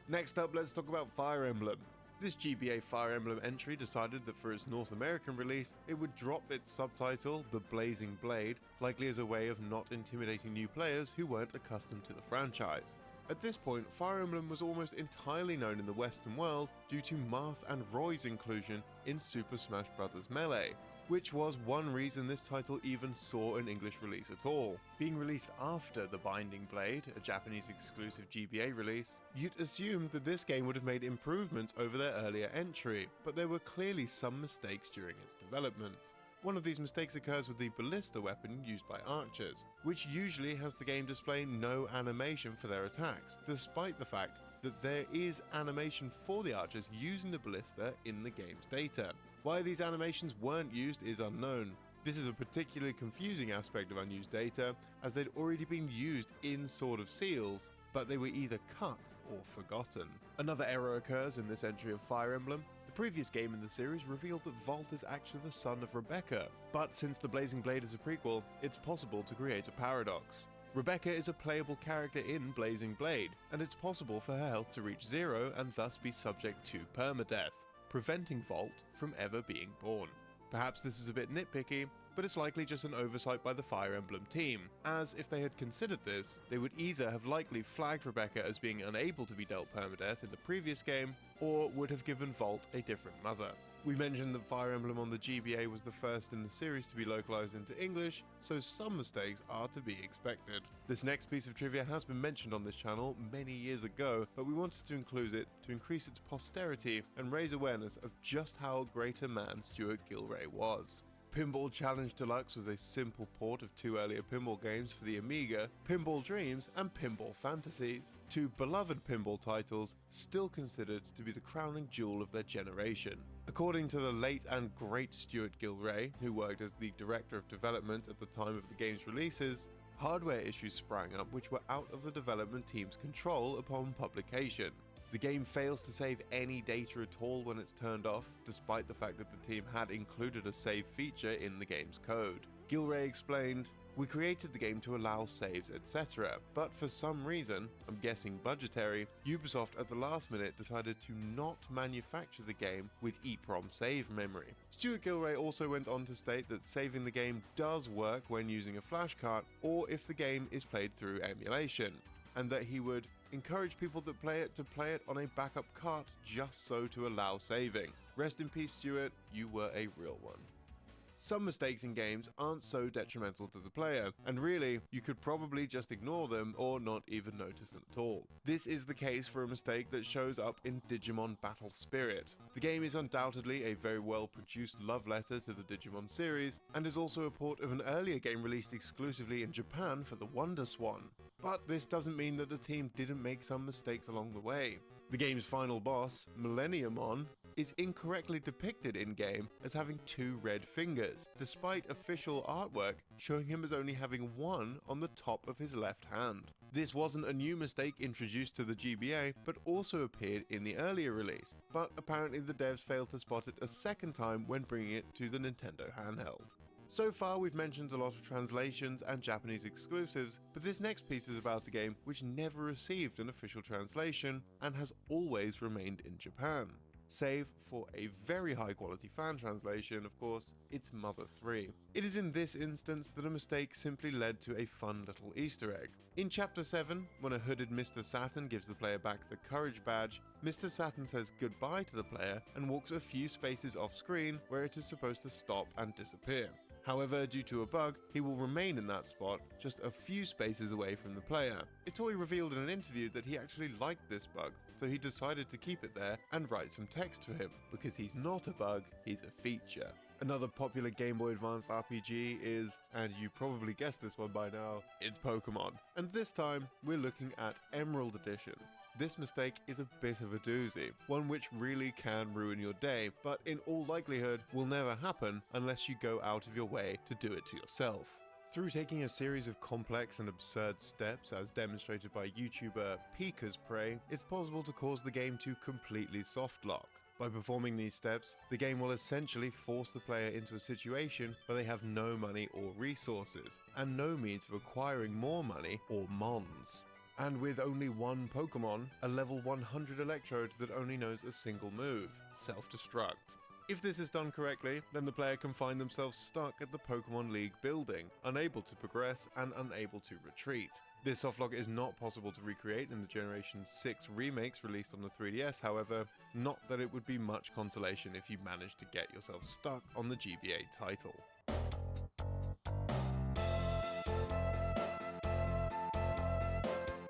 Next up, let's talk about Fire Emblem. This GBA Fire Emblem entry decided that for its North American release, it would drop its subtitle, The Blazing Blade, likely as a way of not intimidating new players who weren't accustomed to the franchise. At this point, Fire Emblem was almost entirely known in the Western world due to Marth and Roy's inclusion in Super Smash Bros. Melee, which was one reason this title even saw an English release at all. Being released after The Binding Blade, a Japanese exclusive GBA release, you'd assume that this game would have made improvements over their earlier entry, but there were clearly some mistakes during its development. One of these mistakes occurs with the ballista weapon used by archers, which usually has the game display no animation for their attacks, despite the fact that there is animation for the archers using the ballista in the game's data. Why these animations weren't used is unknown. This is a particularly confusing aspect of unused data, as they'd already been used in Sword of Seals, but they were either cut or forgotten. Another error occurs in this entry of Fire Emblem. The previous game in the series revealed that Volt is actually the son of Rebecca, but since The Blazing Blade is a prequel, it's possible to create a paradox. Rebecca is a playable character in Blazing Blade, and it's possible for her health to reach zero and thus be subject to permadeath, preventing Volt from ever being born. Perhaps this is a bit nitpicky, but it's likely just an oversight by the Fire Emblem team, as if they had considered this, they would either have likely flagged Rebecca as being unable to be dealt permadeath in the previous game, or would have given Volt a different mother. We mentioned that Fire Emblem on the GBA was the first in the series to be localized into English, so some mistakes are to be expected. This next piece of trivia has been mentioned on this channel many years ago, but we wanted to include it to increase its posterity and raise awareness of just how great a man Stuart Gilray was. Pinball Challenge Deluxe was a simple port of two earlier pinball games for the Amiga, Pinball Dreams and Pinball Fantasies, two beloved pinball titles still considered to be the crowning jewel of their generation. According to the late and great Stuart Gilray, who worked as the director of development at the time of the game's releases, hardware issues sprang up which were out of the development team's control upon publication. The game fails to save any data at all when it's turned off, despite the fact that the team had included a save feature in the game's code. Gilray explained, "We created the game to allow saves, etc., but for some reason, I'm guessing budgetary, Ubisoft at the last minute decided to not manufacture the game with EEPROM save memory." Stuart Gilray also went on to state that saving the game does work when using a flash cart or if the game is played through emulation, and that he would encourage people that play it to play it on a backup cart just so to allow saving. Rest in peace, Stuart, you were a real one. Some mistakes in games aren't so detrimental to the player, and really, you could probably just ignore them or not even notice them at all. This is the case for a mistake that shows up in Digimon Battle Spirit. The game is undoubtedly a very well produced love letter to the Digimon series, and is also a port of an earlier game released exclusively in Japan for the Wonder Swan. But this doesn't mean that the team didn't make some mistakes along the way. The game's final boss, Millenniumon, is incorrectly depicted in-game as having two red fingers, despite official artwork showing him as only having one on the top of his left hand. This wasn't a new mistake introduced to the GBA, but also appeared in the earlier release, but apparently the devs failed to spot it a second time when bringing it to the Nintendo handheld. So far we've mentioned a lot of translations and Japanese exclusives, but this next piece is about a game which never received an official translation and has always remained in Japan. Save for a very high quality fan translation, of course, it's Mother 3. It is in this instance that a mistake simply led to a fun little Easter egg. In Chapter 7, when a hooded Mr. Saturn gives the player back the Courage badge, Mr. Saturn says goodbye to the player and walks a few spaces off screen where it is supposed to stop and disappear. However, due to a bug, he will remain in that spot, just a few spaces away from the player. Itoi revealed in an interview that he actually liked this bug, so he decided to keep it there and write some text for him, because he's not a bug, he's a feature. Another popular Game Boy Advance RPG is, and you probably guessed this one by now, it's Pokemon. And this time, we're looking at Emerald Edition. This mistake is a bit of a doozy, one which really can ruin your day, but in all likelihood will never happen unless you go out of your way to do it to yourself. Through taking a series of complex and absurd steps, as demonstrated by YouTuber Pika's Prey, it's possible to cause the game to completely softlock. By performing these steps, the game will essentially force the player into a situation where they have no money or resources, and no means of acquiring more money or mons. And with only one Pokemon, a level 100 Electrode that only knows a single move, Self-Destruct. If this is done correctly, then the player can find themselves stuck at the Pokemon League building, unable to progress and unable to retreat. This softlock is not possible to recreate in the Generation 6 remakes released on the 3DS, however, not that it would be much consolation if you managed to get yourself stuck on the GBA title.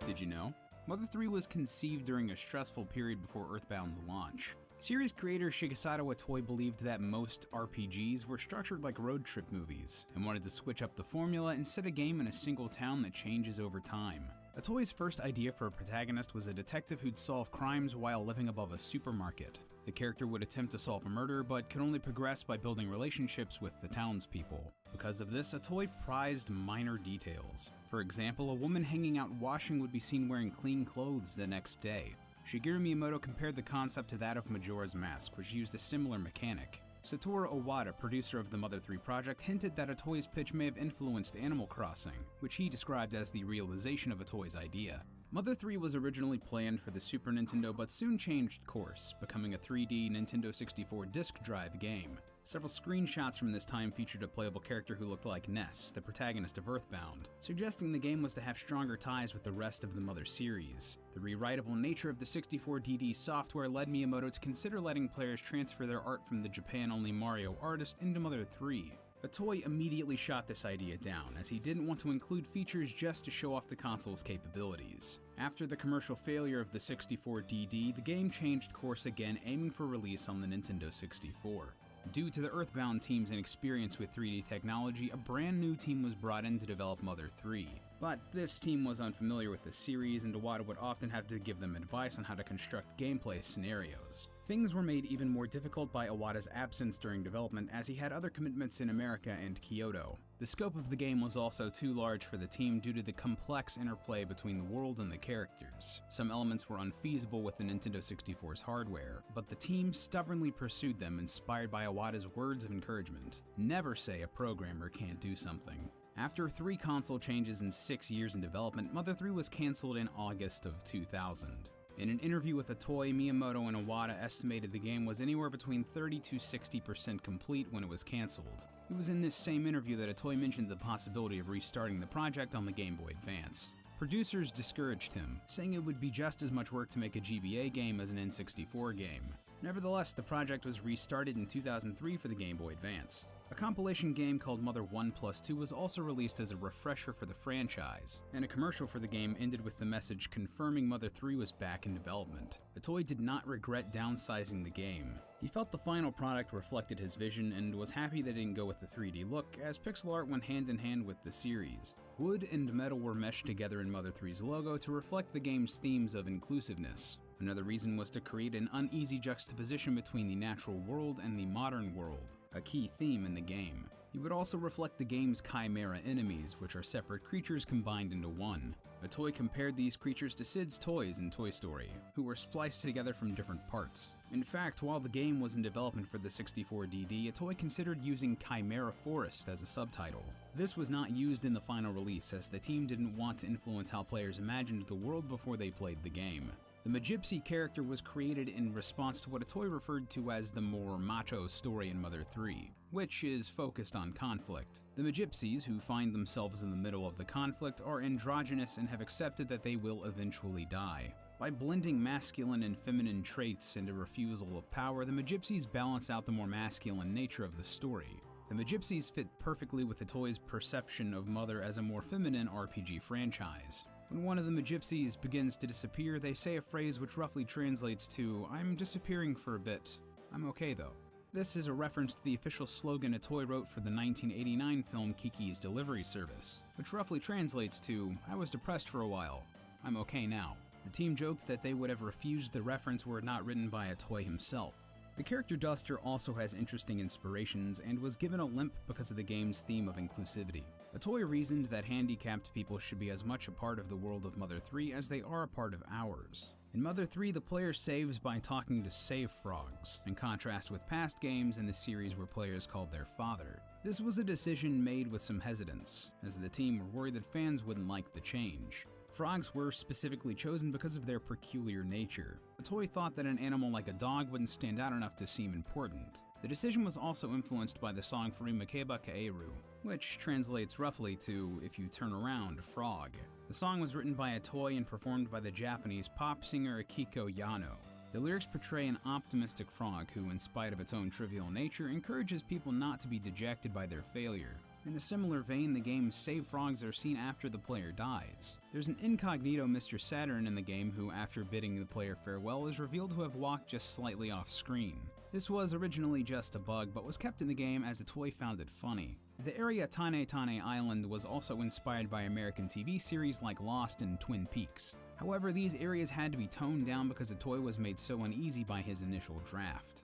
Did you know? Mother 3 was conceived during a stressful period before Earthbound's launch. Series creator Shigesato Itoi believed that most RPGs were structured like road trip movies, and wanted to switch up the formula and set a game in a single town that changes over time. Itoi's first idea for a protagonist was a detective who'd solve crimes while living above a supermarket. The character would attempt to solve a murder, but could only progress by building relationships with the townspeople. Because of this, Itoi prized minor details. For example, a woman hanging out washing would be seen wearing clean clothes the next day. Shigeru Miyamoto compared the concept to that of Majora's Mask, which used a similar mechanic. Satoru Owada, producer of the Mother 3 project, hinted that Itoi's pitch may have influenced Animal Crossing, which he described as the realization of Itoi's idea. Mother 3 was originally planned for the Super Nintendo but soon changed course, becoming a 3D Nintendo 64 disk drive game. Several screenshots from this time featured a playable character who looked like Ness, the protagonist of Earthbound, suggesting the game was to have stronger ties with the rest of the Mother series. The rewritable nature of the 64DD software led Miyamoto to consider letting players transfer their art from the Japan-only Mario artist into Mother 3. Itoi immediately shot this idea down, as he didn't want to include features just to show off the console's capabilities. After the commercial failure of the 64DD, the game changed course again, aiming for release on the Nintendo 64. Due to the Earthbound team's inexperience with 3D technology, a brand new team was brought in to develop Mother 3. But this team was unfamiliar with the series, and Owada would often have to give them advice on how to construct gameplay scenarios. Things were made even more difficult by Owada's absence during development, as he had other commitments in America and Kyoto. The scope of the game was also too large for the team due to the complex interplay between the world and the characters. Some elements were unfeasible with the Nintendo 64's hardware, but the team stubbornly pursued them, inspired by Owada's words of encouragement. Never say a programmer can't do something. After 3 console changes and 6 years in development, Mother 3 was cancelled in August of 2000. In an interview with Itoi, Miyamoto and Owada estimated the game was anywhere between 30 to 60% complete when it was cancelled. It was in this same interview that Itoi mentioned the possibility of restarting the project on the Game Boy Advance. Producers discouraged him, saying it would be just as much work to make a GBA game as an N64 game. Nevertheless, the project was restarted in 2003 for the Game Boy Advance. A compilation game called Mother 1+2 was also released as a refresher for the franchise, and a commercial for the game ended with the message confirming Mother 3 was back in development. Itoi did not regret downsizing the game. He felt the final product reflected his vision and was happy they didn't go with the 3D look, as pixel art went hand in hand with the series. Wood and metal were meshed together in Mother 3's logo to reflect the game's themes of inclusiveness. Another reason was to create an uneasy juxtaposition between the natural world and the modern world, a key theme in the game. It would also reflect the game's chimera enemies, which are separate creatures combined into one. Itoi compared these creatures to Sid's toys in Toy Story, who were spliced together from different parts. In fact, while the game was in development for the 64DD, Itoi considered using Chimera Forest as a subtitle. This was not used in the final release, as the team didn't want to influence how players imagined the world before they played the game. The Magypsy character was created in response to what Itoi referred to as the more macho story in Mother 3, which is focused on conflict. The Magypsies, who find themselves in the middle of the conflict, are androgynous and have accepted that they will eventually die. By blending masculine and feminine traits and a refusal of power, the Magypsies balance out the more masculine nature of the story. The Magypsies fit perfectly with Itoi's perception of Mother as a more feminine RPG franchise. When one of the Magypsies begins to disappear, they say a phrase which roughly translates to, "I'm disappearing for a bit. I'm okay though." This is a reference to the official slogan Itoi wrote for the 1989 film Kiki's Delivery Service, which roughly translates to, "I was depressed for a while. I'm okay now." The team joked that they would have refused the reference were it not written by Itoi himself. The character Duster also has interesting inspirations and was given a limp because of the game's theme of inclusivity. Atoy reasoned that handicapped people should be as much a part of the world of Mother 3 as they are a part of ours. In Mother 3, the player saves by talking to save frogs, in contrast with past games in the series where players called their father. This was a decision made with some hesitance, as the team were worried that fans wouldn't like the change. Frogs were specifically chosen because of their peculiar nature. Atoy thought that an animal like a dog wouldn't stand out enough to seem important. The decision was also influenced by the song Furimakeba Kaeru, which translates roughly to "if you turn around, frog." The song was written by Atoy and performed by the Japanese pop singer Akiko Yano. The lyrics portray an optimistic frog who, in spite of its own trivial nature, encourages people not to be dejected by their failure. In a similar vein, the game's save frogs are seen after the player dies. There's an incognito Mr. Saturn in the game who, after bidding the player farewell, is revealed to have walked just slightly off screen. This was originally just a bug, but was kept in the game as Atoy found it funny. The area Tane Tane Island was also inspired by American TV series like Lost and Twin Peaks. However, these areas had to be toned down because Atoy was made so uneasy by his initial draft.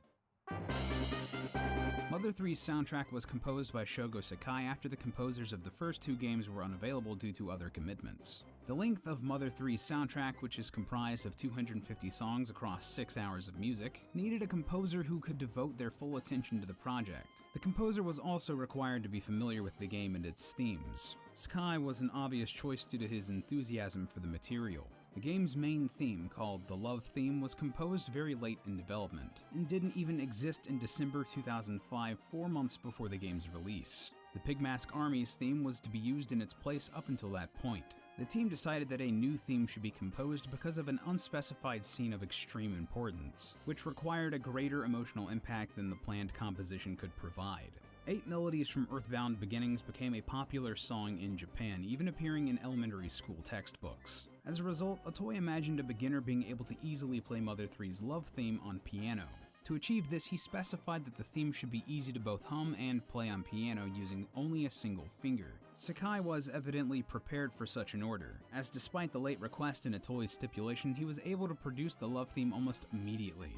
Mother 3's soundtrack was composed by Shogo Sakai after the composers of the first two games were unavailable due to other commitments. The length of Mother 3's soundtrack, which is comprised of 250 songs across 6 hours of music, needed a composer who could devote their full attention to the project. The composer was also required to be familiar with the game and its themes. Sakai was an obvious choice due to his enthusiasm for the material. The game's main theme, called the Love Theme, was composed very late in development, and didn't even exist in December 2005, 4 months before the game's release. The Pigmask Army's theme was to be used in its place up until that point. The team decided that a new theme should be composed because of an unspecified scene of extreme importance, which required a greater emotional impact than the planned composition could provide. 8 Melodies from Earthbound Beginnings became a popular song in Japan, even appearing in elementary school textbooks. As a result, Atoy imagined a beginner being able to easily play Mother 3's Love Theme on piano. To achieve this, he specified that the theme should be easy to both hum and play on piano using only a single finger. Sakai was evidently prepared for such an order, as despite the late request in Atoy's stipulation, he was able to produce the Love Theme almost immediately.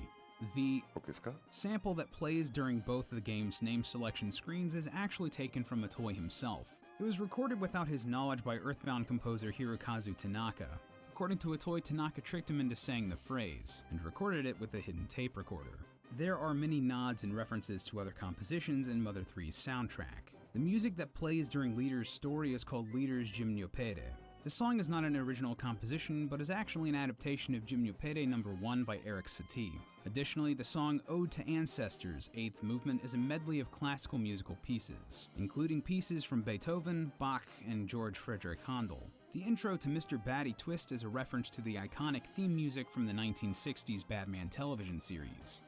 The sample that plays during both of the game's name selection screens is actually taken from Atoy himself. It was recorded without his knowledge by Earthbound composer Hirokazu Tanaka. According to Atoy, Tanaka tricked him into saying the phrase, and recorded it with a hidden tape recorder. There are many nods and references to other compositions in Mother 3's soundtrack. The music that plays during Leader's story is called Leader's Gymnopede. The song is not an original composition, but is actually an adaptation of Gymnopede No. 1 by Eric Satie. Additionally, the song Ode to Ancestors, 8th Movement, is a medley of classical musical pieces, including pieces from Beethoven, Bach, and George Frederick Handel. The intro to Mr. Batty Twist is a reference to the iconic theme music from the 1960s Batman television series.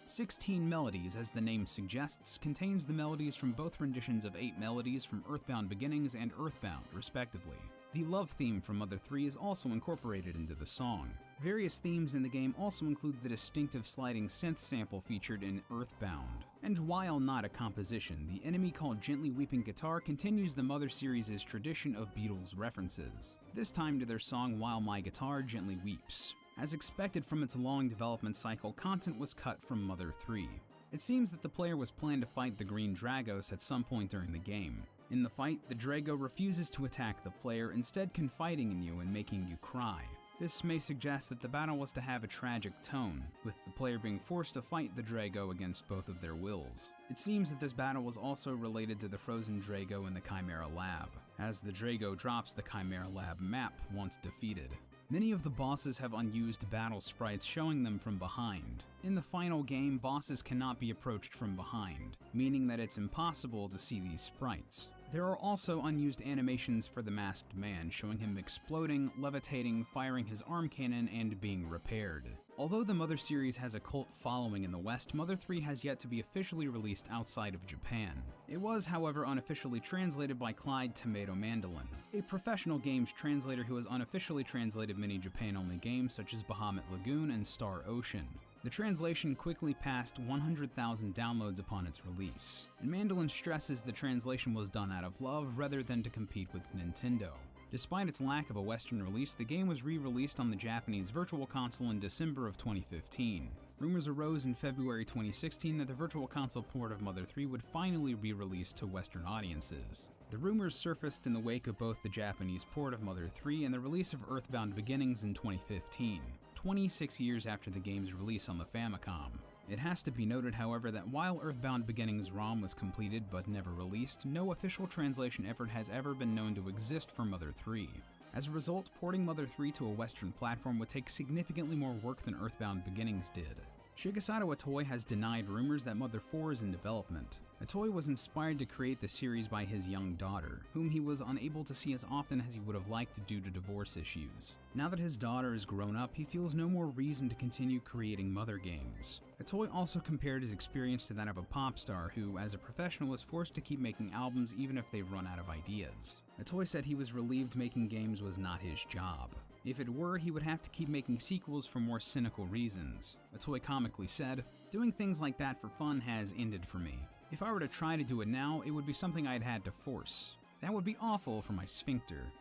16 Melodies, as the name suggests, contains the melodies from both renditions of 8 Melodies from Earthbound Beginnings and Earthbound, respectively. The Love Theme from Mother 3 is also incorporated into the song. Various themes in the game also include the distinctive sliding synth sample featured in Earthbound. And while not a composition, the enemy called Gently Weeping Guitar continues the Mother series' tradition of Beatles references, this time to their song While My Guitar Gently Weeps. As expected from its long development cycle, content was cut from Mother 3. It seems that the player was planned to fight the Green Dragos at some point during the game. In the fight, the Drago refuses to attack the player, instead confiding in you and making you cry. This may suggest that the battle was to have a tragic tone, with the player being forced to fight the Drago against both of their wills. It seems that this battle was also related to the frozen Drago in the Chimera Lab, as the Drago drops the Chimera Lab map once defeated. Many of the bosses have unused battle sprites showing them from behind. In the final game, bosses cannot be approached from behind, meaning that it's impossible to see these sprites. There are also unused animations for the Masked Man, showing him exploding, levitating, firing his arm cannon, and being repaired. Although the Mother series has a cult following in the West, Mother 3 has yet to be officially released outside of Japan. It was, however, unofficially translated by Clyde Tomato Mandolin, a professional games translator who has unofficially translated many Japan-only games such as Bahamut Lagoon and Star Ocean. The translation quickly passed 100,000 downloads upon its release, and Mandolin stresses the translation was done out of love rather than to compete with Nintendo. Despite its lack of a Western release, the game was re-released on the Japanese Virtual Console in December of 2015. Rumors arose in February 2016 that the Virtual Console port of Mother 3 would finally be released to Western audiences. The rumors surfaced in the wake of both the Japanese port of Mother 3 and the release of Earthbound Beginnings in 2015, 26 years after the game's release on the Famicom. It has to be noted, however, that while Earthbound Beginnings ROM was completed but never released, no official translation effort has ever been known to exist for Mother 3. As a result, porting Mother 3 to a Western platform would take significantly more work than Earthbound Beginnings did. Shigesato Itoi has denied rumors that Mother 4 is in development. Itoi was inspired to create the series by his young daughter, whom he was unable to see as often as he would have liked due to divorce issues. Now that his daughter is grown up, he feels no more reason to continue creating Mother games. Itoi also compared his experience to that of a pop star who, as a professional, is forced to keep making albums even if they've run out of ideas. Itoi said he was relieved making games was not his job. If it were, he would have to keep making sequels for more cynical reasons. Itoi comically said, "Doing things like that for fun has ended for me. If I were to try to do it now, it would be something I'd had to force. That would be awful for my sphincter."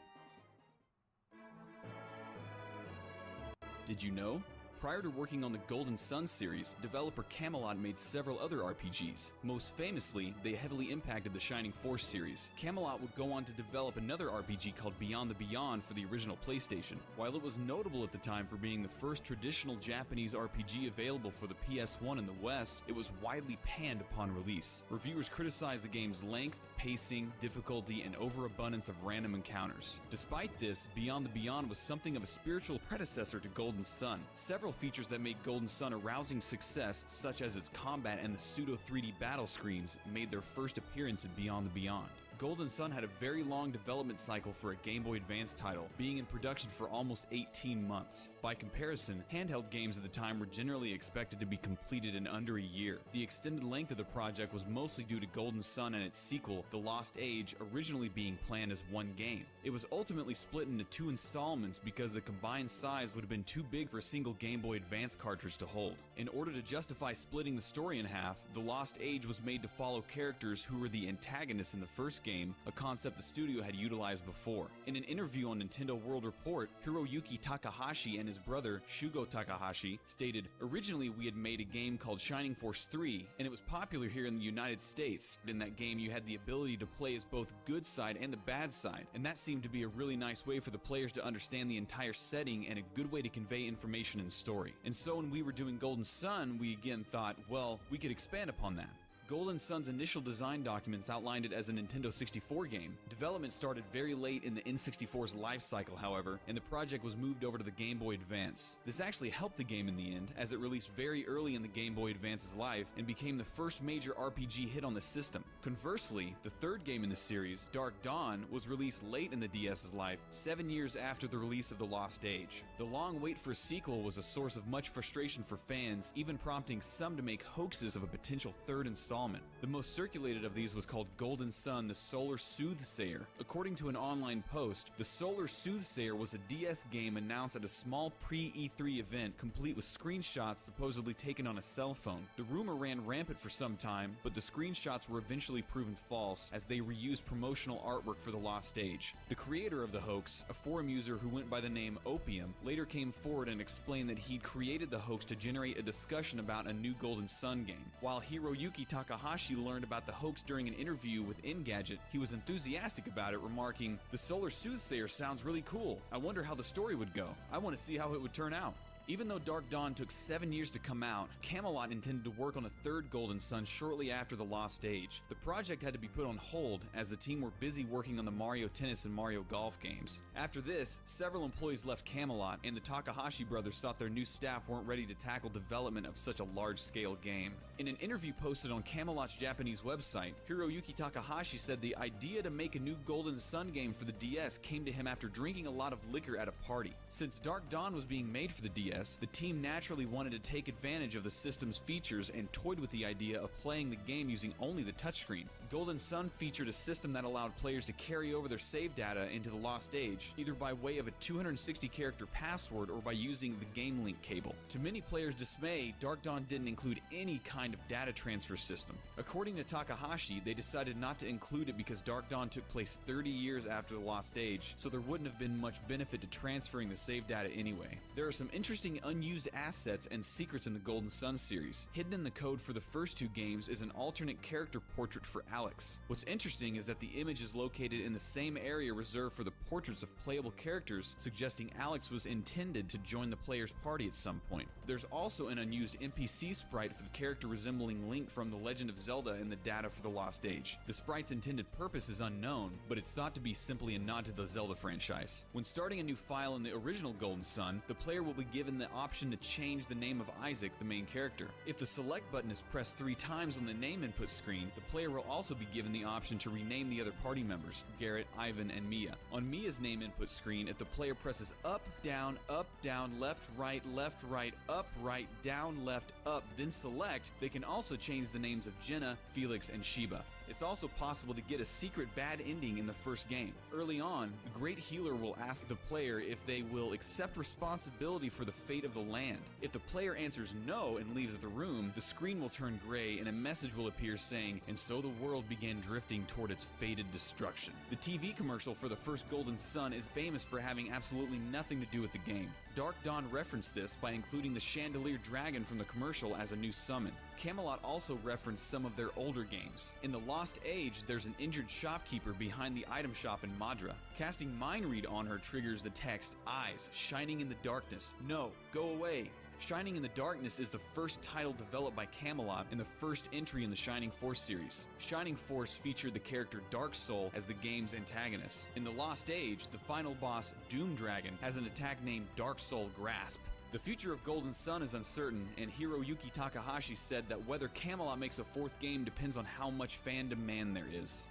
Did you know? Prior to working on the Golden Sun series, developer Camelot made several other RPGs. Most famously, they heavily impacted the Shining Force series. Camelot would go on to develop another RPG called Beyond the Beyond for the original PlayStation. While it was notable at the time for being the first traditional Japanese RPG available for the PS1 in the West, it was widely panned upon release. Reviewers criticized the game's length, pacing, difficulty, and overabundance of random encounters. Despite this, Beyond the Beyond was something of a spiritual predecessor to Golden Sun. Several features that made Golden Sun a rousing success, such as its combat and the pseudo 3D battle screens, made their first appearance in Beyond the Beyond. Golden Sun had a very long development cycle for a Game Boy Advance title, being in production for almost 18 months. By comparison, handheld games at the time were generally expected to be completed in under a year. The extended length of the project was mostly due to Golden Sun and its sequel, The Lost Age, originally being planned as one game. It was ultimately split into 2 installments because the combined size would have been too big for a single Game Boy Advance cartridge to hold. In order to justify splitting the story in half, The Lost Age was made to follow characters who were the antagonists in the first game, a concept the studio had utilized before. In an interview on Nintendo World Report, Hiroyuki Takahashi and his brother Shugo Takahashi stated, "Originally we had made a game called Shining Force 3, and it was popular here in the United States. In that game you had the ability to play as both good side and the bad side, and that seemed to be a really nice way for the players to understand the entire setting and a good way to convey information and story. And so when we were doing Golden Sun, we again thought, well, we could expand upon that." Golden Sun's initial design documents outlined it as a Nintendo 64 game. Development started very late in the N64's life cycle, however, and the project was moved over to the Game Boy Advance. This actually helped the game in the end, as it released very early in the Game Boy Advance's life and became the first major RPG hit on the system. Conversely, the third game in the series, Dark Dawn, was released late in the DS's life, 7 years after the release of The Lost Age. The long wait for a sequel was a source of much frustration for fans, even prompting some to make hoaxes of a potential third installment. The most circulated of these was called Golden Sun: The Solar Soothsayer. According to an online post, the Solar Soothsayer was a DS game announced at a small pre-E3 event, complete with screenshots supposedly taken on a cell phone. The rumor ran rampant for some time, but the screenshots were eventually proven false as they reused promotional artwork for The Lost Age. The creator of the hoax, a forum user who went by the name Opium, later came forward and explained that he'd created the hoax to generate a discussion about a new Golden Sun game. While Hiroyuki Takahashi learned about the hoax during an interview with Engadget, he was enthusiastic about it, remarking, "The Solar Soothsayer sounds really cool. I wonder how the story would go. I want to see how it would turn out." Even though Dark Dawn took 7 years to come out, Camelot intended to work on a third Golden Sun shortly after The Lost Age. The project had to be put on hold as the team were busy working on the Mario Tennis and Mario Golf games. After this, several employees left Camelot, and the Takahashi brothers thought their new staff weren't ready to tackle development of such a large-scale game. In an interview posted on Camelot's Japanese website, Hiroyuki Takahashi said the idea to make a new Golden Sun game for the DS came to him after drinking a lot of liquor at a party. Since Dark Dawn was being made for the DS, 3DS, the team naturally wanted to take advantage of the system's features and toyed with the idea of playing the game using only the touchscreen. Golden Sun featured a system that allowed players to carry over their save data into the Lost Age, either by way of a 260-character password or by using the Game Link cable. To many players' dismay, Dark Dawn didn't include any kind of data transfer system. According to Takahashi, they decided not to include it because Dark Dawn took place 30 years after the Lost Age, so there wouldn't have been much benefit to transferring the save data anyway. There are some interesting unused assets and secrets in the Golden Sun series. Hidden in the code for the first two games is an alternate character portrait for Alex. What's interesting is that the image is located in the same area reserved for the portraits of playable characters, suggesting Alex was intended to join the player's party at some point. There's also an unused NPC sprite for the character resembling Link from The Legend of Zelda in the data for the Lost Age. The sprite's intended purpose is unknown, but it's thought to be simply a nod to the Zelda franchise. When starting a new file in the original Golden Sun, the player will be given the option to change the name of Isaac, the main character. If the select button is pressed 3 times on the name input screen, the player will also be given the option to rename the other party members, Garrett, Ivan, and Mia. On Mia's name input screen, if the player presses up, down, left, right, up, right, down, left, up, then select, they can also change the names of Jenna, Felix, and Sheba. It's also possible to get a secret bad ending in the first game. Early on, the Great Healer will ask the player if they will accept responsibility for the fate of the land. If the player answers no and leaves the room, the screen will turn gray and a message will appear saying, "And so the world began drifting toward its fated destruction." The TV commercial for the first Golden Sun is famous for having absolutely nothing to do with the game. Dark Dawn referenced this by including the Chandelier Dragon from the commercial as a new summon. Camelot also referenced some of their older games. In the Lost Age, there's an injured shopkeeper behind the item shop in Madra. Casting Mind Read on her triggers the text, "Eyes, shining in the darkness. No, go away." Shining in the Darkness is the first title developed by Camelot and the first entry in the Shining Force series. Shining Force featured the character Dark Soul as the game's antagonist. In the Lost Age, the final boss, Doom Dragon, has an attack named Dark Soul Grasp. The future of Golden Sun is uncertain, and Hiroyuki Takahashi said that whether Camelot makes a fourth game depends on how much fan demand there is.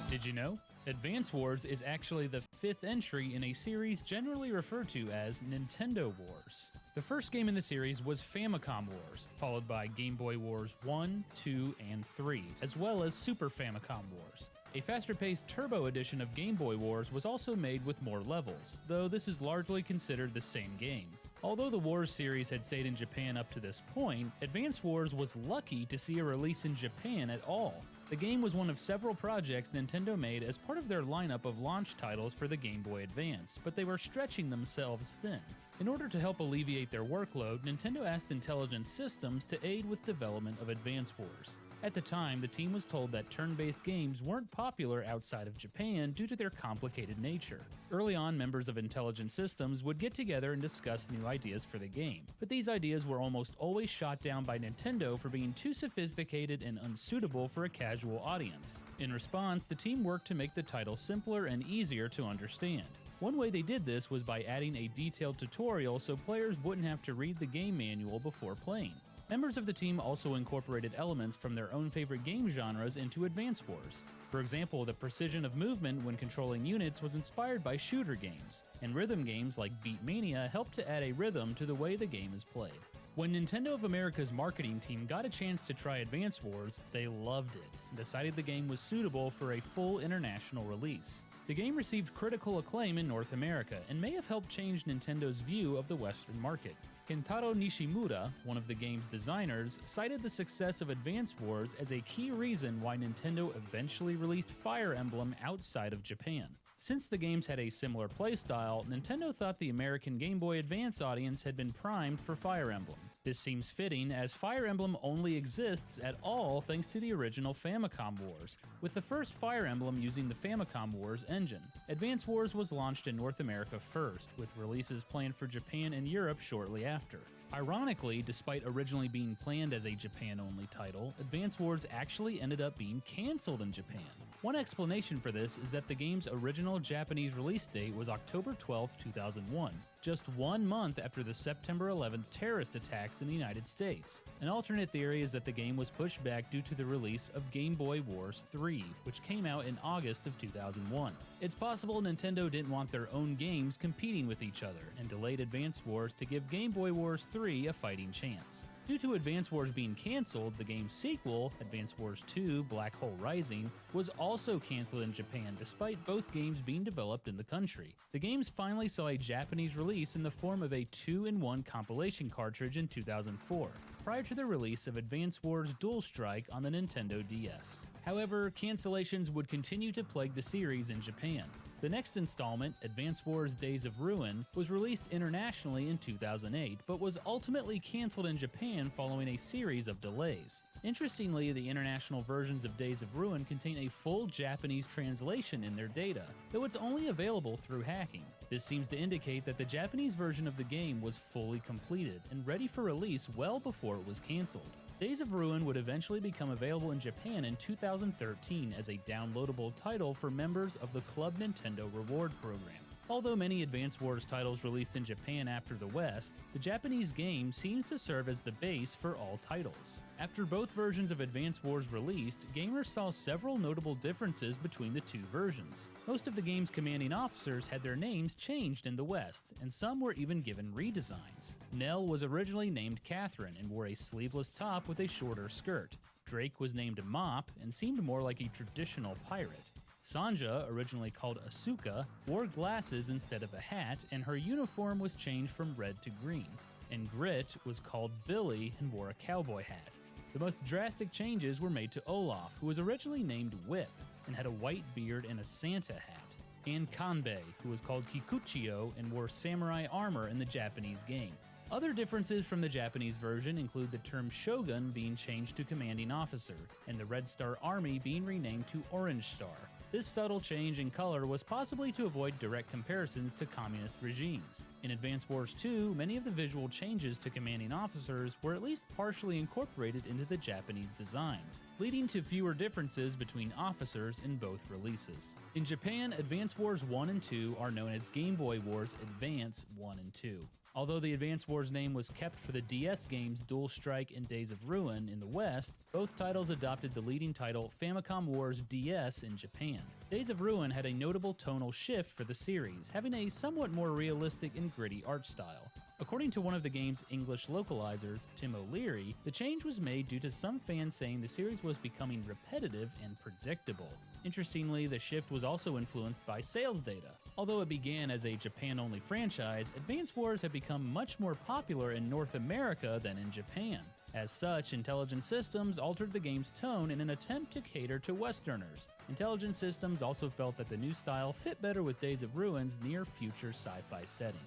Did you know? Advance Wars is actually the 5th entry in a series generally referred to as Nintendo Wars. The first game in the series was Famicom Wars, followed by Game Boy Wars 1, 2, and 3, as well as Super Famicom Wars. A faster-paced Turbo edition of Game Boy Wars was also made with more levels, though this is largely considered the same game. Although the Wars series had stayed in Japan up to this point, Advance Wars was lucky to see a release in Japan at all. The game was one of several projects Nintendo made as part of their lineup of launch titles for the Game Boy Advance, but they were stretching themselves thin. In order to help alleviate their workload, Nintendo asked Intelligent Systems to aid with development of Advance Wars. At the time, the team was told that turn-based games weren't popular outside of Japan due to their complicated nature. Early on, members of Intelligent Systems would get together and discuss new ideas for the game, but these ideas were almost always shot down by Nintendo for being too sophisticated and unsuitable for a casual audience. In response, the team worked to make the title simpler and easier to understand. One way they did this was by adding a detailed tutorial so players wouldn't have to read the game manual before playing. Members of the team also incorporated elements from their own favorite game genres into Advance Wars. For example, the precision of movement when controlling units was inspired by shooter games, and rhythm games like Beatmania helped to add a rhythm to the way the game is played. When Nintendo of America's marketing team got a chance to try Advance Wars, they loved it and decided the game was suitable for a full international release. The game received critical acclaim in North America and may have helped change Nintendo's view of the Western market. Kentaro Nishimura, one of the game's designers, cited the success of Advance Wars as a key reason why Nintendo eventually released Fire Emblem outside of Japan. Since the games had a similar playstyle, Nintendo thought the American Game Boy Advance audience had been primed for Fire Emblem. This seems fitting, as Fire Emblem only exists at all thanks to the original Famicom Wars, with the first Fire Emblem using the Famicom Wars engine. Advance Wars was launched in North America first, with releases planned for Japan and Europe shortly after. Ironically, despite originally being planned as a Japan-only title, Advance Wars actually ended up being cancelled in Japan. One explanation for this is that the game's original Japanese release date was October 12, 2001. just 1 month after the September 11th terrorist attacks in the United States. An alternate theory is that the game was pushed back due to the release of Game Boy Wars 3, which came out in August of 2001. It's possible Nintendo didn't want their own games competing with each other and delayed Advance Wars to give Game Boy Wars 3 a fighting chance. Due to Advance Wars being cancelled, the game's sequel, Advance Wars 2 Black Hole Rising, was also cancelled in Japan despite both games being developed in the country. The games finally saw a Japanese release in the form of a 2-in-1 compilation cartridge in 2004, prior to the release of Advance Wars Dual Strike on the Nintendo DS. However, cancellations would continue to plague the series in Japan. The next installment, Advance Wars Days of Ruin, was released internationally in 2008, but was ultimately cancelled in Japan following a series of delays. Interestingly, the international versions of Days of Ruin contain a full Japanese translation in their data, though it's only available through hacking. This seems to indicate that the Japanese version of the game was fully completed and ready for release well before it was cancelled. Days of Ruin would eventually become available in Japan in 2013 as a downloadable title for members of the Club Nintendo Reward program. Although many Advance Wars titles released in Japan after the West, the Japanese game seems to serve as the base for all titles. After both versions of Advance Wars released, gamers saw several notable differences between the two versions. Most of the game's commanding officers had their names changed in the West, and some were even given redesigns. Nell was originally named Catherine and wore a sleeveless top with a shorter skirt. Drake was named Mop and seemed more like a traditional pirate. Sanja, originally called Asuka, wore glasses instead of a hat, and her uniform was changed from red to green. And Grit was called Billy and wore a cowboy hat. The most drastic changes were made to Olaf, who was originally named Whip and had a white beard and a Santa hat, and Kanbei, who was called Kikuchiyo and wore samurai armor in the Japanese game. Other differences from the Japanese version include the term Shogun being changed to Commanding Officer, and the Red Star Army being renamed to Orange Star. This subtle change in color was possibly to avoid direct comparisons to communist regimes. In Advance Wars 2, many of the visual changes to commanding officers were at least partially incorporated into the Japanese designs, leading to fewer differences between officers in both releases. In Japan, Advance Wars 1 and 2 are known as Game Boy Wars Advance 1 and 2. Although the Advance Wars name was kept for the DS games Dual Strike and Days of Ruin in the West, both titles adopted the leading title Famicom Wars DS in Japan. Days of Ruin had a notable tonal shift for the series, having a somewhat more realistic and gritty art style. According to one of the game's English localizers, Tim O'Leary, the change was made due to some fans saying the series was becoming repetitive and predictable. Interestingly, the shift was also influenced by sales data. Although it began as a Japan-only franchise, Advance Wars had become much more popular in North America than in Japan. As such, Intelligent Systems altered the game's tone in an attempt to cater to Westerners. Intelligent Systems also felt that the new style fit better with Days of Ruin's near-future sci-fi setting.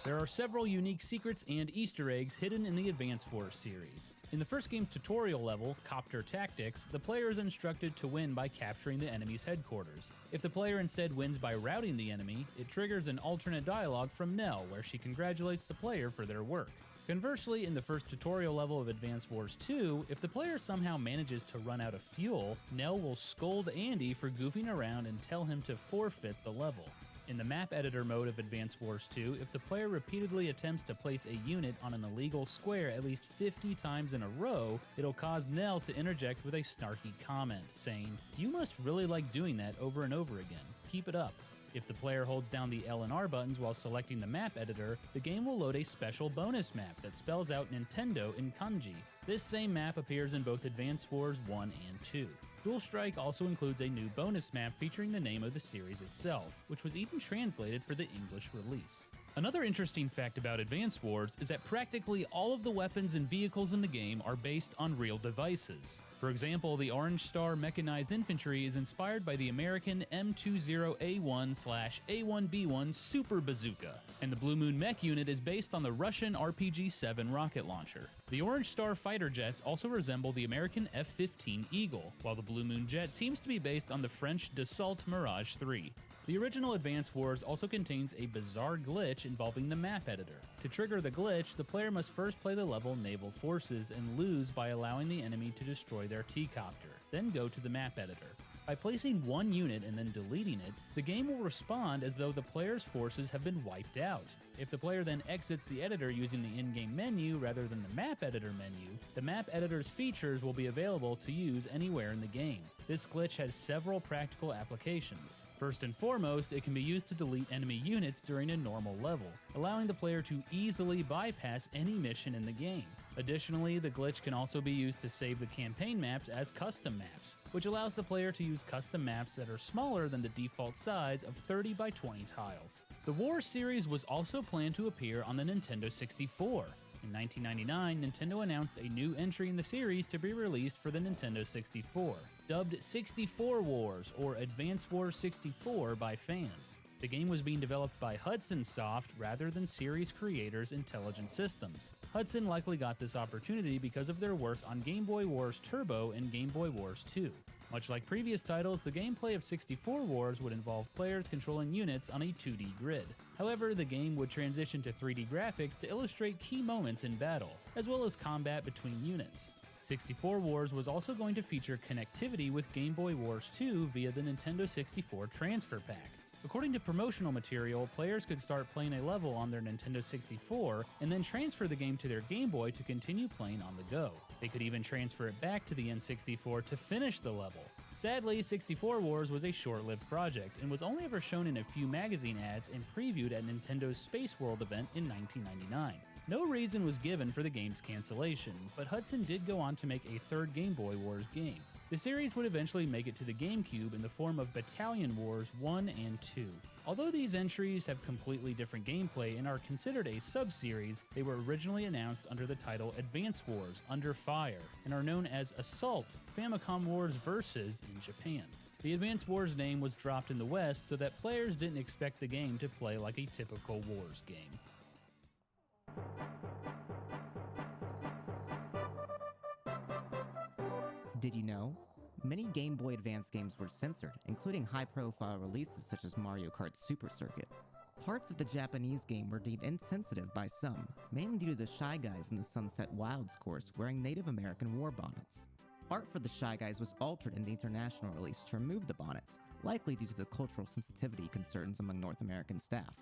There are several unique secrets and Easter eggs hidden in the Advance Wars series. In the first game's tutorial level, Copter Tactics, the player is instructed to win by capturing the enemy's headquarters. If the player instead wins by routing the enemy, it triggers an alternate dialogue from Nell where she congratulates the player for their work. Conversely, in the first tutorial level of Advance Wars 2, if the player somehow manages to run out of fuel, Nell will scold Andy for goofing around and tell him to forfeit the level. In the map editor mode of Advance Wars 2, if the player repeatedly attempts to place a unit on an illegal square at least 50 times in a row, it'll cause Nell to interject with a snarky comment, saying, "You must really like doing that over and over again. Keep it up." If the player holds down the L and R buttons while selecting the map editor, the game will load a special bonus map that spells out Nintendo in kanji. This same map appears in both Advance Wars 1 and 2. Dual Strike also includes a new bonus map featuring the name of the series itself, which was even translated for the English release. Another interesting fact about Advance Wars is that practically all of the weapons and vehicles in the game are based on real devices. For example, the Orange Star Mechanized Infantry is inspired by the American M20A1/A1B1 Super Bazooka, and the Blue Moon Mech unit is based on the Russian RPG-7 rocket launcher. The Orange Star fighter jets also resemble the American F-15 Eagle, while the Blue Moon jet seems to be based on the French Dassault Mirage 3. The original Advance Wars also contains a bizarre glitch involving the map editor. To trigger the glitch, the player must first play the level Naval Forces and lose by allowing the enemy to destroy their T-copter, then go to the map editor. By placing one unit and then deleting it, the game will respond as though the player's forces have been wiped out. If the player then exits the editor using the in-game menu rather than the map editor menu, the map editor's features will be available to use anywhere in the game. This glitch has several practical applications. First and foremost, it can be used to delete enemy units during a normal level, allowing the player to easily bypass any mission in the game. Additionally, the glitch can also be used to save the campaign maps as custom maps, which allows the player to use custom maps that are smaller than the default size of 30 by 20 tiles. The Wars series was also planned to appear on the Nintendo 64. In 1999, Nintendo announced a new entry in the series to be released for the Nintendo 64, dubbed 64 Wars or Advance Wars 64 by fans. The game was being developed by Hudson Soft rather than series creators Intelligent Systems. Hudson likely got this opportunity because of their work on Game Boy Wars Turbo and Game Boy Wars 2. Much like previous titles, the gameplay of 64 Wars would involve players controlling units on a 2D grid. However, the game would transition to 3D graphics to illustrate key moments in battle, as well as combat between units. 64 Wars was also going to feature connectivity with Game Boy Wars 2 via the Nintendo 64 Transfer Pack. According to promotional material, players could start playing a level on their Nintendo 64 and then transfer the game to their Game Boy to continue playing on the go. They could even transfer it back to the N64 to finish the level. Sadly, 64 Wars was a short-lived project and was only ever shown in a few magazine ads and previewed at Nintendo's Space World event in 1999. No reason was given for the game's cancellation, but Hudson did go on to make a third Game Boy Wars game. The series would eventually make it to the GameCube in the form of Battalion Wars 1 and 2. Although these entries have completely different gameplay and are considered a sub-series, they were originally announced under the title Advance Wars Under Fire and are known as Assault Famicom Wars Versus in Japan. The Advance Wars name was dropped in the West so that players didn't expect the game to play like a typical Wars game. Did you know? Many Game Boy Advance games were censored, including high-profile releases such as Mario Kart Super Circuit. Parts of the Japanese game were deemed insensitive by some, mainly due to the Shy Guys in the Sunset Wilds course wearing Native American war bonnets. Art for the Shy Guys was altered in the international release to remove the bonnets, likely due to the cultural sensitivity concerns among North American staff.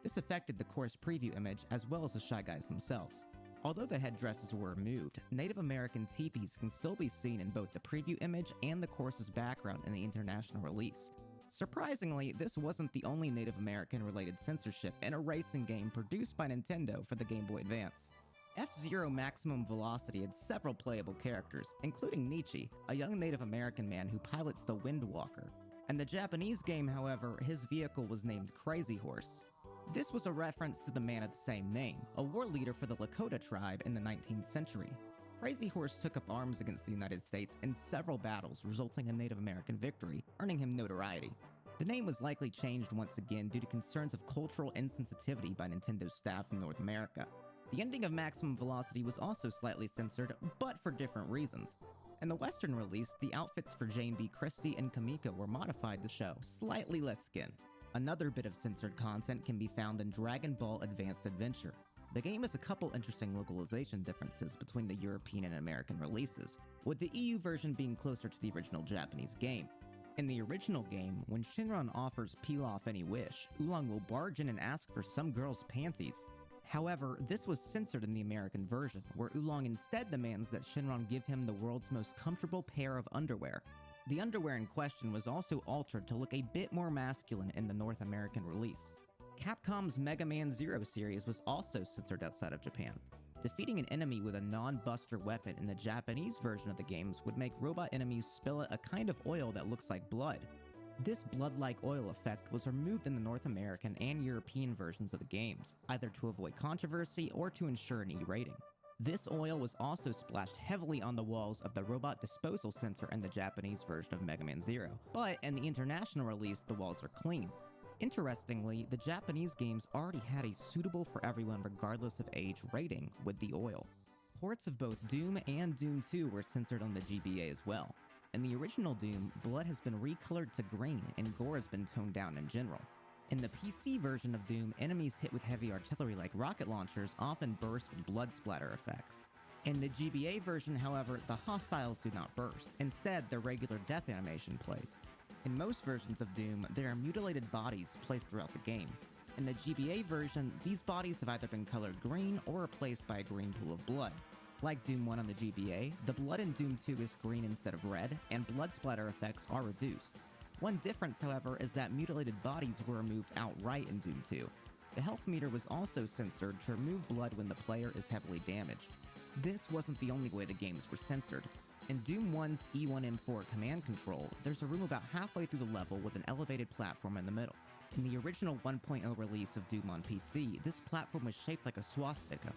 This affected the course preview image as well as the Shy Guys themselves. Although the headdresses were removed, Native American teepees can still be seen in both the preview image and the course's background in the international release. Surprisingly, this wasn't the only Native American-related censorship in a racing game produced by Nintendo for the Game Boy Advance. F-Zero Maximum Velocity had several playable characters, including Nietzsche, a young Native American man who pilots the Windwalker. In the Japanese game, however, his vehicle was named Crazy Horse. This was a reference to the man of the same name, a war leader for the Lakota tribe in the 19th century. Crazy Horse took up arms against the United States in several battles, resulting in Native American victory, earning him notoriety. The name was likely changed once again due to concerns of cultural insensitivity by Nintendo staff in North America. The ending of Maximum Velocity was also slightly censored, but for different reasons. In the Western release, the outfits for Jane B. Christie and Kamiko were modified to show slightly less skin. Another bit of censored content can be found in Dragon Ball Advanced Adventure. The game has a couple interesting localization differences between the European and American releases, with the EU version being closer to the original Japanese game. In the original game, when Shinron offers Pilaf any wish, Oolong will barge in and ask for some girl's panties. However, this was censored in the American version, where Oolong instead demands that Shinron give him the world's most comfortable pair of underwear. The underwear in question was also altered to look a bit more masculine in the North American release. Capcom's Mega Man Zero series was also censored outside of Japan. Defeating an enemy with a non-buster weapon in the Japanese version of the games would make robot enemies spill out a kind of oil that looks like blood. This blood-like oil effect was removed in the North American and European versions of the games, either to avoid controversy or to ensure an E rating. This oil was also splashed heavily on the walls of the Robot Disposal Center in the Japanese version of Mega Man Zero, but in the international release, the walls are clean. Interestingly, the Japanese games already had a suitable for everyone regardless of age rating with the oil. Ports of both Doom and Doom 2 were censored on the GBA as well. In the original Doom, blood has been recolored to green and gore has been toned down in general. In the PC version of Doom, enemies hit with heavy artillery like rocket launchers often burst with blood splatter effects. In the GBA version, however, the hostiles do not burst. Instead, the regular death animation plays. In most versions of Doom, there are mutilated bodies placed throughout the game. In the GBA version, these bodies have either been colored green or replaced by a green pool of blood. Like Doom 1 on the GBA, the blood in Doom 2 is green instead of red, and blood splatter effects are reduced. One difference, however, is that mutilated bodies were removed outright in Doom 2. The health meter was also censored to remove blood when the player is heavily damaged. This wasn't the only way the games were censored. In Doom 1's E1M4 command control, there's a room about halfway through the level with an elevated platform in the middle. In the original 1.0 release of Doom on PC, this platform was shaped like a swastika.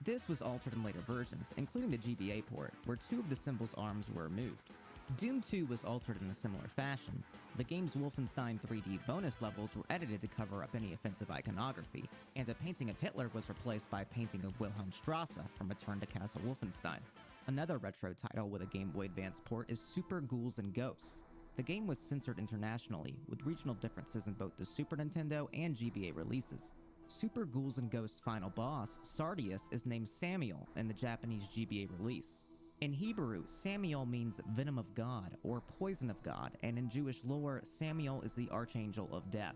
This was altered in later versions, including the GBA port, where two of the symbol's arms were removed. Doom 2 was altered in a similar fashion. The game's Wolfenstein 3D bonus levels were edited to cover up any offensive iconography, and a painting of Hitler was replaced by a painting of Wilhelm Strasse from Return to Castle Wolfenstein. Another retro title with a Game Boy Advance port is Super Ghouls and Ghosts. The game was censored internationally, with regional differences in both the Super Nintendo and GBA releases. Super Ghouls and Ghosts' final boss, Sardius, is named Samuel in the Japanese GBA release. In Hebrew, Samuel means venom of God or poison of God, and in Jewish lore, Samuel is the archangel of death.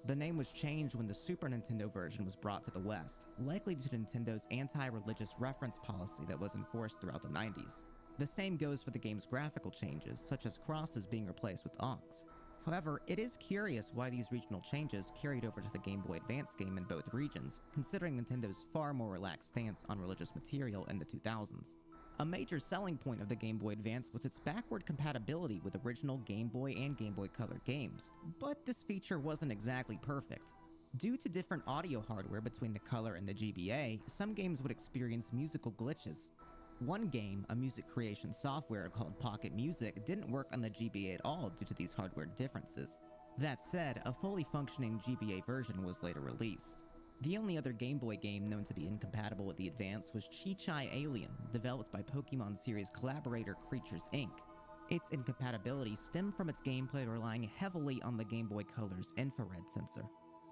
The name was changed when the Super Nintendo version was brought to the West, likely due to Nintendo's anti-religious reference policy that was enforced throughout the 90s. The same goes for the game's graphical changes, such as crosses being replaced with onks. However, it is curious why these regional changes carried over to the Game Boy Advance game in both regions, considering Nintendo's far more relaxed stance on religious material in the 2000s. A major selling point of the Game Boy Advance was its backward compatibility with original Game Boy and Game Boy Color games, but this feature wasn't exactly perfect. Due to different audio hardware between the Color and the GBA, some games would experience musical glitches. One game, a music creation software called Pocket Music, didn't work on the GBA at all due to these hardware differences. That said, a fully functioning GBA version was later released. The only other Game Boy game known to be incompatible with the Advance was Chi-Chi Alien, developed by Pokemon series collaborator Creatures Inc. Its incompatibility stemmed from its gameplay relying heavily on the Game Boy Color's infrared sensor.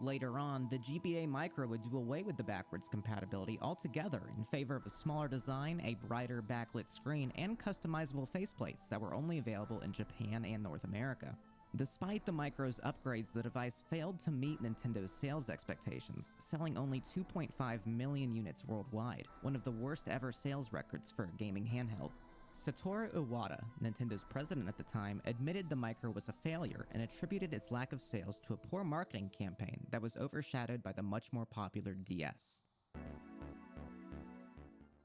Later on, the GBA Micro would do away with the backwards compatibility altogether in favor of a smaller design, a brighter backlit screen, and customizable faceplates that were only available in Japan and North America. Despite the Micro's upgrades, the device failed to meet Nintendo's sales expectations, selling only 2.5 million units worldwide, one of the worst ever sales records for a gaming handheld. Satoru Iwata, Nintendo's president at the time, admitted the Micro was a failure and attributed its lack of sales to a poor marketing campaign that was overshadowed by the much more popular DS.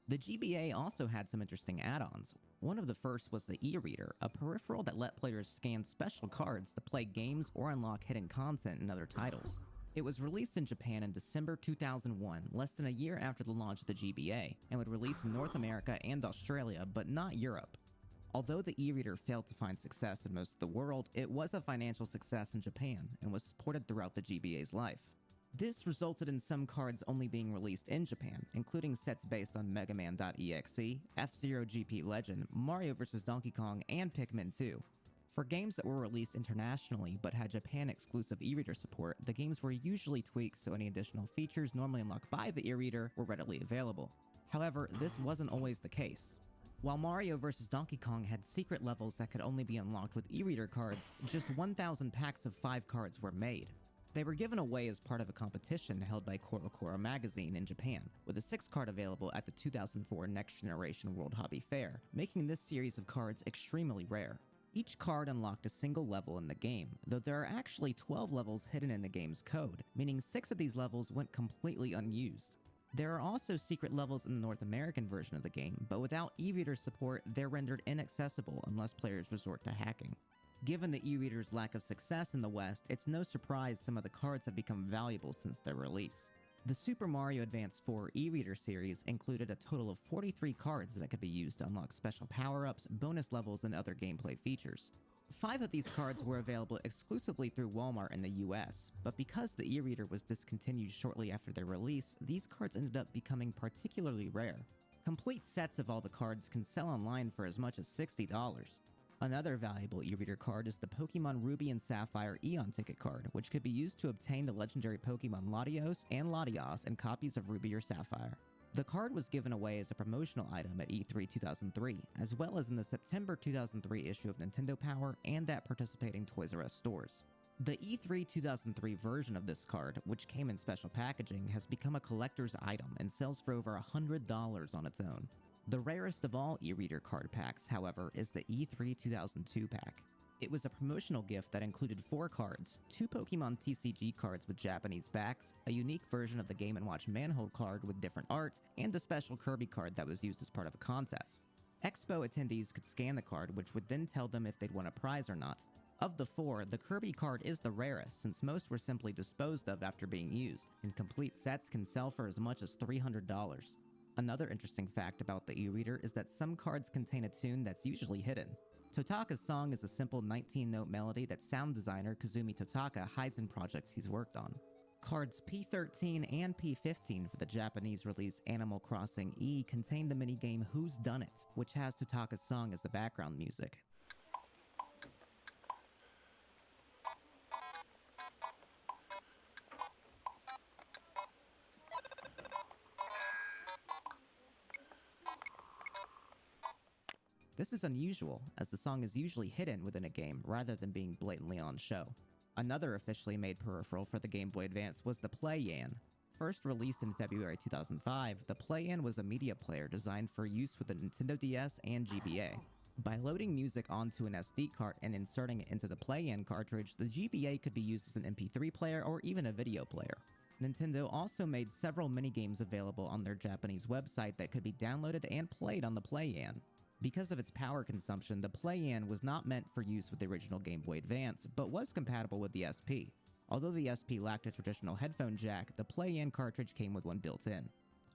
The GBA also had some interesting add-ons. One of the first was the e-reader, a peripheral that let players scan special cards to play games or unlock hidden content in other titles. It was released in Japan in December 2001, less than a year after the launch of the GBA, and would release in North America and Australia, but not Europe. Although the e-reader failed to find success in most of the world, it was a financial success in Japan, and was supported throughout the GBA's life. This resulted in some cards only being released in Japan, including sets based on Mega Man.exe, F-Zero GP Legend, Mario vs. Donkey Kong, and Pikmin 2. For games that were released internationally but had Japan-exclusive e-reader support, the games were usually tweaked so any additional features normally unlocked by the e-reader were readily available. However, this wasn't always the case. While Mario vs. Donkey Kong had secret levels that could only be unlocked with e-reader cards, just 1,000 packs of 5 cards were made. They were given away as part of a competition held by CoroCoro magazine in Japan, with a 6th card available at the 2004 Next Generation World Hobby Fair, making this series of cards extremely rare. Each card unlocked a single level in the game, though there are actually 12 levels hidden in the game's code, meaning 6 of these levels went completely unused. There are also secret levels in the North American version of the game, but without e-reader support, they're rendered inaccessible unless players resort to hacking. Given the e-reader's lack of success in the West, it's no surprise some of the cards have become valuable since their release. The Super Mario Advance 4 e-reader series included a total of 43 cards that could be used to unlock special power-ups, bonus levels, and other gameplay features. 5 of these cards were available exclusively through Walmart in the US, but because the e-reader was discontinued shortly after their release, these cards ended up becoming particularly rare. Complete sets of all the cards can sell online for as much as $60. Another valuable e-reader card is the Pokemon Ruby and Sapphire Eon Ticket card, which could be used to obtain the legendary Pokemon Latios and Latias in copies of Ruby or Sapphire. The card was given away as a promotional item at E3 2003, as well as in the September 2003 issue of Nintendo Power and at participating Toys R Us stores. The E3 2003 version of this card, which came in special packaging, has become a collector's item and sells for over $100 on its own. The rarest of all e-reader card packs, however, is the E3 2002 pack. It was a promotional gift that included 4 cards, 2 Pokemon TCG cards with Japanese backs, a unique version of the Game & Watch Manhold card with different art, and a special Kirby card that was used as part of a contest. Expo attendees could scan the card, which would then tell them if they'd won a prize or not. Of the 4, the Kirby card is the rarest, since most were simply disposed of after being used, and complete sets can sell for as much as $300. Another interesting fact about the e-reader is that some cards contain a tune that's usually hidden. Totaka's song is a simple 19-note melody that sound designer Kazumi Totaka hides in projects he's worked on. Cards P13 and P15 for the Japanese release Animal Crossing E contain the minigame Who's Done It, which has Totaka's song as the background music. This is unusual, as the song is usually hidden within a game rather than being blatantly on show. Another officially made peripheral for the Game Boy Advance was the Play-Yan. First released in February 2005, the Play-Yan was a media player designed for use with the Nintendo DS and GBA. By loading music onto an SD card and inserting it into the Play-Yan cartridge, the GBA could be used as an MP3 player or even a video player. Nintendo also made several minigames available on their Japanese website that could be downloaded and played on the Play-Yan. Because of its power consumption, the Play-Yan was not meant for use with the original Game Boy Advance, but was compatible with the SP. Although the SP lacked a traditional headphone jack, the Play-Yan cartridge came with one built in.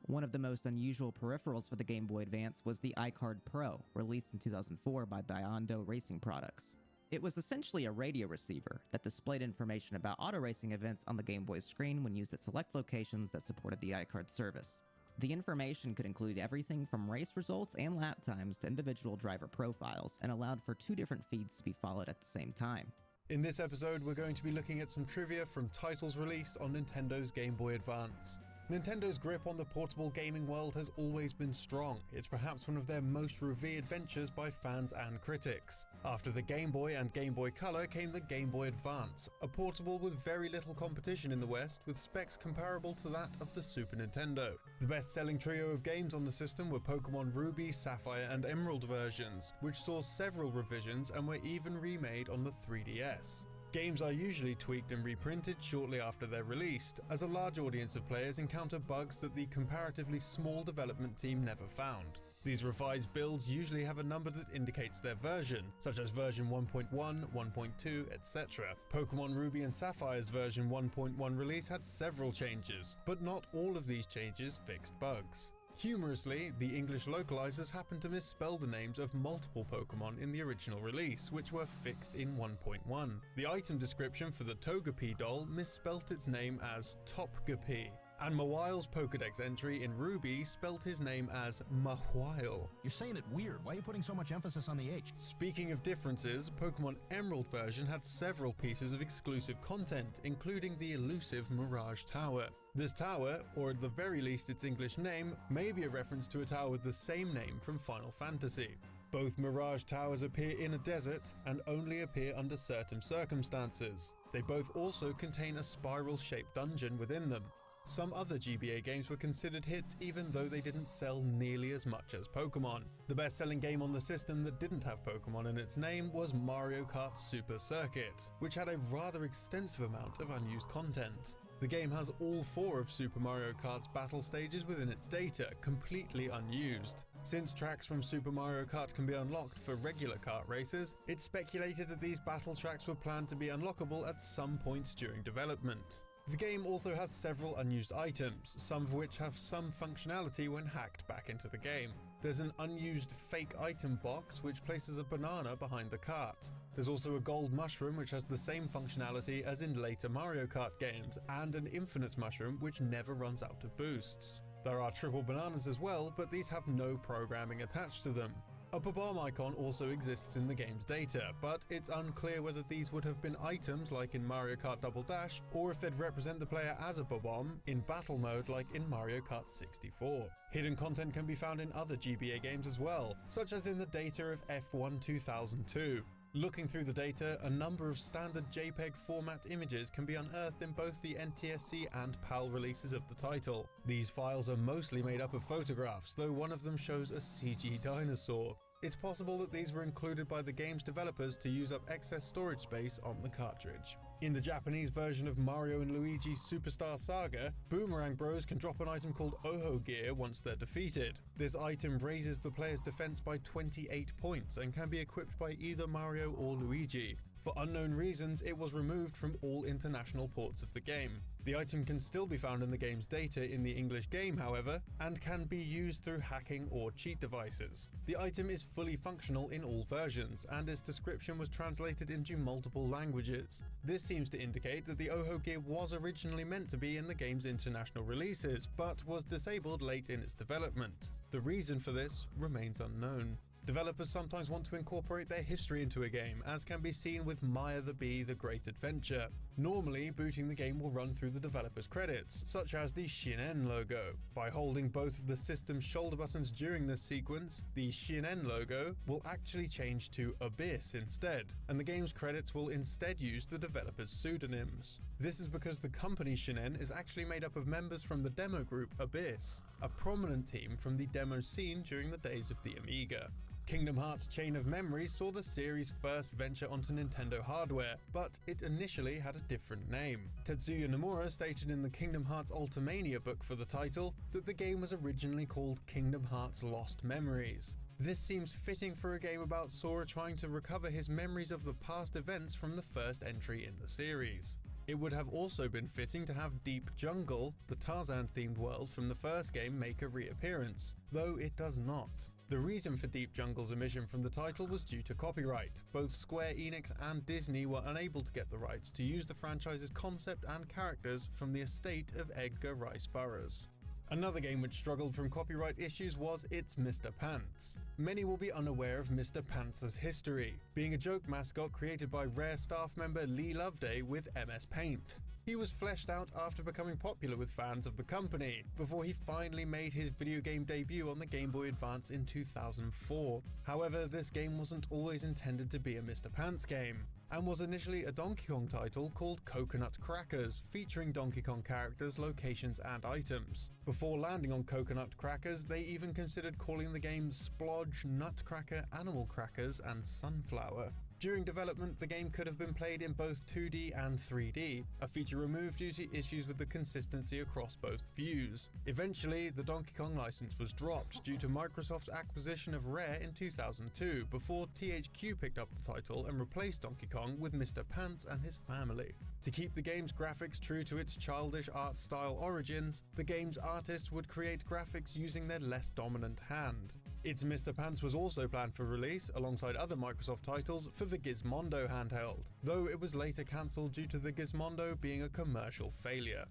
One of the most unusual peripherals for the Game Boy Advance was the iCard Pro, released in 2004 by Biondo Racing Products. It was essentially a radio receiver that displayed information about auto racing events on the Game Boy's screen when used at select locations that supported the iCard service. The information could include everything from race results and lap times to individual driver profiles, and allowed for 2 different feeds to be followed at the same time. In this episode, we're going to be looking at some trivia from titles released on Nintendo's Game Boy Advance. Nintendo's grip on the portable gaming world has always been strong. It's perhaps one of their most revered ventures by fans and critics. After the Game Boy and Game Boy Color came the Game Boy Advance, a portable with very little competition in the West, with specs comparable to that of the Super Nintendo. The best-selling trio of games on the system were Pokemon Ruby, Sapphire and Emerald versions, which saw several revisions and were even remade on the 3DS. Games are usually tweaked and reprinted shortly after they're released, as a large audience of players encounter bugs that the comparatively small development team never found. These revised builds usually have a number that indicates their version, such as version 1.1, 1.2, etc. Pokemon Ruby and Sapphire's version 1.1 release had several changes, but not all of these changes fixed bugs. Humorously, the English localizers happened to misspell the names of multiple Pokemon in the original release, which were fixed in 1.1. The item description for the Togepi doll misspelt its name as Topgepi, and Mawile's Pokedex entry in Ruby spelt his name as Mawile. You're saying it weird. Why are you putting so much emphasis on the H? Speaking of differences, Pokemon Emerald version had several pieces of exclusive content, including the elusive Mirage Tower. This tower, or at the very least its English name, may be a reference to a tower with the same name from Final Fantasy. Both Mirage Towers appear in a desert and only appear under certain circumstances. They both also contain a spiral-shaped dungeon within them. Some other GBA games were considered hits even though they didn't sell nearly as much as Pokemon. The best-selling game on the system that didn't have Pokemon in its name was Mario Kart Super Circuit, which had a rather extensive amount of unused content. The game has all 4 of Super Mario Kart's battle stages within its data, completely unused. Since tracks from Super Mario Kart can be unlocked for regular kart races, it's speculated that these battle tracks were planned to be unlockable at some point during development. The game also has several unused items, some of which have some functionality when hacked back into the game. There's an unused fake item box which places a banana behind the cart. There's also a gold mushroom which has the same functionality as in later Mario Kart games, and an infinite mushroom which never runs out of boosts. There are triple bananas as well, but these have no programming attached to them. A bomb icon also exists in the game's data, but it's unclear whether these would have been items like in Mario Kart Double Dash, or if they'd represent the player as a bomb in battle mode like in Mario Kart 64. Hidden content can be found in other GBA games as well, such as in the data of F1 2002. Looking through the data, a number of standard JPEG format images can be unearthed in both the NTSC and PAL releases of the title. These files are mostly made up of photographs, though one of them shows a CG dinosaur. It's possible that these were included by the game's developers to use up excess storage space on the cartridge. In the Japanese version of Mario & Luigi's Superstar Saga, Boomerang Bros can drop an item called Oho Gear once they're defeated. This item raises the player's defense by 28 points and can be equipped by either Mario or Luigi. For unknown reasons, it was removed from all international ports of the game. The item can still be found in the game's data in the English game, however, and can be used through hacking or cheat devices. The item is fully functional in all versions, and its description was translated into multiple languages. This seems to indicate that the Oho Gear was originally meant to be in the game's international releases, but was disabled late in its development. The reason for this remains unknown. Developers sometimes want to incorporate their history into a game, as can be seen with Maya the Bee: The Great Adventure. Normally, booting the game will run through the developer's credits, such as the Shinen logo. By holding both of the system's shoulder buttons during this sequence, the Shinen logo will actually change to Abyss instead, and the game's credits will instead use the developer's pseudonyms. This is because the company Shinen is actually made up of members from the demo group Abyss, a prominent team from the demo scene during the days of the Amiga. Kingdom Hearts Chain of Memories saw the series' first venture onto Nintendo hardware, but it initially had a different name. Tetsuya Nomura stated in the Kingdom Hearts Ultimania book for the title that the game was originally called Kingdom Hearts Lost Memories. This seems fitting for a game about Sora trying to recover his memories of the past events from the first entry in the series. It would have also been fitting to have Deep Jungle, the Tarzan-themed world from the first game, make a reappearance, though it does not. The reason for Deep Jungle's omission from the title was due to copyright. Both Square Enix and Disney were unable to get the rights to use the franchise's concept and characters from the estate of Edgar Rice Burroughs. Another game which struggled from copyright issues was its Mr. Pants. Many will be unaware of Mr. Pants' history, being a joke mascot created by Rare staff member Lee Loveday with MS Paint. He was fleshed out after becoming popular with fans of the company, before he finally made his video game debut on the Game Boy Advance in 2004. However, this game wasn't always intended to be a Mr. Pants game, and was initially a Donkey Kong title called Coconut Crackers, featuring Donkey Kong characters, locations, and items. Before landing on Coconut Crackers, they even considered calling the game Splodge, Nutcracker, Animal Crackers, and Sunflower. During development, the game could have been played in both 2D and 3D, a feature removed due to issues with the consistency across both views. Eventually, the Donkey Kong license was dropped due to Microsoft's acquisition of Rare in 2002, before THQ picked up the title and replaced Donkey Kong with Mr. Pants and his family. To keep the game's graphics true to its childish art style origins, the game's artists would create graphics using their less dominant hand. Its Mr. Pants was also planned for release, alongside other Microsoft titles, for the Gizmondo handheld, though it was later cancelled due to the Gizmondo being a commercial failure.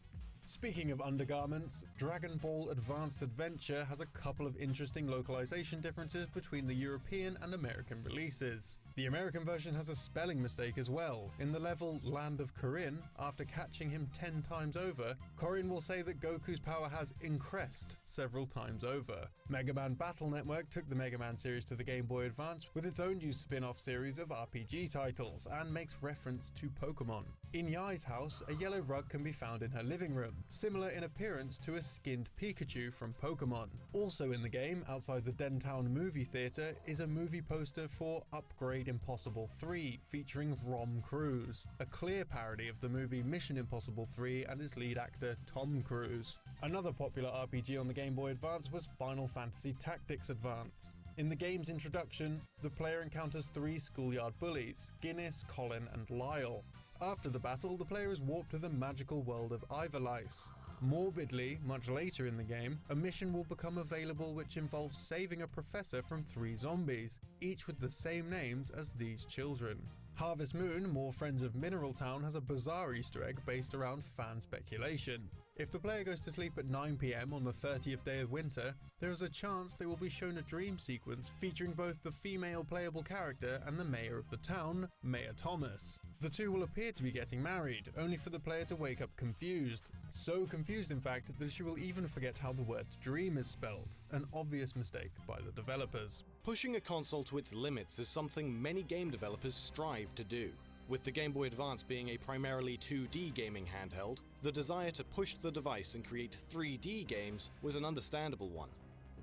Speaking of undergarments, Dragon Ball Advanced Adventure has a couple of interesting localization differences between the European and American releases. The American version has a spelling mistake as well. In the level Land of Corinne, after catching him 10 times over, Corinne will say that Goku's power has increased several times over. Mega Man Battle Network took the Mega Man series to the Game Boy Advance with its own new spin-off series of RPG titles, and makes reference to Pokemon. In Yai's house, a yellow rug can be found in her living room, similar in appearance to a skinned Pikachu from Pokemon. Also in the game, outside the Dentown movie theater, is a movie poster for Upgrade Impossible 3, featuring Rom Cruise, a clear parody of the movie Mission Impossible 3 and its lead actor Tom Cruise. Another popular RPG on the Game Boy Advance was Final Fantasy Tactics Advance. In the game's introduction, the player encounters 3 schoolyard bullies, Guinness, Colin, and Lyle. After the battle, the player is warped to the magical world of Ivalice. Morbidly, much later in the game, a mission will become available which involves saving a professor from 3 zombies, each with the same names as these children. Harvest Moon, More Friends of Mineral Town, has a bizarre Easter egg based around fan speculation. If the player goes to sleep at 9 PM on the 30th day of winter, there is a chance they will be shown a dream sequence featuring both the female playable character and the mayor of the town, Mayor Thomas. The two will appear to be getting married, only for the player to wake up confused. So confused in fact that she will even forget how the word dream is spelled, an obvious mistake by the developers. Pushing a console to its limits is something many game developers strive to do. With the Game Boy Advance being a primarily 2D gaming handheld, the desire to push the device and create 3D games was an understandable one.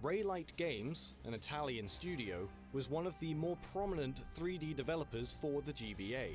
Raylight Games, an Italian studio, was one of the more prominent 3D developers for the GBA,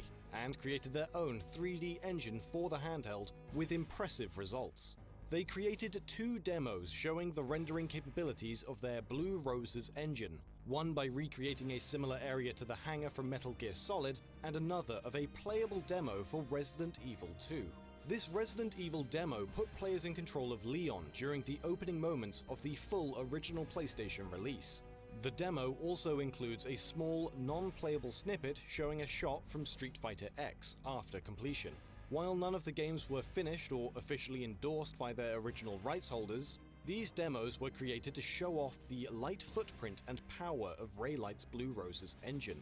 and created their own 3D engine for the handheld with impressive results. They created 2 demos showing the rendering capabilities of their Blue Roses engine, one by recreating a similar area to the hangar from Metal Gear Solid, and another of a playable demo for Resident Evil 2. This Resident Evil demo put players in control of Leon during the opening moments of the full original PlayStation release. The demo also includes a small, non-playable snippet showing a shot from Street Fighter X after completion. While none of the games were finished or officially endorsed by their original rights holders, these demos were created to show off the light footprint and power of Raylight's Blue Roses engine.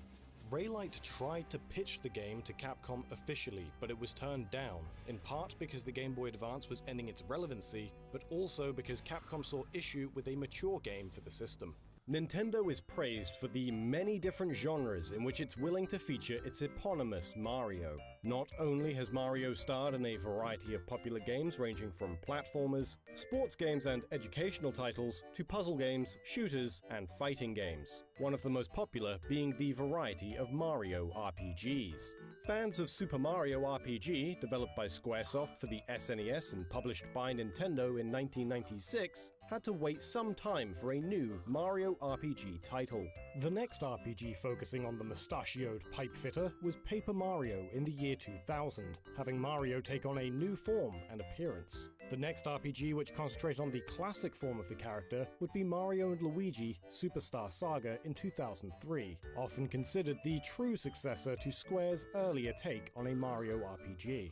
Raylight tried to pitch the game to Capcom officially, but it was turned down, in part because the Game Boy Advance was ending its relevancy, but also because Capcom saw issue with a mature game for the system. Nintendo is praised for the many different genres in which it's willing to feature its eponymous Mario. Not only has Mario starred in a variety of popular games ranging from platformers, sports games and educational titles, to puzzle games, shooters, and fighting games, one of the most popular being the variety of Mario RPGs. Fans of Super Mario RPG, developed by Squaresoft for the SNES and published by Nintendo in 1996, had to wait some time for a new Mario RPG title. The next RPG focusing on the mustachioed pipefitter was Paper Mario in the year 2000, having Mario take on a new form and appearance. The next RPG which concentrated on the classic form of the character would be Mario and Luigi Superstar Saga in 2003, often considered the true successor to Square's earlier take on a Mario RPG.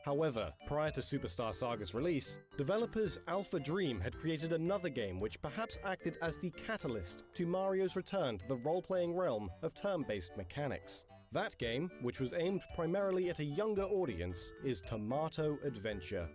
However, prior to Superstar Saga's release, developers Alpha Dream had created another game which perhaps acted as the catalyst to Mario's return to the role-playing realm of turn-based mechanics. That game, which was aimed primarily at a younger audience, is Tomato Adventure.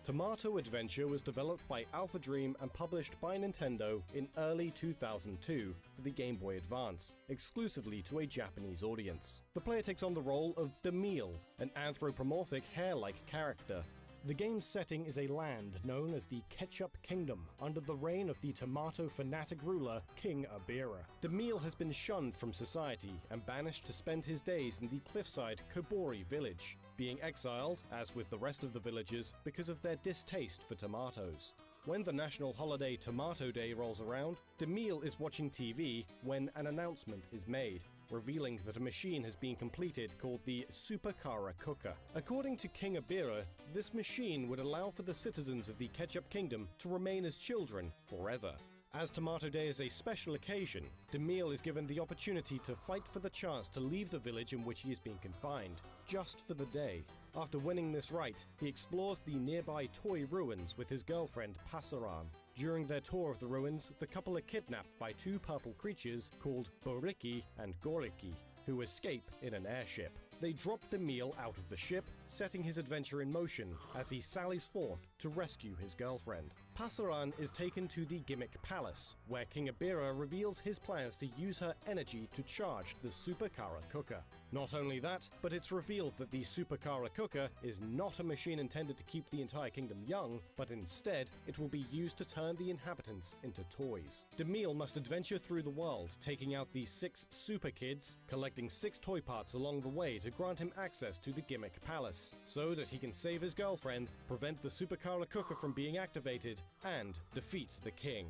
Tomato Adventure was developed by Alpha Dream and published by Nintendo in early 2002 for the Game Boy Advance, exclusively to a Japanese audience. The player takes on the role of Demille, an anthropomorphic hare-like character. The game's setting is a land known as the Ketchup Kingdom, under the reign of the tomato fanatic ruler, King Abira. Demille has been shunned from society and banished to spend his days in the cliffside Kobori village, being exiled, as with the rest of the villagers, because of their distaste for tomatoes. When the national holiday Tomato Day rolls around, Demille is watching TV when an announcement is made, revealing that a machine has been completed called the Supercara Cooker. According to King Abira, this machine would allow for the citizens of the Ketchup Kingdom to remain as children forever. As Tomato Day is a special occasion, Demille is given the opportunity to fight for the chance to leave the village in which he is being confined, just for the day. After winning this right, he explores the nearby toy ruins with his girlfriend Passaran. During their tour of the ruins, the couple are kidnapped by 2 purple creatures called Boriki and Goriki, who escape in an airship. They drop Demille out of the ship, setting his adventure in motion as he sallies forth to rescue his girlfriend. Passaran is taken to the Gimmick Palace, where King Abira reveals his plans to use her energy to charge the Supercara Cooker. Not only that, but it's revealed that the Supercara Cooker is not a machine intended to keep the entire kingdom young, but instead it will be used to turn the inhabitants into toys. Demille must adventure through the world, taking out the 6 super kids, collecting 6 toy parts along the way to grant him access to the Gimmick Palace, so that he can save his girlfriend, prevent the Supercara Cooker from being activated, and defeat the king.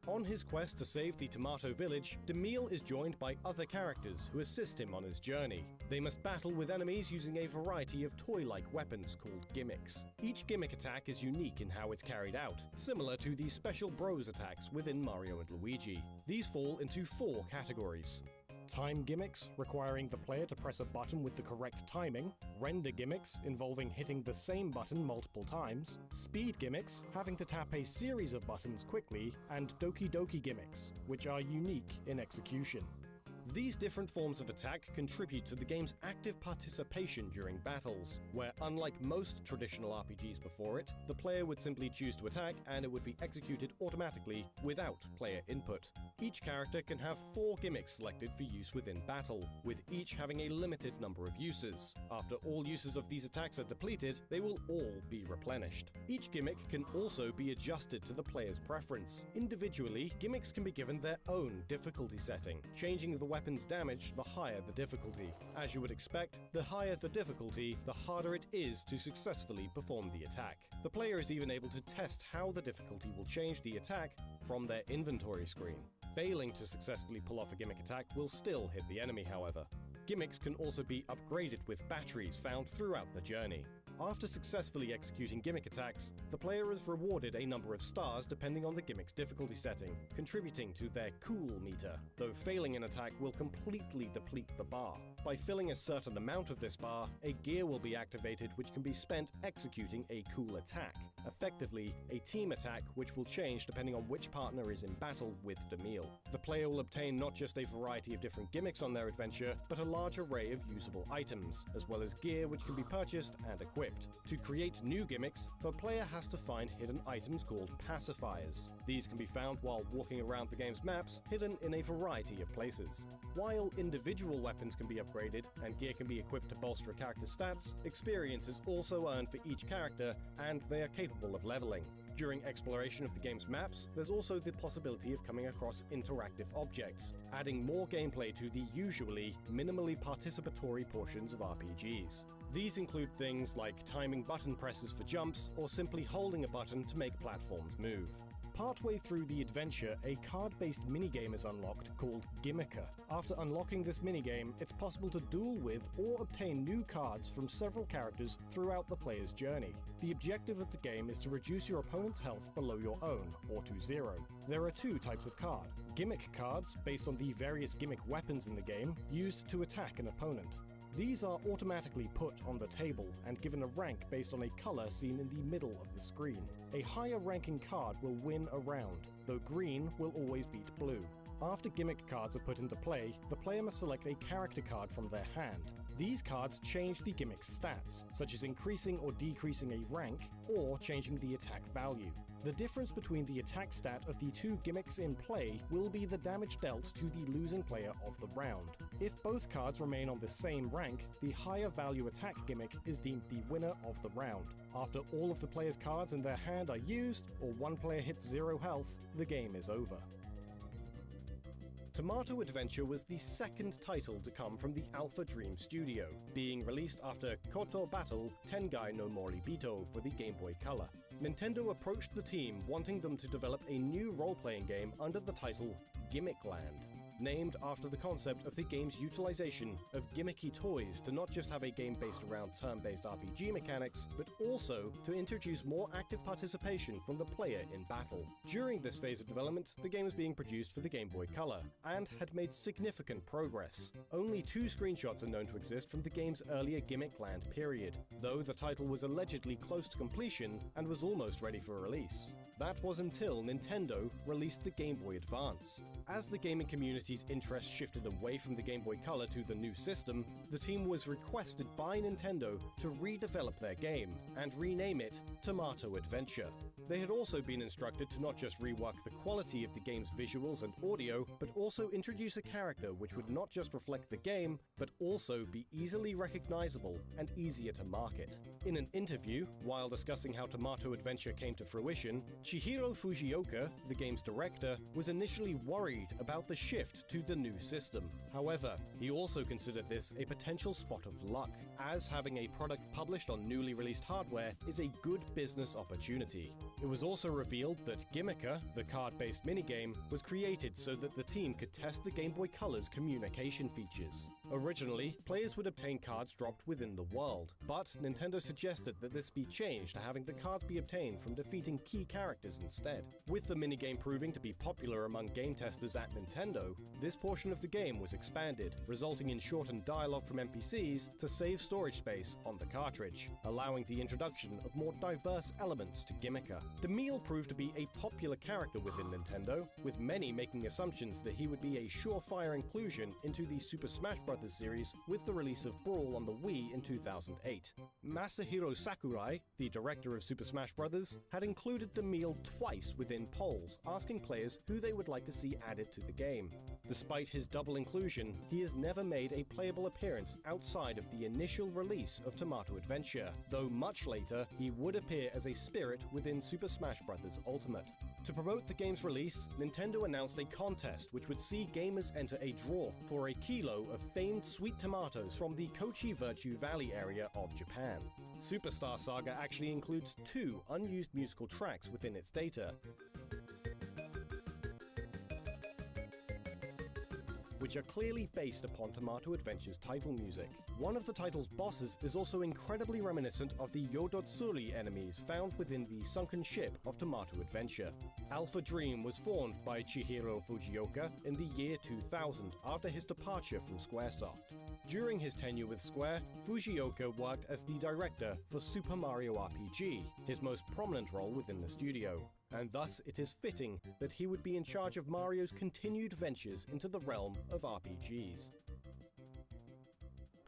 On his quest to save the Tomato Village, Demille is joined by other characters who assist him on his journey. They must battle with enemies using a variety of toy-like weapons called gimmicks. Each gimmick attack is unique in how it's carried out, similar to the special bros attacks within Mario and Luigi. These fall into 4 categories: time gimmicks requiring the player to press a button with the correct timing, render gimmicks involving hitting the same button multiple times, speed gimmicks having to tap a series of buttons quickly, and doki doki gimmicks, which are unique in execution. These different forms of attack contribute to the game's active participation during battles, where unlike most traditional RPGs before it, the player would simply choose to attack and it would be executed automatically without player input. Each character can have 4 gimmicks selected for use within battle, with each having a limited number of uses. After all uses of these attacks are depleted, they will all be replenished. Each gimmick can also be adjusted to the player's preference. Individually, gimmicks can be given their own difficulty setting, changing the weapon's damage the higher the difficulty. As you would expect, the higher the difficulty, the harder it is to successfully perform the attack. The player is even able to test how the difficulty will change the attack from their inventory screen. Failing to successfully pull off a gimmick attack will still hit the enemy, however. Gimmicks can also be upgraded with batteries found throughout the journey. After successfully executing gimmick attacks, the player is rewarded a number of stars depending on the gimmick's difficulty setting, contributing to their cool meter, though failing an attack will completely deplete the bar. By filling a certain amount of this bar, a gear will be activated which can be spent executing a cool attack, effectively a team attack which will change depending on which partner is in battle with Demille. The player will obtain not just a variety of different gimmicks on their adventure, but a large array of usable items, as well as gear which can be purchased and equipped. To create new gimmicks, the player has to find hidden items called pacifiers. These can be found while walking around the game's maps, hidden in a variety of places. While individual weapons can be upgraded and gear can be equipped to bolster a character's stats, experience is also earned for each character, and they are capable of leveling. During exploration of the game's maps, there's also the possibility of coming across interactive objects, adding more gameplay to the usually minimally participatory portions of RPGs. These include things like timing button presses for jumps, or simply holding a button to make platforms move. Partway through the adventure, a card-based minigame is unlocked called Gimmicker. After unlocking this minigame, it's possible to duel with or obtain new cards from several characters throughout the player's journey. The objective of the game is to reduce your opponent's health below your own, or to 0. There are 2 types of card. Gimmick cards, based on the various gimmick weapons in the game, used to attack an opponent. These are automatically put on the table and given a rank based on a color seen in the middle of the screen. A higher ranking card will win a round, though green will always beat blue. After gimmick cards are put into play, the player must select a character card from their hand. These cards change the gimmick's stats, such as increasing or decreasing a rank, or changing the attack value. The difference between the attack stat of the 2 gimmicks in play will be the damage dealt to the losing player of the round. If both cards remain on the same rank, the higher value attack gimmick is deemed the winner of the round. After all of the player's cards in their hand are used, or one player hits 0 health, the game is over. Tomato Adventure was the second title to come from the Alpha Dream studio, being released after Koto Battle Tengai no Moribito for the Game Boy Color. Nintendo approached the team wanting them to develop a new role-playing game under the title Gimmick Land, named after the concept of the game's utilization of gimmicky toys to not just have a game based around turn-based RPG mechanics, but also to introduce more active participation from the player in battle. During this phase of development, the game was being produced for the Game Boy Color, and had made significant progress. Only 2 screenshots are known to exist from the game's earlier Gimmick Land period, though the title was allegedly close to completion and was almost ready for release. That was until Nintendo released the Game Boy Advance. As the gaming community's interest shifted away from the Game Boy Color to the new system, the team was requested by Nintendo to redevelop their game and rename it Tomato Adventure. They had also been instructed to not just rework the quality of the game's visuals and audio, but also introduce a character which would not just reflect the game, but also be easily recognizable and easier to market. In an interview, while discussing how Tomato Adventure came to fruition, Chihiro Fujioka, the game's director, was initially worried about the shift to the new system. However, he also considered this a potential spot of luck, as having a product published on newly released hardware is a good business opportunity. It was also revealed that Gimmicker, the card-based minigame, was created so that the team could test the Game Boy Color's communication features. Originally, players would obtain cards dropped within the world, but Nintendo suggested that this be changed to having the cards be obtained from defeating key characters instead. With the minigame proving to be popular among game testers at Nintendo, this portion of the game was expanded, resulting in shortened dialogue from NPCs to save storage space on the cartridge, allowing the introduction of more diverse elements to Gimmicker. DeMille proved to be a popular character within Nintendo, with many making assumptions that he would be a surefire inclusion into the Super Smash Bros. Series with the release of Brawl on the Wii in 2008. Masahiro Sakurai, the director of Super Smash Bros., had included DeMille twice within polls, asking players who they would like to see added to the game. Despite his double inclusion, he has never made a playable appearance outside of the initial release of Tomato Adventure, though much later he would appear as a spirit within Super Smash Bros. Ultimate. To promote the game's release, Nintendo announced a contest which would see gamers enter a draw for a kilo of famed sweet tomatoes from the Kochi Virtue Valley area of Japan. Superstar Saga actually includes 2 unused musical tracks within its data, which are clearly based upon Tomato Adventure's title music. One of the title's bosses is also incredibly reminiscent of the Yodotsuri enemies found within the sunken ship of Tomato Adventure. Alpha Dream was formed by Chihiro Fujioka in the year 2000 after his departure from Squaresoft. During his tenure with Square, Fujioka worked as the director for Super Mario RPG, his most prominent role within the studio, and thus it is fitting that he would be in charge of Mario's continued ventures into the realm of RPGs.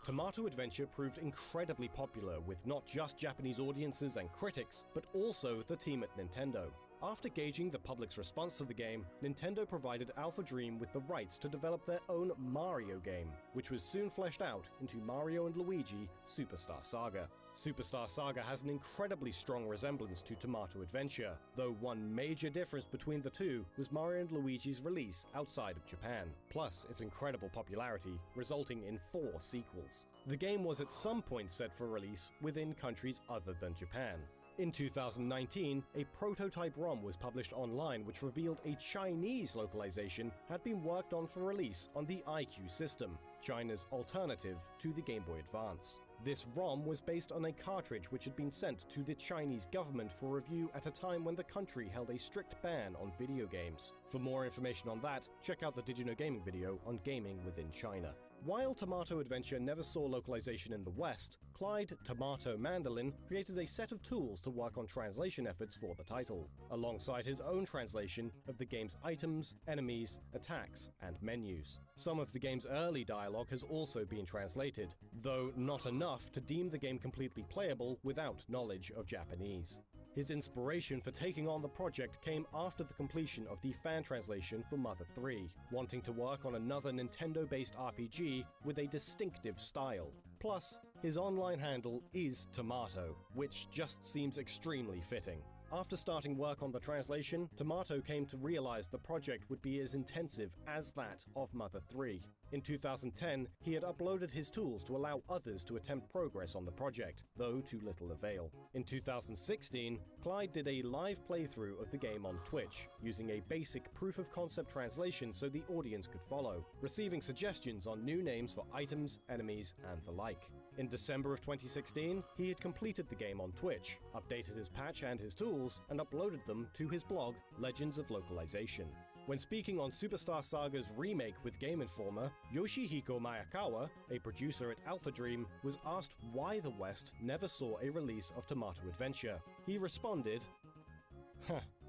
Tomato Adventure proved incredibly popular with not just Japanese audiences and critics, but also the team at Nintendo. After gauging the public's response to the game, Nintendo provided Alpha Dream with the rights to develop their own Mario game, which was soon fleshed out into Mario & Luigi Superstar Saga. Superstar Saga has an incredibly strong resemblance to Tomato Adventure, though one major difference between the two was Mario & Luigi's release outside of Japan, plus its incredible popularity, resulting in 4 sequels. The game was at some point set for release within countries other than Japan. In 2019, a prototype ROM was published online which revealed a Chinese localization had been worked on for release on the iQ system, China's alternative to the Game Boy Advance. This ROM was based on a cartridge which had been sent to the Chinese government for review at a time when the country held a strict ban on video games. For more information on that, check out the Did You Know Gaming video on gaming within China. While Tomato Adventure never saw localization in the West, Clyde Tomato Mandolin created a set of tools to work on translation efforts for the title, alongside his own translation of the game's items, enemies, attacks, and menus. Some of the game's early dialogue has also been translated, though not enough to deem the game completely playable without knowledge of Japanese. His inspiration for taking on the project came after the completion of the fan translation for Mother 3, wanting to work on another Nintendo-based RPG with a distinctive style. Plus, his online handle is Tomato, which just seems extremely fitting. After starting work on the translation, Tomato came to realize the project would be as intensive as that of Mother 3. In 2010, he had uploaded his tools to allow others to attempt progress on the project, though to little avail. In 2016, Clyde did a live playthrough of the game on Twitch, using a basic proof-of-concept translation so the audience could follow, receiving suggestions on new names for items, enemies, and the like. In December of 2016, he had completed the game on Twitch, updated his patch and his tools, and uploaded them to his blog, Legends of Localization. When speaking on Superstar Saga's remake with Game Informer, Yoshihiko Mayakawa, a producer at Alpha Dream, was asked why the West never saw a release of Tomato Adventure. He responded,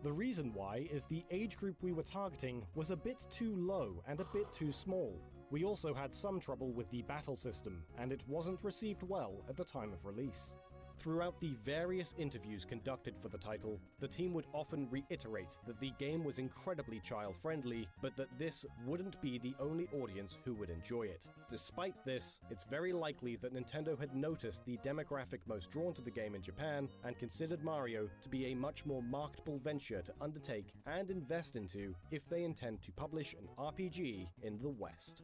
the reason why is the age group we were targeting was a bit too low and a bit too small. We also had some trouble with the battle system, and it wasn't received well at the time of release. Throughout the various interviews conducted for the title, the team would often reiterate that the game was incredibly child-friendly, but that this wouldn't be the only audience who would enjoy it. Despite this, it's very likely that Nintendo had noticed the demographic most drawn to the game in Japan and considered Mario to be a much more marketable venture to undertake and invest into if they intend to publish an RPG in the West.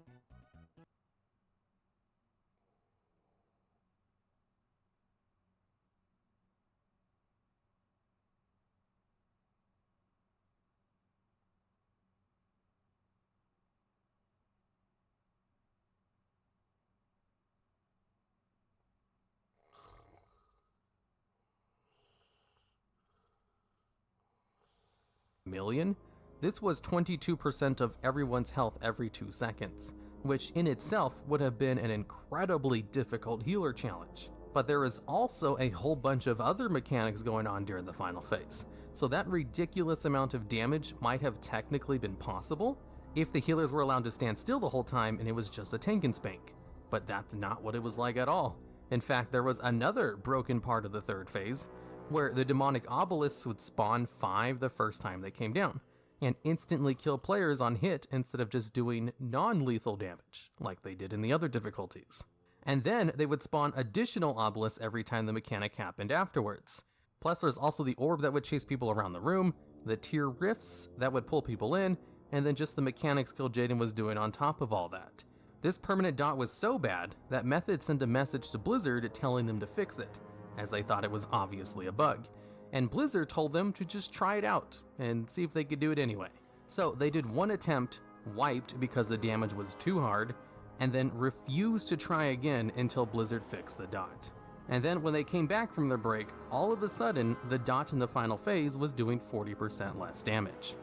million, this was 22% of everyone's health every 2 seconds, which in itself would have been an incredibly difficult healer challenge. But there is also a whole bunch of other mechanics going on during the final phase, so that ridiculous amount of damage might have technically been possible if the healers were allowed to stand still the whole time and it was just a tank and spank. But that's not what it was like at all. In fact, there was another broken part of the third phase, where the demonic obelisks would spawn 5 the first time they came down, and instantly kill players on hit instead of just doing non-lethal damage, like they did in the other difficulties. And then they would spawn additional obelisks every time the mechanic happened afterwards. Plus there's also the orb that would chase people around the room, the tier rifts that would pull people in, and then just the mechanics Kil'jaeden was doing on top of all that. This permanent dot was so bad that Method sent a message to Blizzard telling them to fix it, as they thought it was obviously a bug. And Blizzard told them to just try it out and see if they could do it anyway. So they did one attempt, wiped because the damage was too hard, and then refused to try again until Blizzard fixed the dot. And then when they came back from their break, all of a sudden, the dot in the final phase was doing 40% less damage.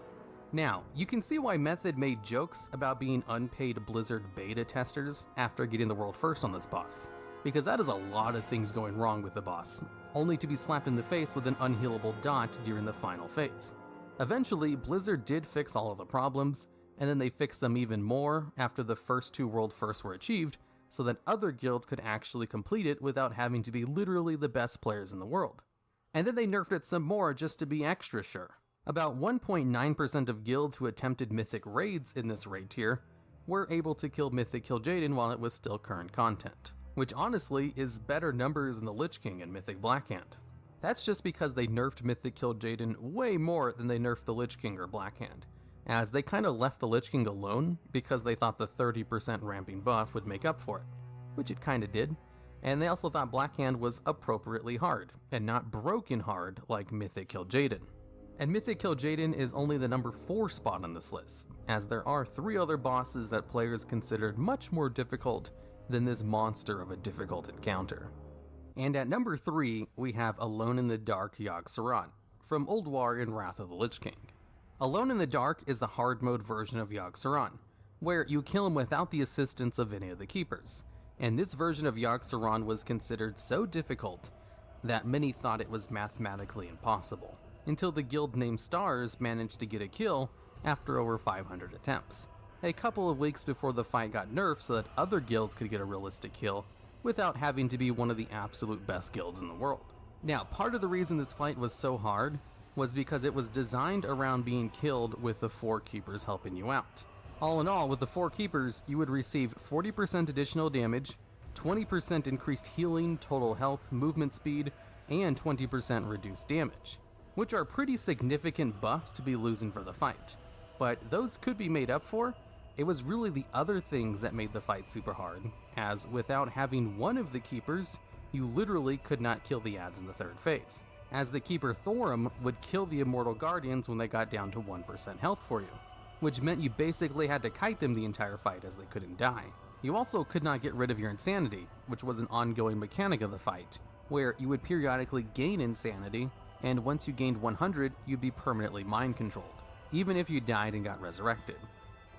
Now, you can see why Method made jokes about being unpaid Blizzard beta testers after getting the world first on this boss, because that is a lot of things going wrong with the boss, only to be slapped in the face with an unhealable dot during the final phase. Eventually, Blizzard did fix all of the problems, and then they fixed them even more after the first 2 world firsts were achieved, so that other guilds could actually complete it without having to be literally the best players in the world. And then they nerfed it some more just to be extra sure. About 1.9% of guilds who attempted Mythic raids in this raid tier were able to kill Mythic Kil'jaeden while it was still current content, which honestly is better numbers than the Lich King and Mythic Blackhand. That's just because they nerfed Mythic Kil'jaeden way more than they nerfed the Lich King or Blackhand, as they kinda left the Lich King alone because they thought the 30% ramping buff would make up for it, which it kinda did, and they also thought Blackhand was appropriately hard, and not broken hard like Mythic Kil'jaeden. And Mythic Kil'jaeden is only the number 4 spot on this list, as there are 3 other bosses that players considered much more difficult than this monster of a difficult encounter. And at number 3, we have Alone in the Dark Yogg-Saron, from Ulduar in Wrath of the Lich King. Alone in the Dark is the hard mode version of Yogg-Saron, where you kill him without the assistance of any of the keepers, and this version of Yogg-Saron was considered so difficult that many thought it was mathematically impossible, until the guild named Stars managed to get a kill after over 500 attempts, a couple of weeks before the fight got nerfed so that other guilds could get a realistic kill without having to be one of the absolute best guilds in the world. Now, part of the reason this fight was so hard was because it was designed around being killed with the 4 keepers helping you out. All in all, with the 4 keepers, you would receive 40% additional damage, 20% increased healing, total health, movement speed, and 20% reduced damage, which are pretty significant buffs to be losing for the fight. But those could be made up for. It was really the other things that made the fight super hard, as without having one of the keepers, you literally could not kill the adds in the third phase, as the keeper Thorum would kill the Immortal Guardians when they got down to 1% health for you, which meant you basically had to kite them the entire fight as they couldn't die. You also could not get rid of your insanity, which was an ongoing mechanic of the fight, where you would periodically gain insanity, and once you gained 100, you'd be permanently mind-controlled, even if you died and got resurrected.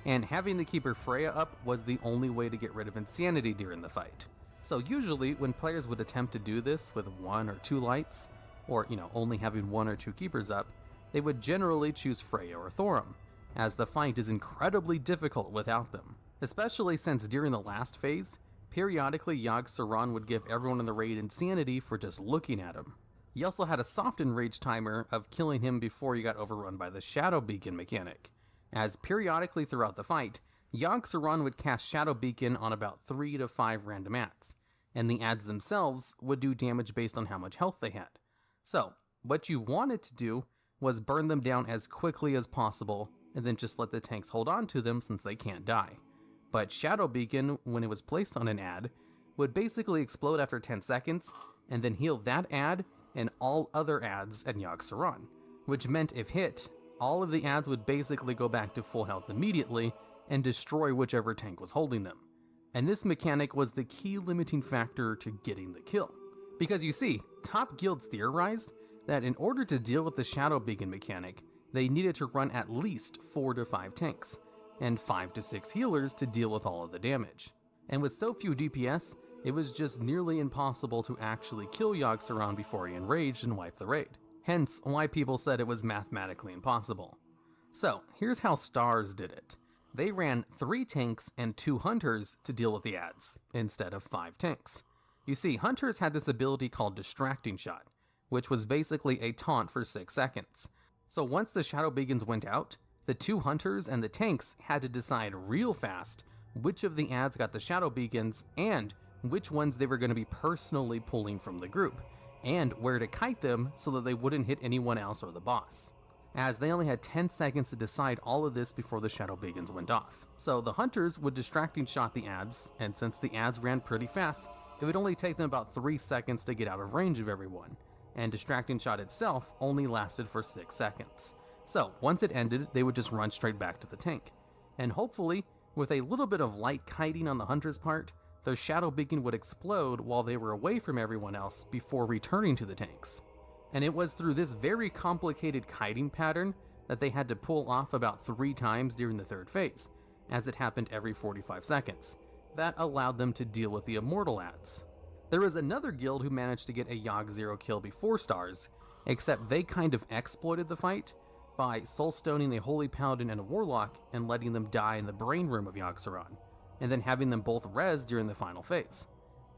And having the Keeper Freya up was the only way to get rid of insanity during the fight. So usually, when players would attempt to do this with 1 or 2 lights, or only having 1 or 2 keepers up, they would generally choose Freya or Thorum, as the fight is incredibly difficult without them. Especially since during the last phase, periodically Yogg-Saron would give everyone in the raid insanity for just looking at him. You also had a soft enrage timer of killing him before you got overrun by the Shadow Beacon mechanic, as periodically throughout the fight, Yogg-Saron would cast Shadow Beacon on about 3 to 5 random adds, and the adds themselves would do damage based on how much health they had. So, what you wanted to do was burn them down as quickly as possible, and then just let the tanks hold on to them since they can't die. But Shadow Beacon, when it was placed on an ad, would basically explode after 10 seconds, and then heal that ad and all other ads at Yogg-Saron, which meant if hit, all of the ads would basically go back to full health immediately and destroy whichever tank was holding them. And this mechanic was the key limiting factor to getting the kill. Because you see, top guilds theorized that in order to deal with the Shadow Beacon mechanic, they needed to run at least 4 to 5 tanks, and 5 to 6 healers to deal with all of the damage. And with so few DPS, it was just nearly impossible to actually kill Yogg-Saron before he enraged and wiped the raid. Hence why people said it was mathematically impossible. So here's how Stars did it. They ran 3 tanks and 2 hunters to deal with the ads, instead of 5 tanks. You see, hunters had this ability called Distracting Shot, which was basically a taunt for 6 seconds. So once the Shadow Beacons went out, the 2 hunters and the tanks had to decide real fast which of the ads got the Shadow Beacons and which ones they were going to be personally pulling from the group, and where to kite them so that they wouldn't hit anyone else or the boss, as they only had 10 seconds to decide all of this before the Shadow Beacons went off. So the hunters would Distracting Shot the ads, and since the ads ran pretty fast, it would only take them about 3 seconds to get out of range of everyone, and Distracting Shot itself only lasted for 6 seconds. So once it ended, they would just run straight back to the tank. And hopefully, with a little bit of light kiting on the hunter's part, their Shadow Beacon would explode while they were away from everyone else before returning to the tanks. And it was through this very complicated kiting pattern that they had to pull off about 3 times during the 3rd phase, as it happened every 45 seconds. That allowed them to deal with the Immortal ads. There was another guild who managed to get a Yogg-0 kill before Stars, except they kind of exploited the fight by soulstoning a Holy Paladin and a Warlock and letting them die in the brain room of Yogg-Saron, and then having them both res during the final phase.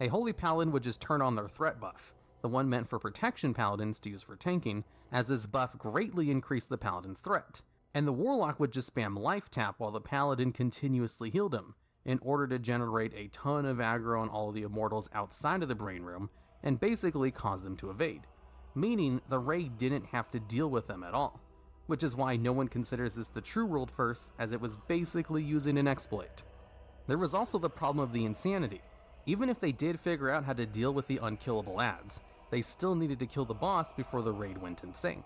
A Holy Paladin would just turn on their threat buff, the one meant for protection paladins to use for tanking, as this buff greatly increased the paladin's threat. And the Warlock would just spam life tap while the paladin continuously healed him, in order to generate a ton of aggro on all of the immortals outside of the brain room, and basically cause them to evade, meaning the raid didn't have to deal with them at all, which is why no one considers this the true world first, as it was basically using an exploit. There was also the problem of the insanity. Even if they did figure out how to deal with the unkillable ads, they still needed to kill the boss before the raid went insane.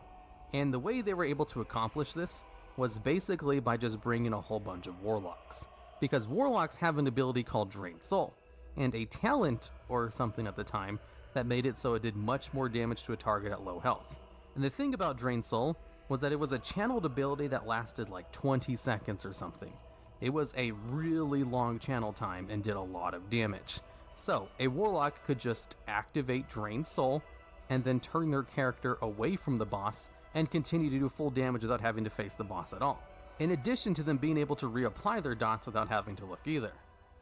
And the way they were able to accomplish this was basically by just bringing a whole bunch of Warlocks, because Warlocks have an ability called Drained Soul, and a talent or something at the time that made it so it did much more damage to a target at low health. And the thing about Drained Soul was that it was a channeled ability that lasted like 20 seconds or something. It was a really long channel time and did a lot of damage. So a Warlock could just activate Drained Soul and then turn their character away from the boss and continue to do full damage without having to face the boss at all. In addition to them being able to reapply their dots without having to look either.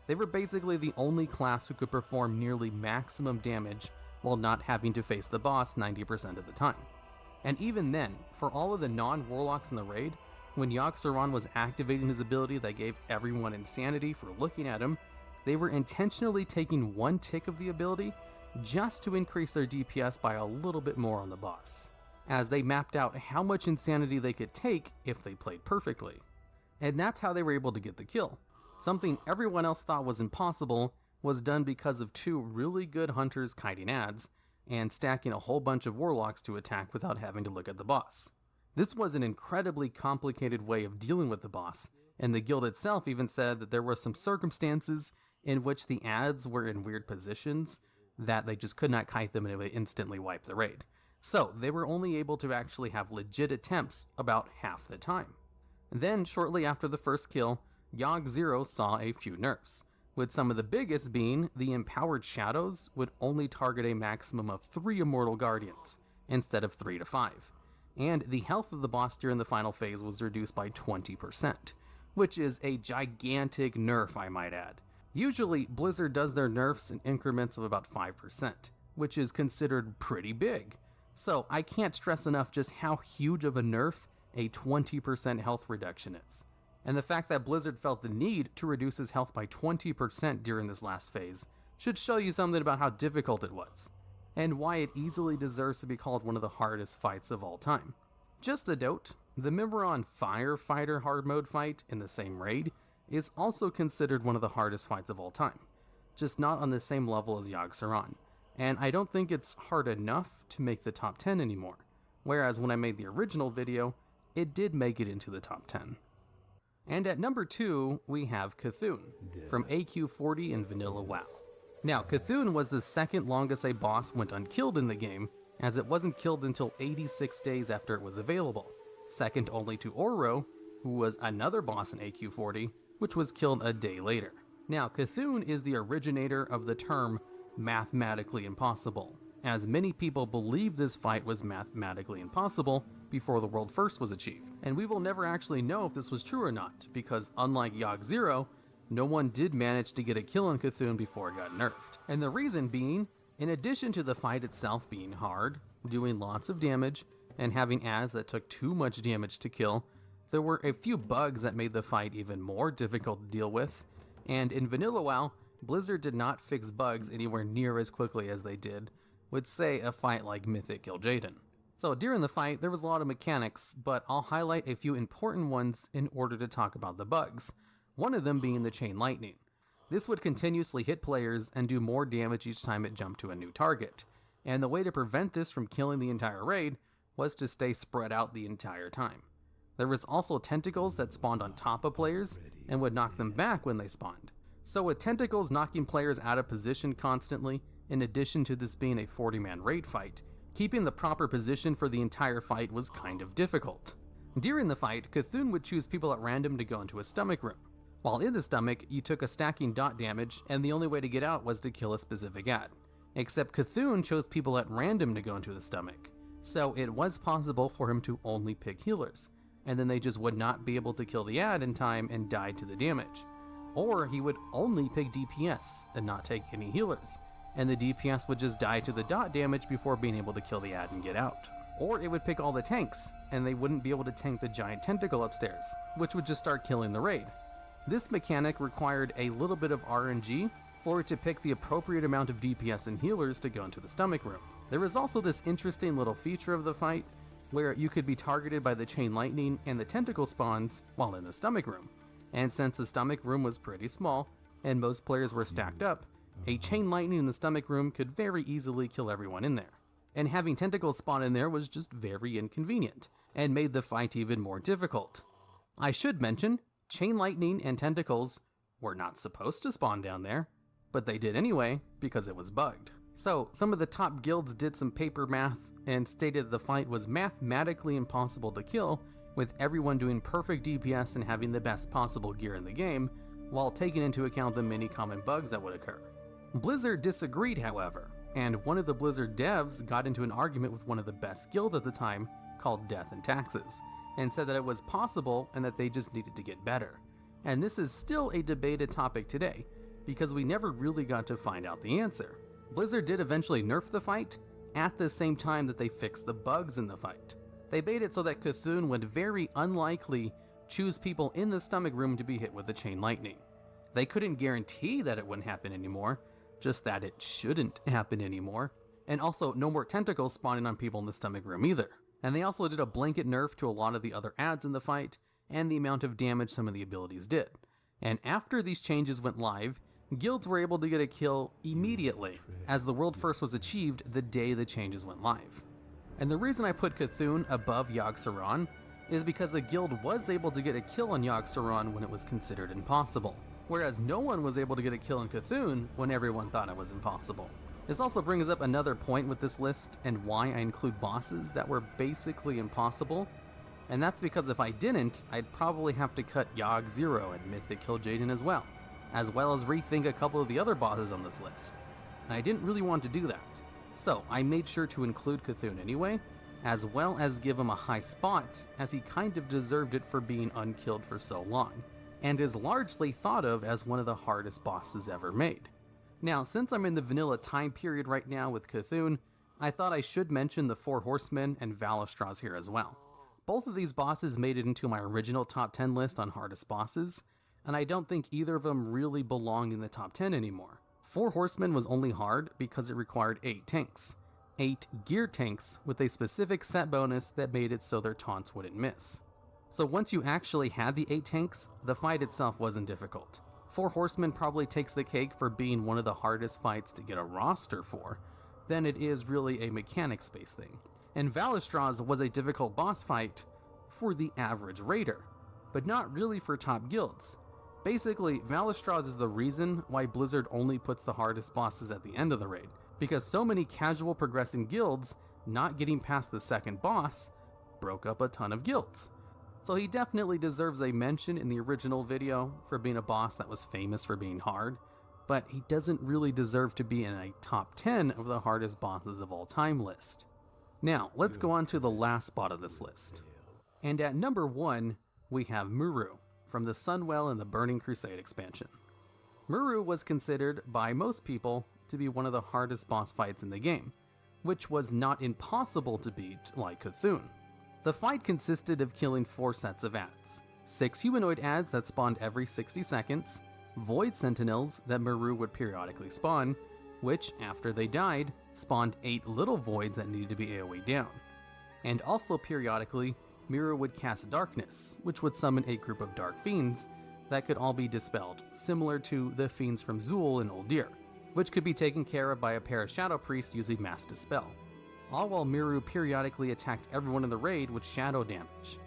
They were basically the only class who could perform nearly maximum damage while not having to face the boss 90% of the time. And even then, for all of the non-Warlocks in the raid, when Yogg-Saron was activating his ability that gave everyone insanity for looking at him, they were intentionally taking 1 tick of the ability just to increase their DPS by a little bit more on the boss, as they mapped out how much insanity they could take if they played perfectly. And that's how they were able to get the kill. Something everyone else thought was impossible was done because of 2 really good hunters kiting ads, and stacking a whole bunch of Warlocks to attack without having to look at the boss. This was an incredibly complicated way of dealing with the boss, and the guild itself even said that there were some circumstances in which the ads were in weird positions that they just could not kite them and it would instantly wipe the raid. So they were only able to actually have legit attempts about half the time. Then, shortly after the first kill, Yogg-0 saw a few nerfs, with some of the biggest being the Empowered Shadows would only target a maximum of 3 Immortal Guardians, instead of 3 to 5. And the health of the boss during the final phase was reduced by 20%, which is a gigantic nerf, I might add. Usually, Blizzard does their nerfs in increments of about 5%, which is considered pretty big. So I can't stress enough just how huge of a nerf a 20% health reduction is. And the fact that Blizzard felt the need to reduce his health by 20% during this last phase should show you something about how difficult it was, and why it easily deserves to be called one of the hardest fights of all time. Just a note, the Mimiron Firefighter hard mode fight in the same raid is also considered one of the hardest fights of all time, just not on the same level as Yogg-Saron, and I don't think it's hard enough to make the top 10 anymore, whereas when I made the original video, it did make it into the top 10. And at number 2, we have Cthulhu, from AQ40 in Vanilla WoW. Now, Cthulhu was the second longest a boss went unkilled in the game, as it wasn't killed until 86 days after it was available. second only to Oro, who was another boss in AQ40, which was killed a day later. Now, Cthulhu is the originator of the term mathematically impossible, as many people believe this fight was mathematically impossible before the world first was achieved. And we will never actually know if this was true or not, because unlike Yogg 0, no one did manage to get a kill on Cthulhu before it got nerfed. And the reason being, in addition to the fight itself being hard, doing lots of damage, and having ads that took too much damage to kill, there were a few bugs that made the fight even more difficult to deal with, and in Vanilla WoW, Blizzard did not fix bugs anywhere near as quickly as they did with, say, a fight like Mythic Kil'jaeden. So during the fight, there was a lot of mechanics, but I'll highlight a few important ones in order to talk about the bugs, one of them being the Chain Lightning. This would continuously hit players and do more damage each time it jumped to a new target, and the way to prevent this from killing the entire raid was to stay spread out the entire time. There was also tentacles that spawned on top of players and would knock them back when they spawned. So with tentacles knocking players out of position constantly, in addition to this being a 40-man raid fight, keeping the proper position for the entire fight was kind of difficult. During the fight, Cthulhu would choose people at random to go into a stomach room. While in the stomach, you took a stacking dot damage, and the only way to get out was to kill a specific ad. Except Cthulhu chose people at random to go into the stomach, so it was possible for him to only pick healers, and then they just would not be able to kill the ad in time and die to the damage. Or he would only pick DPS and not take any healers, and the DPS would just die to the dot damage before being able to kill the ad and get out. Or it would pick all the tanks, and they wouldn't be able to tank the giant tentacle upstairs, which would just start killing the raid. This mechanic required a little bit of RNG for it to pick the appropriate amount of DPS and healers to go into the stomach room. There was also this interesting little feature of the fight where you could be targeted by the Chain Lightning and the tentacle spawns while in the stomach room. And since the stomach room was pretty small and most players were stacked up, a Chain Lightning in the stomach room could very easily kill everyone in there. And having tentacles spawn in there was just very inconvenient and made the fight even more difficult. I should mention, Chain Lightning and tentacles were not supposed to spawn down there, but they did anyway because it was bugged. So some of the top guilds did some paper math and stated the fight was mathematically impossible to kill, with everyone doing perfect DPS and having the best possible gear in the game, while taking into account the many common bugs that would occur. Blizzard disagreed, however, and one of the Blizzard devs got into an argument with one of the best guilds at the time, called Death and Taxes, and said that it was possible and that they just needed to get better. And this is still a debated topic today, because we never really got to find out the answer. Blizzard did eventually nerf the fight at the same time that they fixed the bugs in the fight. They made it so that Cthulhu would very unlikely choose people in the stomach room to be hit with the Chain Lightning. They couldn't guarantee that it wouldn't happen anymore, just that it shouldn't happen anymore, and also no more tentacles spawning on people in the stomach room either. And they also did a blanket nerf to a lot of the other ads in the fight, and the amount of damage some of the abilities did. And after these changes went live, guilds were able to get a kill immediately, as the world first was achieved the day the changes went live. And the reason I put Cthulhu above Yogg Saron is because the guild was able to get a kill on Yogg Saron when it was considered impossible, whereas no one was able to get a kill on Cthulhu when everyone thought it was impossible. This also brings up another point with this list and why I include bosses that were basically impossible, and that's because if I didn't, I'd probably have to cut Yogg 0 and Mythic Kil'jaeden as well as rethink a couple of the other bosses on this list. And I didn't really want to do that. So I made sure to include Cthulhu anyway, as well as give him a high spot, as he kind of deserved it for being unkilled for so long, and is largely thought of as one of the hardest bosses ever made. Now, since I'm in the vanilla time period right now with Cthulhu, I thought I should mention the Four Horsemen and Valistraz here as well. Both of these bosses made it into my original top 10 list on hardest bosses, and I don't think either of them really belong in the top 10 anymore. Four Horsemen was only hard because it required 8 tanks. 8 gear tanks with a specific set bonus that made it so their taunts wouldn't miss. So once you actually had the 8 tanks, the fight itself wasn't difficult. Four Horsemen probably takes the cake for being one of the hardest fights to get a roster for, then it is really a mechanics-based thing. And Valistraz was a difficult boss fight for the average raider, but not really for top guilds. Basically, Valistraz is the reason why Blizzard only puts the hardest bosses at the end of the raid, because so many casual progressing guilds not getting past the second boss broke up a ton of guilds. So he definitely deserves a mention in the original video for being a boss that was famous for being hard, but he doesn't really deserve to be in a top 10 of the hardest bosses of all time list. Now, let's go on to the last spot of this list. And at number 1, we have Muru, from the Sunwell and the Burning Crusade expansion. Muru was considered by most people to be one of the hardest boss fights in the game, which was not impossible to beat like Cthulhu. The fight consisted of killing 4 sets of ads, 6 humanoid ads that spawned every 60 seconds, void sentinels that Muru would periodically spawn, which, after they died, spawned 8 little voids that needed to be AoE down. And also periodically, Muru would cast darkness, which would summon a group of dark fiends that could all be dispelled, similar to the fiends from Zool in Old Deer, which could be taken care of by a pair of shadow priests using mass dispel, all while Muru periodically attacked everyone in the raid with shadow damage.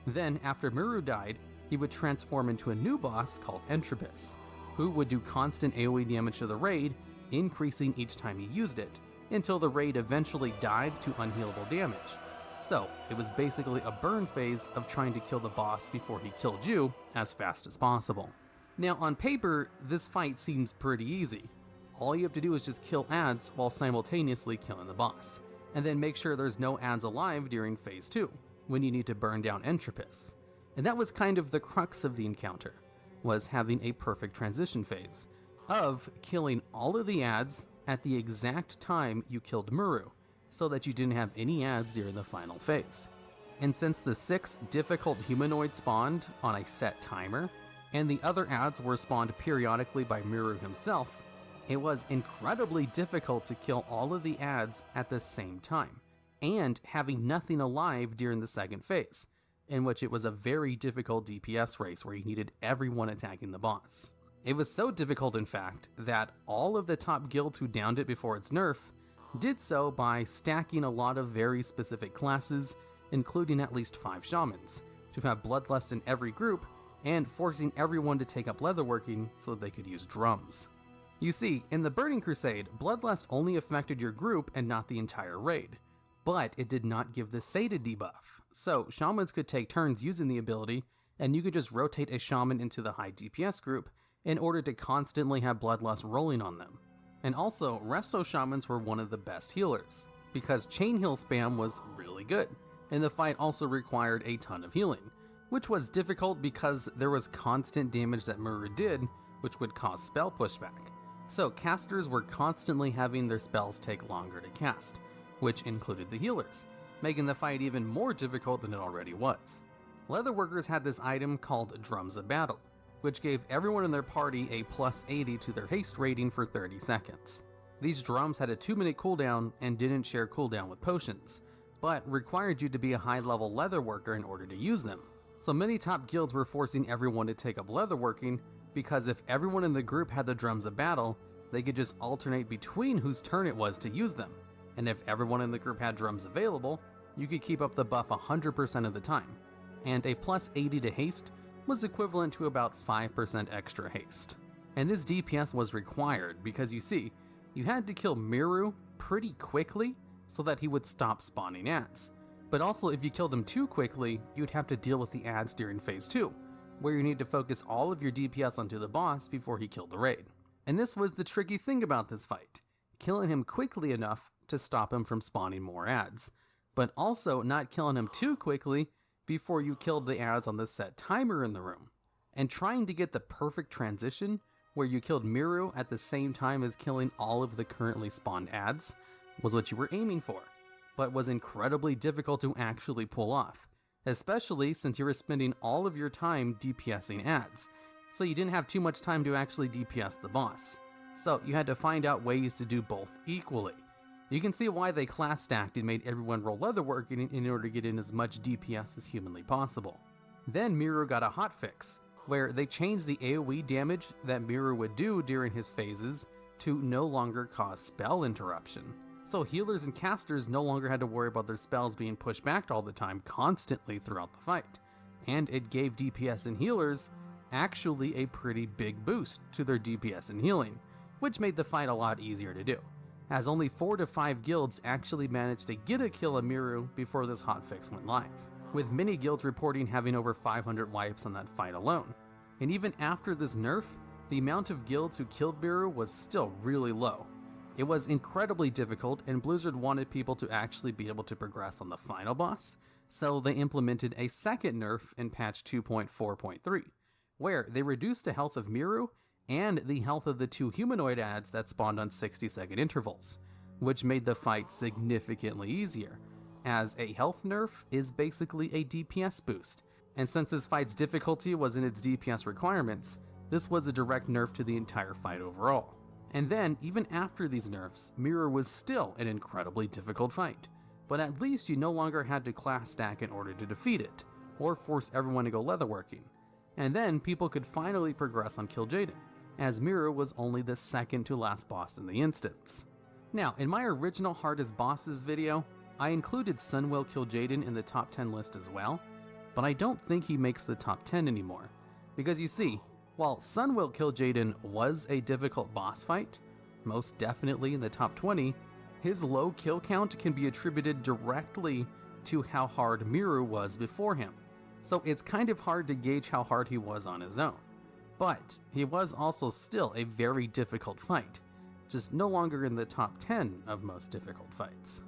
Then, after Muru died, he would transform into a new boss called Entropus, who would do constant AoE damage to the raid, increasing each time he used it, until the raid eventually died to unhealable damage. So, it was basically a burn phase of trying to kill the boss before he killed you as fast as possible. Now, on paper, this fight seems pretty easy. All you have to do is just kill ads while simultaneously killing the boss, and then make sure there's no ads alive during phase 2, when you need to burn down Entropus. And that was kind of the crux of the encounter, was having a perfect transition phase, of killing all of the ads at the exact time you killed Muru, so that you didn't have any ads during the final phase. And since the 6 difficult humanoids spawned on a set timer, and the other ads were spawned periodically by Muru himself, it was incredibly difficult to kill all of the ads at the same time, and having nothing alive during the second phase, in which it was a very difficult DPS race where you needed everyone attacking the boss. It was so difficult, in fact, that all of the top guilds who downed it before its nerf did so by stacking a lot of very specific classes, including at least 5 shamans, to have Bloodlust in every group, and forcing everyone to take up leatherworking so that they could use drums. You see, in the Burning Crusade, Bloodlust only affected your group and not the entire raid, but it did not give the sated debuff, so shamans could take turns using the ability, and you could just rotate a shaman into the high DPS group in order to constantly have Bloodlust rolling on them. And also, Resto Shamans were one of the best healers, because chain heal spam was really good, and the fight also required a ton of healing, which was difficult because there was constant damage that Muru did, which would cause spell pushback. So casters were constantly having their spells take longer to cast, which included the healers, making the fight even more difficult than it already was. Leatherworkers had this item called Drums of Battle, which gave everyone in their party a plus 80 to their haste rating for 30 seconds. These drums had a 2-minute cooldown and didn't share cooldown with potions, but required you to be a high-level leatherworker in order to use them. So many top guilds were forcing everyone to take up leatherworking, because if everyone in the group had the Drums of Battle, they could just alternate between whose turn it was to use them. And if everyone in the group had drums available, you could keep up the buff 100% of the time. And a plus 80 to haste was equivalent to about 5% extra haste. And this DPS was required because, you see, you had to kill Miru pretty quickly so that he would stop spawning ads. But also, if you killed him too quickly, you'd have to deal with the ads during phase 2, where you need to focus all of your DPS onto the boss before he killed the raid. And this was the tricky thing about this fight, killing him quickly enough to stop him from spawning more ads, but also not killing him too quickly before you killed the ads on the set timer in the room, and trying to get the perfect transition where you killed Miru at the same time as killing all of the currently spawned ads was what you were aiming for, but was incredibly difficult to actually pull off, especially since you were spending all of your time DPSing ads, so you didn't have too much time to actually DPS the boss. So you had to find out ways to do both equally. You can see why they class stacked and made everyone roll leatherworking in order to get in as much DPS as humanly possible. Then Miru got a hotfix, where they changed the AoE damage that Miru would do during his phases to no longer cause spell interruption. So healers and casters no longer had to worry about their spells being pushed back all the time constantly throughout the fight. And it gave DPS and healers actually a pretty big boost to their DPS and healing, which made the fight a lot easier to do. as only 4 to 5 guilds actually managed to get a kill on Miru before this hotfix went live, with many guilds reporting having over 500 wipes on that fight alone. And even after this nerf, the amount of guilds who killed Miru was still really low. It was incredibly difficult, and Blizzard wanted people to actually be able to progress on the final boss, so they implemented a second nerf in patch 2.4.3, where they reduced the health of Miru and the health of the 2 humanoid ads that spawned on 60-second intervals, which made the fight significantly easier, as a health nerf is basically a DPS boost, and since this fight's difficulty was in its DPS requirements, this was a direct nerf to the entire fight overall. And then, even after these nerfs, Miru was still an incredibly difficult fight, but at least you no longer had to class stack in order to defeat it, or force everyone to go leatherworking. And then people could finally progress on Kill Jaden, as Miru was only the second to last boss in the instance. Now, in my original hardest bosses video, I included Sunwell Kill Jaden in the top 10 list as well, but I don't think he makes the top 10 anymore, because you see, while Sunwell Kill Jaden was a difficult boss fight, most definitely in the top 20, his low kill count can be attributed directly to how hard Miru was before him. So it's kind of hard to gauge how hard he was on his own. But he was also still a very difficult fight, just no longer in the top 10 of most difficult fights.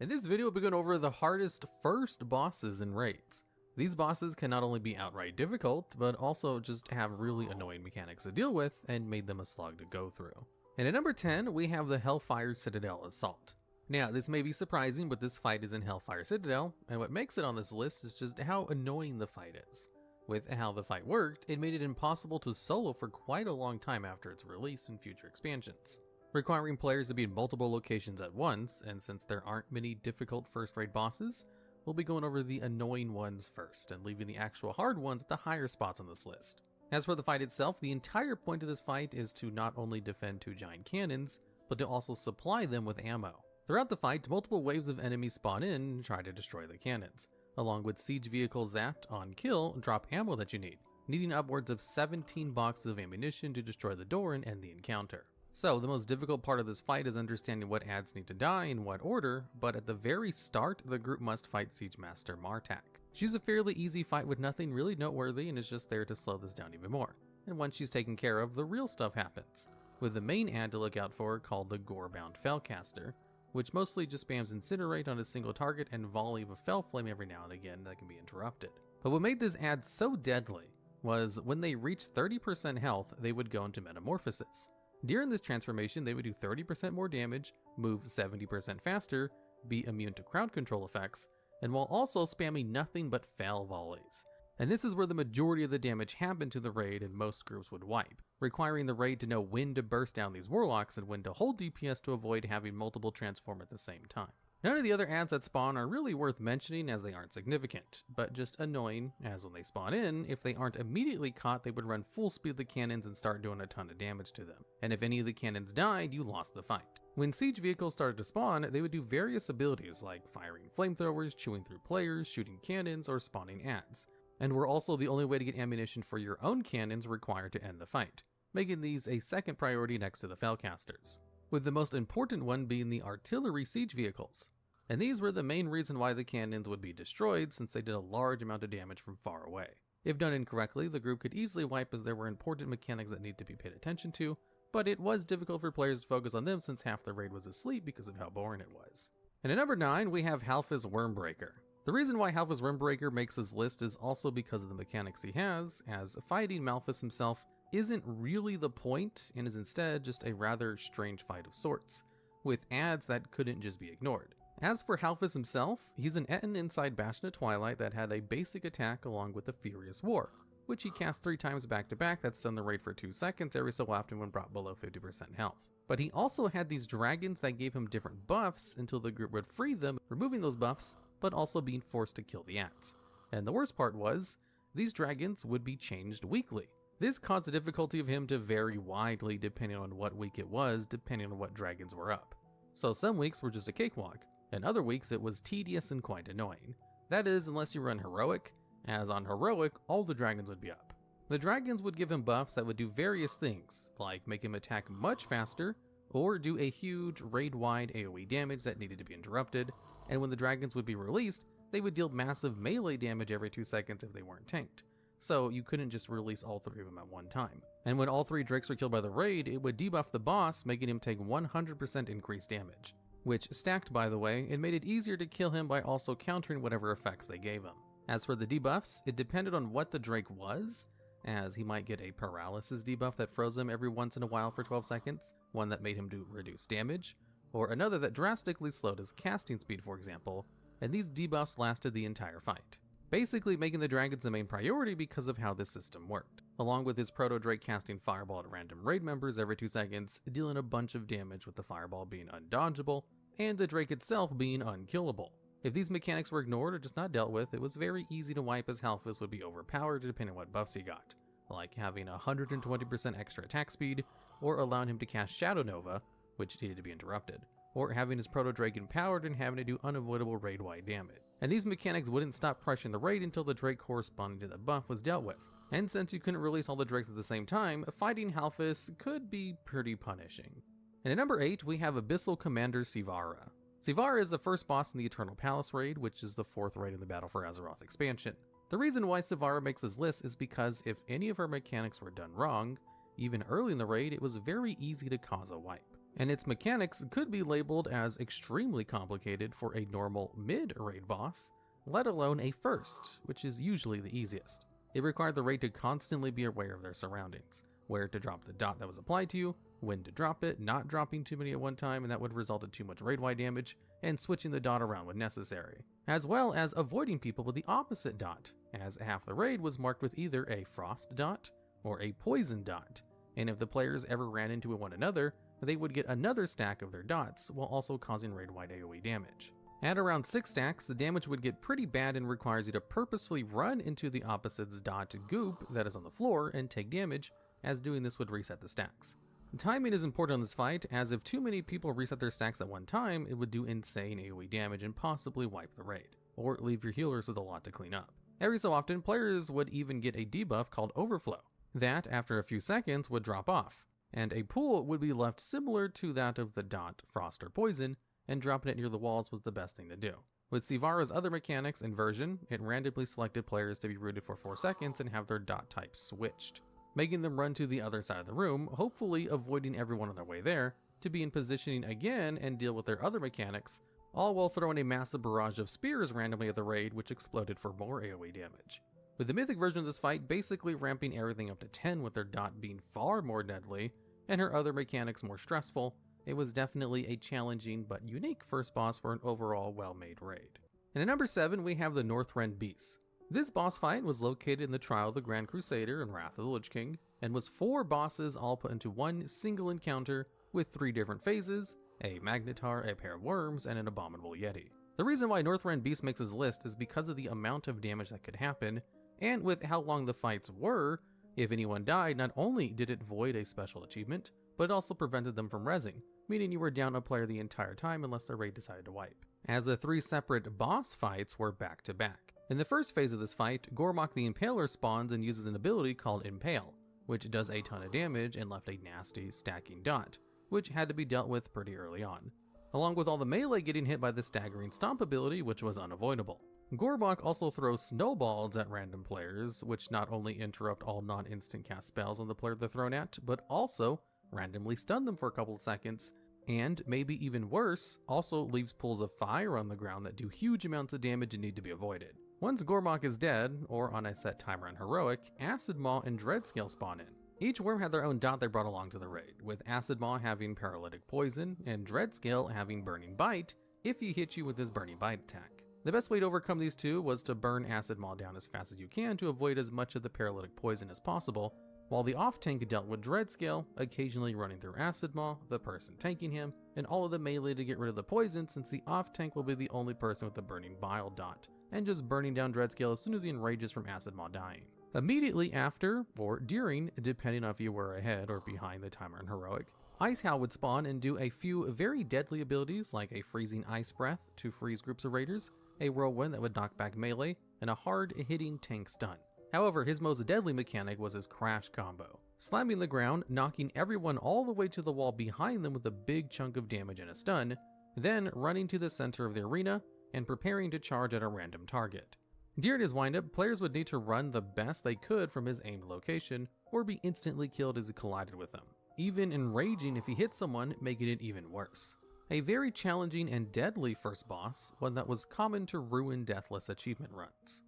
In this video, we'll be going over the hardest first bosses in raids. These bosses can not only be outright difficult, but also just have really annoying mechanics to deal with and made them a slog to go through. And at number 10, we have the Hellfire Citadel Assault. Now, this may be surprising, but this fight is in Hellfire Citadel, and what makes it on this list is just how annoying the fight is. With how the fight worked, it made it impossible to solo for quite a long time after its release in future expansions, requiring players to be in multiple locations at once, and since there aren't many difficult first raid bosses, we'll be going over the annoying ones first, and leaving the actual hard ones at the higher spots on this list. As for the fight itself, the entire point of this fight is to not only defend 2 giant cannons, but to also supply them with ammo. Throughout the fight, multiple waves of enemies spawn in and try to destroy the cannons, along with siege vehicles that, on kill, drop ammo that you need, needing upwards of 17 boxes of ammunition to destroy the door and end the encounter. So, the most difficult part of this fight is understanding what ads need to die in what order, but at the very start, the group must fight Siege Master Martak. She's a fairly easy fight with nothing really noteworthy and is just there to slow this down even more. And once she's taken care of, the real stuff happens, with the main ad to look out for called the Gorebound Fellcaster, which mostly just spams Incinerate on a single target and volley of a Fell Flame every now and again that can be interrupted. But what made this ad so deadly was when they reached 30% health, they would go into Metamorphosis. During this transformation, they would do 30% more damage, move 70% faster, be immune to crowd control effects, and while also spamming nothing but Fell volleys. And this is where the majority of the damage happened to the raid and most groups would wipe, requiring the raid to know when to burst down these warlocks and when to hold DPS to avoid having multiple transform at the same time. None of the other ads that spawn are really worth mentioning as they aren't significant, but just annoying, as when they spawn in, if they aren't immediately caught, they would run full speed the cannons and start doing a ton of damage to them. And if any of the cannons died, you lost the fight. When siege vehicles started to spawn, they would do various abilities like firing flamethrowers, chewing through players, shooting cannons, or spawning ads, and were also the only way to get ammunition for your own cannons required to end the fight, making these a second priority next to the Fellcasters, with the most important one being the artillery siege vehicles. And these were the main reason why the cannons would be destroyed, since they did a large amount of damage from far away. If done incorrectly, the group could easily wipe as there were important mechanics that need to be paid attention to, but it was difficult for players to focus on them since half the raid was asleep because of how boring it was. And at number 9, we have Halfa's Wormbreaker. The reason why Halfa's Wormbreaker makes his list is also because of the mechanics he has, as fighting Malphas himself isn't really the point and is instead just a rather strange fight of sorts, with ads that couldn't just be ignored. As for Halphas himself, he's an Etten inside Bastion of Twilight that had a basic attack along with the Furious War, which he cast 3 times back to back that stunned the raid for 2 seconds every so often when brought below 50% health. But he also had these dragons that gave him different buffs until the group would free them, removing those buffs, but also being forced to kill the ads. And the worst part was, these dragons would be changed weekly. This caused the difficulty of him to vary widely depending on what week it was, depending on what dragons were up. So some weeks were just a cakewalk, and other weeks it was tedious and quite annoying. That is, unless you run Heroic, as on Heroic, all the dragons would be up. The dragons would give him buffs that would do various things, like make him attack much faster, or do a huge raid-wide AoE damage that needed to be interrupted, and when the dragons would be released, they would deal massive melee damage every 2 seconds if they weren't tanked. So you couldn't just release all 3 of them at one time. And when all 3 drakes were killed by the raid, it would debuff the boss, making him take 100% increased damage. Which, stacked by the way, it made it easier to kill him by also countering whatever effects they gave him. As for the debuffs, it depended on what the drake was, as he might get a paralysis debuff that froze him every once in a while for 12 seconds, one that made him do reduced damage, or another that drastically slowed his casting speed, for example, and these debuffs lasted the entire fight, basically making the dragons the main priority because of how this system worked, along with his proto-drake casting fireball at random raid members every 2 seconds, dealing a bunch of damage with the fireball being undodgeable, and the drake itself being unkillable. If these mechanics were ignored or just not dealt with, it was very easy to wipe, as Halfus would be overpowered depending on what buffs he got, like having 120% extra attack speed, or allowing him to cast Shadow Nova, which needed to be interrupted, or having his proto-drake empowered and having to do unavoidable raid-wide damage. And these mechanics wouldn't stop pressuring the raid until the drake corresponding to the buff was dealt with. And since you couldn't release all the drakes at the same time, fighting Halfus could be pretty punishing. And at number 8, we have Abyssal Commander Sivara. Sivara is the first boss in the Eternal Palace raid, which is the 4th raid in the Battle for Azeroth expansion. The reason why Sivara makes this list is because if any of her mechanics were done wrong, even early in the raid, it was very easy to cause a wipe. And its mechanics could be labeled as extremely complicated for a normal mid-raid boss, let alone a first, which is usually the easiest. It required the raid to constantly be aware of their surroundings, where to drop the dot that was applied to you, when to drop it, not dropping too many at one time and that would result in too much raid-wide damage, and switching the dot around when necessary, as well as avoiding people with the opposite dot, as half the raid was marked with either a frost dot or a poison dot, and if the players ever ran into one another, they would get another stack of their dots, while also causing raid-wide AoE damage. At around 6 stacks, the damage would get pretty bad and requires you to purposefully run into the opposite's dot goop that is on the floor and take damage, as doing this would reset the stacks. Timing is important on this fight, as if too many people reset their stacks at one time, it would do insane AoE damage and possibly wipe the raid, or leave your healers with a lot to clean up. Every so often, players would even get a debuff called Overflow, that after a few seconds would drop off, and a pool would be left similar to that of the dot, frost, or poison, and dropping it near the walls was the best thing to do. With Sivara's other mechanics, Inversion, it randomly selected players to be rooted for 4 seconds and have their dot type switched, making them run to the other side of the room, hopefully avoiding everyone on their way there, to be in positioning again and deal with their other mechanics, all while throwing a massive barrage of spears randomly at the raid, which exploded for more AoE damage. With the mythic version of this fight basically ramping everything up to 10 with their dot being far more deadly, and her other mechanics more stressful, it was definitely a challenging but unique first boss for an overall well-made raid. And at number 7, we have the Northrend Beast. This boss fight was located in the Trial of the Grand Crusader and Wrath of the Lich King, and was 4 bosses all put into one single encounter with 3 different phases, a Magnetar, a pair of worms, and an abominable Yeti. The reason why Northrend Beast makes his list is because of the amount of damage that could happen, and with how long the fights were. If anyone died, not only did it void a special achievement, but it also prevented them from rezzing, meaning you were down a player the entire time unless the raid decided to wipe, as the 3 separate boss fights were back to back. In the first phase of this fight, Gormok the Impaler spawns and uses an ability called Impale, which does a ton of damage and left a nasty stacking dot, which had to be dealt with pretty early on, along with all the melee getting hit by the staggering stomp ability, which was unavoidable. Gormok also throws snowballs at random players, which not only interrupt all non-instant cast spells on the player they're thrown at, but also randomly stun them for a couple of seconds, and maybe even worse, also leaves pools of fire on the ground that do huge amounts of damage and need to be avoided. Once Gormok is dead, or on a set timer on Heroic, Acid Maw and Dreadscale spawn in. Each worm had their own dot they brought along to the raid, with Acid Maw having Paralytic Poison, and Dreadscale having Burning Bite if he hits you with his Burning Bite attack. The best way to overcome these two was to burn Acid Maw down as fast as you can to avoid as much of the Paralytic Poison as possible, while the off-tank dealt with Dreadscale, occasionally running through Acid Maw, the person tanking him, and all of the melee to get rid of the poison, since the off-tank will be the only person with the Burning Bile dot, and just burning down Dreadscale as soon as he enrages from Acid Maw dying. Immediately after, or during, depending on if you were ahead or behind the timer in Heroic, Ice Howl would spawn and do a few very deadly abilities like a Freezing Ice Breath to freeze groups of raiders, a Whirlwind that would knock back melee, and a hard-hitting tank stun. However, his most deadly mechanic was his crash combo, slamming the ground, knocking everyone all the way to the wall behind them with a big chunk of damage and a stun, then running to the center of the arena and preparing to charge at a random target. During his windup, players would need to run the best they could from his aimed location, or be instantly killed as he collided with them, even enraging if he hit someone, making it even worse. A very challenging and deadly first boss, one that was common to ruin deathless achievement runs.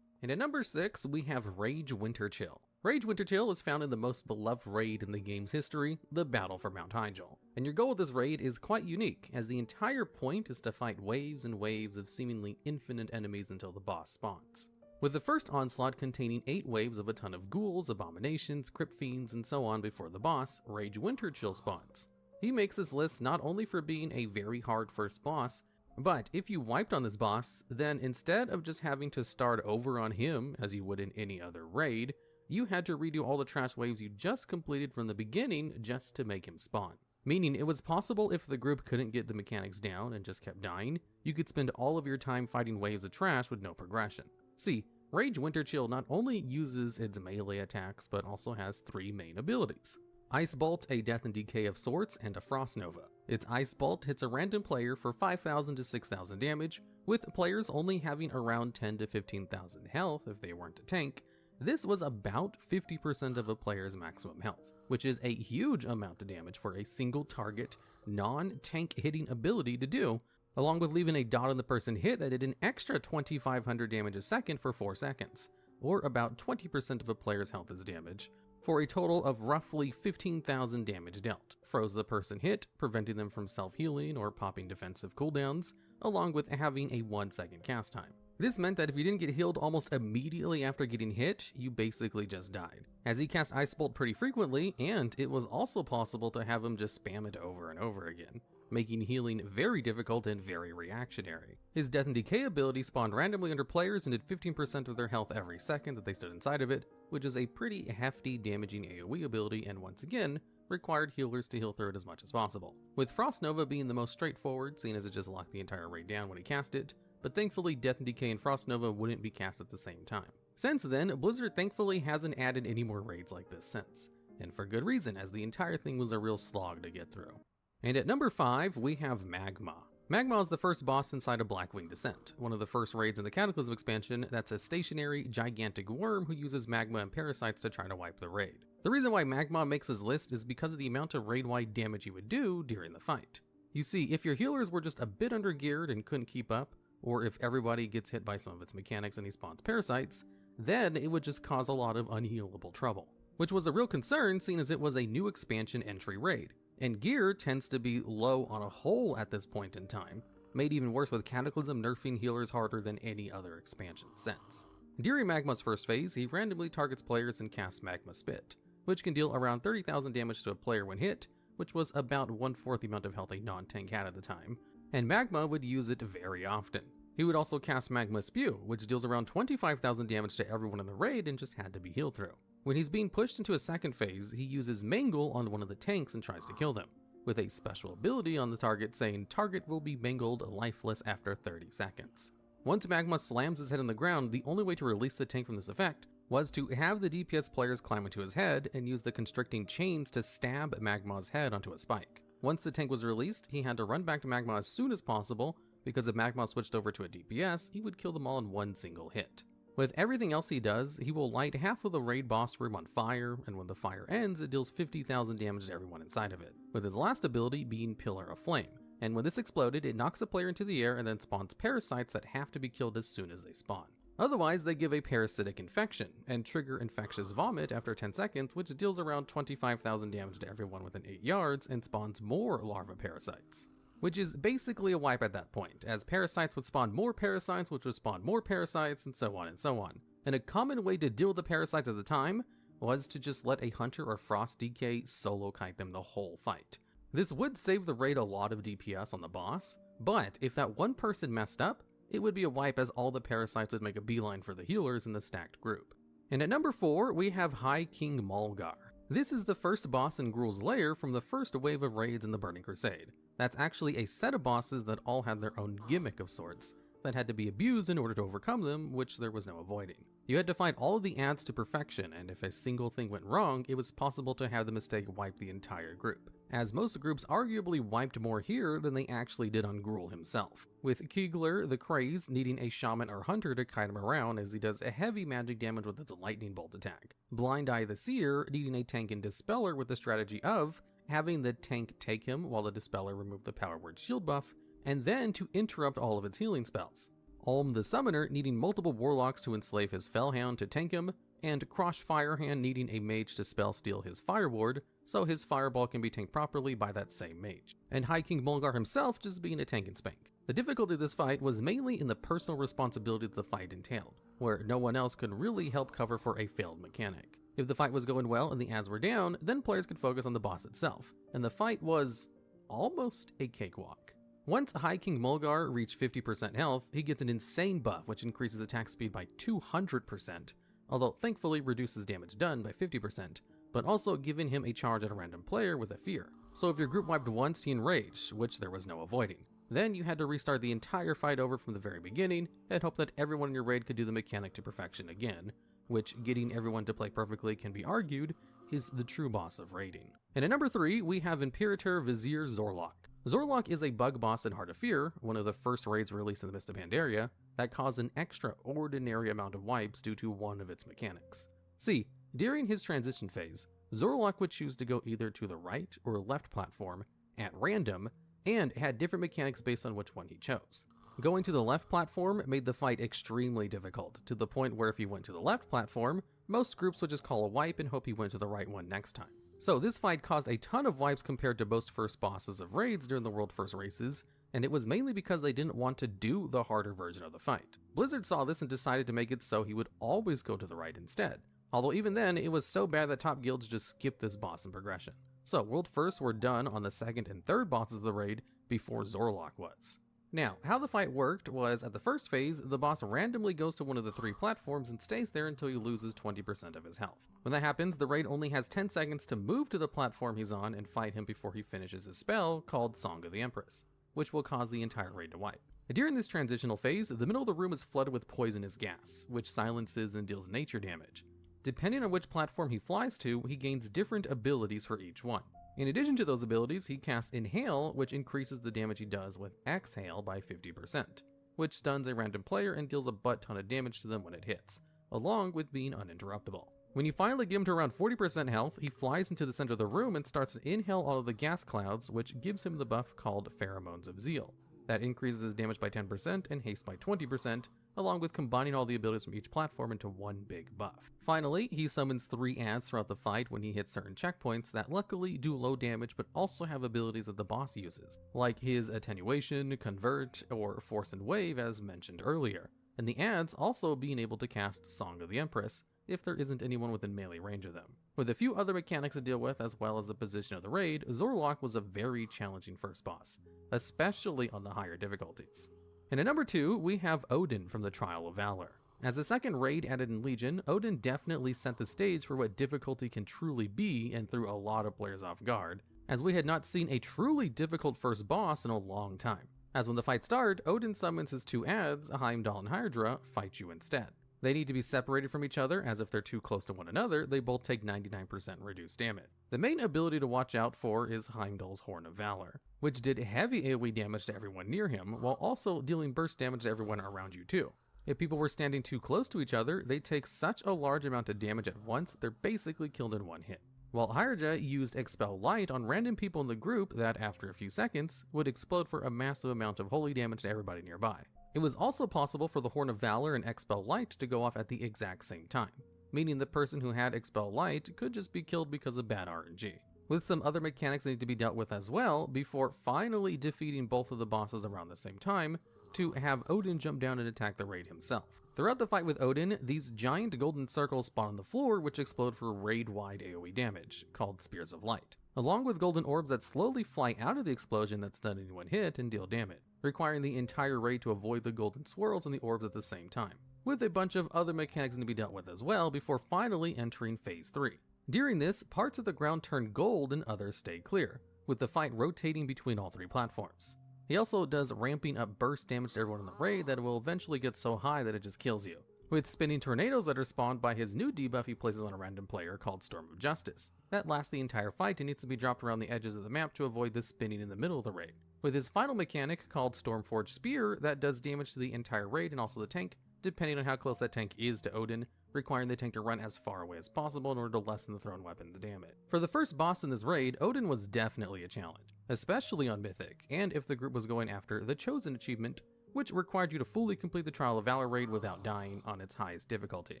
And at number 6, we have Rage Winterchill. Rage Winterchill is found in the most beloved raid in the game's history, the Battle for Mount Hyjal. And your goal with this raid is quite unique, as the entire point is to fight waves and waves of seemingly infinite enemies until the boss spawns. With the first onslaught containing 8 waves of a ton of ghouls, abominations, crypt fiends, and so on before the boss, Rage Winterchill spawns. He makes this list not only for being a very hard first boss, but if you wiped on this boss, then instead of just having to start over on him as you would in any other raid, you had to redo all the trash waves you just completed from the beginning just to make him spawn. Meaning it was possible if the group couldn't get the mechanics down and just kept dying, you could spend all of your time fighting waves of trash with no progression. See, Rage Winterchill not only uses its melee attacks, but also has 3 main abilities. Ice Bolt, a death and decay of sorts, and a Frost Nova. Its Ice Bolt hits a random player for 5,000 to 6,000 damage, with players only having around 10 to 15,000 health if they weren't a tank. This was about 50% of a player's maximum health, which is a huge amount of damage for a single target, non-tank hitting ability to do, along with leaving a dot on the person hit that did an extra 2,500 damage a second for 4 seconds, or about 20% of a player's health as damage, for a total of roughly 15,000 damage dealt. Froze the person hit, preventing them from self-healing or popping defensive cooldowns, along with having a 1-second cast time. This meant that if you didn't get healed almost immediately after getting hit, you basically just died, as he cast Ice Bolt pretty frequently, and it was also possible to have him just spam it over and over again, making healing very difficult and very reactionary. His Death and Decay ability spawned randomly under players and did 15% of their health every second that they stood inside of it, which is a pretty hefty damaging AoE ability, and once again, required healers to heal through it as much as possible. With Frost Nova being the most straightforward, seeing as it just locked the entire raid down when he cast it, but thankfully Death and Decay and Frost Nova wouldn't be cast at the same time. Since then, Blizzard thankfully hasn't added any more raids like this since, and for good reason, as the entire thing was a real slog to get through. And at number 5, we have Magma. Magma is the first boss inside of Blackwing Descent, one of the first raids in the Cataclysm expansion that's a stationary, gigantic worm who uses magma and parasites to try to wipe the raid. The reason why Magma makes his list is because of the amount of raid-wide damage he would do during the fight. You see, if your healers were just a bit under-geared and couldn't keep up, or if everybody gets hit by some of its mechanics and he spawns parasites, then it would just cause a lot of unhealable trouble, which was a real concern seeing as it was a new expansion entry raid, and gear tends to be low on a whole at this point in time, made even worse with Cataclysm nerfing healers harder than any other expansion since. During Magma's first phase, he randomly targets players and casts Magma Spit, which can deal around 30,000 damage to a player when hit, which was about 1/4 the amount of health a non-tank had at the time, and Magma would use it very often. He would also cast Magma Spew, which deals around 25,000 damage to everyone in the raid and just had to be healed through. When he's being pushed into a second phase, he uses Mangle on one of the tanks and tries to kill them, with a special ability on the target saying target will be mangled lifeless after 30 seconds. Once Magma slams his head on the ground, the only way to release the tank from this effect was to have the DPS players climb into his head and use the constricting chains to stab Magma's head onto a spike. Once the tank was released, he had to run back to Magma as soon as possible, because if Magma switched over to a DPS, he would kill them all in one single hit. With everything else he does, he will light half of the raid boss room on fire, and when the fire ends, it deals 50,000 damage to everyone inside of it, with his last ability being Pillar of Flame. And when this exploded, it knocks a player into the air and then spawns parasites that have to be killed as soon as they spawn. Otherwise, they give a parasitic infection, and trigger infectious vomit after 10 seconds, which deals around 25,000 damage to everyone within 8 yards and spawns more larva parasites. Which is basically a wipe at that point, as parasites would spawn more parasites, which would spawn more parasites, and so on and so on. And a common way to deal with the parasites at the time was to just let a Hunter or Frost DK solo kite them the whole fight. This would save the raid a lot of DPS on the boss, but if that one person messed up, it would be a wipe as all the parasites would make a beeline for the healers in the stacked group. And at number 4, we have High King Mulgar. This is the first boss in Gruul's Lair from the first wave of raids in the Burning Crusade. That's actually a set of bosses that all had their own gimmick of sorts, that had to be abused in order to overcome them, which there was no avoiding. You had to fight all of the ads to perfection, and if a single thing went wrong, it was possible to have the mistake wipe the entire group, as most groups arguably wiped more here than they actually did on Gruul himself, with Kegler the Craze needing a shaman or hunter to kite him around as he does a heavy magic damage with its lightning bolt attack, Blind Eye the Seer needing a tank and dispeller with the strategy of having the tank take him while the dispeller removed the power word shield buff, and then to interrupt all of its healing spells. Olm the Summoner needing multiple warlocks to enslave his Fellhound to tank him, and Krosh Firehand needing a mage to spell steal his Fire Ward, so his fireball can be tanked properly by that same mage. And High King Mulgar himself just being a tank and spank. The difficulty of this fight was mainly in the personal responsibility that the fight entailed, where no one else could really help cover for a failed mechanic. If the fight was going well and the ads were down, then players could focus on the boss itself, and the fight was almost a cakewalk. Once High King Mulgar reached 50% health, he gets an insane buff which increases attack speed by 200%, although thankfully reduces damage done by 50%, but also giving him a charge at a random player with a fear. So if your group wiped once, he enraged, which there was no avoiding. Then you had to restart the entire fight over from the very beginning and hope that everyone in your raid could do the mechanic to perfection again, which getting everyone to play perfectly can be argued is the true boss of raiding. And at number 3, we have Imperator Vizier Zorlok. Zorlok is a bug boss in Heart of Fear, one of the first raids released in the Mist of Pandaria, that caused an extraordinary amount of wipes due to one of its mechanics. See, during his transition phase, Zorlok would choose to go either to the right or left platform at random, and had different mechanics based on which one he chose. Going to the left platform made the fight extremely difficult, to the point where if he went to the left platform, most groups would just call a wipe and hope he went to the right one next time. So this fight caused a ton of wipes compared to most first bosses of raids during the World First races, and it was mainly because they didn't want to do the harder version of the fight. Blizzard saw this and decided to make it so he would always go to the right instead, although even then it was so bad that top guilds just skipped this boss in progression. So World Firsts were done on the second and third bosses of the raid before Zorlok was. Now, how the fight worked was, at the first phase, the boss randomly goes to one of the 3 platforms and stays there until he loses 20% of his health. When that happens, the raid only has 10 seconds to move to the platform he's on and fight him before he finishes his spell, called Song of the Empress, which will cause the entire raid to wipe. During this transitional phase, the middle of the room is flooded with poisonous gas, which silences and deals nature damage. Depending on which platform he flies to, he gains different abilities for each one. In addition to those abilities, he casts Inhale, which increases the damage he does with Exhale by 50%, which stuns a random player and deals a butt ton of damage to them when it hits, along with being uninterruptible. When you finally get him to around 40% health, he flies into the center of the room and starts to inhale all of the gas clouds, which gives him the buff called Pheromones of Zeal. That increases his damage by 10% and haste by 20%, along with combining all the abilities from each platform into one big buff. Finally, he summons 3 ads throughout the fight when he hits certain checkpoints that luckily do low damage but also have abilities that the boss uses, like his Attenuation, Convert, or Force and Wave as mentioned earlier, and the ads also being able to cast Song of the Empress if there isn't anyone within melee range of them. With a few other mechanics to deal with as well as the position of the raid, Zorlok was a very challenging first boss, especially on the higher difficulties. And at number 2, we have Odin from the Trial of Valor. As the second raid added in Legion, Odin definitely set the stage for what difficulty can truly be and threw a lot of players off guard, as we had not seen a truly difficult first boss in a long time. As when the fight started, Odin summons his 2 ads, Heimdall and Hydra, fight you instead. They need to be separated from each other, as if they're too close to one another, they both take 99% reduced damage. The main ability to watch out for is Heimdall's Horn of Valor, which did heavy AoE damage to everyone near him, while also dealing burst damage to everyone around you too. If people were standing too close to each other, they take such a large amount of damage at once, they're basically killed in one hit. While Hydra used Expel Light on random people in the group that, after a few seconds, would explode for a massive amount of holy damage to everybody nearby. It was also possible for the Horn of Valor and Expel Light to go off at the exact same time, meaning the person who had Expel Light could just be killed because of bad RNG, with some other mechanics that need to be dealt with as well before finally defeating both of the bosses around the same time to have Odin jump down and attack the raid himself. Throughout the fight with Odin, these giant golden circles spawn on the floor which explode for raid-wide AoE damage, called Spears of Light, along with golden orbs that slowly fly out of the explosion that stun anyone hit and deal damage, requiring the entire raid to avoid the golden swirls and the orbs at the same time, with a bunch of other mechanics to be dealt with as well before finally entering Phase 3. During this, parts of the ground turn gold and others stay clear, with the fight rotating between all 3 platforms. He also does ramping up burst damage to everyone in the raid that will eventually get so high that it just kills you, with spinning tornadoes that are spawned by his new debuff he places on a random player called Storm of Justice. That lasts the entire fight and needs to be dropped around the edges of the map to avoid the spinning in the middle of the raid. With his final mechanic called Stormforge Spear that does damage to the entire raid and also the tank, depending on how close that tank is to Odin, requiring the tank to run as far away as possible in order to lessen the thrown weapon's damage. For the first boss in this raid, Odin was definitely a challenge, especially on Mythic, and if the group was going after the Chosen achievement, which required you to fully complete the Trial of Valor raid without dying on its highest difficulty.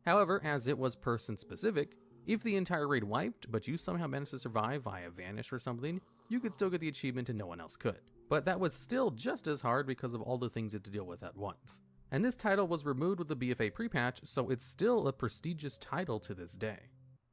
However, as it was person specific, if the entire raid wiped, but you somehow managed to survive via Vanish or something, you could still get the achievement and no one else could. But that was still just as hard because of all the things you had to deal with at once. And this title was removed with the BFA pre-patch, so it's still a prestigious title to this day.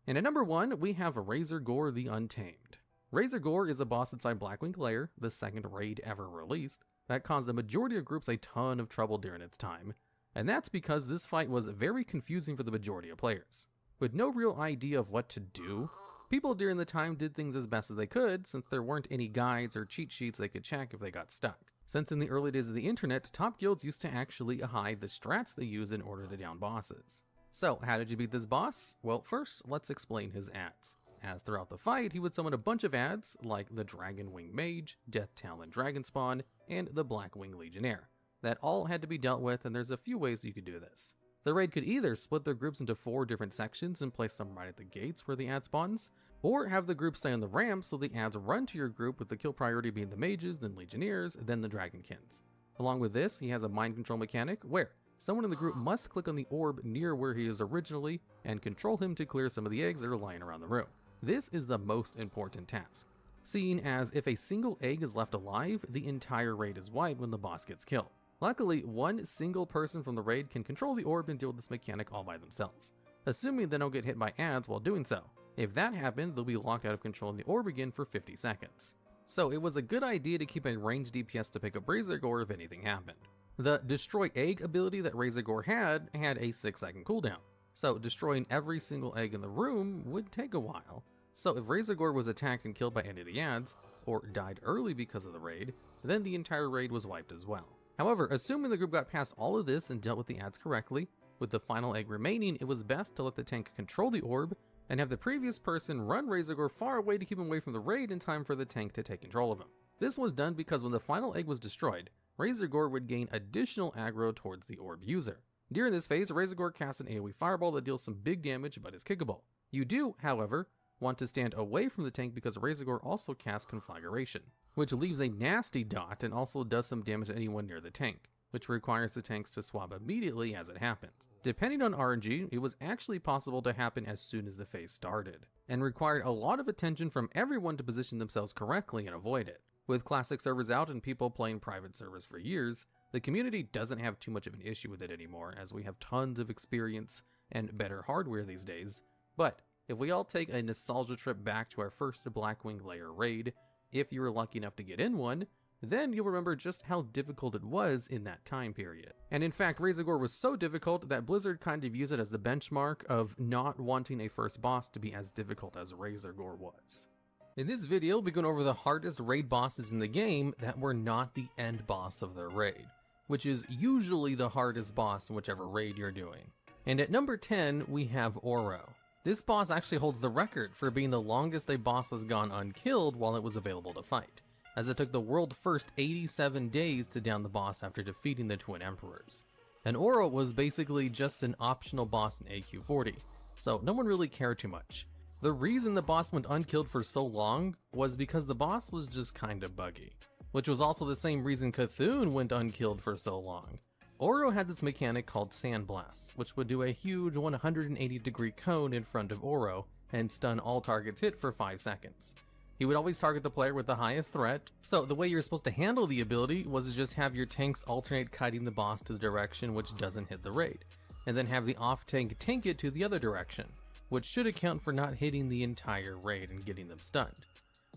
And at number 1, we have Razor Gore the Untamed. Razor Gore is a boss inside Blackwing Lair, the second raid ever released, that caused the majority of groups a ton of trouble during its time, and that's because this fight was very confusing for the majority of players. With no real idea of what to do, people during the time did things as best as they could since there weren't any guides or cheat sheets they could check if they got stuck. Since in the early days of the internet, top guilds used to actually hide the strats they use in order to down bosses. So, how did you beat this boss? Well, first, let's explain his ads. As throughout the fight, he would summon a bunch of ads, like the Dragon Wing Mage, Death Talon Dragonspawn, and the Blackwing Legionnaire, that all had to be dealt with, and there's a few ways you could do this. The raid could either split their groups into 4 different sections and place them right at the gates where the ad spawns, or have the group stay on the ramp so the ads run to your group with the kill priority being the mages, then legionnaires, then the dragonkins. Along with this, he has a mind control mechanic where someone in the group must click on the orb near where he is originally and control him to clear some of the eggs that are lying around the room. This is the most important task, seeing as if a single egg is left alive, the entire raid is wiped when the boss gets killed. Luckily, one single person from the raid can control the orb and deal with this mechanic all by themselves, assuming they don't get hit by ads while doing so. If that happened, they'll be locked out of controlling the orb again for 50 seconds. So it was a good idea to keep a ranged DPS to pick up Razor Gore if anything happened. The Destroy Egg ability that Razor Gore had a 6-second cooldown, so destroying every single egg in the room would take a while. So if Razor Gore was attacked and killed by any of the ads, or died early because of the raid, then the entire raid was wiped as well. However, assuming the group got past all of this and dealt with the ads correctly, with the final egg remaining, it was best to let the tank control the orb and have the previous person run Razor Gore far away to keep him away from the raid in time for the tank to take control of him. This was done because when the final egg was destroyed, Razor Gore would gain additional aggro towards the orb user. During this phase, Razor Gore casts an AoE fireball that deals some big damage but is kickable. You do, however, want to stand away from the tank because Razor Gore also casts Conflagration, which leaves a nasty dot and also does some damage to anyone near the tank, which requires the tanks to swap immediately as it happens. Depending on RNG, it was actually possible to happen as soon as the phase started, and required a lot of attention from everyone to position themselves correctly and avoid it. With classic servers out and people playing private servers for years, the community doesn't have too much of an issue with it anymore, as we have tons of experience and better hardware these days. But if we all take a nostalgia trip back to our first Blackwing Lair raid, if you were lucky enough to get in one, then you'll remember just how difficult it was in that time period. And in fact, Razor Gore was so difficult that Blizzard kind of used it as the benchmark of not wanting a first boss to be as difficult as Razor Gore was. In this video, we'll be going over the hardest raid bosses in the game that were not the end boss of their raid, which is usually the hardest boss in whichever raid you're doing. And at number 10, we have Oro. This boss actually holds the record for being the longest a boss has gone unkilled while it was available to fight, as it took the world first 87 days to down the boss after defeating the Twin Emperors. And Oro was basically just an optional boss in AQ40, so no one really cared too much. The reason the boss went unkilled for so long was because the boss was just kinda buggy, which was also the same reason Cthulhu went unkilled for so long. Oro had this mechanic called Sandblast, which would do a huge 180-degree cone in front of Oro and stun all targets hit for 5 seconds. He would always target the player with the highest threat, so the way you're supposed to handle the ability was to just have your tanks alternate kiting the boss to the direction which doesn't hit the raid, and then have the off-tank tank it to the other direction, which should account for not hitting the entire raid and getting them stunned.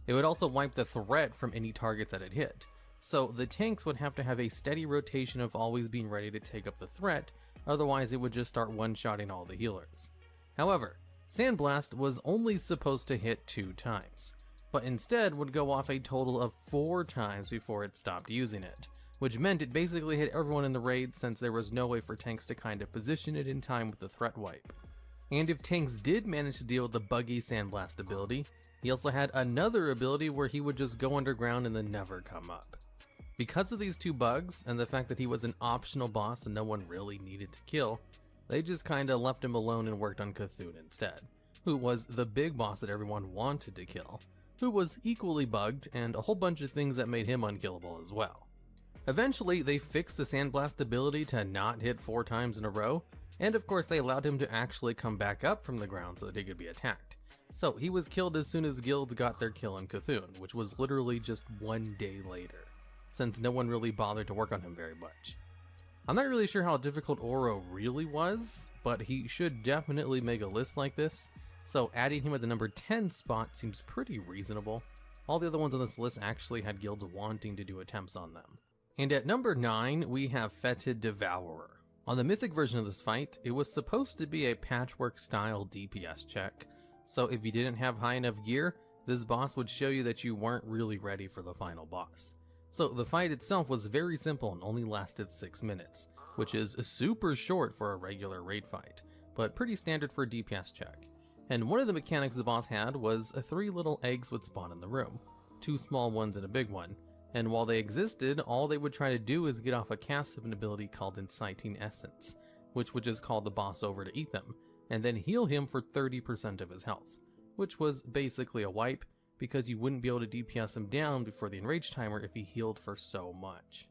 It would also wipe the threat from any targets that it hit, so the tanks would have to have a steady rotation of always being ready to take up the threat, otherwise it would just start one-shotting all the healers. However, Sandblast was only supposed to hit 2 times, but instead would go off a total of 4 times before it stopped using it, which meant it basically hit everyone in the raid since there was no way for tanks to kind of position it in time with the threat wipe. And if tanks did manage to deal with the buggy Sandblast ability, he also had another ability where he would just go underground and then never come up. Because of these 2 bugs, and the fact that he was an optional boss and no one really needed to kill, they just kinda left him alone and worked on Cthulhu instead, who was the big boss that everyone wanted to kill, who was equally bugged and a whole bunch of things that made him unkillable as well. Eventually, they fixed the Sandblast ability to not hit 4 times in a row, and of course they allowed him to actually come back up from the ground so that he could be attacked. So he was killed as soon as guilds got their kill on Cthulhu, which was literally just 1 day later, since no one really bothered to work on him very much. I'm not really sure how difficult Oro really was, but he should definitely make a list like this, so adding him at the number 10 spot seems pretty reasonable. All the other ones on this list actually had guilds wanting to do attempts on them. And at number 9, we have Fetid Devourer. On the mythic version of this fight, it was supposed to be a patchwork style DPS check, so if you didn't have high enough gear, this boss would show you that you weren't really ready for the final boss. So the fight itself was very simple and only lasted 6 minutes, which is super short for a regular raid fight, but pretty standard for a DPS check. And one of the mechanics the boss had was 3 little eggs would spawn in the room, 2 small ones and a big one. And while they existed, all they would try to do is get off a cast of an ability called Inciting Essence, which would just call the boss over to eat them, and then heal him for 30% of his health, which was basically a wipe, because you wouldn't be able to DPS him down before the enrage timer if he healed for so much.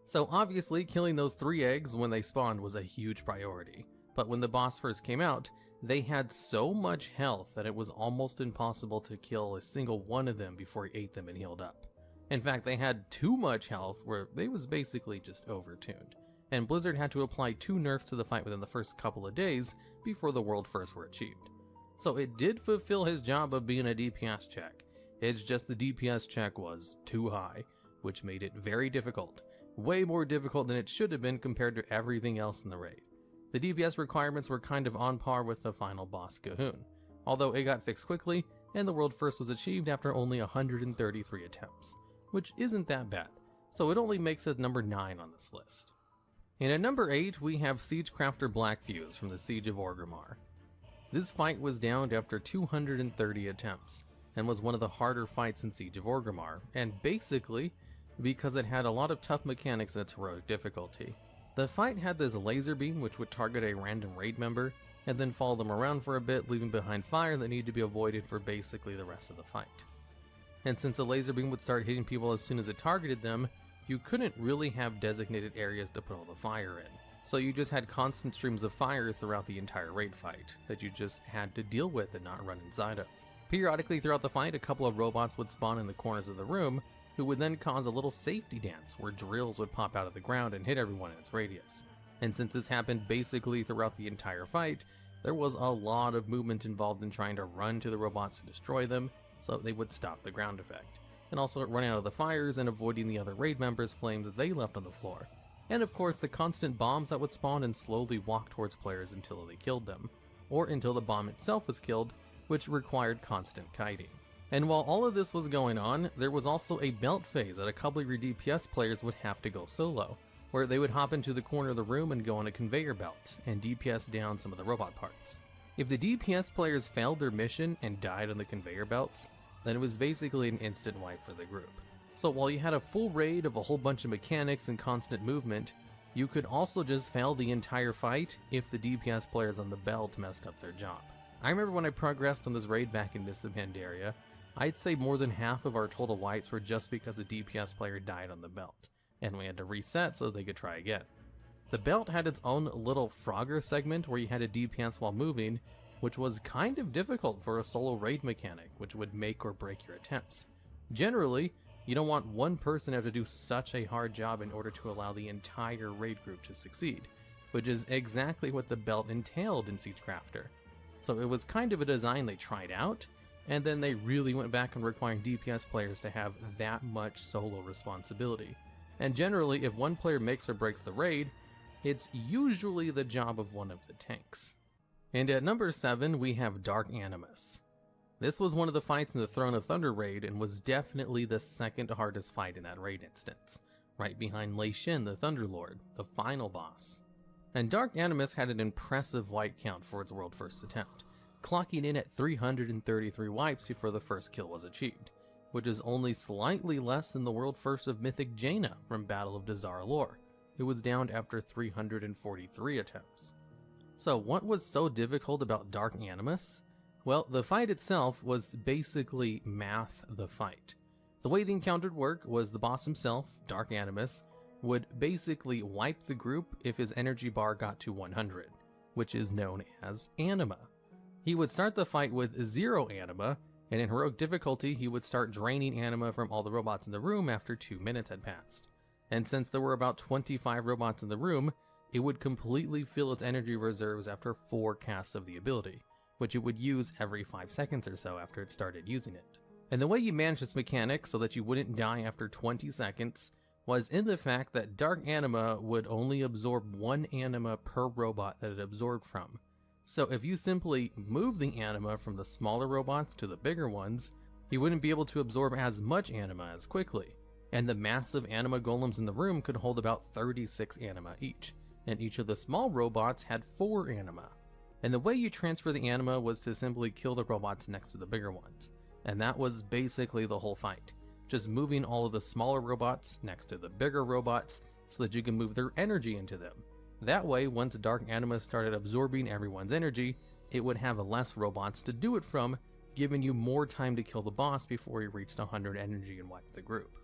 So obviously, killing those 3 eggs when they spawned was a huge priority, but when the boss first came out, they had so much health that it was almost impossible to kill a single one of them before he ate them and healed up. In fact, they had too much health where they was basically just overtuned, and Blizzard had to apply 2 nerfs to the fight within the first couple of days before the world firsts were achieved. So it did fulfill his job of being a DPS check, it's just the DPS check was too high, which made it very difficult, way more difficult than it should have been compared to everything else in the raid. The DPS requirements were kind of on par with the final boss Cahoon, although it got fixed quickly, and the world first was achieved after only 133 attempts, which isn't that bad, so it only makes it number 9 on this list. And at number 8, we have Siegecrafter Blackfuse from the Siege of Orgrimmar. This fight was downed after 230 attempts, and was one of the harder fights in Siege of Orgrimmar, and basically because it had a lot of tough mechanics in its heroic difficulty. The fight had this laser beam which would target a random raid member, and then follow them around for a bit, leaving behind fire that needed to be avoided for basically the rest of the fight. And since a laser beam would start hitting people as soon as it targeted them, you couldn't really have designated areas to put all the fire in. So you just had constant streams of fire throughout the entire raid fight that you just had to deal with and not run inside of. Periodically throughout the fight, a couple of robots would spawn in the corners of the room, who would then cause a little safety dance where drills would pop out of the ground and hit everyone in its radius. And since this happened basically throughout the entire fight, there was a lot of movement involved in trying to run to the robots to destroy them, so they would stop the ground effect, and also running out of the fires and avoiding the other raid members' flames that they left on the floor. And of course the constant bombs that would spawn and slowly walk towards players until they killed them, or until the bomb itself was killed, which required constant kiting. And while all of this was going on, there was also a belt phase that a couple of your DPS players would have to go solo, where they would hop into the corner of the room and go on a conveyor belt and DPS down some of the robot parts. If the DPS players failed their mission and died on the conveyor belts, then it was basically an instant wipe for the group. So while you had a full raid of a whole bunch of mechanics and constant movement, you could also just fail the entire fight if the DPS players on the belt messed up their job. I remember when I progressed on this raid back in Mist of Pandaria, I'd say more than half of our total wipes were just because a DPS player died on the belt, and we had to reset so they could try again. The belt had its own little Frogger segment where you had a DPS while moving, which was kind of difficult for a solo raid mechanic, which would make or break your attempts. Generally, you don't want one person to have to do such a hard job in order to allow the entire raid group to succeed, which is exactly what the belt entailed in Siegecrafter. So it was kind of a design they tried out, and then they really went back on requiring DPS players to have that much solo responsibility. And generally, if one player makes or breaks the raid, it's usually the job of one of the tanks. And at number 7, we have Dark Animus. This was one of the fights in the Throne of Thunder raid and was definitely the second hardest fight in that raid instance, right behind Lei Shin the Thunderlord, the final boss. And Dark Animus had an impressive wipe count for its world first attempt, clocking in at 333 wipes before the first kill was achieved, which is only slightly less than the world first of Mythic Jaina from Battle of Dazara Lore, who was downed after 343 attempts. So what was so difficult about Dark Animus? Well, the fight itself was basically math the fight. The way the encounter would work was the boss himself, Dark Animus, would basically wipe the group if his energy bar got to 100, which is known as anima. He would start the fight with 0 anima, and in heroic difficulty he would start draining anima from all the robots in the room after 2 minutes had passed. And since there were about 25 robots in the room, it would completely fill its energy reserves after 4 casts of the ability, which it would use every 5 seconds or so after it started using it. And the way you managed this mechanic so that you wouldn't die after 20 seconds was in the fact that Dark Anima would only absorb 1 anima per robot that it absorbed from. So if you simply move the anima from the smaller robots to the bigger ones, you wouldn't be able to absorb as much anima as quickly. And the massive anima golems in the room could hold about 36 anima each, and each of the small robots had 4 anima. And the way you transfer the anima was to simply kill the robots next to the bigger ones. And that was basically the whole fight. Just moving all of the smaller robots next to the bigger robots so that you can move their energy into them. That way, once Dark Anima started absorbing everyone's energy, it would have less robots to do it from, giving you more time to kill the boss before he reached 100 energy and wiped the group.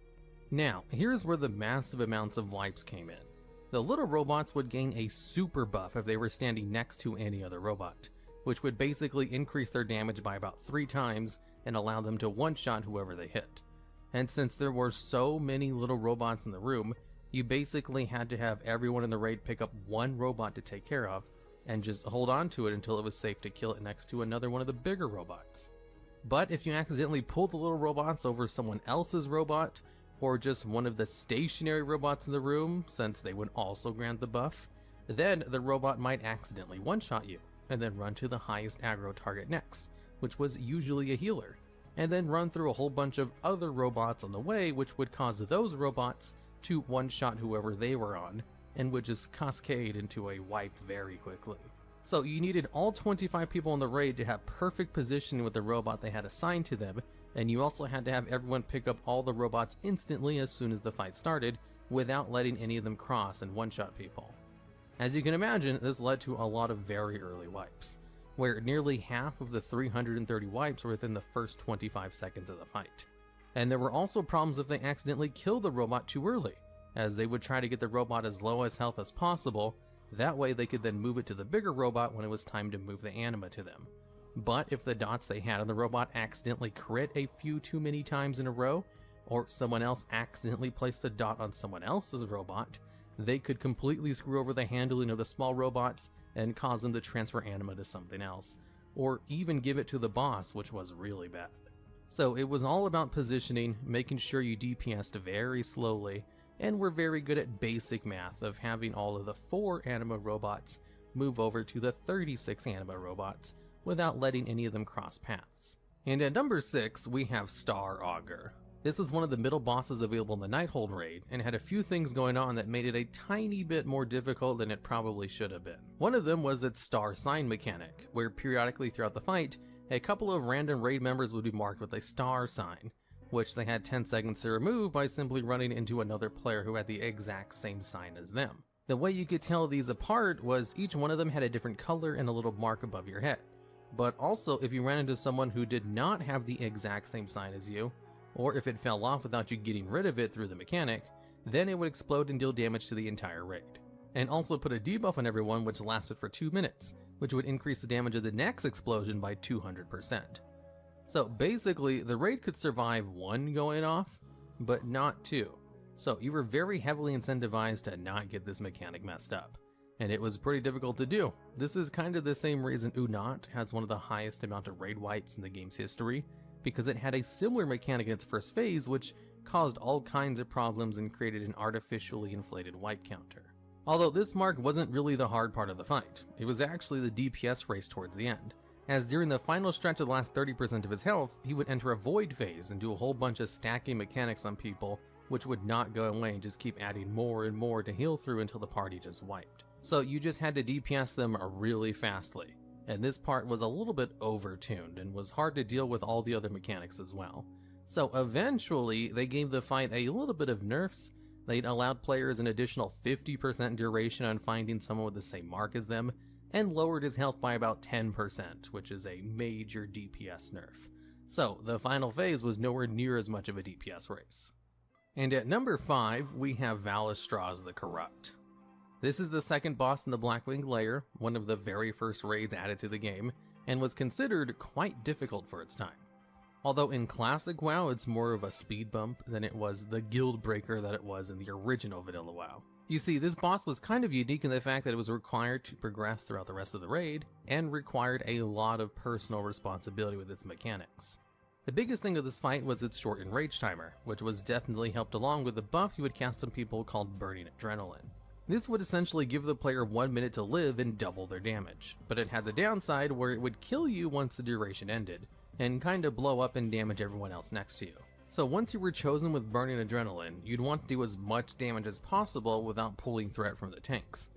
Now, here's where the massive amounts of wipes came in. The little robots would gain a super buff if they were standing next to any other robot, which would basically increase their damage by about 3 times and allow them to one-shot whoever they hit. And since there were so many little robots in the room, you basically had to have everyone in the raid pick up 1 robot to take care of, and just hold on to it until it was safe to kill it next to another one of the bigger robots. But if you accidentally pulled the little robots over someone else's robot, or just one of the stationary robots in the room, since they would also grant the buff, then the robot might accidentally one-shot you, and then run to the highest aggro target next, which was usually a healer, and then run through a whole bunch of other robots on the way, which would cause those robots to one-shot whoever they were on, and would just cascade into a wipe very quickly. So you needed all 25 people in the raid to have perfect positioning with the robot they had assigned to them, and you also had to have everyone pick up all the robots instantly as soon as the fight started, without letting any of them cross and one-shot people. As you can imagine, this led to a lot of very early wipes, where nearly half of the 330 wipes were within the first 25 seconds of the fight. And there were also problems if they accidentally killed the robot too early, as they would try to get the robot as low as health as possible, that way they could then move it to the bigger robot when it was time to move the anima to them. But if the dots they had on the robot accidentally crit a few too many times in a row, or someone else accidentally placed a dot on someone else's robot, they could completely screw over the handling of the small robots and cause them to transfer anima to something else, or even give it to the boss, which was really bad. So it was all about positioning, making sure you DPS'd very slowly, and were very good at basic math of having all of the 4 anima robots move over to the 36 anima robots, without letting any of them cross paths. And at number 6, we have Star Augur. This was one of the middle bosses available in the Nighthold raid, and had a few things going on that made it a tiny bit more difficult than it probably should have been. One of them was its star sign mechanic, where periodically throughout the fight, a couple of random raid members would be marked with a star sign, which they had 10 seconds to remove by simply running into another player who had the exact same sign as them. The way you could tell these apart was each one of them had a different color and a little mark above your head. But also, if you ran into someone who did not have the exact same sign as you, or if it fell off without you getting rid of it through the mechanic, then it would explode and deal damage to the entire raid. And also put a debuff on everyone which lasted for 2 minutes, which would increase the damage of the next explosion by 200%. So basically, the raid could survive 1 going off, but not 2. So you were very heavily incentivized to not get this mechanic messed up. And it was pretty difficult to do. This is kind of the same reason Unot has one of the highest amount of raid wipes in the game's history, because it had a similar mechanic in its first phase which caused all kinds of problems and created an artificially inflated wipe counter. Although this mark wasn't really the hard part of the fight, it was actually the DPS race towards the end, as during the final stretch of the last 30% of his health, he would enter a void phase and do a whole bunch of stacking mechanics on people, which would not go away and just keep adding more and more to heal through until the party just wiped. So you just had to DPS them really fastly, and this part was a little bit over-tuned and was hard to deal with all the other mechanics as well. So eventually, they gave the fight a little bit of nerfs. They'd allowed players an additional 50% duration on finding someone with the same mark as them, and lowered his health by about 10%, which is a major DPS nerf. So the final phase was nowhere near as much of a DPS race. And at number 5, we have Valistraz the Corrupt. This is the second boss in the Blackwing layer, one of the very first raids added to the game, and was considered quite difficult for its time. Although in classic WoW it's more of a speed bump than it was the guild breaker that it was in the original vanilla WoW. You see, this boss was kind of unique in the fact that it was required to progress throughout the rest of the raid, and required a lot of personal responsibility with its mechanics. The biggest thing of this fight was its shortened rage timer, which was definitely helped along with the buff you would cast on people called Burning Adrenaline. This would essentially give the player 1 minute to live and double their damage, but it had the downside where it would kill you once the duration ended, and kinda blow up and damage everyone else next to you. So once you were chosen with Burning Adrenaline, you'd want to do as much damage as possible without pulling threat from the tanks,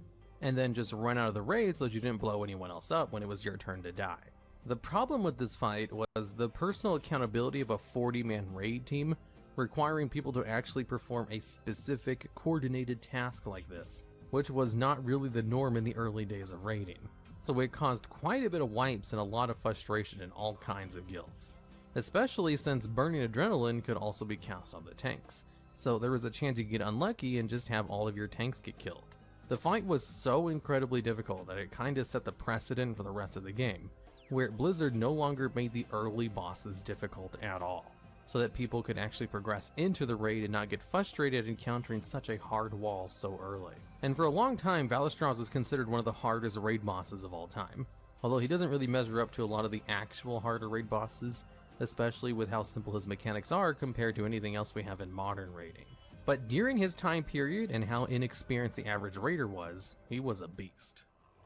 and then just run out of the raid so that you didn't blow anyone else up when it was your turn to die. The problem with this fight was the personal accountability of a 40-man raid team requiring people to actually perform a specific coordinated task like this, which was not really the norm in the early days of raiding. So it caused quite a bit of wipes and a lot of frustration in all kinds of guilds, especially since Burning Adrenaline could also be cast on the tanks, so there was a chance you could get unlucky and just have all of your tanks get killed. The fight was so incredibly difficult that it kinda set the precedent for the rest of the game, where Blizzard no longer made the early bosses difficult at all, so that people could actually progress into the raid and not get frustrated encountering such a hard wall so early. And for a long time, Valistraz was considered one of the hardest raid bosses of all time, although he doesn't really measure up to a lot of the actual harder raid bosses, especially with how simple his mechanics are compared to anything else we have in modern raiding. But during his time period and how inexperienced the average raider was, he was a beast.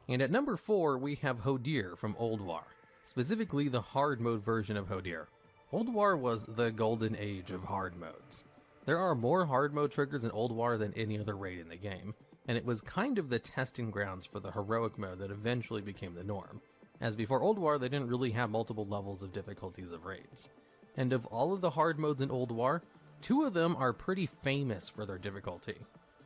And at number 4, we have Hodir from Old War, specifically the hard mode version of Hodir. Old War was the golden age of hard modes. There are more hard mode triggers in Old War than any other raid in the game, and it was kind of the testing grounds for the heroic mode that eventually became the norm, as before Old War they didn't really have multiple levels of difficulties of raids. And of all of the hard modes in Old War, 2 of them are pretty famous for their difficulty.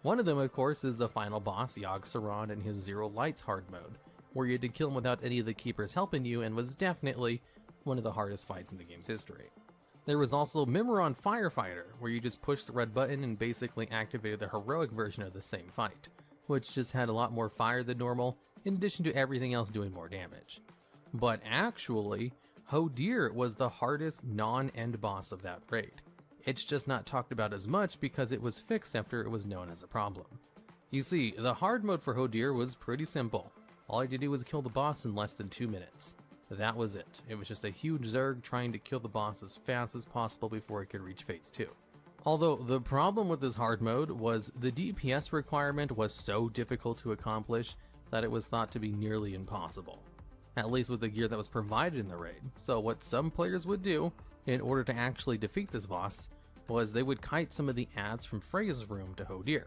One of them, of course, is the final boss, Yogg-Saron, in his Zero Lights hard mode, where you had to kill him without any of the keepers helping you, and was definitely one of the hardest fights in the game's history. There was also Mimiron Firefighter, where you just pushed the red button and basically activated the heroic version of the same fight, which just had a lot more fire than normal, in addition to everything else doing more damage. But actually, Hodir was the hardest non-end boss of that raid. It's just not talked about as much because it was fixed after it was known as a problem. You see, the hard mode for Hodir was pretty simple. All you had to do was kill the boss in less than 2 minutes. That was it. It was just a huge Zerg trying to kill the boss as fast as possible before it could reach phase 2. Although the problem with this hard mode was the DPS requirement was so difficult to accomplish that it was thought to be nearly impossible, at least with the gear that was provided in the raid. So what some players would do, in order to actually defeat this boss, was they would kite some of the adds from Freya's room to Hodir.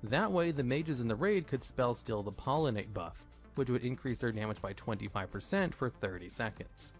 That way the mages in the raid could spell steal the Pollinate buff, which would increase their damage by 25% for 30 seconds.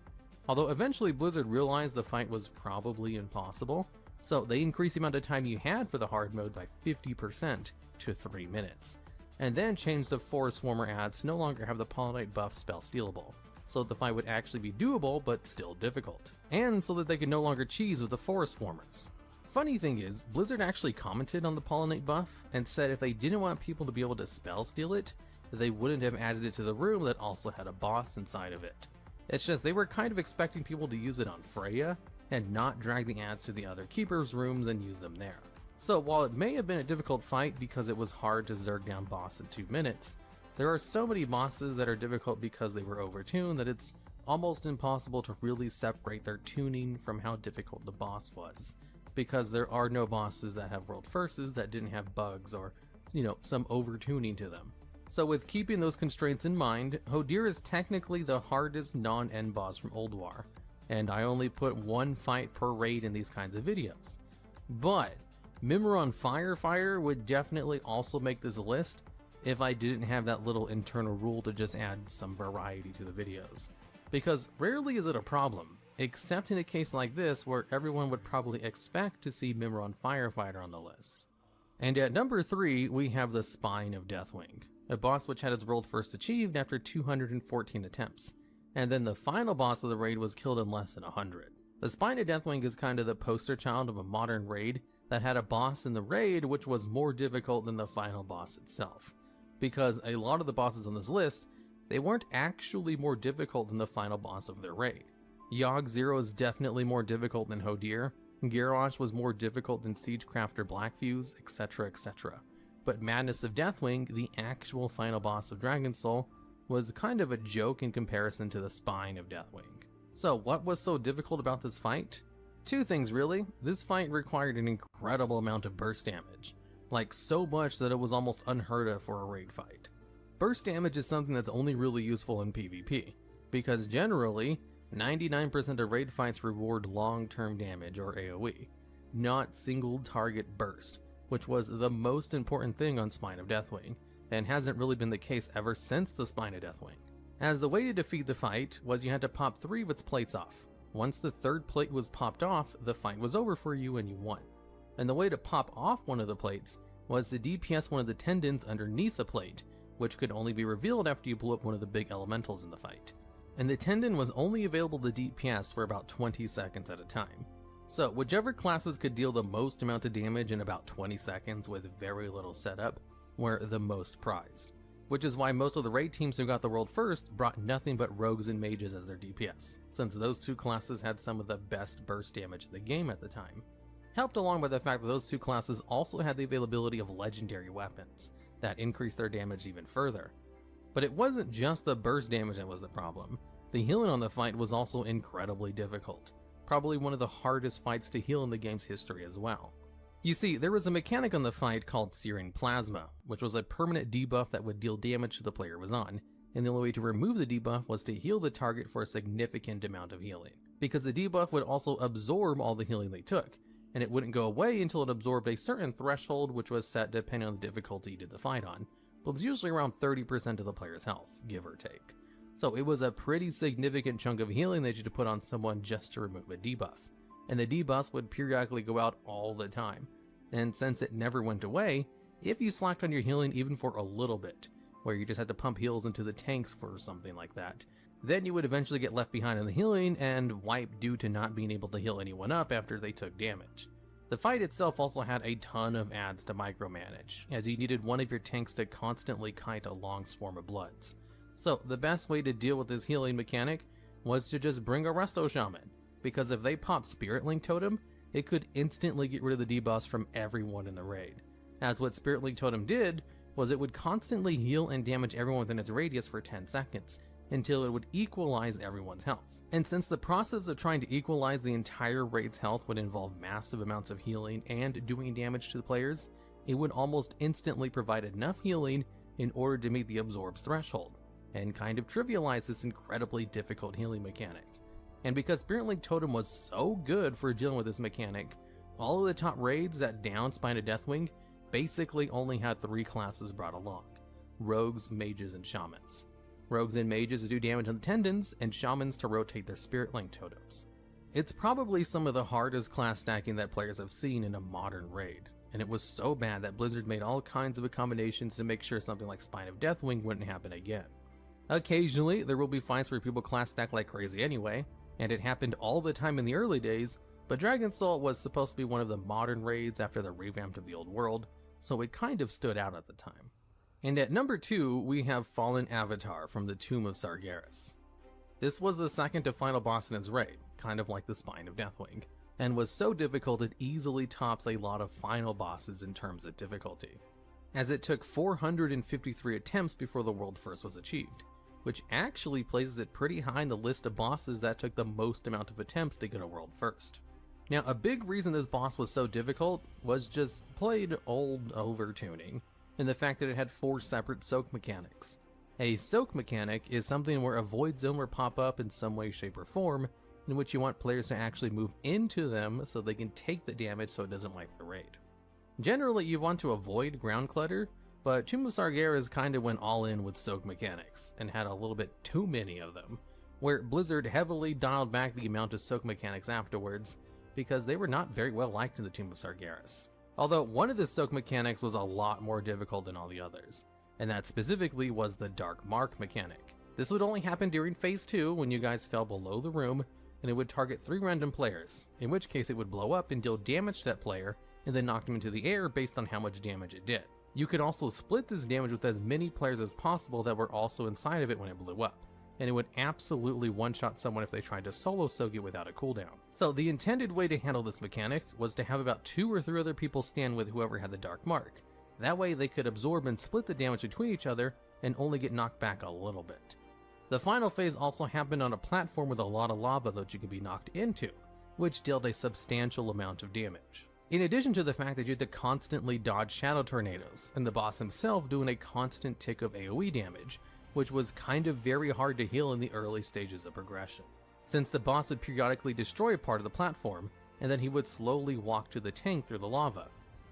Although eventually Blizzard realized the fight was probably impossible, so they increased the amount of time you had for the hard mode by 50% to 3 minutes, and then changed the Forest Swarmer adds to no longer have the Pollinate buff spell stealable, so that the fight would actually be doable but still difficult, and so that they could no longer cheese with the Forest Swarmers. Funny thing is, Blizzard actually commented on the Pollinate buff and said if they didn't want people to be able to spell steal it, they wouldn't have added it to the room that also had a boss inside of it. It's just they were kind of expecting people to use it on Freya and not drag the adds to the other keepers' rooms and use them there. So while it may have been a difficult fight because it was hard to zerg down boss in 2 minutes, there are so many bosses that are difficult because they were overtuned that it's almost impossible to really separate their tuning from how difficult the boss was, because there are no bosses that have world firsts that didn't have bugs or, some overtuning to them. So with keeping those constraints in mind, Hodir is technically the hardest non-end boss from Old War, and I only put one fight per raid in these kinds of videos. But Mimiron Firefighter would definitely also make this list if I didn't have that little internal rule to just add some variety to the videos. Because rarely is it a problem, except in a case like this where everyone would probably expect to see Mimiron Firefighter on the list. And at number 3, we have the Spine of Deathwing, a boss which had its world first achieved after 214 attempts, and then the final boss of the raid was killed in less than 100. The Spine of Deathwing is kind of the poster child of a modern raid that had a boss in the raid which was more difficult than the final boss itself, because a lot of the bosses on this list, they weren't actually more difficult than the final boss of their raid. Yogg Zero is definitely more difficult than Hodir, Garrosh was more difficult than Siegecrafter Blackfuse, etc, etc. But Madness of Deathwing, the actual final boss of Dragon Soul, was kind of a joke in comparison to the Spine of Deathwing. So what was so difficult about this fight? Two things really. This fight required an incredible amount of burst damage, like so much that it was almost unheard of for a raid fight. Burst damage is something that's only really useful in PvP, because generally, 99% of raid fights reward long-term damage or AoE, not single target burst, which was the most important thing on Spine of Deathwing, and hasn't really been the case ever since the Spine of Deathwing. As the way to defeat the fight was you had to pop 3 of its plates off. Once the 3rd plate was popped off, the fight was over for you and you won. And the way to pop off one of the plates was to DPS one of the tendons underneath the plate, which could only be revealed after you blew up one of the big elementals in the fight. And the tendon was only available to DPS for about 20 seconds at a time. So whichever classes could deal the most amount of damage in about 20 seconds with very little setup were the most prized. Which is why most of the raid teams who got the world first brought nothing but rogues and mages as their DPS, since those two classes had some of the best burst damage in the game at the time. Helped along by the fact that those two classes also had the availability of legendary weapons that increased their damage even further. But it wasn't just the burst damage that was the problem. The healing on the fight was also incredibly difficult, probably one of the hardest fights to heal in the game's history as well. You see, there was a mechanic on the fight called Searing Plasma, which was a permanent debuff that would deal damage to the player was on, and the only way to remove the debuff was to heal the target for a significant amount of healing, because the debuff would also absorb all the healing they took, and it wouldn't go away until it absorbed a certain threshold which was set depending on the difficulty you did the fight on, but was usually around 30% of the player's health, give or take. So it was a pretty significant chunk of healing that you had to put on someone just to remove a debuff, and the debuffs would periodically go out all the time. And since it never went away, if you slacked on your healing even for a little bit, where you just had to pump heals into the tanks for something like that, then you would eventually get left behind in the healing and wipe due to not being able to heal anyone up after they took damage. The fight itself also had a ton of adds to micromanage, as you needed one of your tanks to constantly kite a long swarm of bloods. So the best way to deal with this healing mechanic was to just bring a Resto Shaman, because if they popped Spirit Link Totem, it could instantly get rid of the debuffs from everyone in the raid. As what Spirit Link Totem did was it would constantly heal and damage everyone within its radius for 10 seconds, until it would equalize everyone's health. And since the process of trying to equalize the entire raid's health would involve massive amounts of healing and doing damage to the players, it would almost instantly provide enough healing in order to meet the absorbs threshold, and kind of trivialize this incredibly difficult healing mechanic. And because Spirit Link Totem was so good for dealing with this mechanic, all of the top raids that downed Spine of Deathwing basically only had 3 classes brought along: Rogues, Mages, and Shamans. Rogues and Mages to do damage on the tendons, and Shamans to rotate their Spirit Link Totems. It's probably some of the hardest class stacking that players have seen in a modern raid, and it was so bad that Blizzard made all kinds of accommodations to make sure something like Spine of Deathwing wouldn't happen again. Occasionally, there will be fights where people class stack like crazy anyway, and it happened all the time in the early days, but Dragon Soul was supposed to be one of the modern raids after the revamp of the old world, so it kind of stood out at the time. And at number 2, we have Fallen Avatar from the Tomb of Sargeras. This was the second to final boss in its raid, kind of like the Spine of Deathwing, and was so difficult it easily tops a lot of final bosses in terms of difficulty, as it took 453 attempts before the world first was achieved, which actually places it pretty high in the list of bosses that took the most amount of attempts to get a world first. Now, a big reason this boss was so difficult was just plain old overtuning. in the fact that it had 4 separate soak mechanics. A soak mechanic is something where a void zone will pop up in some way, shape, or form, in which you want players to actually move into them so they can take the damage so it doesn't wipe the raid. Generally, you want to avoid ground clutter, but Tomb of Sargeras kinda went all in with soak mechanics, and had a little bit too many of them, where Blizzard heavily dialed back the amount of soak mechanics afterwards, because they were not very well liked in the Tomb of Sargeras. Although one of the soak mechanics was a lot more difficult than all the others, and that specifically was the Dark Mark mechanic. This would only happen during Phase 2 when you guys fell below the room, and it would target 3 random players, in which case it would blow up and deal damage to that player, and then knock them into the air based on how much damage it did. You could also split this damage with as many players as possible that were also inside of it when it blew up, and it would absolutely one-shot someone if they tried to solo soak it without a cooldown. So the intended way to handle this mechanic was to have about 2 or 3 other people stand with whoever had the Dark Mark. That way they could absorb and split the damage between each other and only get knocked back a little bit. The final phase also happened on a platform with a lot of lava that you could be knocked into, which dealt a substantial amount of damage. In addition to the fact that you had to constantly dodge shadow tornadoes, and the boss himself doing a constant tick of AoE damage, which was kind of very hard to heal in the early stages of progression, since the boss would periodically destroy a part of the platform, and then he would slowly walk to the tank through the lava.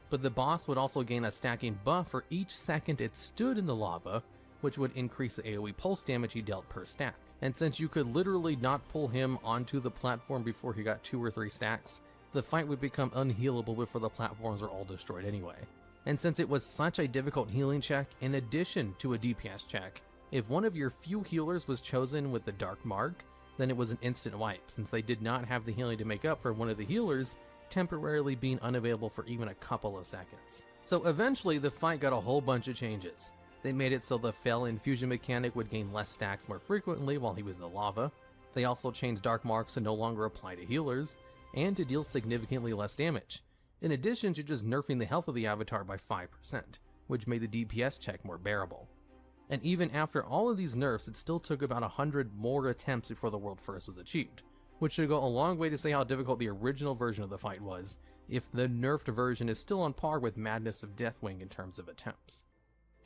But the boss would also gain a stacking buff for each second it stood in the lava, which would increase the AoE pulse damage he dealt per stack. And since you could literally not pull him onto the platform before he got 2 or 3 stacks, the fight would become unhealable before the platforms were all destroyed anyway. And since it was such a difficult healing check in addition to a DPS check, if one of your few healers was chosen with the Dark Mark, then it was an instant wipe, since they did not have the healing to make up for one of the healers temporarily being unavailable for even a couple of seconds. So eventually the fight got a whole bunch of changes. They made it so the Fell Infusion mechanic would gain less stacks more frequently while he was in the lava. They also changed Dark Marks to no longer apply to healers, and to deal significantly less damage, in addition to just nerfing the health of the avatar by 5%, which made the DPS check more bearable. And even after all of these nerfs, it still took about 100 more attempts before the world first was achieved, which should go a long way to say how difficult the original version of the fight was, if the nerfed version is still on par with Madness of Deathwing in terms of attempts.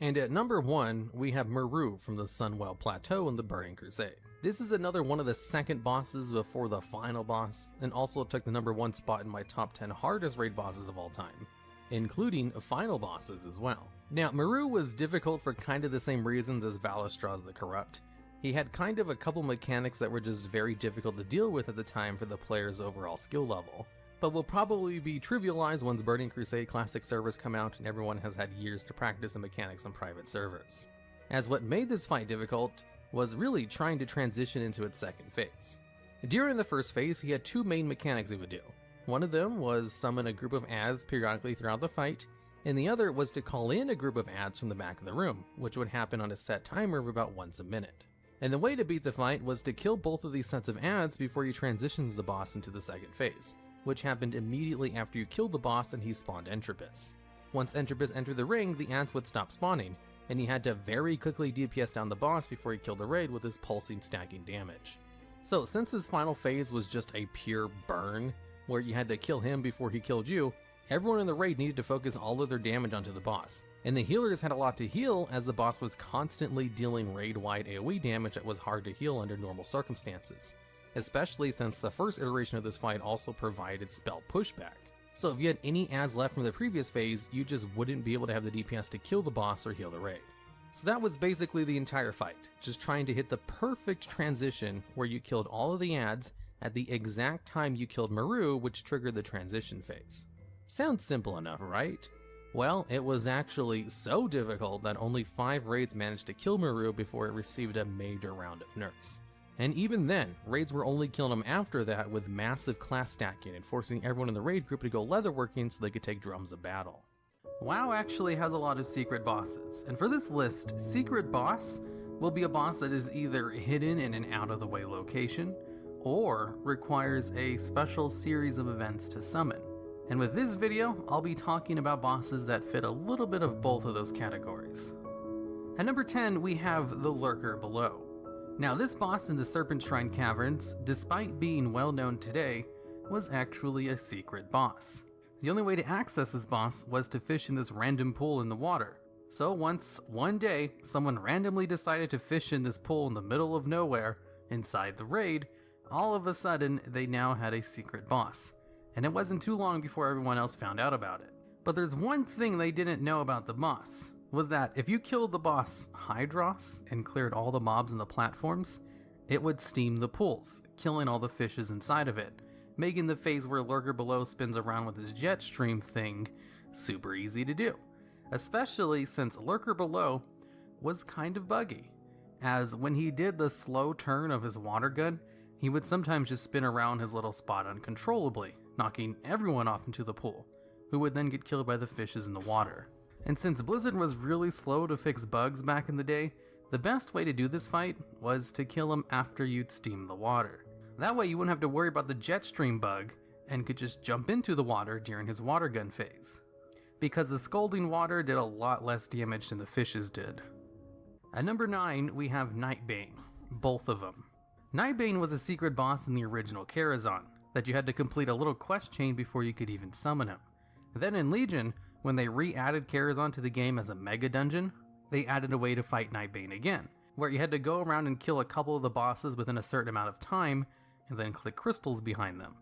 And at number 1, we have Meru from the Sunwell Plateau in the Burning Crusade. This is another one of the second bosses before the final boss, and also took the number 1 spot in my top 10 hardest raid bosses of all time, including final bosses as well. Now, Meru was difficult for kind of the same reasons as Valistraz the Corrupt. He had kind of a couple mechanics that were just very difficult to deal with at the time for the player's overall skill level, but will probably be trivialized once Burning Crusade Classic servers come out and everyone has had years to practice the mechanics on private servers. As what made this fight difficult was really trying to transition into its second phase. During the first phase, he had 2 main mechanics he would do. One of them was summon a group of adds periodically throughout the fight, and the other was to call in a group of adds from the back of the room, which would happen on a set timer of about once a minute. And the way to beat the fight was to kill both of these sets of adds before you transitions the boss into the second phase, which happened immediately after you killed the boss and he spawned Entropus. Once Entropus entered the ring, the adds would stop spawning, and he had to very quickly DPS down the boss before he killed the raid with his pulsing stacking damage. So since his final phase was just a pure burn, where you had to kill him before he killed you, everyone in the raid needed to focus all of their damage onto the boss. And the healers had a lot to heal, as the boss was constantly dealing raid-wide AoE damage that was hard to heal under normal circumstances, especially since the first iteration of this fight also provided spell pushback. So if you had any adds left from the previous phase, you just wouldn't be able to have the DPS to kill the boss or heal the raid. So that was basically the entire fight, just trying to hit the perfect transition where you killed all of the adds at the exact time you killed Meru, which triggered the transition phase. Sounds simple enough, right? Well, it was actually so difficult that only 5 raids managed to kill Meru before it received a major round of nerfs. And even then, raids were only killing him after that with massive class stacking and forcing everyone in the raid group to go leatherworking so they could take drums of battle. WoW actually has a lot of secret bosses, and for this list, Secret Boss will be a boss that is either hidden in an out-of-the-way location, or requires a special series of events to summon. And with this video, I'll be talking about bosses that fit a little bit of both of those categories. At number 10, we have the Lurker Below. Now, this boss in the Serpent Shrine Caverns, despite being well known today, was actually a secret boss. The only way to access this boss was to fish in this random pool in the water, So one day, someone randomly decided to fish in this pool in the middle of nowhere inside the raid, all of a sudden they now had a secret boss. And it wasn't too long before everyone else found out about it. But there's one thing they didn't know about the boss, was that if you killed the boss Hydros and cleared all the mobs and the platforms, it would steam the pools, killing all the fishes inside of it, making the phase where Lurker Below spins around with his jet stream thing super easy to do. Especially since Lurker Below was kind of buggy, as when he did the slow turn of his water gun, he would sometimes just spin around his little spot uncontrollably, knocking everyone off into the pool, who would then get killed by the fishes in the water. And since Blizzard was really slow to fix bugs back in the day, the best way to do this fight was to kill him after you'd steam the water. That way you wouldn't have to worry about the jet stream bug and could just jump into the water during his water gun phase, because the scalding water did a lot less damage than the fishes did. At number 9, we have Nightbane, both of them. Nightbane was a secret boss in the original Karazhan that you had to complete a little quest chain before you could even summon him. Then in Legion, when they re-added Karazhan to the game as a mega dungeon, they added a way to fight Nightbane again, where you had to go around and kill a couple of the bosses within a certain amount of time, and then click crystals behind them.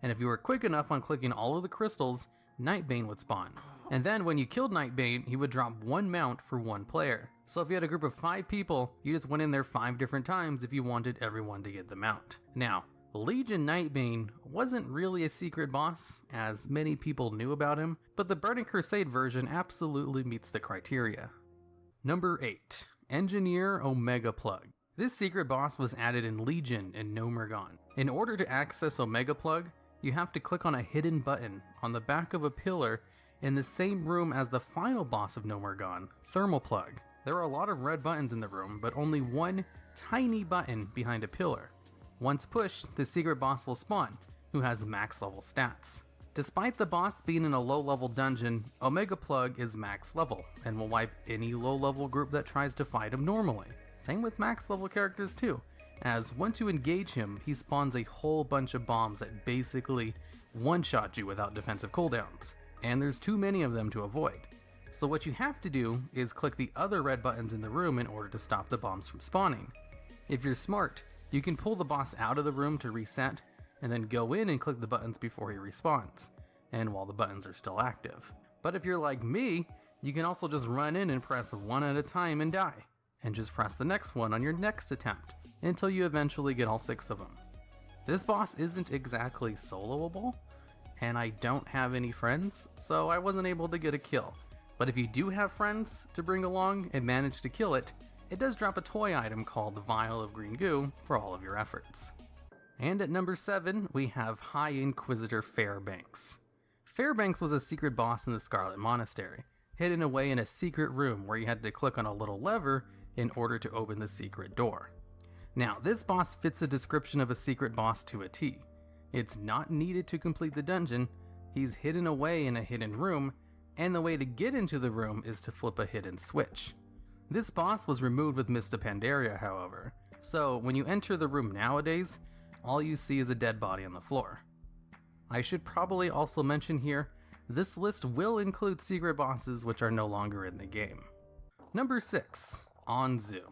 And if you were quick enough on clicking all of the crystals, Nightbane would spawn. And then when you killed Nightbane, he would drop one mount for one player. So if you had a group of 5 people, you just went in there 5 different times if you wanted everyone to get the mount. Now, Legion Nightbane wasn't really a secret boss, as many people knew about him, but the Burning Crusade version absolutely meets the criteria. Number 8, Engineer Omega Plug. This secret boss was added in Legion and Nomergon. In order to access Omega Plug, you have to click on a hidden button on the back of a pillar in the same room as the final boss of Nomergon, Thermal Plug. There are a lot of red buttons in the room, but only one tiny button behind a pillar. Once pushed, the secret boss will spawn, who has max level stats. Despite the boss being in a low level dungeon, Omega Plug is max level, and will wipe any low level group that tries to fight him normally. Same with max level characters too, as once you engage him, he spawns a whole bunch of bombs that basically one-shot you without defensive cooldowns, and there's too many of them to avoid. So what you have to do is click the other red buttons in the room in order to stop the bombs from spawning. If you're smart, you can pull the boss out of the room to reset, and then go in and click the buttons before he respawns, and while the buttons are still active. But if you're like me, you can also just run in and press one at a time and die, and just press the next one on your next attempt, until you eventually get all 6 of them. This boss isn't exactly soloable, and I don't have any friends, so I wasn't able to get a kill. But if you do have friends to bring along and manage to kill it, it does drop a toy item called the Vial of Green Goo for all of your efforts. And at number 7, we have High Inquisitor Fairbanks. Fairbanks was a secret boss in the Scarlet Monastery, hidden away in a secret room where you had to click on a little lever in order to open the secret door. Now, this boss fits a description of a secret boss to a T. It's not needed to complete the dungeon, he's hidden away in a hidden room, and the way to get into the room is to flip a hidden switch. This boss was removed with Mist of Pandaria, however, so when you enter the room nowadays, all you see is a dead body on the floor. I should probably also mention here, this list will include secret bosses which are no longer in the game. Number 6, Anzu.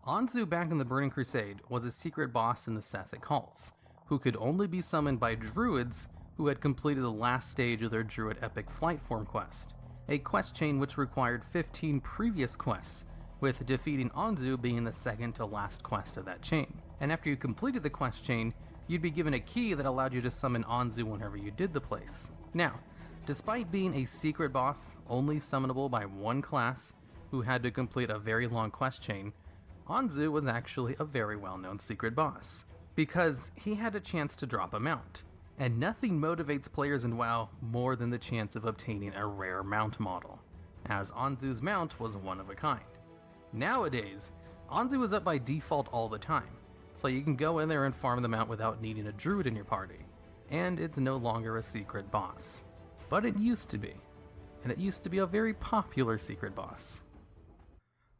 Anzu back in the Burning Crusade was a secret boss in the Sethic Halls, who could only be summoned by druids who had completed the last stage of their druid epic flight form quest, a quest chain which required 15 previous quests, with defeating Anzu being the second to last quest of that chain. And after you completed the quest chain, you'd be given a key that allowed you to summon Anzu whenever you did the place. Now, despite being a secret boss only summonable by one class who had to complete a very long quest chain, Anzu was actually a very well-known secret boss, because he had a chance to drop a mount, and nothing motivates players in WoW more than the chance of obtaining a rare mount model, as Anzu's mount was one of a kind. Nowadays, Anzu is up by default all the time, so you can go in there and farm the mount without needing a druid in your party, and it's no longer a secret boss. But it used to be, and it used to be a very popular secret boss.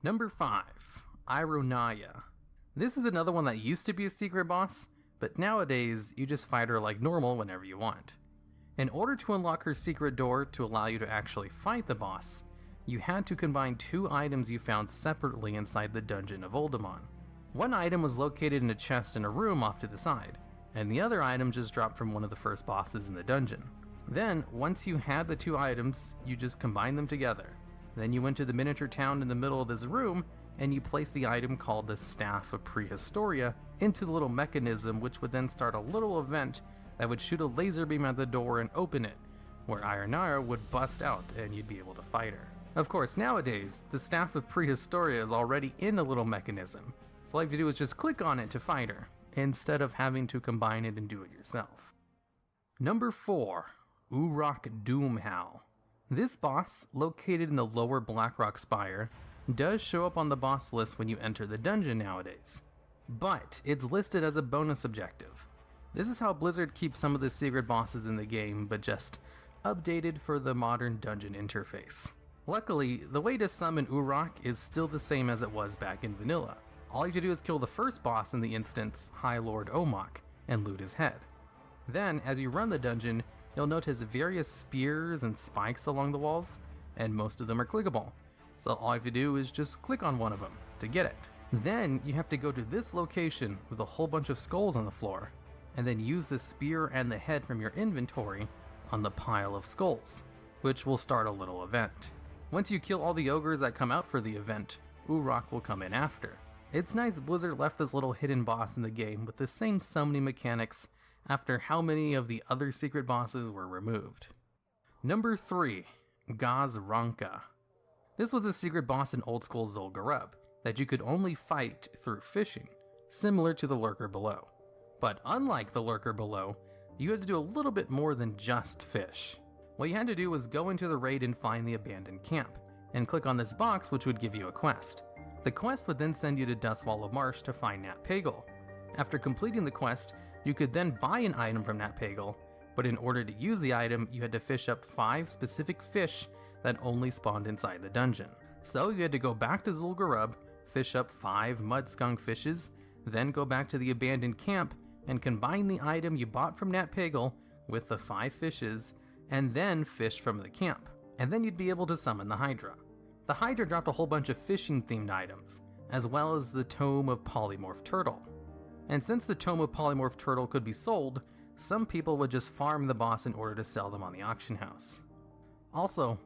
Number 5, Ironaya. This is another one that used to be a secret boss, but nowadays you just fight her like normal whenever you want. In order to unlock her secret door to allow you to actually fight the boss, you had to combine two items you found separately inside the dungeon of Oldemon. One item was located in a chest in a room off to the side, and the other item just dropped from one of the first bosses in the dungeon. Then, once you had the two items, you just combined them together. Then you went to the miniature town in the middle of this room, and you placed the item called the Staff of Prehistoria into the little mechanism, which would then start a little event that would shoot a laser beam at the door and open it, where Ironara would bust out and you'd be able to fight her. Of course, nowadays, the Staff of Prehistoria is already in the little mechanism, so all you have to do is just click on it to fight her, instead of having to combine it and do it yourself. Number 4. Urok Doomhow. This boss, located in the lower Blackrock Spire, does show up on the boss list when you enter the dungeon nowadays, but it's listed as a bonus objective. This is how Blizzard keeps some of the secret bosses in the game, but just updated for the modern dungeon interface. Luckily, the way to summon Urok is still the same as it was back in vanilla. All you have to do is kill the first boss in the instance, High Lord Omok, and loot his head. Then, as you run the dungeon, you'll notice various spears and spikes along the walls, and most of them are clickable. So all you have to do is just click on one of them to get it. Then you have to go to this location with a whole bunch of skulls on the floor, and then use the spear and the head from your inventory on the pile of skulls, which will start a little event. Once you kill all the ogres that come out for the event, Urok will come in after. It's nice Blizzard left this little hidden boss in the game with the same summoning mechanics after how many of the other secret bosses were removed. Number 3. Gazranka. This was a secret boss in old school Zul'Gurub that you could only fight through fishing, similar to the Lurker below. But unlike the Lurker below, you had to do a little bit more than just fish. What you had to do was go into the raid and find the abandoned camp, and click on this box which would give you a quest. The quest would then send you to Dustwallow Marsh to find Nat Pagal. After completing the quest, you could then buy an item from Nat Pagal, but in order to use the item, you had to fish up 5 specific fish that only spawned inside the dungeon. So you had to go back to Zul'Gurub, fish up 5 mud skunk fishes, then go back to the abandoned camp and combine the item you bought from Nat Pagal with the 5 fishes, and then fish from the camp. And then you'd be able to summon the Hydra. The Hydra dropped a whole bunch of fishing themed items, as well as the Tome of Polymorph Turtle. And since the Tome of Polymorph Turtle could be sold, some people would just farm the boss in order to sell them on the auction house. Also,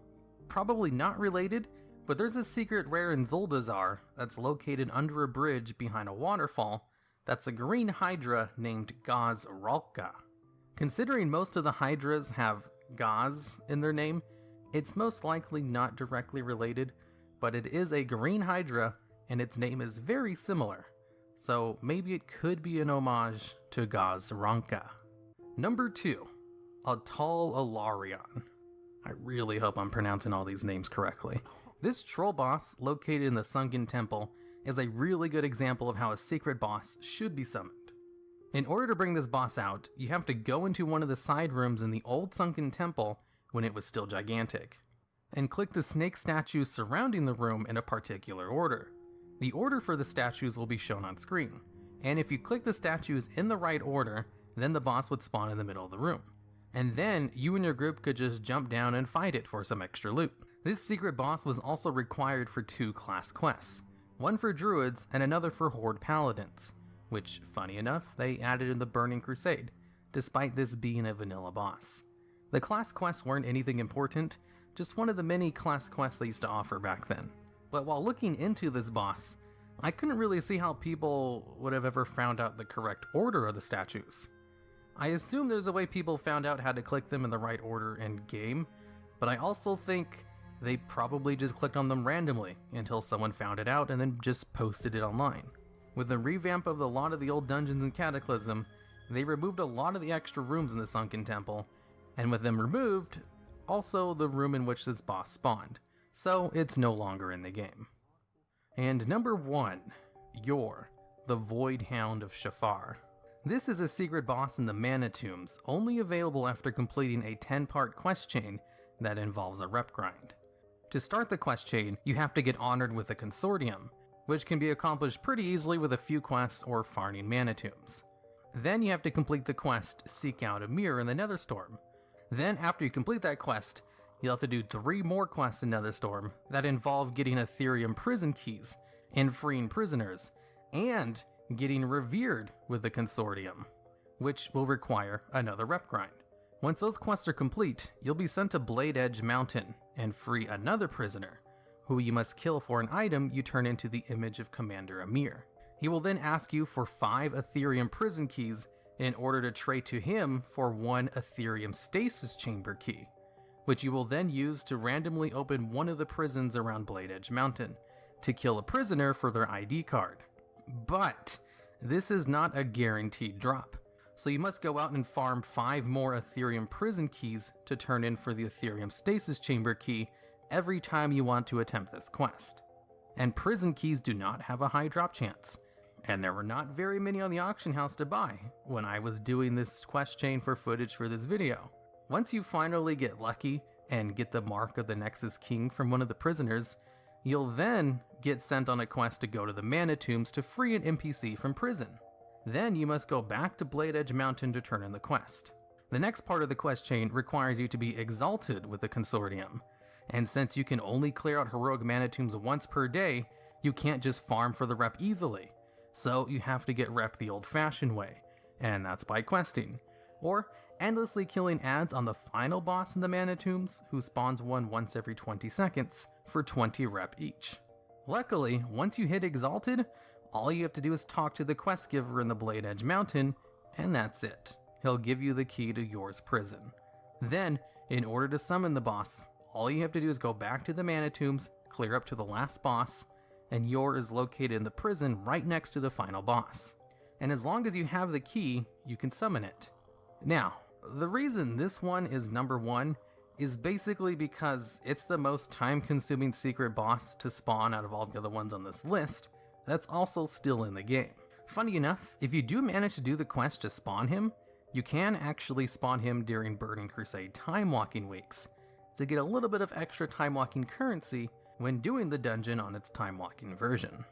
probably not related, but there's a secret rare in Zuldazar that's located under a bridge behind a waterfall that's a green Hydra named Gazralka. Considering most of the Hydras have Gaz in their name, it's most likely not directly related, but it is a green Hydra and its name is very similar. So maybe it could be an homage to Gazranka. Number 2. Atal Alarion. I really hope I'm pronouncing all these names correctly. This troll boss, located in the Sunken Temple, is a really good example of how a secret boss should be summoned. In order to bring this boss out, you have to go into one of the side rooms in the old Sunken Temple when it was still gigantic, and click the snake statues surrounding the room in a particular order. The order for the statues will be shown on screen, and if you click the statues in the right order, then the boss would spawn in the middle of the room. And then you and your group could just jump down and fight it for some extra loot. This secret boss was also required for 2 class quests, one for druids and another for horde paladins, which, funny enough, they added in the Burning Crusade, despite this being a vanilla boss. The class quests weren't anything important, just one of the many class quests they used to offer back then. But while looking into this boss, I couldn't really see how people would have ever found out the correct order of the statues. I assume there's a way people found out how to click them in the right order in game, but I also think they probably just clicked on them randomly until someone found it out and then just posted it online. With the revamp of a lot of the old dungeons in Cataclysm, they removed a lot of the extra rooms in the Sunken Temple, and with them removed, also the room in which this boss spawned, so it's no longer in the game. And number 1, Yor, the Void Hound of Shafar. This is a secret boss in the Mana Tombs, only available after completing a 10-part quest chain that involves a rep grind. To start the quest chain, you have to get honored with a consortium, which can be accomplished pretty easily with a few quests or farming Mana Tombs. Then you have to complete the quest Seek Out a Mirror in the Netherstorm. Then after you complete that quest, you'll have to do 3 more quests in Netherstorm that involve getting Ethereum prison keys and freeing prisoners, and getting revered with the Consortium, which will require another rep grind. Once those quests are complete, you'll be sent to Blade Edge Mountain and free another prisoner, who you must kill for an item you turn into the image of Commander Amir. He will then ask you for 5 Ethereum prison keys in order to trade to him for 1 Ethereum stasis chamber key, which you will then use to randomly open one of the prisons around Blade Edge Mountain to kill a prisoner for their ID card. But this is not a guaranteed drop, so you must go out and farm 5 more Ethereum prison keys to turn in for the Ethereum stasis chamber key every time you want to attempt this quest. And prison keys do not have a high drop chance, and there were not very many on the auction house to buy when I was doing this quest chain for footage for this video. Once you finally get lucky and get the mark of the Nexus King from one of the prisoners, you'll then get sent on a quest to go to the Mana Tombs to free an NPC from prison. Then you must go back to Blade Edge Mountain to turn in the quest. The next part of the quest chain requires you to be exalted with the Consortium, and since you can only clear out heroic Mana Tombs once per day, you can't just farm for the rep easily. So you have to get rep the old-fashioned way, and that's by questing, or endlessly killing ads on the final boss in the Mana Tombs, who spawns one once every 20 seconds for 20 rep each. Luckily, once you hit Exalted, all you have to do is talk to the quest giver in the Blade Edge Mountain, and that's it. He'll give you the key to Yor's prison. Then, in order to summon the boss, all you have to do is go back to the Mana Tombs, clear up to the last boss, and Yor is located in the prison right next to the final boss. And as long as you have the key, you can summon it. Now, the reason this one is number 1 is basically because it's the most time-consuming secret boss to spawn out of all the other ones on this list that's also still in the game. Funny enough, if you do manage to do the quest to spawn him, you can actually spawn him during Burning Crusade time walking weeks to get a little bit of extra time walking currency when doing the dungeon on its time walking version.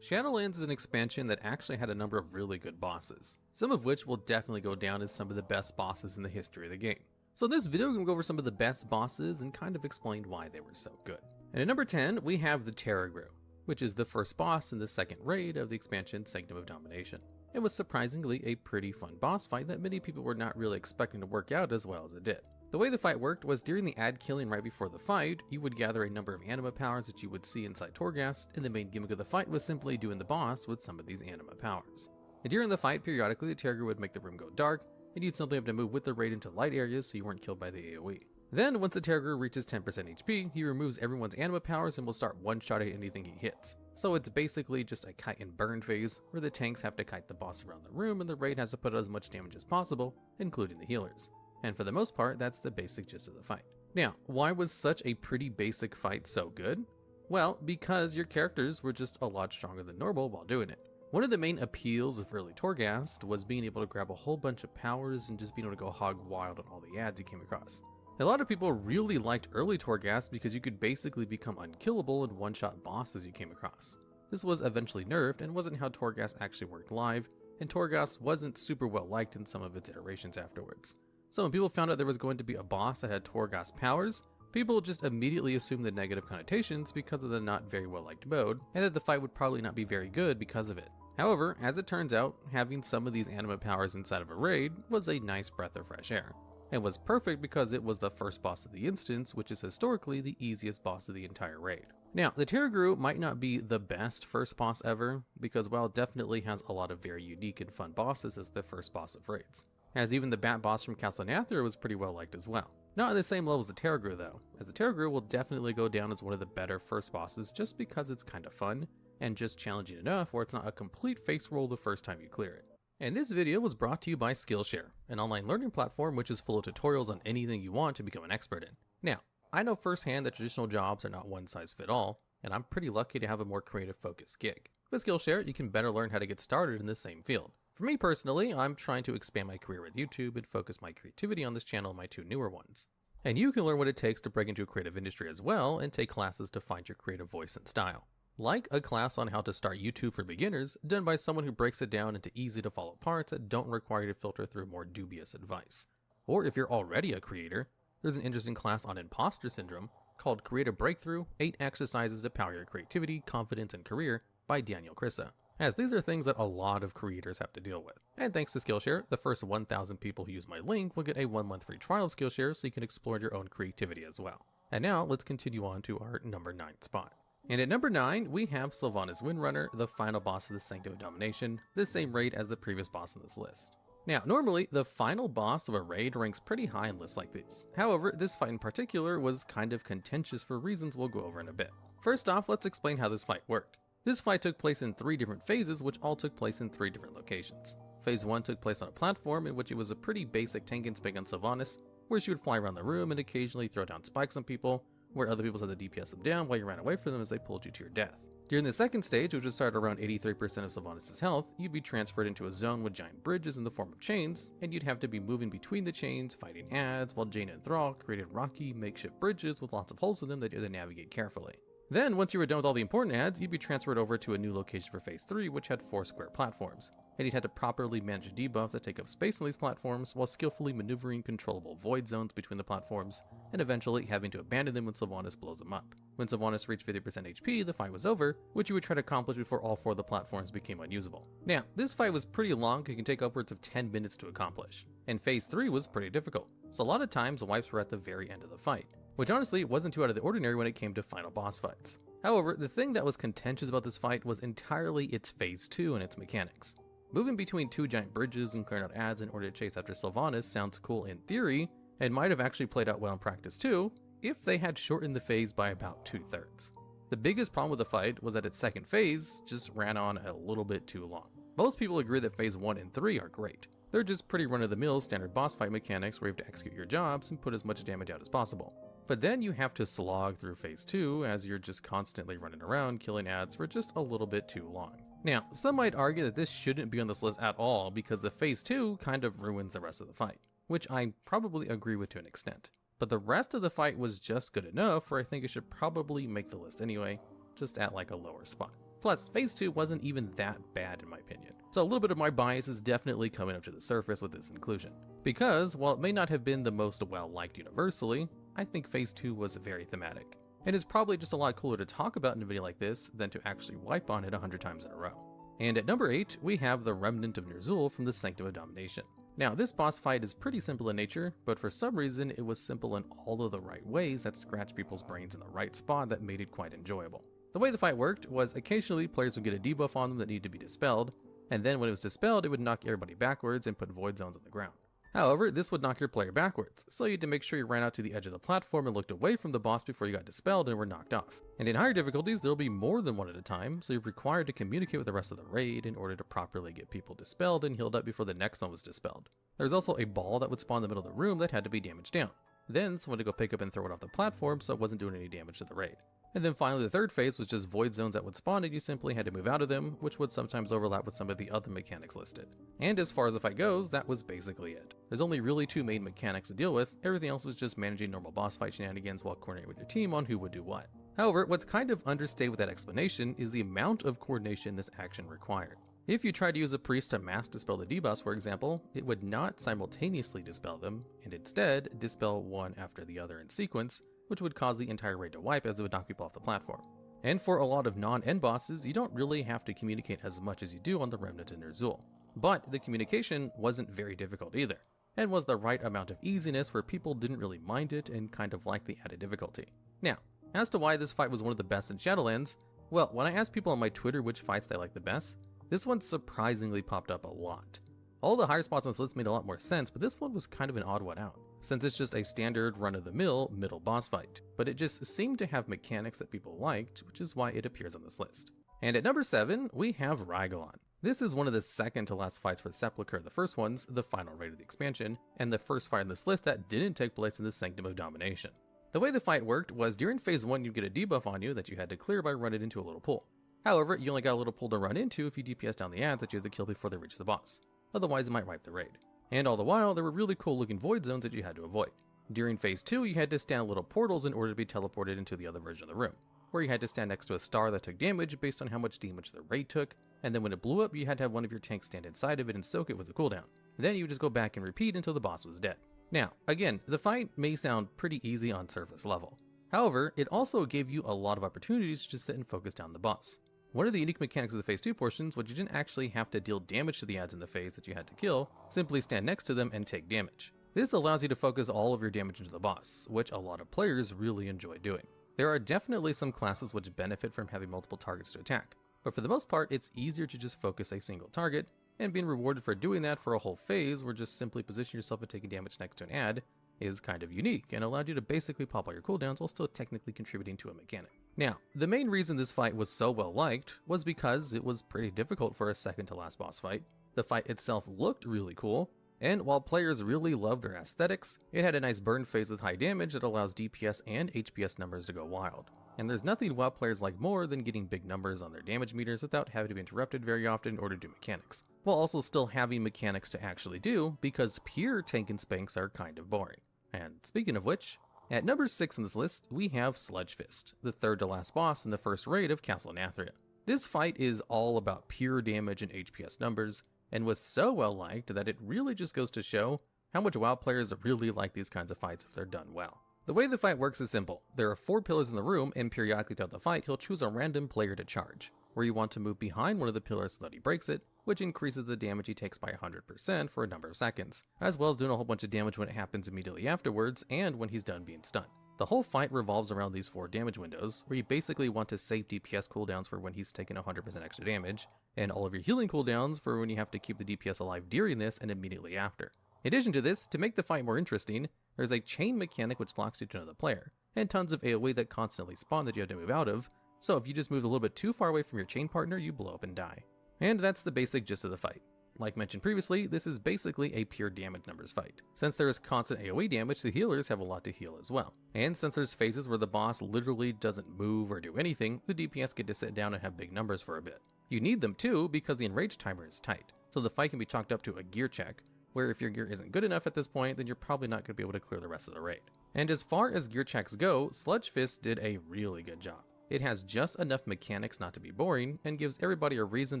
Shadowlands is an expansion that actually had a number of really good bosses, some of which will definitely go down as some of the best bosses in the history of the game. So in this video, we're going to go over some of the best bosses and kind of explain why they were so good. And at number 10, we have the Terragru, which is the first boss in the second raid of the expansion Sanctum of Domination. It was surprisingly a pretty fun boss fight that many people were not really expecting to work out as well as it did. The way the fight worked was during the ad killing right before the fight, you would gather a number of anima powers that you would see inside Torghast, and the main gimmick of the fight was simply doing the boss with some of these anima powers. And during the fight, periodically the Terragru would make the room go dark, and you'd simply have to move with the raid into light areas so you weren't killed by the AoE. Then, once the Terragru reaches 10% HP, he removes everyone's anima powers and will start one-shotting anything he hits. So it's basically just a kite and burn phase, where the tanks have to kite the boss around the room and the raid has to put out as much damage as possible, including the healers. And for the most part, that's the basic gist of the fight. Now, why was such a pretty basic fight so good? Well, because your characters were just a lot stronger than normal while doing it. One of the main appeals of early Torghast was being able to grab a whole bunch of powers and just being able to go hog wild on all the ads you came across. A lot of people really liked early Torghast because you could basically become unkillable and one-shot bosses you came across. This was eventually nerfed and wasn't how Torghast actually worked live, and Torghast wasn't super well liked in some of its iterations afterwards. So when people found out there was going to be a boss that had Torghast powers, people just immediately assumed the negative connotations because of the not very well liked mode, and that the fight would probably not be very good because of it. However, as it turns out, having some of these anima powers inside of a raid was a nice breath of fresh air. It was perfect because it was the first boss of the instance, which is historically the easiest boss of the entire raid. Now, the Terragru might not be the best first boss ever, because while it definitely has a lot of very unique and fun bosses as the first boss of raids. As even the Bat boss from Castle Nathra was pretty well liked as well. Not on the same level as the Terragru though, as the Terragru will definitely go down as one of the better first bosses just because it's kind of fun, and just challenging enough where it's not a complete face roll the first time you clear it. And this video was brought to you by Skillshare, an online learning platform which is full of tutorials on anything you want to become an expert in. Now, I know firsthand that traditional jobs are not one size fit all, and I'm pretty lucky to have a more creative focused gig. With Skillshare, you can better learn how to get started in the same field. For me personally, I'm trying to expand my career with YouTube and focus my creativity on this channel and my two newer ones. And you can learn what it takes to break into a creative industry as well and take classes to find your creative voice and style. Like a class on how to start YouTube for beginners done by someone who breaks it down into easy to follow parts that don't require you to filter through more dubious advice. Or if you're already a creator, There's an interesting class on imposter syndrome called Create a Breakthrough 8 Exercises to Power Your Creativity, Confidence, and Career by Daniel Krissa, as these are things that a lot of creators have to deal with. And thanks to Skillshare, the first 1,000 people who use my link will get a 1-month free trial of Skillshare so you can explore your own creativity as well. And now let's continue on to our number 9 spot. And at number 9, we have Sylvanas Windrunner, the final boss of the Sanctum of Domination, the same raid as the previous boss on this list. Now, normally, the final boss of a raid ranks pretty high in lists like this. However, this fight in particular was kind of contentious for reasons we'll go over in a bit. First off, let's explain how this fight worked. This fight took place in 3 different phases, which all took place in 3 different locations. Phase 1 took place on a platform in which it was a pretty basic tank and spike on Sylvanas, where she would fly around the room and occasionally throw down spikes on people, where other people had to DPS them down while you ran away from them as they pulled you to your death. During the second stage, which would start around 83% of Sylvanas' health, you'd be transferred into a zone with giant bridges in the form of chains, and you'd have to be moving between the chains, fighting ads, while Jaina and Thrall created rocky, makeshift bridges with lots of holes in them that you had to navigate carefully. Then, once you were done with all the important ads, you'd be transferred over to a new location for Phase 3, which had 4 square platforms, and you'd have to properly manage debuffs that take up space on these platforms while skillfully maneuvering controllable void zones between the platforms, and eventually having to abandon them when Sylvanas blows them up. When Sylvanas reached 50% HP, the fight was over, which you would try to accomplish before all 4 of the platforms became unusable. Now, this fight was pretty long and can take upwards of 10 minutes to accomplish, and Phase 3 was pretty difficult, so a lot of times wipes were at the very end of the fight, which honestly wasn't too out of the ordinary when it came to final boss fights. However, the thing that was contentious about this fight was entirely its Phase 2 and its mechanics. Moving between 2 giant bridges and clearing out ads in order to chase after Sylvanas sounds cool in theory, and might have actually played out well in practice too, if they had shortened the phase by about 2/3. The biggest problem with the fight was that its second phase just ran on a little bit too long. Most people agree that Phase 1 and 3 are great. They're just pretty run-of-the-mill standard boss fight mechanics where you have to execute your jobs and put as much damage out as possible. But then you have to slog through Phase 2 as you're just constantly running around killing ads for just a little bit too long. Now, some might argue that this shouldn't be on this list at all because the Phase 2 kind of ruins the rest of the fight, which I probably agree with to an extent. But the rest of the fight was just good enough where I think it should probably make the list anyway, just at like a lower spot. Plus, Phase 2 wasn't even that bad in my opinion, so a little bit of my bias is definitely coming up to the surface with this inclusion. Because, while it may not have been the most well-liked universally, I think Phase 2 was very thematic, and is probably just a lot cooler to talk about in a video like this than to actually wipe on it 100 times in a row. And at number 8, we have the Remnant of Ner'zhul from the Sanctum of Domination. Now, this boss fight is pretty simple in nature, but for some reason it was simple in all of the right ways that scratched people's brains in the right spot that made it quite enjoyable. The way the fight worked was occasionally players would get a debuff on them that needed to be dispelled, and then when it was dispelled it would knock everybody backwards and put void zones on the ground. However, this would knock your player backwards, so you had to make sure you ran out to the edge of the platform and looked away from the boss before you got dispelled and were knocked off. And in higher difficulties, there will be more than one at a time, so you're required to communicate with the rest of the raid in order to properly get people dispelled and healed up before the next one was dispelled. There was also a ball that would spawn in the middle of the room that had to be damaged down. Then someone to go pick up and throw it off the platform so it wasn't doing any damage to the raid. And then finally the third phase was just void zones that would spawn and you simply had to move out of them, which would sometimes overlap with some of the other mechanics listed. And as far as the fight goes, that was basically it. There's only really 2 main mechanics to deal with, everything else was just managing normal boss fight shenanigans while coordinating with your team on who would do what. However, what's kind of understated with that explanation is the amount of coordination this action required. If you tried to use a priest to mass dispel the debuffs, for example, it would not simultaneously dispel them, and instead dispel one after the other in sequence, which would cause the entire raid to wipe as it would knock people off the platform. And for a lot of non-end bosses, you don't really have to communicate as much as you do on the Remnant in Ner'zhul. But the communication wasn't very difficult either, and was the right amount of easiness where people didn't really mind it and kind of liked the added difficulty. Now, as to why this fight was one of the best in Shadowlands, well, when I asked people on my Twitter which fights they liked the best, this one surprisingly popped up a lot. All the higher spots on this list made a lot more sense, but this one was kind of an odd one out, since it's just a standard run-of-the-mill middle boss fight, but it just seemed to have mechanics that people liked, which is why it appears on this list. And at number 7, we have Ragallon. This is one of the second to last fights for the Sepulchre, the first ones, the final raid of the expansion, and the first fight on this list that didn't take place in the Sanctum of Domination. The way the fight worked was during Phase 1 you'd get a debuff on you that you had to clear by running into a little pool. However, you only got a little pool to run into if you DPS down the ads that you had to kill before they reach the boss. Otherwise it might wipe the raid. And all the while, there were really cool looking void zones that you had to avoid. During Phase 2, you had to stand at little portals in order to be teleported into the other version of the room, where you had to stand next to a star that took damage based on how much damage the raid took, and then when it blew up, you had to have one of your tanks stand inside of it and soak it with a cooldown. Then you would just go back and repeat until the boss was dead. Now, again, the fight may sound pretty easy on surface level. However, it also gave you a lot of opportunities to just sit and focus down the boss. One of the unique mechanics of the Phase 2 portions was you didn't actually have to deal damage to the ads in the phase that you had to kill, simply stand next to them and take damage. This allows you to focus all of your damage into the boss, which a lot of players really enjoy doing. There are definitely some classes which benefit from having multiple targets to attack, but for the most part it's easier to just focus a single target, and being rewarded for doing that for a whole phase where just simply position yourself and taking damage next to an ad is kind of unique and allowed you to basically pop all your cooldowns while still technically contributing to a mechanic. Now, the main reason this fight was so well liked was because it was pretty difficult for a second to last boss fight. The fight itself looked really cool, and while players really loved their aesthetics, it had a nice burn phase with high damage that allows DPS and HPS numbers to go wild. And there's nothing WoW players like more than getting big numbers on their damage meters without having to be interrupted very often in order to do mechanics, while also still having mechanics to actually do, because pure tank and spanks are kind of boring. And speaking of which, at number 6 in this list, we have Sludge Fist, the third to last boss in the first raid of Castle Nathria. This fight is all about pure damage and HPS numbers, and was so well liked that it really just goes to show how much WoW players really like these kinds of fights if they're done well. The way the fight works is simple. There are 4 pillars in the room, and periodically throughout the fight, he'll choose a random player to charge, where you want to move behind one of the pillars so that he breaks it, which increases the damage he takes by 100% for a number of seconds, as well as doing a whole bunch of damage when it happens immediately afterwards and when he's done being stunned. The whole fight revolves around these 4 damage windows, where you basically want to save DPS cooldowns for when he's taking 100% extra damage, and all of your healing cooldowns for when you have to keep the DPS alive during this and immediately after. In addition to this, to make the fight more interesting, there's a chain mechanic which locks you to another player, and tons of AoE that constantly spawn that you have to move out of, so if you just move a little bit too far away from your chain partner, you blow up and die. And that's the basic gist of the fight. Like mentioned previously, this is basically a pure damage numbers fight. Since there is constant AoE damage, the healers have a lot to heal as well. And since there's phases where the boss literally doesn't move or do anything, the DPS get to sit down and have big numbers for a bit. You need them too because the enrage timer is tight, so the fight can be chalked up to a gear check, where if your gear isn't good enough at this point, then you're probably not going to be able to clear the rest of the raid. And as far as gear checks go, Sludge Fist did a really good job. It has just enough mechanics not to be boring, and gives everybody a reason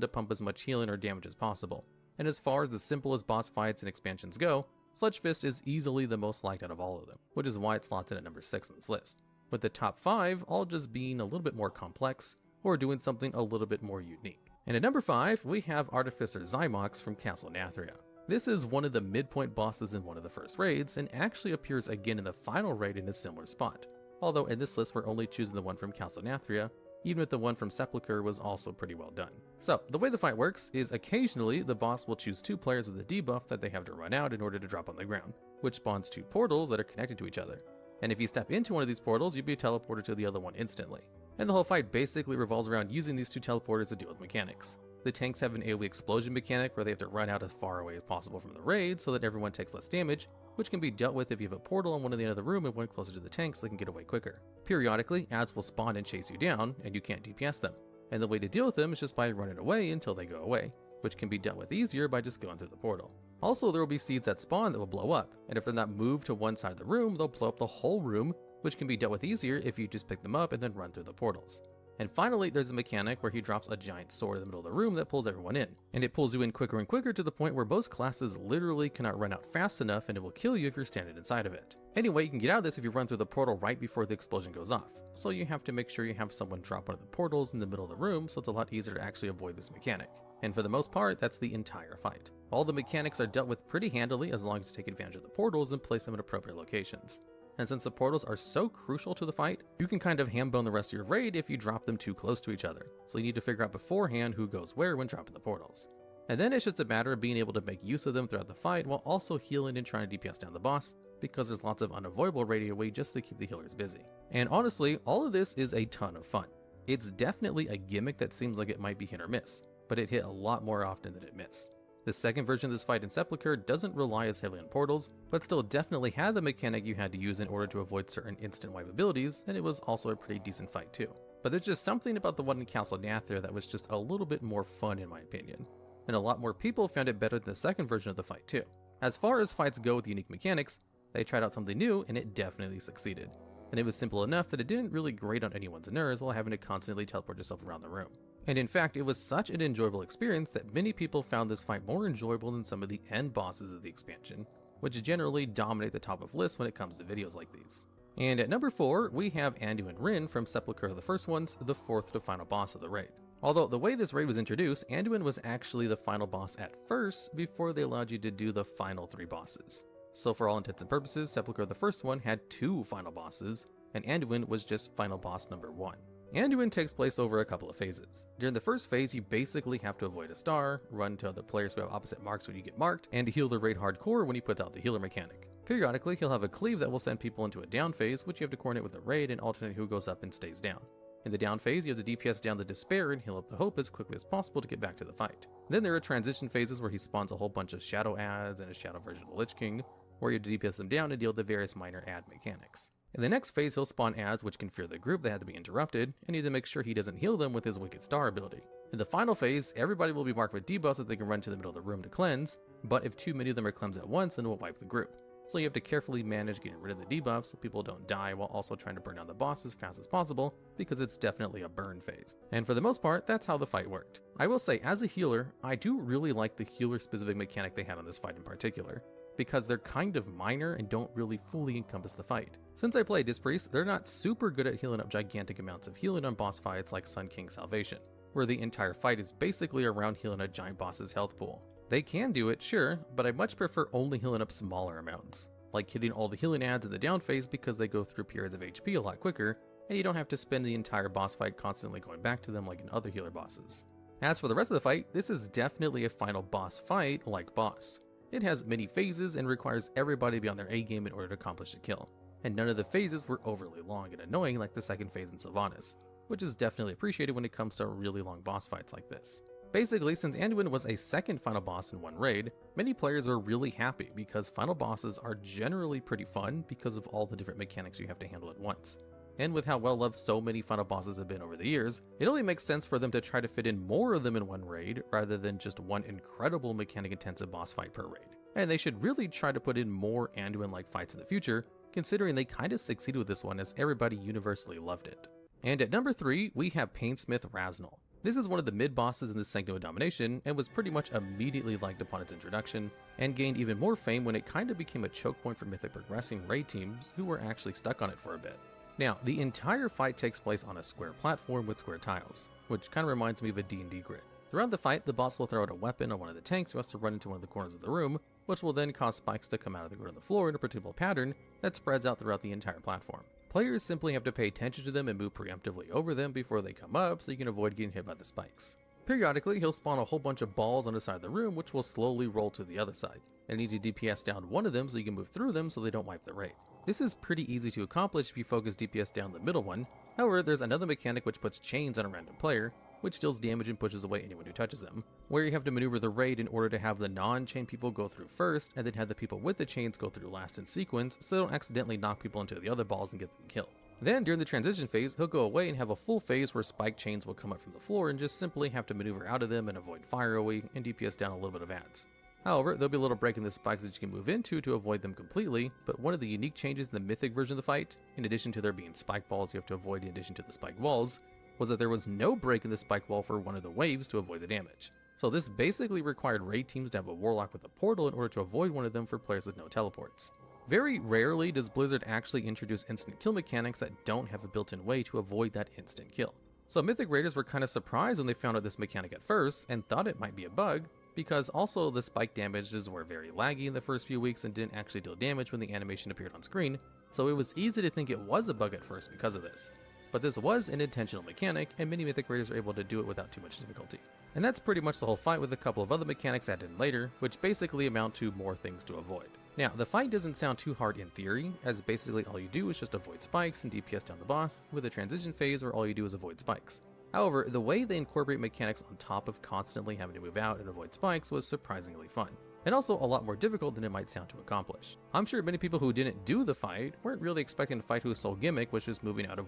to pump as much healing or damage as possible. And as far as the simplest boss fights and expansions go, Sludge Fist is easily the most liked out of all of them, which is why it slots in at number 6 on this list, with the top 5 all just being a little bit more complex, or doing something a little bit more unique. And at number 5, we have Artificer Zymox from Castle Nathria. This is one of the midpoint bosses in one of the first raids, and actually appears again in the final raid in a similar spot. Although in this list we're only choosing the one from Castle Nathria, even if the one from Sepulchre was also pretty well done. So, the way the fight works is occasionally the boss will choose 2 players with a debuff that they have to run out in order to drop on the ground, which spawns 2 portals that are connected to each other. And if you step into one of these portals, you'll be teleported to the other one instantly. And the whole fight basically revolves around using these 2 teleporters to deal with mechanics. The tanks have an AoE explosion mechanic where they have to run out as far away as possible from the raid so that everyone takes less damage, which can be dealt with if you have a portal on one at the end of the room and one closer to the tank so they can get away quicker. Periodically, ads will spawn and chase you down, and you can't DPS them. And the way to deal with them is just by running away until they go away, which can be dealt with easier by just going through the portal. Also, there will be seeds that spawn that will blow up, and if they're not moved to one side of the room, they'll blow up the whole room, which can be dealt with easier if you just pick them up and then run through the portals. And finally, there's a mechanic where he drops a giant sword in the middle of the room that pulls everyone in. And it pulls you in quicker and quicker to the point where most classes literally cannot run out fast enough, and it will kill you if you're standing inside of it. Anyway, you can get out of this if you run through the portal right before the explosion goes off. So you have to make sure you have someone drop one of the portals in the middle of the room, so it's a lot easier to actually avoid this mechanic. And for the most part, that's the entire fight. All the mechanics are dealt with pretty handily as long as you take advantage of the portals and place them in appropriate locations. And since the portals are so crucial to the fight, you can kind of hambone the rest of your raid if you drop them too close to each other, so you need to figure out beforehand who goes where when dropping the portals. And then it's just a matter of being able to make use of them throughout the fight while also healing and trying to DPS down the boss, because there's lots of unavoidable raid away just to keep the healers busy. And honestly, all of this is a ton of fun. It's definitely a gimmick that seems like it might be hit or miss, but it hit a lot more often than it missed. The second version of this fight in Sepulchre doesn't rely as heavily on portals, but still definitely had the mechanic you had to use in order to avoid certain instant wipe abilities, and it was also a pretty decent fight too. But there's just something about the one in Castle Nathria that was just a little bit more fun in my opinion, and a lot more people found it better than the second version of the fight too. As far as fights go with unique mechanics, they tried out something new and it definitely succeeded. And it was simple enough that it didn't really grate on anyone's nerves while having to constantly teleport yourself around the room. And in fact, it was such an enjoyable experience that many people found this fight more enjoyable than some of the end bosses of the expansion, which generally dominate the top of lists when it comes to videos like these. And at number 4, we have Anduin Rin from Sepulchre of the First Ones, the 4th to final boss of the raid. Although the way this raid was introduced, Anduin was actually the final boss at first before they allowed you to do the final 3 bosses. So for all intents and purposes, Sepulchre of the First One had 2 final bosses, and Anduin was just final boss number 1. Anduin takes place over a couple of phases. During the first phase, you basically have to avoid a star, run to other players who have opposite marks when you get marked, and heal the raid hardcore when he puts out the healer mechanic. Periodically, he'll have a cleave that will send people into a down phase, which you have to coordinate with the raid and alternate who goes up and stays down. In the down phase, you have to DPS down the despair and heal up the hope as quickly as possible to get back to the fight. Then there are transition phases where he spawns a whole bunch of shadow adds and a shadow version of the Lich King, where you have to DPS them down and deal with the various minor add mechanics. In the next phase, he'll spawn adds which can fear the group that had to be interrupted, and need to make sure he doesn't heal them with his Wicked Star ability. In the final phase, everybody will be marked with debuffs that they can run to the middle of the room to cleanse, but if too many of them are cleansed at once, then it will wipe the group. So you have to carefully manage getting rid of the debuffs so people don't die while also trying to burn down the boss as fast as possible, because it's definitely a burn phase. And for the most part, that's how the fight worked. I will say, as a healer, I do really like the healer specific mechanic they had on this fight in particular, because they're kind of minor and don't really fully encompass the fight. Since I play Disc Priest, they're not super good at healing up gigantic amounts of healing on boss fights like Sun King Salvation, where the entire fight is basically around healing a giant boss's health pool. They can do it, sure, but I much prefer only healing up smaller amounts, like hitting all the healing adds in the down phase because they go through periods of HP a lot quicker, and you don't have to spend the entire boss fight constantly going back to them like in other healer bosses. As for the rest of the fight, this is definitely a final boss fight like boss. It has many phases and requires everybody to be on their A game in order to accomplish the kill, and none of the phases were overly long and annoying like the second phase in Sylvanas, which is definitely appreciated when it comes to really long boss fights like this. Basically, since Anduin was a second final boss in one raid, many players were really happy because final bosses are generally pretty fun because of all the different mechanics you have to handle at once. And with how well loved so many final bosses have been over the years, it only makes sense for them to try to fit in more of them in one raid rather than just one incredible mechanic intensive boss fight per raid. And they should really try to put in more Anduin-like fights in the future, considering they kinda succeeded with this one as everybody universally loved it. And at number 3, we have Painsmith Raznal. This is one of the mid-bosses in the Sanctum of Domination, and was pretty much immediately liked upon its introduction, and gained even more fame when it kinda became a choke point for Mythic progressing raid teams who were actually stuck on it for a bit. Now, the entire fight takes place on a square platform with square tiles, which kinda reminds me of a D&D grid. Throughout the fight, the boss will throw out a weapon on one of the tanks who has to run into one of the corners of the room, which will then cause spikes to come out of the grid on the floor in a predictable pattern that spreads out throughout the entire platform. Players simply have to pay attention to them and move preemptively over them before they come up so you can avoid getting hit by the spikes. Periodically, he'll spawn a whole bunch of balls on the side of the room which will slowly roll to the other side, and you need to DPS down one of them so you can move through them so they don't wipe the raid. This is pretty easy to accomplish if you focus DPS down the middle one. However, there's another mechanic which puts chains on a random player, which deals damage and pushes away anyone who touches them, where you have to maneuver the raid in order to have the non-chain people go through first, and then have the people with the chains go through last in sequence so they don't accidentally knock people into the other balls and get them killed. Then, during the transition phase, he'll go away and have a full phase where spike chains will come up from the floor and just simply have to maneuver out of them and avoid fire away and DPS down a little bit of adds. However, there'll be a little break in the spikes that you can move into to avoid them completely, but one of the unique changes in the mythic version of the fight, in addition to there being spike balls you have to avoid in addition to the spike walls, was that there was no break in the spike wall for one of the waves to avoid the damage. So this basically required raid teams to have a warlock with a portal in order to avoid one of them for players with no teleports. Very rarely does Blizzard actually introduce instant kill mechanics that don't have a built-in way to avoid that instant kill. So Mythic Raiders were kind of surprised when they found out this mechanic at first and thought it might be a bug, because also the spike damages were very laggy in the first few weeks and didn't actually deal damage when the animation appeared on screen, so it was easy to think it was a bug at first because of this. But this was an intentional mechanic, and many Mythic Raiders were able to do it without too much difficulty. And that's pretty much the whole fight, with a couple of other mechanics added in later, which basically amount to more things to avoid. Now, the fight doesn't sound too hard in theory, as basically all you do is just avoid spikes and DPS down the boss, with a transition phase where all you do is avoid spikes. However, the way they incorporate mechanics on top of constantly having to move out and avoid spikes was surprisingly fun, and also a lot more difficult than it might sound to accomplish. I'm sure many people who didn't do the fight weren't really expecting the fight whose sole gimmick was just moving out of